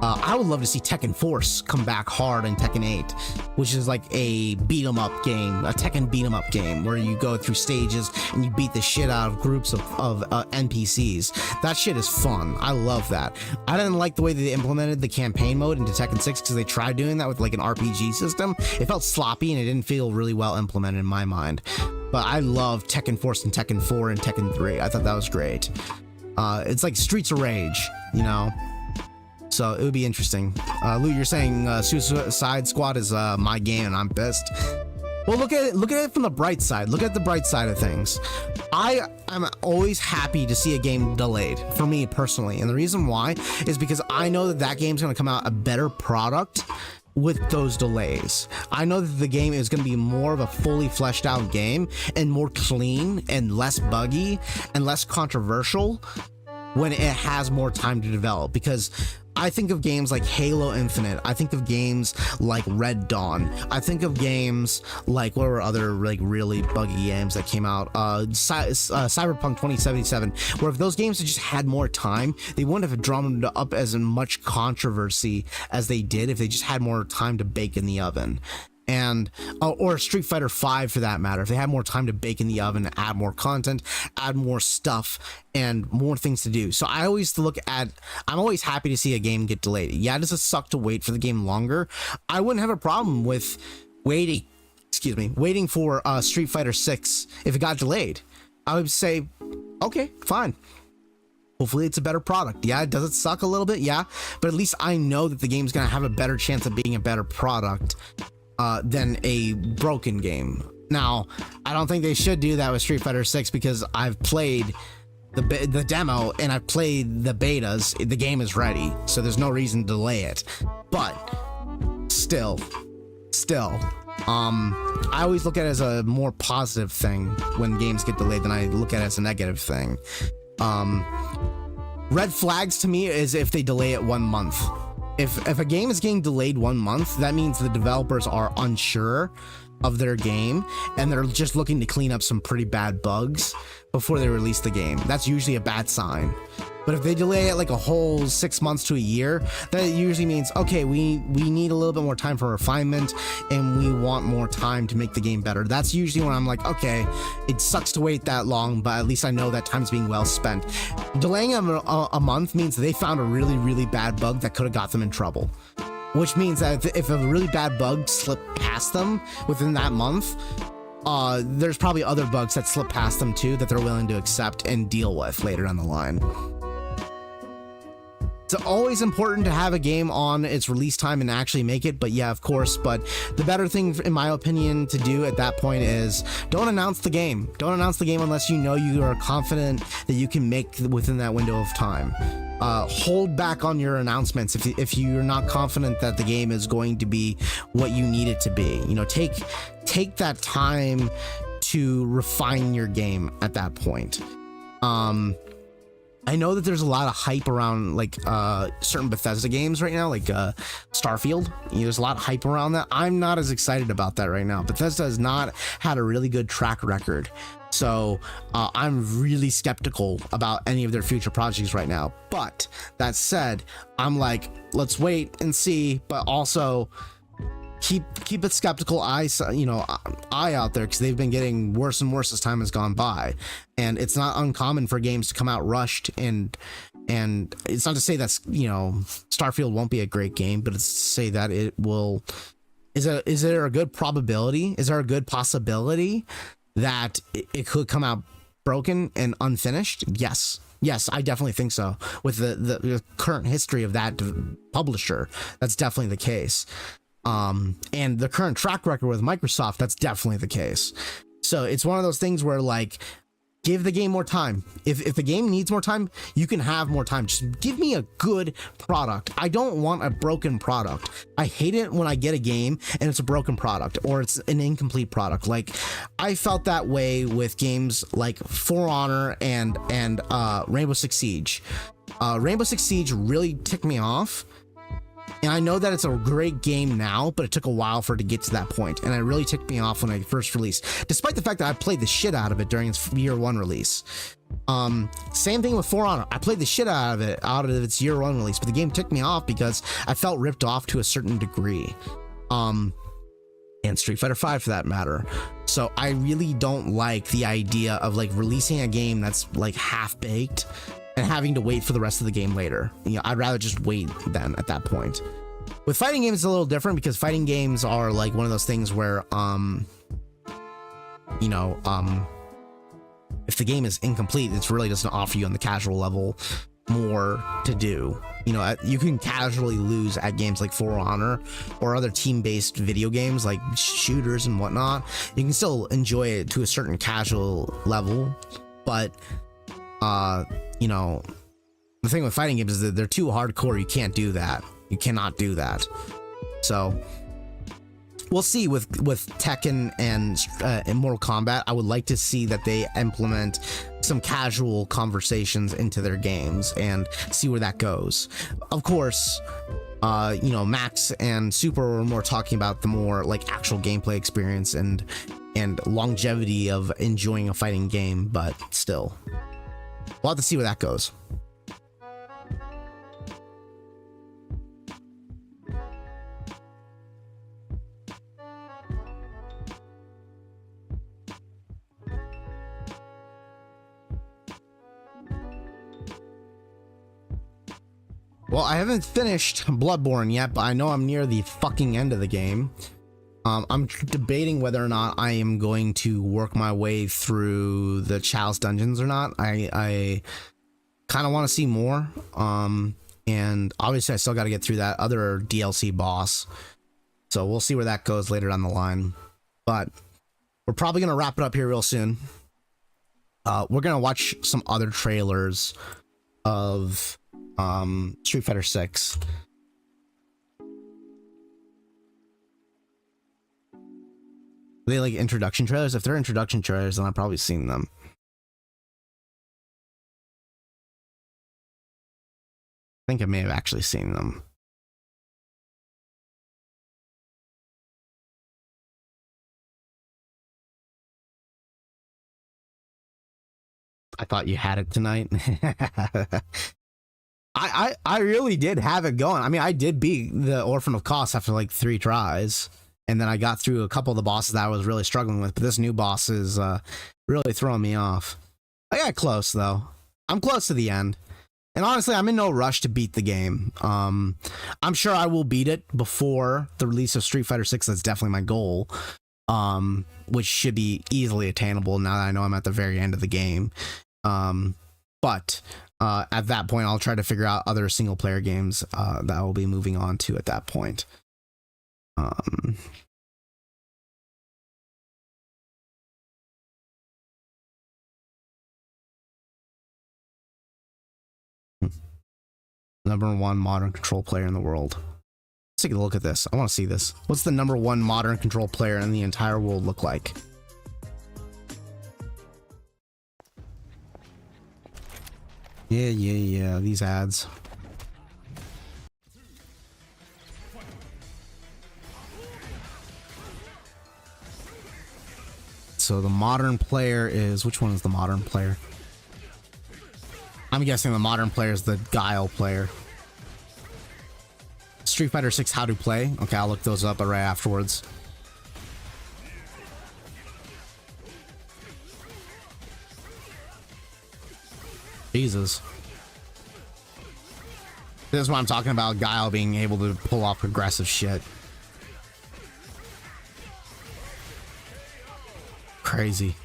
I would love to see Tekken Force come back hard in Tekken 8, which is like a beat 'em up game, a Tekken beat 'em up game where you go through stages and you beat the shit out of groups of NPCs. That shit is fun. I love that. I didn't like the way they implemented the campaign mode into Tekken 6 because they tried doing that with like an RPG system. It felt sloppy and it didn't feel really well implemented in my mind. But I love Tekken Force and Tekken 4 and Tekken 3. I thought that was great. It's like Streets of Rage, you know? So it would be interesting. Lou, you're saying Suicide Squad is my game and I'm pissed. Well, look at it from the bright side. Look at the bright side of things. I'm always happy to see a game delayed, for me personally. And the reason why is because I know that game's going to come out a better product with those delays. I know that the game is going to be more of a fully fleshed out game and more clean and less buggy and less controversial when it has more time to develop, because I think of games like Halo Infinite. I think of games like Red Dawn. I think of games like, what were other like really buggy games that came out? Cyberpunk 2077, where if those games had just had more time, they wouldn't have drummed up as much controversy as they did if they just had more time to bake in the oven. And or Street Fighter 5 for that matter, if they had more time to bake in the oven, add more content, add more stuff and more things to do. So I'm always happy to see a game get delayed. Yeah, does it suck to wait for the game longer? I wouldn't have a problem with waiting for Street Fighter 6 if it got delayed. I would say, okay, fine. Hopefully it's a better product. Yeah, does it suck a little bit? Yeah, but at least I know that the game's gonna have a better chance of being a better product than a broken game. Now, I don't think they should do that with Street Fighter 6 because I've played the demo and I've played the betas. The game is ready, so there's no reason to delay it. But still, I always look at it as a more positive thing when games get delayed than I look at it as a negative thing. Red flags to me is if they delay it 1 month. If a game is getting delayed 1 month, that means the developers are unsure of their game and they're just looking to clean up some pretty bad bugs before they release the game. That's usually a bad sign. But if they delay it like a whole 6 months to a year, that usually means, okay, we need a little bit more time for refinement and we want more time to make the game better. That's usually when I'm like, okay, it sucks to wait that long, but at least I know that time's being well spent. Delaying a month means they found a really, really bad bug that could have got them in trouble. Which means that if a really bad bug slipped past them within that month, there's probably other bugs that slip past them too that they're willing to accept and deal with later down the line. It's always important to have a game on its release time and actually make it, but yeah, of course. But the better thing, in my opinion, to do at that point is don't announce the game. Don't announce the game unless you know you are confident that you can make within that window of time. Hold back on your announcements if you're not confident that the game is going to be what you need it to be. You know, take that time to refine your game at that point. I know that there's a lot of hype around like certain Bethesda games right now, like Starfield. There's a lot of hype around that. I'm not as excited about that right now. Bethesda has not had a really good track record. So I'm really skeptical about any of their future projects right now. But that said, I'm like, let's wait and see. But also, keep a skeptical eye out there, because they've been getting worse and worse as time has gone by, and it's not uncommon for games to come out rushed, and it's not to say that's, Starfield won't be a great game, but it's to say that it will. Is there a good probability? Is there a good possibility that it could come out broken and unfinished? Yes, I definitely think so. With the current history of that publisher, that's definitely the case. And the current track record with Microsoft, that's definitely the case. So it's one of those things where, like, give the game more time. If the game needs more time, you can have more time. Just give me a good product. I don't want a broken product. I hate it when I get a game and it's a broken product or it's an incomplete product. Like, I felt that way with games like For Honor and Rainbow Six Siege. Rainbow Six Siege really ticked me off. And I know that it's a great game now, but it took a while for it to get to that point, and it really ticked me off when I first released, despite the fact that I played the shit out of it during its year one release. Same thing with For Honor. I played the shit out of its year one release, but the game ticked me off because I felt ripped off to a certain degree. And Street Fighter V for that matter. So I really don't like the idea of like releasing a game that's like half baked and having to wait for the rest of the game later. I'd rather just wait then at that point. With fighting games, it's a little different because fighting games are like one of those things where, if the game is incomplete, it really doesn't offer you on the casual level more to do. You can casually lose at games like For Honor or other team-based video games like shooters and whatnot. You can still enjoy it to a certain casual level, but the thing with fighting games is that they're too hardcore. You can't do that. You cannot do that. So we'll see with Tekken and Mortal Kombat. I would like to see that they implement some casual conversations into their games and see where that goes. Of course, Max and Super were more talking about the more like actual gameplay experience and longevity of enjoying a fighting game, but still. We'll have to see where that goes. Well, I haven't finished Bloodborne yet, but I know I'm near the fucking end of the game. I'm debating whether or not I am going to work my way through the Chalice dungeons or not. I kind of want to see more. And obviously I still got to get through that other DLC boss. So we'll see where that goes later down the line. But we're probably going to wrap it up here real soon. We're going to watch some other trailers of Street Fighter 6. Are they like introduction trailers? If they're introduction trailers, then I've probably seen them. I think I may have actually seen them. I thought you had it tonight. I really did have it going. I mean, I did beat the Orphan of Kos after like 3 tries. And then I got through a couple of the bosses that I was really struggling with. But this new boss is really throwing me off. I got close, though. I'm close to the end. And honestly, I'm in no rush to beat the game. I'm sure I will beat it before the release of Street Fighter 6. That's definitely my goal. Which should be easily attainable now that I know I'm at the very end of the game. But at that point, I'll try to figure out other single-player games that I will be moving on to at that point. Number 1 modern control player in the world. Let's take a look at this. I want to see this. What's the number 1 modern control player in the entire world look like? Yeah. These ads. So the modern player is... Which one is the modern player? I'm guessing the modern player is the Guile player. Street Fighter 6 how to play. Okay, I'll look those up right afterwards. Jesus. This is what I'm talking about, Guile being able to pull off aggressive shit. Crazy.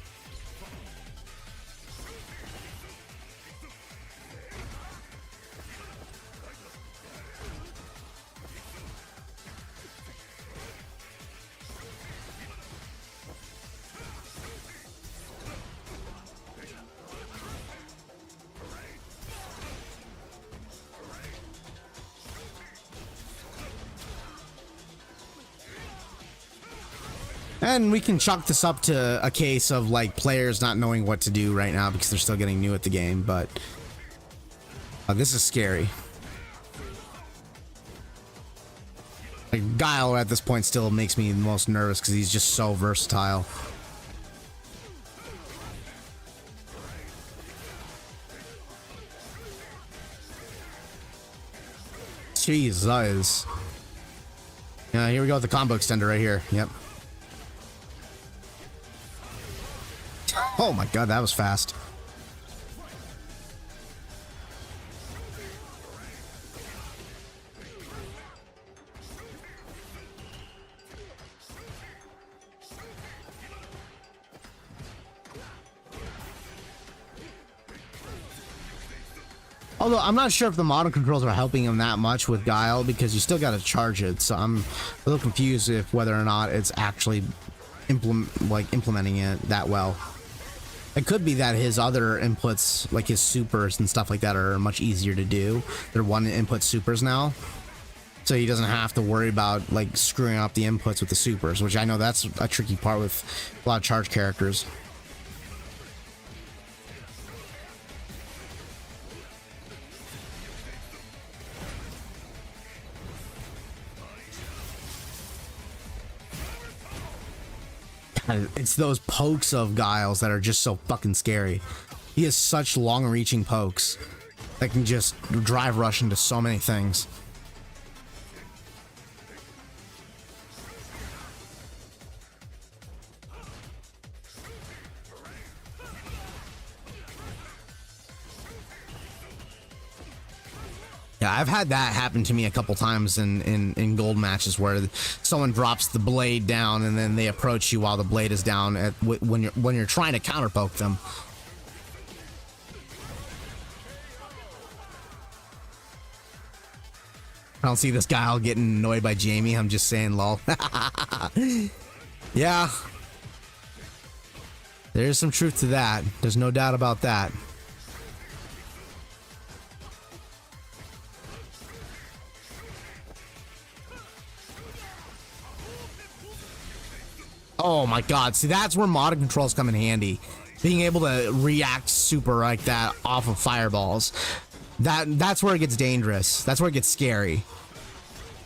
And we can chalk this up to a case of like players not knowing what to do right now because they're still getting new at the game, but this is scary. Like Guile at this point still makes me the most nervous because he's just so versatile. Jesus. Yeah, here we go with the combo extender right here. Yep. Oh my god, that was fast. Although I'm not sure if the modern controls are helping him that much with Guile because you still got to charge it. So I'm a little confused if whether or not it's actually implementing it that well. It could be that his other inputs, like his supers and stuff like that, are much easier to do. They're one input supers now. So he doesn't have to worry about like screwing up the inputs with the supers, which I know that's a tricky part with a lot of charge characters. It's those pokes of Guiles that are just so fucking scary. He has such long-reaching pokes that can just drive rush into so many things. Yeah, I've had that happen to me a couple times in gold matches where someone drops the blade down and then they approach you while the blade is down when you're trying to counterpoke them. I don't see this guy all getting annoyed by Jamie. I'm just saying, lol. Yeah. There's some truth to that. There's no doubt about that. Oh my god, see that's where modern controls come in handy. Being able to react super like that off of fireballs. That's where it gets dangerous. That's where it gets scary.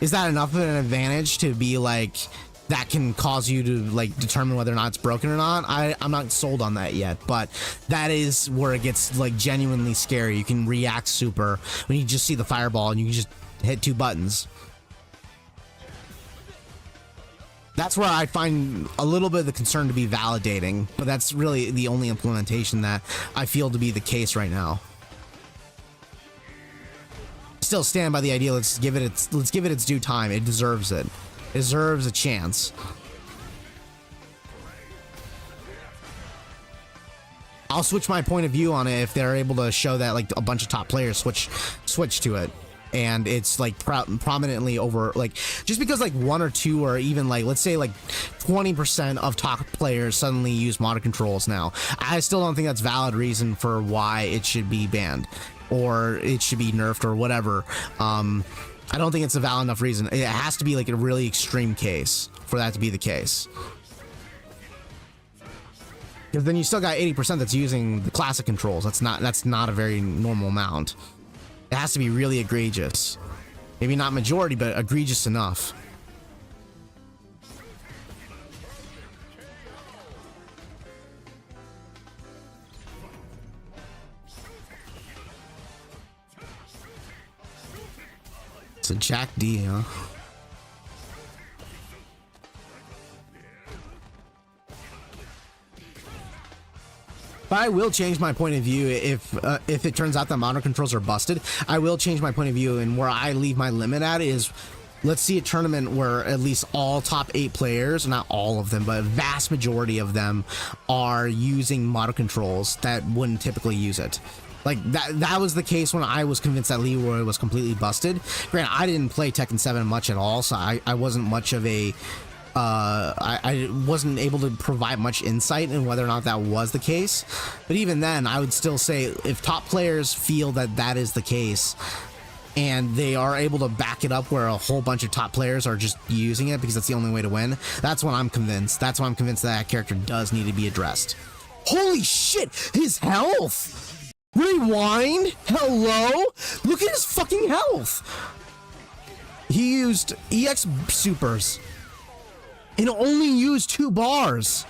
Is that enough of an advantage to be like that can cause you to like determine whether or not it's broken or not? I'm not sold on that yet, but that is where it gets like genuinely scary. You can react super when you just see the fireball and you can just hit two buttons. That's where I find a little bit of the concern to be validating, but that's really the only implementation that I feel to be the case right now. Still stand by the idea. Let's give it its due time. It deserves it. It deserves a chance. I'll switch my point of view on it if they're able to show that like a bunch of top players switch to it. And it's like prominently over, like just because like one or two or even like let's say like 20% of top players suddenly use modern controls now, I still don't think that's valid reason for why it should be banned or it should be nerfed or whatever. I don't think it's a valid enough reason. It has to be like a really extreme case for that to be the case, because then you still got 80% that's using the classic controls. That's not a very normal amount. It has to be really egregious. Maybe not majority, but egregious enough. So Jack D, huh? But I will change my point of view if it turns out that mono controls are busted. I will change my point of view, and where I leave my limit at is, let's see a tournament where at least all top 8 players, not all of them, but a vast majority of them are using mono controls that wouldn't typically use it. Like that was the case when I was convinced that Leroy was completely busted. Granted, I didn't play Tekken 7 much at all, so I wasn't much of a I wasn't able to provide much insight in whether or not that was the case. But even then, I would still say if top players feel that that is the case and they are able to back it up where a whole bunch of top players are just using it because that's the only way to win, that's when I'm convinced. That's when I'm convinced that character does need to be addressed. Holy shit, his health! Rewind? Hello? Look at his fucking health! He used EX supers and only used 2 bars.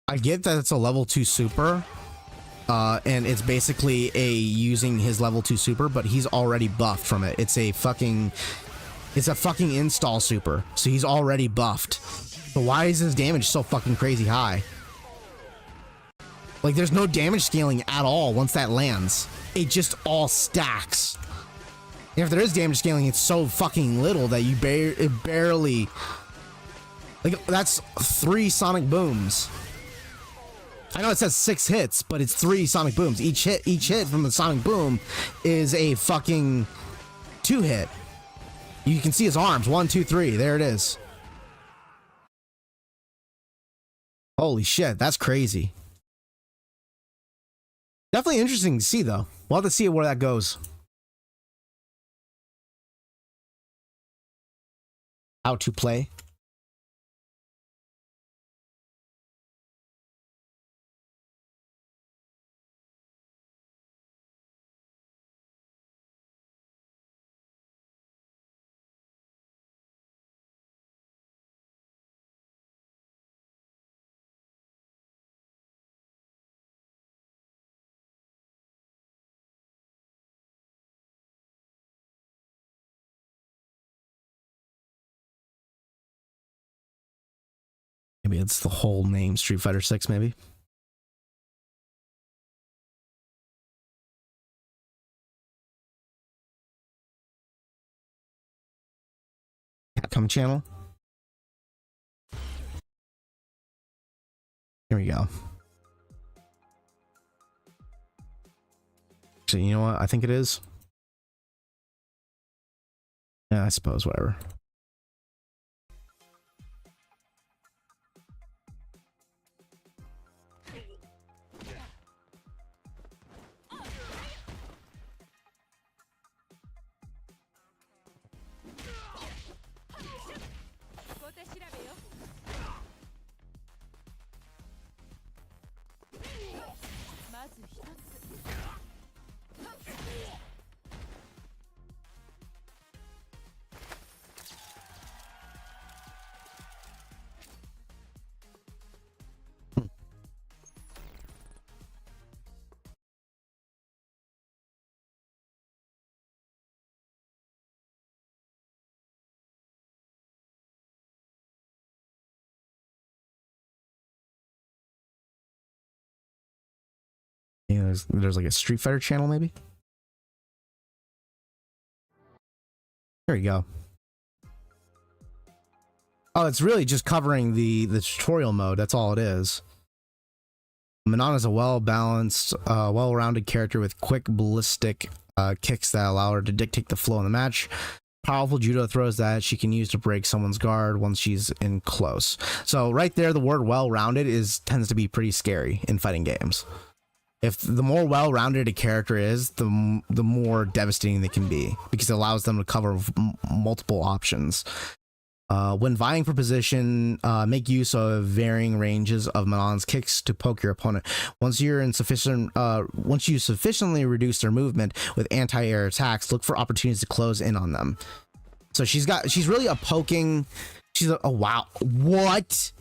I get that it's a level 2 super, and it's basically using his level 2 super, but he's already buffed from it. It's a fucking install super, so he's already buffed. So why is his damage so fucking crazy high? Like, there's no damage scaling at all once that lands. It just all stacks. And if there is damage scaling, it's so fucking little that you barely... Like, that's 3 sonic booms. I know it says 6 hits, but it's 3 sonic booms. Each hit from the sonic boom is a fucking 2 hit. You can see his arms. 1, 2, 3. There it is. Holy shit, that's crazy. Definitely interesting to see, though. We'll have to see where that goes. How to play. Maybe it's the whole name, Street Fighter 6, maybe. Capcom channel. Here we go. So you know what? I think it is. Yeah, I suppose, whatever. Yeah, there's like a Street Fighter channel, maybe. There you go. Oh, it's really just covering the tutorial mode. That's all it is. Manon is a well-balanced, well-rounded character with quick ballistic kicks that allow her to dictate the flow in the match. Powerful judo throws that she can use to break someone's guard once she's in close. So right there, the word well-rounded tends to be pretty scary in fighting games. If the more well-rounded a character is, the more devastating they can be, because it allows them to cover multiple options. When vying for position, make use of varying ranges of Manon's kicks to poke your opponent. Once you sufficiently reduce their movement with anti-air attacks, look for opportunities to close in on them. So she's really a poking. Oh wow, what?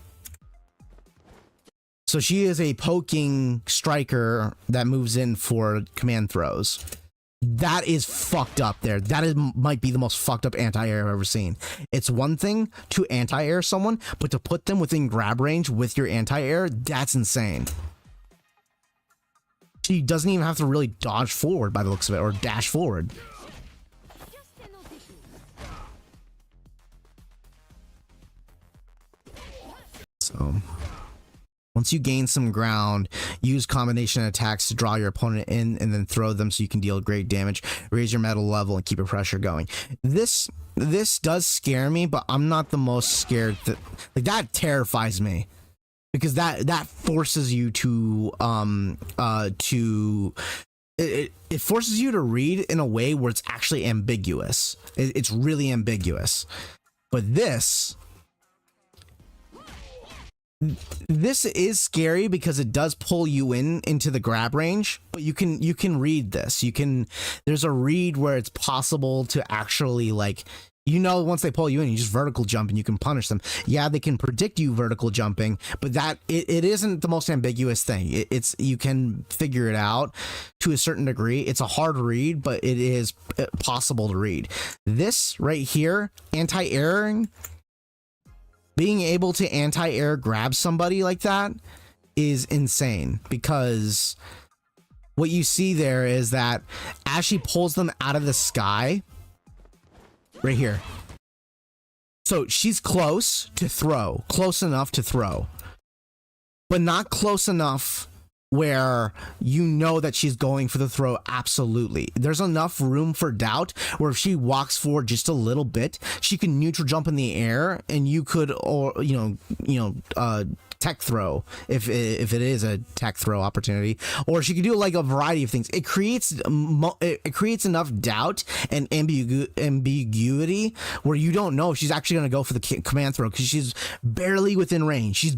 So she is a poking striker that moves in for command throws. That is fucked up there. Might be the most fucked up anti-air I've ever seen. It's one thing to anti-air someone, but to put them within grab range with your anti-air, that's insane. She doesn't even have to really dodge forward by the looks of it, or dash forward. So once you gain some ground, use combination attacks to draw your opponent in and then throw them so you can deal great damage, raise your metal level, and keep your pressure going. This does scare me, but I'm not the most scared. That terrifies me, because that forces you to it forces you to read in a way where it's actually ambiguous. It's really ambiguous. But this is scary because it does pull you into the grab range, but you can read this. There's a read where it's possible to actually, like, once they pull you in, you just vertical jump and you can punish them. Yeah, they can predict you vertical jumping, but it isn't the most ambiguous thing. You can figure it out to a certain degree. It's a hard read, but it is possible to read. This right here, anti-airing, being able to anti-air grab somebody like that is insane, because what you see there is that as she pulls them out of the sky, right here. So she's close enough to throw, but not close enough where you know that she's going for the throw. Absolutely. There's enough room for doubt where if she walks forward just a little bit, she can neutral jump in the air, and you could, or tech throw if it is a tech throw opportunity, or she could do like a variety of things. It creates enough doubt and ambiguity where you don't know if she's actually going to go for the command throw, because she's barely within range.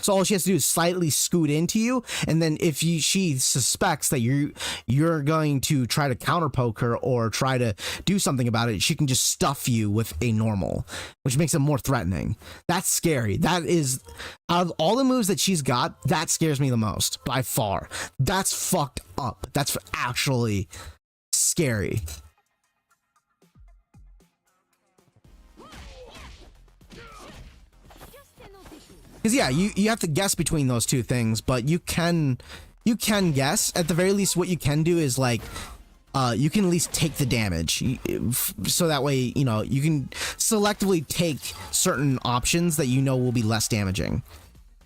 So all she has to do is slightly scoot into you, and then if she suspects that you're going to try to counter poke her or try to do something about it, she can just stuff you with a normal, which makes it more threatening. That's scary. That is, out of all the moves that she's got, that scares me the most by far. That's fucked up. That's actually scary. Because yeah, you have to guess between those two things, but you can guess. At the very least, what you can do is, like, you can at least take the damage, so that way you can selectively take certain options that will be less damaging.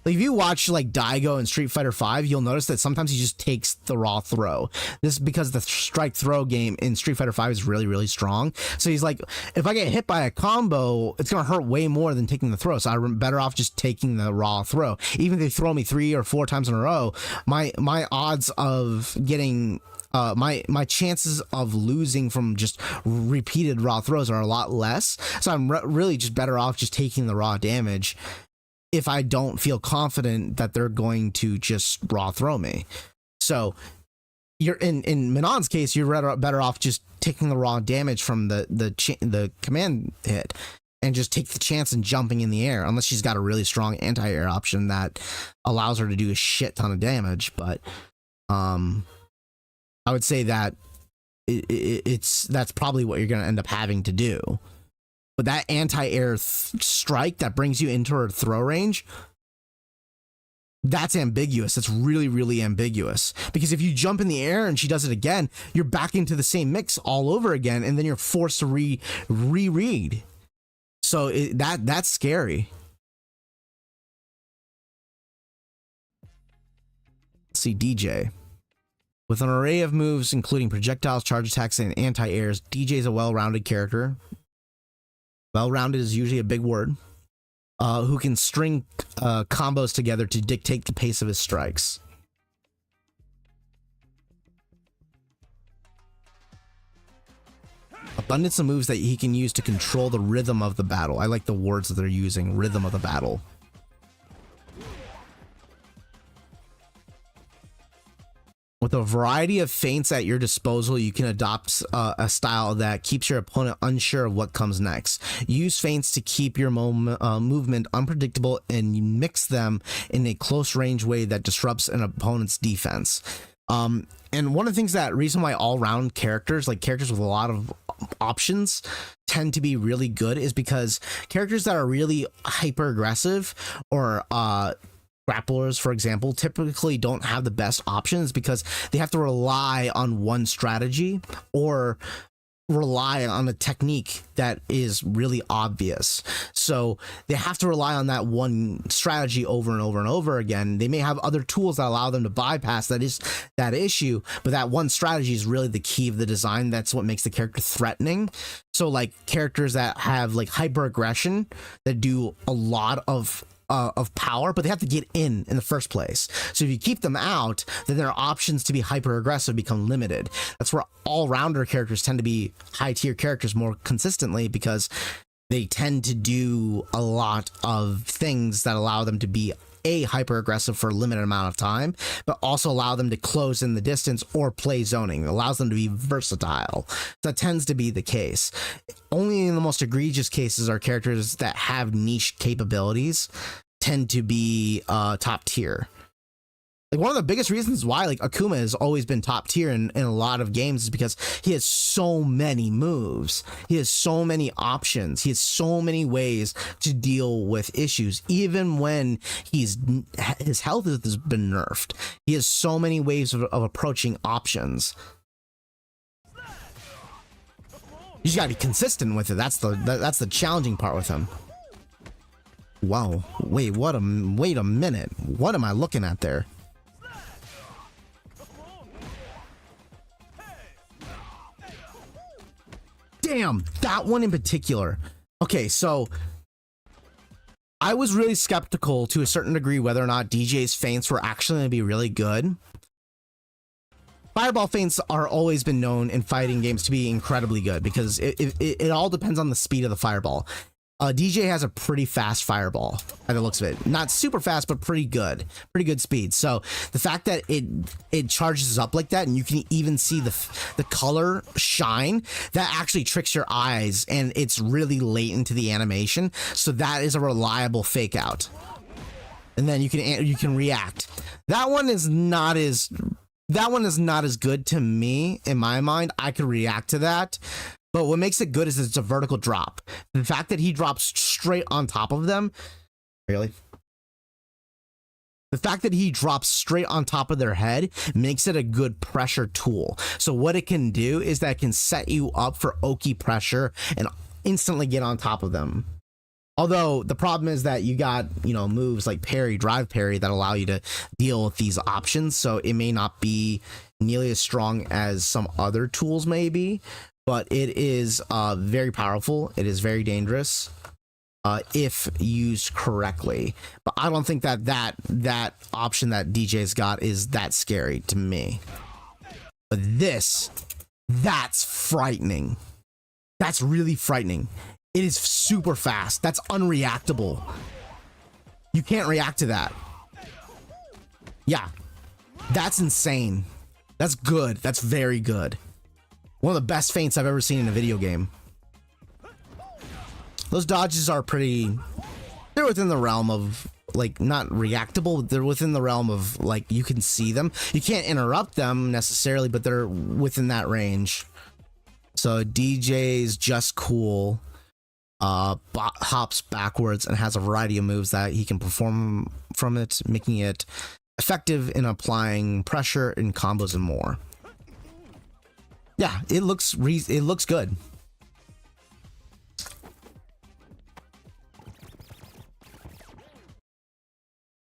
Like if you watch like Daigo in Street Fighter V, you'll notice that sometimes he just takes the raw throw. This is because the strike throw game in Street Fighter V is really, really strong. So he's like, if I get hit by a combo, it's gonna hurt way more than taking the throw. So I'm better off just taking the raw throw. Even if they throw me 3 or 4 times in a row, my odds of getting my chances of losing from just repeated raw throws are a lot less. So I'm really just better off just taking the raw damage if I don't feel confident that they're going to just raw throw me. So you're in Manon's case, you're better off just taking the raw damage from the command hit and just take the chance and jumping in the air, unless she's got a really strong anti-air option that allows her to do a shit ton of damage. But I would say that that's probably what you're going to end up having to do. But that anti-air strike that brings you into her throw range, that's ambiguous. That's really, really ambiguous. Because if you jump in the air and she does it again, you're back into the same mix all over again, and then you're forced to reread. So that's scary. Let's see, DJ. With an array of moves, including projectiles, charge attacks, and anti-airs, DJ is a well-rounded character. Well-rounded is usually a big word. Who can string combos together to dictate the pace of his strikes. Abundance of moves that he can use to control the rhythm of the battle. I like the words that they're using, rhythm of the battle. With a variety of feints at your disposal, you can adopt a style that keeps your opponent unsure of what comes next. Use feints to keep your movement unpredictable, and you mix them in a close range way that disrupts an opponent's defense. And one of the things that reason why all-round characters, like characters with a lot of options, tend to be really good is because characters that are really hyper aggressive or grapplers, for example, typically don't have the best options because they have to rely on one strategy or rely on a technique that is really obvious. So they have to rely on that one strategy over and over and over again. They may have other tools that allow them to bypass that issue, but that one strategy is really the key of the design. That's what makes the character threatening. So like characters that have like hyper aggression that do a lot of power, but they have to get in the first place. So if you keep them out, then their options to be hyper aggressive become limited. That's where all-rounder characters tend to be high tier characters more consistently, because they tend to do a lot of things that allow them to be hyper aggressive for a limited amount of time, but also allow them to close in the distance or play zoning. It allows them to be versatile. That tends to be the case. Only in the most egregious cases are characters that have niche capabilities tend to be top tier. Like one of the biggest reasons why like Akuma has always been top tier in a lot of games is because he has so many moves. He has so many options. He has so many ways to deal with issues. Even when his health has been nerfed, he has so many ways of approaching options. You just gotta be consistent with it. That's the challenging part with him. Wow. Wait a minute. What am I looking at there? Damn, that one in particular. Okay, so I was really skeptical to a certain degree whether or not DJ's feints were actually going to be really good. Fireball feints are always been known in fighting games to be incredibly good because it all depends on the speed of the fireball. DJ has a pretty fast fireball by the looks of it. Not super fast, but pretty good speed. So the fact that it charges up like that and you can even see the color shine, that actually tricks your eyes, and it's really late into the animation. So that is a reliable fake out. And then you can react. That one is not as good to me in my mind. I could react to that. But what makes it good is it's a vertical drop. The fact that he drops straight on top of them, really? The fact that he drops straight on top of their head makes it a good pressure tool. So what it can do is that it can set you up for oaky pressure and instantly get on top of them. Although the problem is that you got, moves like parry, drive parry that allow you to deal with these options. So it may not be nearly as strong as some other tools may be. But it is very powerful. It is very dangerous if used correctly. But I don't think that option that DJ's got is that scary to me. But that's frightening. That's really frightening. It is super fast. That's unreactable. You can't react to that. Yeah, that's insane. That's good. That's very good. One of the best feints I've ever seen in a video game. Those dodges are they're within the realm of, like, not reactable, they're within the realm of, like, you can see them. You can't interrupt them necessarily, but they're within that range. So DJ's just cool. Hops backwards and has a variety of moves that he can perform from it, making it effective in applying pressure in combos and more. Yeah, it looks good.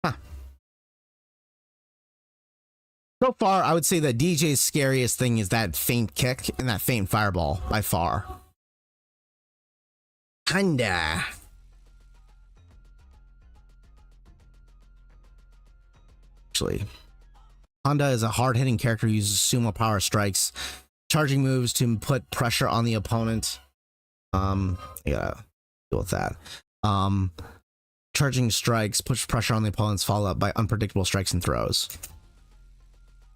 Huh. So far, I would say that DJ's scariest thing is that feint kick and that feint fireball by far. Kinda. Actually, Honda is a hard-hitting character who uses sumo power strikes. Charging moves to put pressure on the opponent. Yeah, deal with that. Charging strikes push pressure on the opponent's, followed up by unpredictable strikes and throws.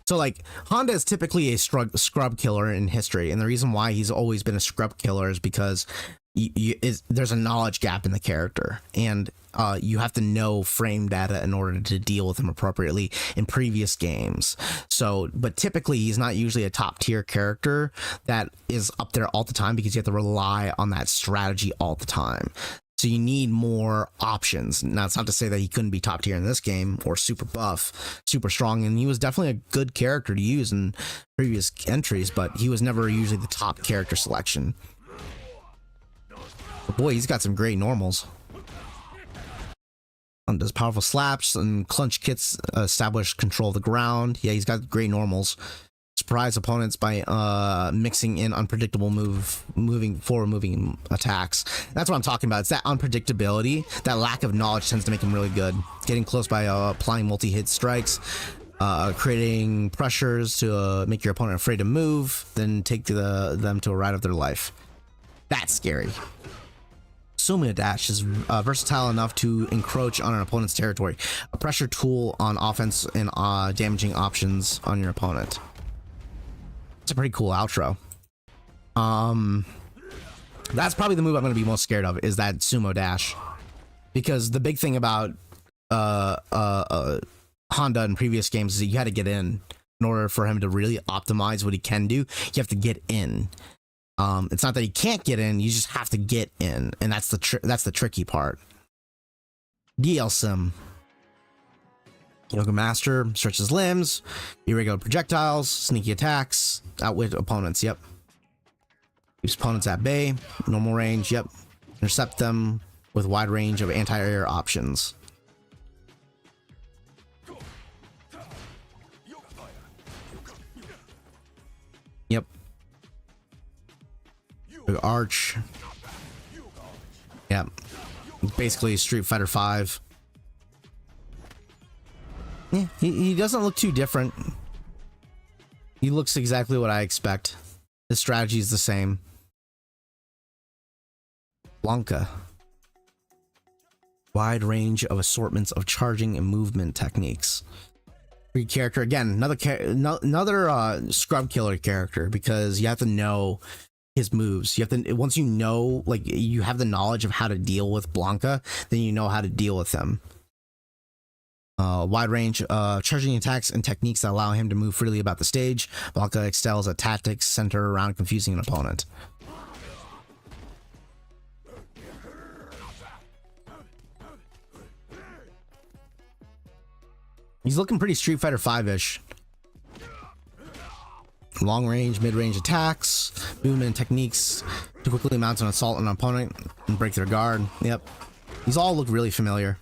So like Honda is typically a scrub killer in history, and the reason why he's always been a scrub killer is because there's a knowledge gap in the character, and you have to know frame data in order to deal with him appropriately in previous games. So, but typically he's not usually a top tier character that is up there all the time, because you have to rely on that strategy all the time. So you need more options. Now, it's not to say that he couldn't be top tier in this game or super buff, super strong, and he was definitely a good character to use in previous entries, but he was never usually the top character selection. But boy, he's got some great normals. Does powerful slaps and clutch kicks, establish control of the ground. Yeah, he's got great normals. Surprise opponents by mixing in unpredictable moving attacks. That's what I'm talking about. It's that unpredictability, that lack of knowledge tends to make him really good. Getting close by applying multi-hit strikes, creating pressures to make your opponent afraid to move, then take them to a ride of their life. That's scary. Sumo Dash is versatile enough to encroach on an opponent's territory. A pressure tool on offense and damaging options on your opponent. It's a pretty cool outro. That's probably the move I'm going to be most scared of, is that Sumo Dash, because the big thing about Honda in previous games is that you had to get in order for him to really optimize what he can do. You have to get in. It's not that he can't get in, you just have to get in, and that's the tricky part. DL Sim. Yoga Master stretches limbs, irregular projectiles, sneaky attacks, outwit opponents. Yep. Keeps opponents at bay, normal range. Yep. Intercept them with wide range of anti-air options. Yep. Arch. Yep. Basically Street Fighter 5. Yeah, he doesn't look too different. He looks exactly what I expect. His strategy is the same. Blanca. Wide range of assortments of charging and movement techniques. Free character again, another scrub killer character, because you have to know his moves. You have to, once you know, like, you have the knowledge of how to deal with Blanca, then you know how to deal with him. Wide range charging attacks and techniques that allow him to move freely about the stage. Blanca excels at tactics centered around confusing an opponent. He's looking pretty Street Fighter 5-ish. Long range, mid-range attacks, movement techniques to quickly mount an assault on an opponent and break their guard. Yep. These all look really familiar.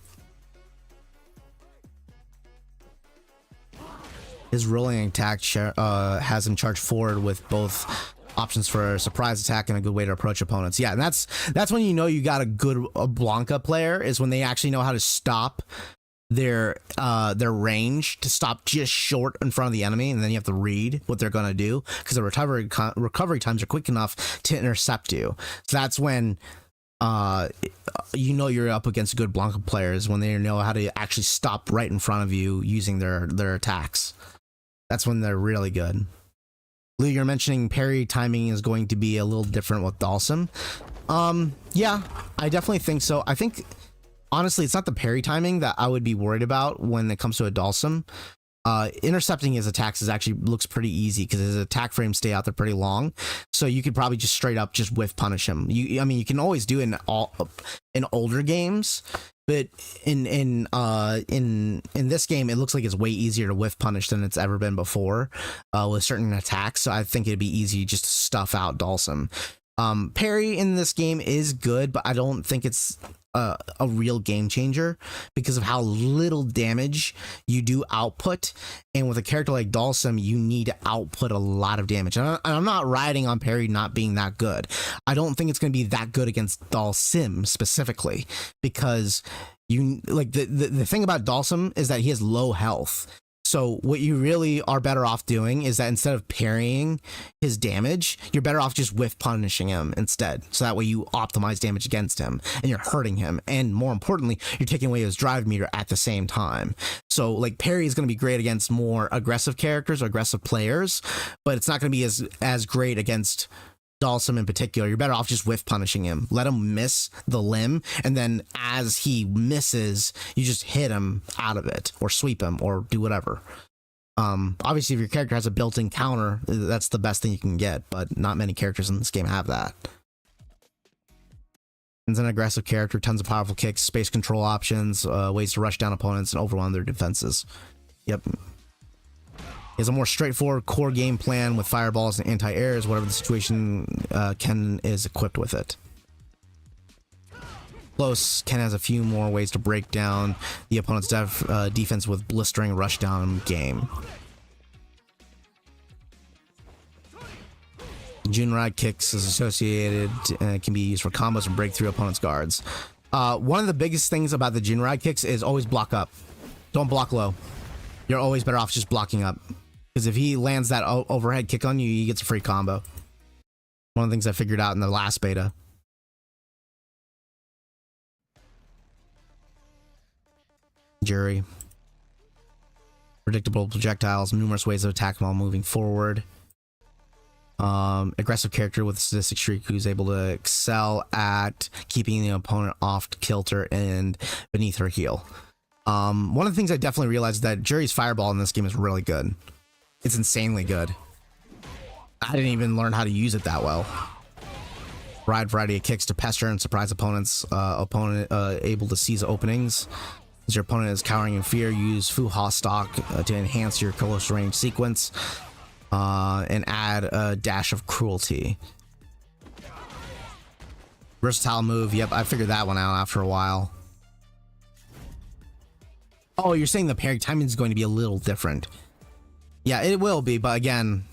His rolling attack has him charge forward with both options for a surprise attack and a good way to approach opponents. Yeah, and that's when you know you got a good Blanca player, is when they actually know how to stop their range, to stop just short in front of the enemy, and then you have to read what they're going to do, because the recovery times are quick enough to intercept you. So that's when you know you're up against good Blanca players, when they know how to actually stop right in front of you using their attacks. That's when they're really good. Lou, you're mentioning parry timing is going to be a little different with Dalsum. Yeah, I definitely think so. I think, honestly, it's not the parry timing that I would be worried about when it comes to a Dalsum. Intercepting his attacks looks pretty easy, because his attack frames stay out there pretty long, so you could probably just straight up just whiff punish him. I mean, you can always do it in older games, but in this game, it looks like it's way easier to whiff punish than it's ever been before with certain attacks. So I think it'd be easy just to stuff out Dalsum. Parry in this game is good, but I don't think it's a real game changer, because of how little damage you do output. And with a character like Dalsum, you need to output a lot of damage. And I'm not riding on parry not being that good. I don't think it's going to be that good against Dalsim specifically, because you like the thing about Dalsum is that he has low health. So So what you really are better off doing is that instead of parrying his damage, you're better off just whiff punishing him instead. So that way you optimize damage against him and you're hurting him. And more importantly, you're taking away his drive meter at the same time. So like parry is going to be great against more aggressive characters or aggressive players, but it's not going to be as great against Dalsum in particular. You're better off just whiff punishing him. Let him miss the limb, and then as he misses, you just hit him out of it, or sweep him, or do whatever. Obviously, if your character has a built-in counter, that's the best thing you can get, but not many characters in this game have that. It's an aggressive character, tons of powerful kicks, space control options, ways to rush down opponents and overwhelm their defenses. Yep. He has a more straightforward core game plan with fireballs and anti-airs, whatever the situation. Ken is equipped with it. Close, Ken has a few more ways to break down the opponent's defense with blistering rushdown game. Junride kicks is associated and can be used for combos and break through opponent's guards. One of the biggest things about the Junride kicks is always block up. Don't block low. You're always better off just blocking up. Because if he lands that overhead kick on you, he gets a free combo. One of the things I figured out in the last beta. Jury. Predictable projectiles, numerous ways to attack while moving forward. Aggressive character with sadistic streak who's able to excel at keeping the opponent off kilter and beneath her heel. One of the things I definitely realized is that Jury's fireball in this game is really good. It's insanely good. I didn't even learn how to use it that well. Wide variety of kicks to pester and surprise opponents. Able to seize openings. As your opponent is cowering in fear, use Fu Ha stock to enhance your close range sequence and add a dash of cruelty. Versatile move. Yep, I figured that one out after a while. Oh, you're saying the parry timing is going to be a little different. Yeah, it will be, but again,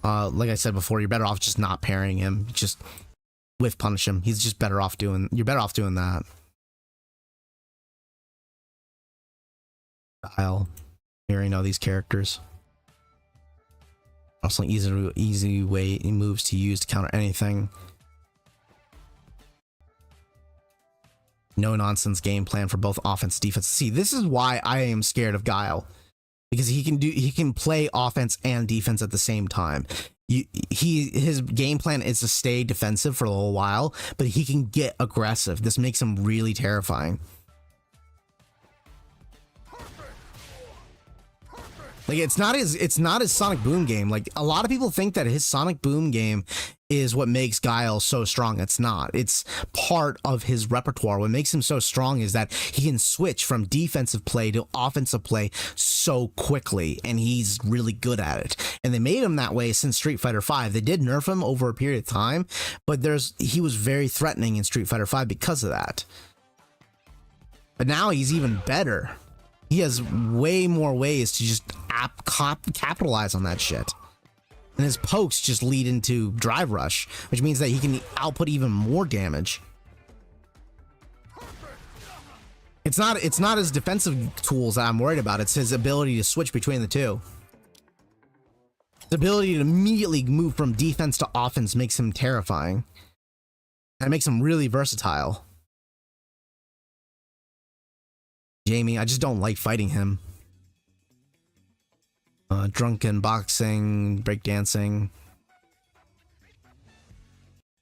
like I said before, you're better off just not parrying him. Just whiff punish him. He's just better off doing. You're better off doing that. Style. You already know these characters. Also, easy way moves to use to counter anything. No nonsense game plan for both offense and defense. See, this is why I am scared of Guile, because he can play offense and defense at the same time. His game plan is to stay defensive for a little while, but he can get aggressive. This makes him really terrifying. Like it's not his Sonic Boom game. Like a lot of people think that his Sonic Boom game is what makes Guile so strong. It's not. It's part of his repertoire. What makes him so strong is that he can switch from defensive play to offensive play so quickly, and he's really good at it. And they made him that way since Street Fighter V. They did nerf him over a period of time, but he was very threatening in Street Fighter V because of that. But now he's even better. He has way more ways to just capitalize on that shit. And his pokes just lead into drive rush, which means that he can output even more damage. It's not his defensive tools that I'm worried about. It's his ability to switch between the two. His ability to immediately move from defense to offense makes him terrifying. And it makes him really versatile. Jamie, I just don't like fighting him. Drunken boxing, breakdancing.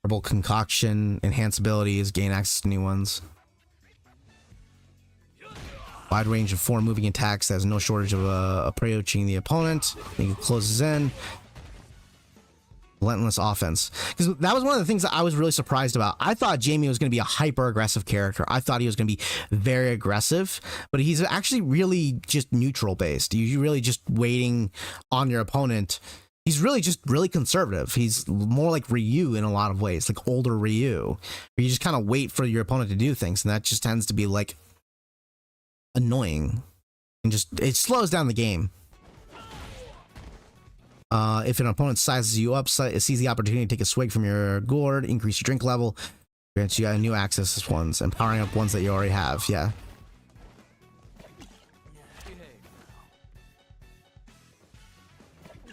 Herbal concoction, enhance abilities, gain access to new ones. Wide range of form moving attacks that has no shortage of approaching the opponent. He closes in. Relentless offense. Because that was one of the things that I was really surprised about. I thought Jamie was going to be a hyper aggressive character. I thought he was going to be very aggressive, but he's actually really just neutral based. You're really just waiting on your opponent. He's really just really conservative. He's more like Ryu in a lot of ways, like older Ryu, where you just kind of wait for your opponent to do things, and that just tends to be like annoying and just it slows down the game. If an opponent sizes you up, sees the opportunity to take a swig from your gourd, increase your drink level, grants you new access ones, and powering up ones that you already have. Yeah.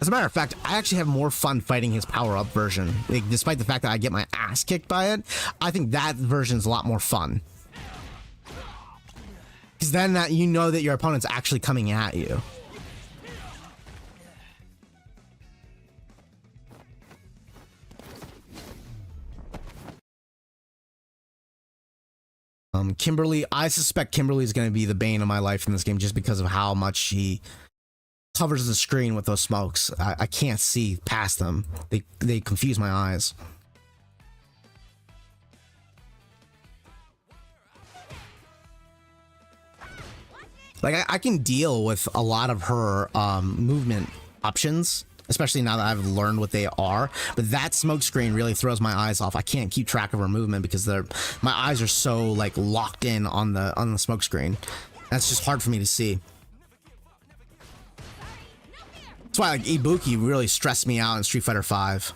As a matter of fact, I actually have more fun fighting his power-up version. Like, despite the fact that I get my ass kicked by it, I think that version is a lot more fun. Because then that you know that your opponent's actually coming at you. Kimberly, I suspect Kimberly is going to be the bane of my life in this game just because of how much she covers the screen with those smokes. I can't see past them. They confuse my eyes. Like, I can deal with a lot of her movement options, especially now that I've learned what they are, but that smoke screen really throws my eyes off. I can't keep track of her movement because my eyes are so like locked in on the smoke screen. That's just hard for me to see. That's why like Ibuki really stressed me out in Street Fighter V.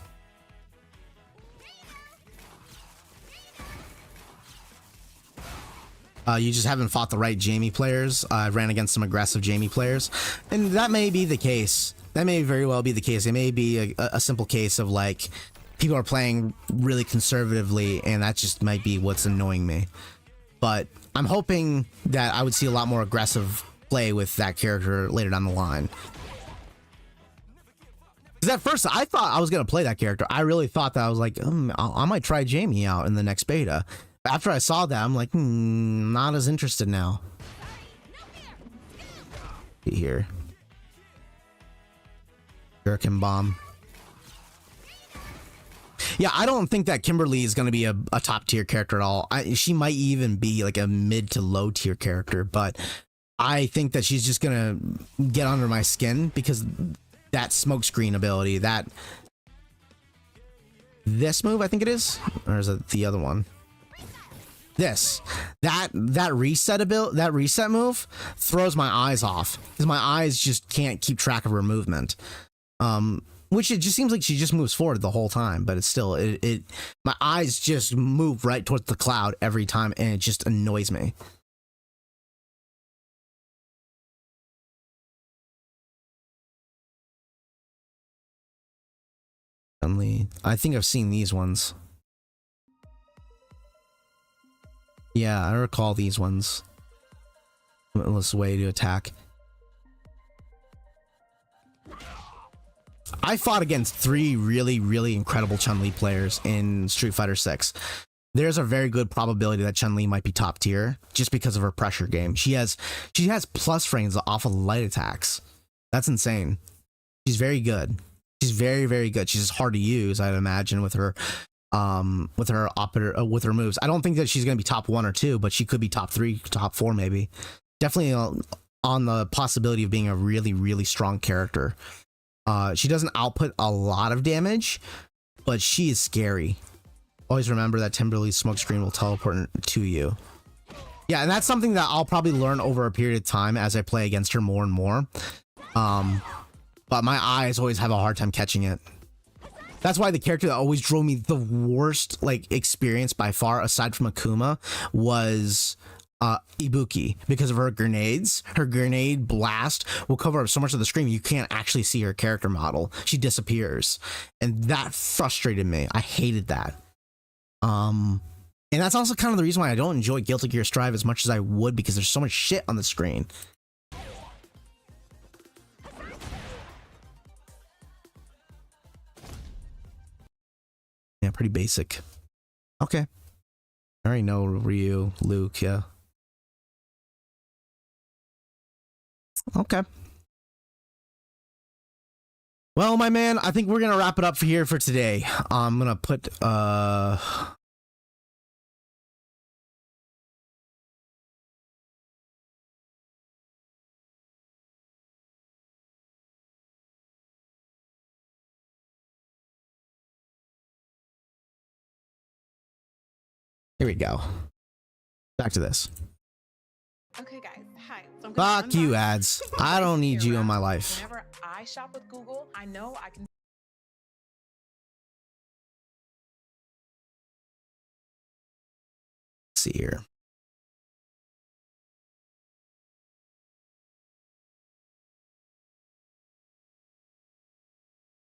You just haven't fought the right Jamie players. I ran against some aggressive Jamie players, and that may be the case. That may very well be the case. It may be a simple case of like people are playing really conservatively, and that just might be what's annoying me. But I'm hoping that I would see a lot more aggressive play with that character later down the line. Because at first I thought I was gonna play that character. I really thought that I was like, I might try Jamie out in the next beta. After I saw that, I'm like, not as interested now. Here. Gherkin bomb. Yeah, I don't think that Kimberly is going to be a top tier character at all. She might even be like a mid to low tier character, but I think that she's just going to get under my skin because that smokescreen ability, this move, I think it is, or is it the other one? That reset move throws my eyes off because my eyes just can't keep track of her movement. Which it just seems like she just moves forward the whole time, but it's still my eyes just move right towards the cloud every time, and it just annoys me. I think I've seen these ones. Yeah, I recall these ones. Limitless way to attack. I fought against 3 really, really incredible Chun-Li players in Street Fighter 6. There's a very good probability that Chun-Li might be top tier just because of her pressure game. She has plus frames off of light attacks. That's insane. She's very good. She's very, very good. She's just hard to use, I'd imagine, with her moves. I don't think that she's going to be top 1 or 2, but she could be top 3, top 4 maybe. Definitely on the possibility of being a really, really strong character. She doesn't output a lot of damage, but she is scary. Always remember that Timberly's smokescreen will teleport to you. Yeah, and that's something that I'll probably learn over a period of time as I play against her more and more. But my eyes always have a hard time catching it. That's why the character that always drove me the worst like experience by far, aside from Akuma, was Ibuki, because of her grenades. Her grenade blast will cover up so much of the screen you can't actually see her character model. She disappears, and that frustrated me. I hated that. And that's also kind of the reason why I don't enjoy Guilty Gear Strive as much as I would, because there's so much shit on the screen. Yeah, pretty basic. Okay. I already know Ryu, Luke, yeah. Okay. Well, my man, I think we're gonna wrap it up here for today. I'm gonna put here we go. Back to this. Okay, guys. Hi. So Fuck you, ads. I don't need you in my life. Whenever I shop with Google, I know I can. Let's see here.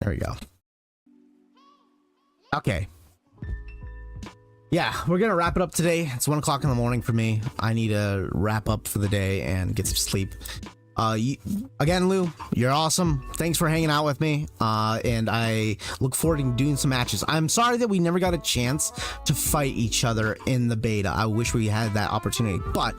There we go. Okay. Yeah, we're gonna wrap it up today. It's 1 o'clock in the morning for me. I need to wrap up for the day and get some sleep. Again, Lou, you're awesome. Thanks for hanging out with me. And I look forward to doing some matches. I'm sorry that we never got a chance to fight each other in the beta. I wish we had that opportunity, but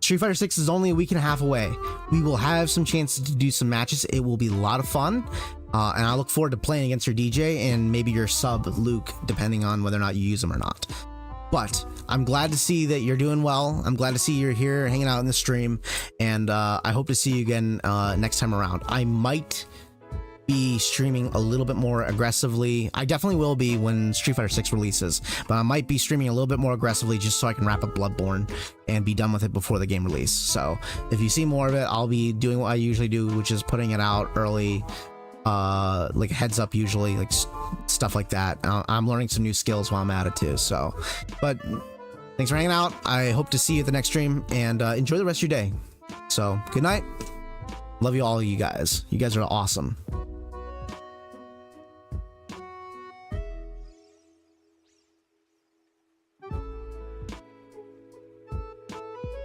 Street Fighter 6 is only a week and a half away. We will have some chances to do some matches. It will be a lot of fun. And I look forward to playing against your DJ and maybe your sub, Luke, depending on whether or not you use him or not. But I'm glad to see that you're doing well. I'm glad to see you're here hanging out in the stream. And I hope to see you again next time around. I might be streaming a little bit more aggressively. I definitely will be when Street Fighter 6 releases, but I might be streaming a little bit more aggressively just so I can wrap up Bloodborne and be done with it before the game release. So if you see more of it, I'll be doing what I usually do, which is putting it out early, like heads up, usually, like stuff like that. I'm learning some new skills while I'm at it too. So, but thanks for hanging out. I hope to see you at the next stream, and enjoy the rest of your day. So good night. Love you all, you guys. You guys are awesome.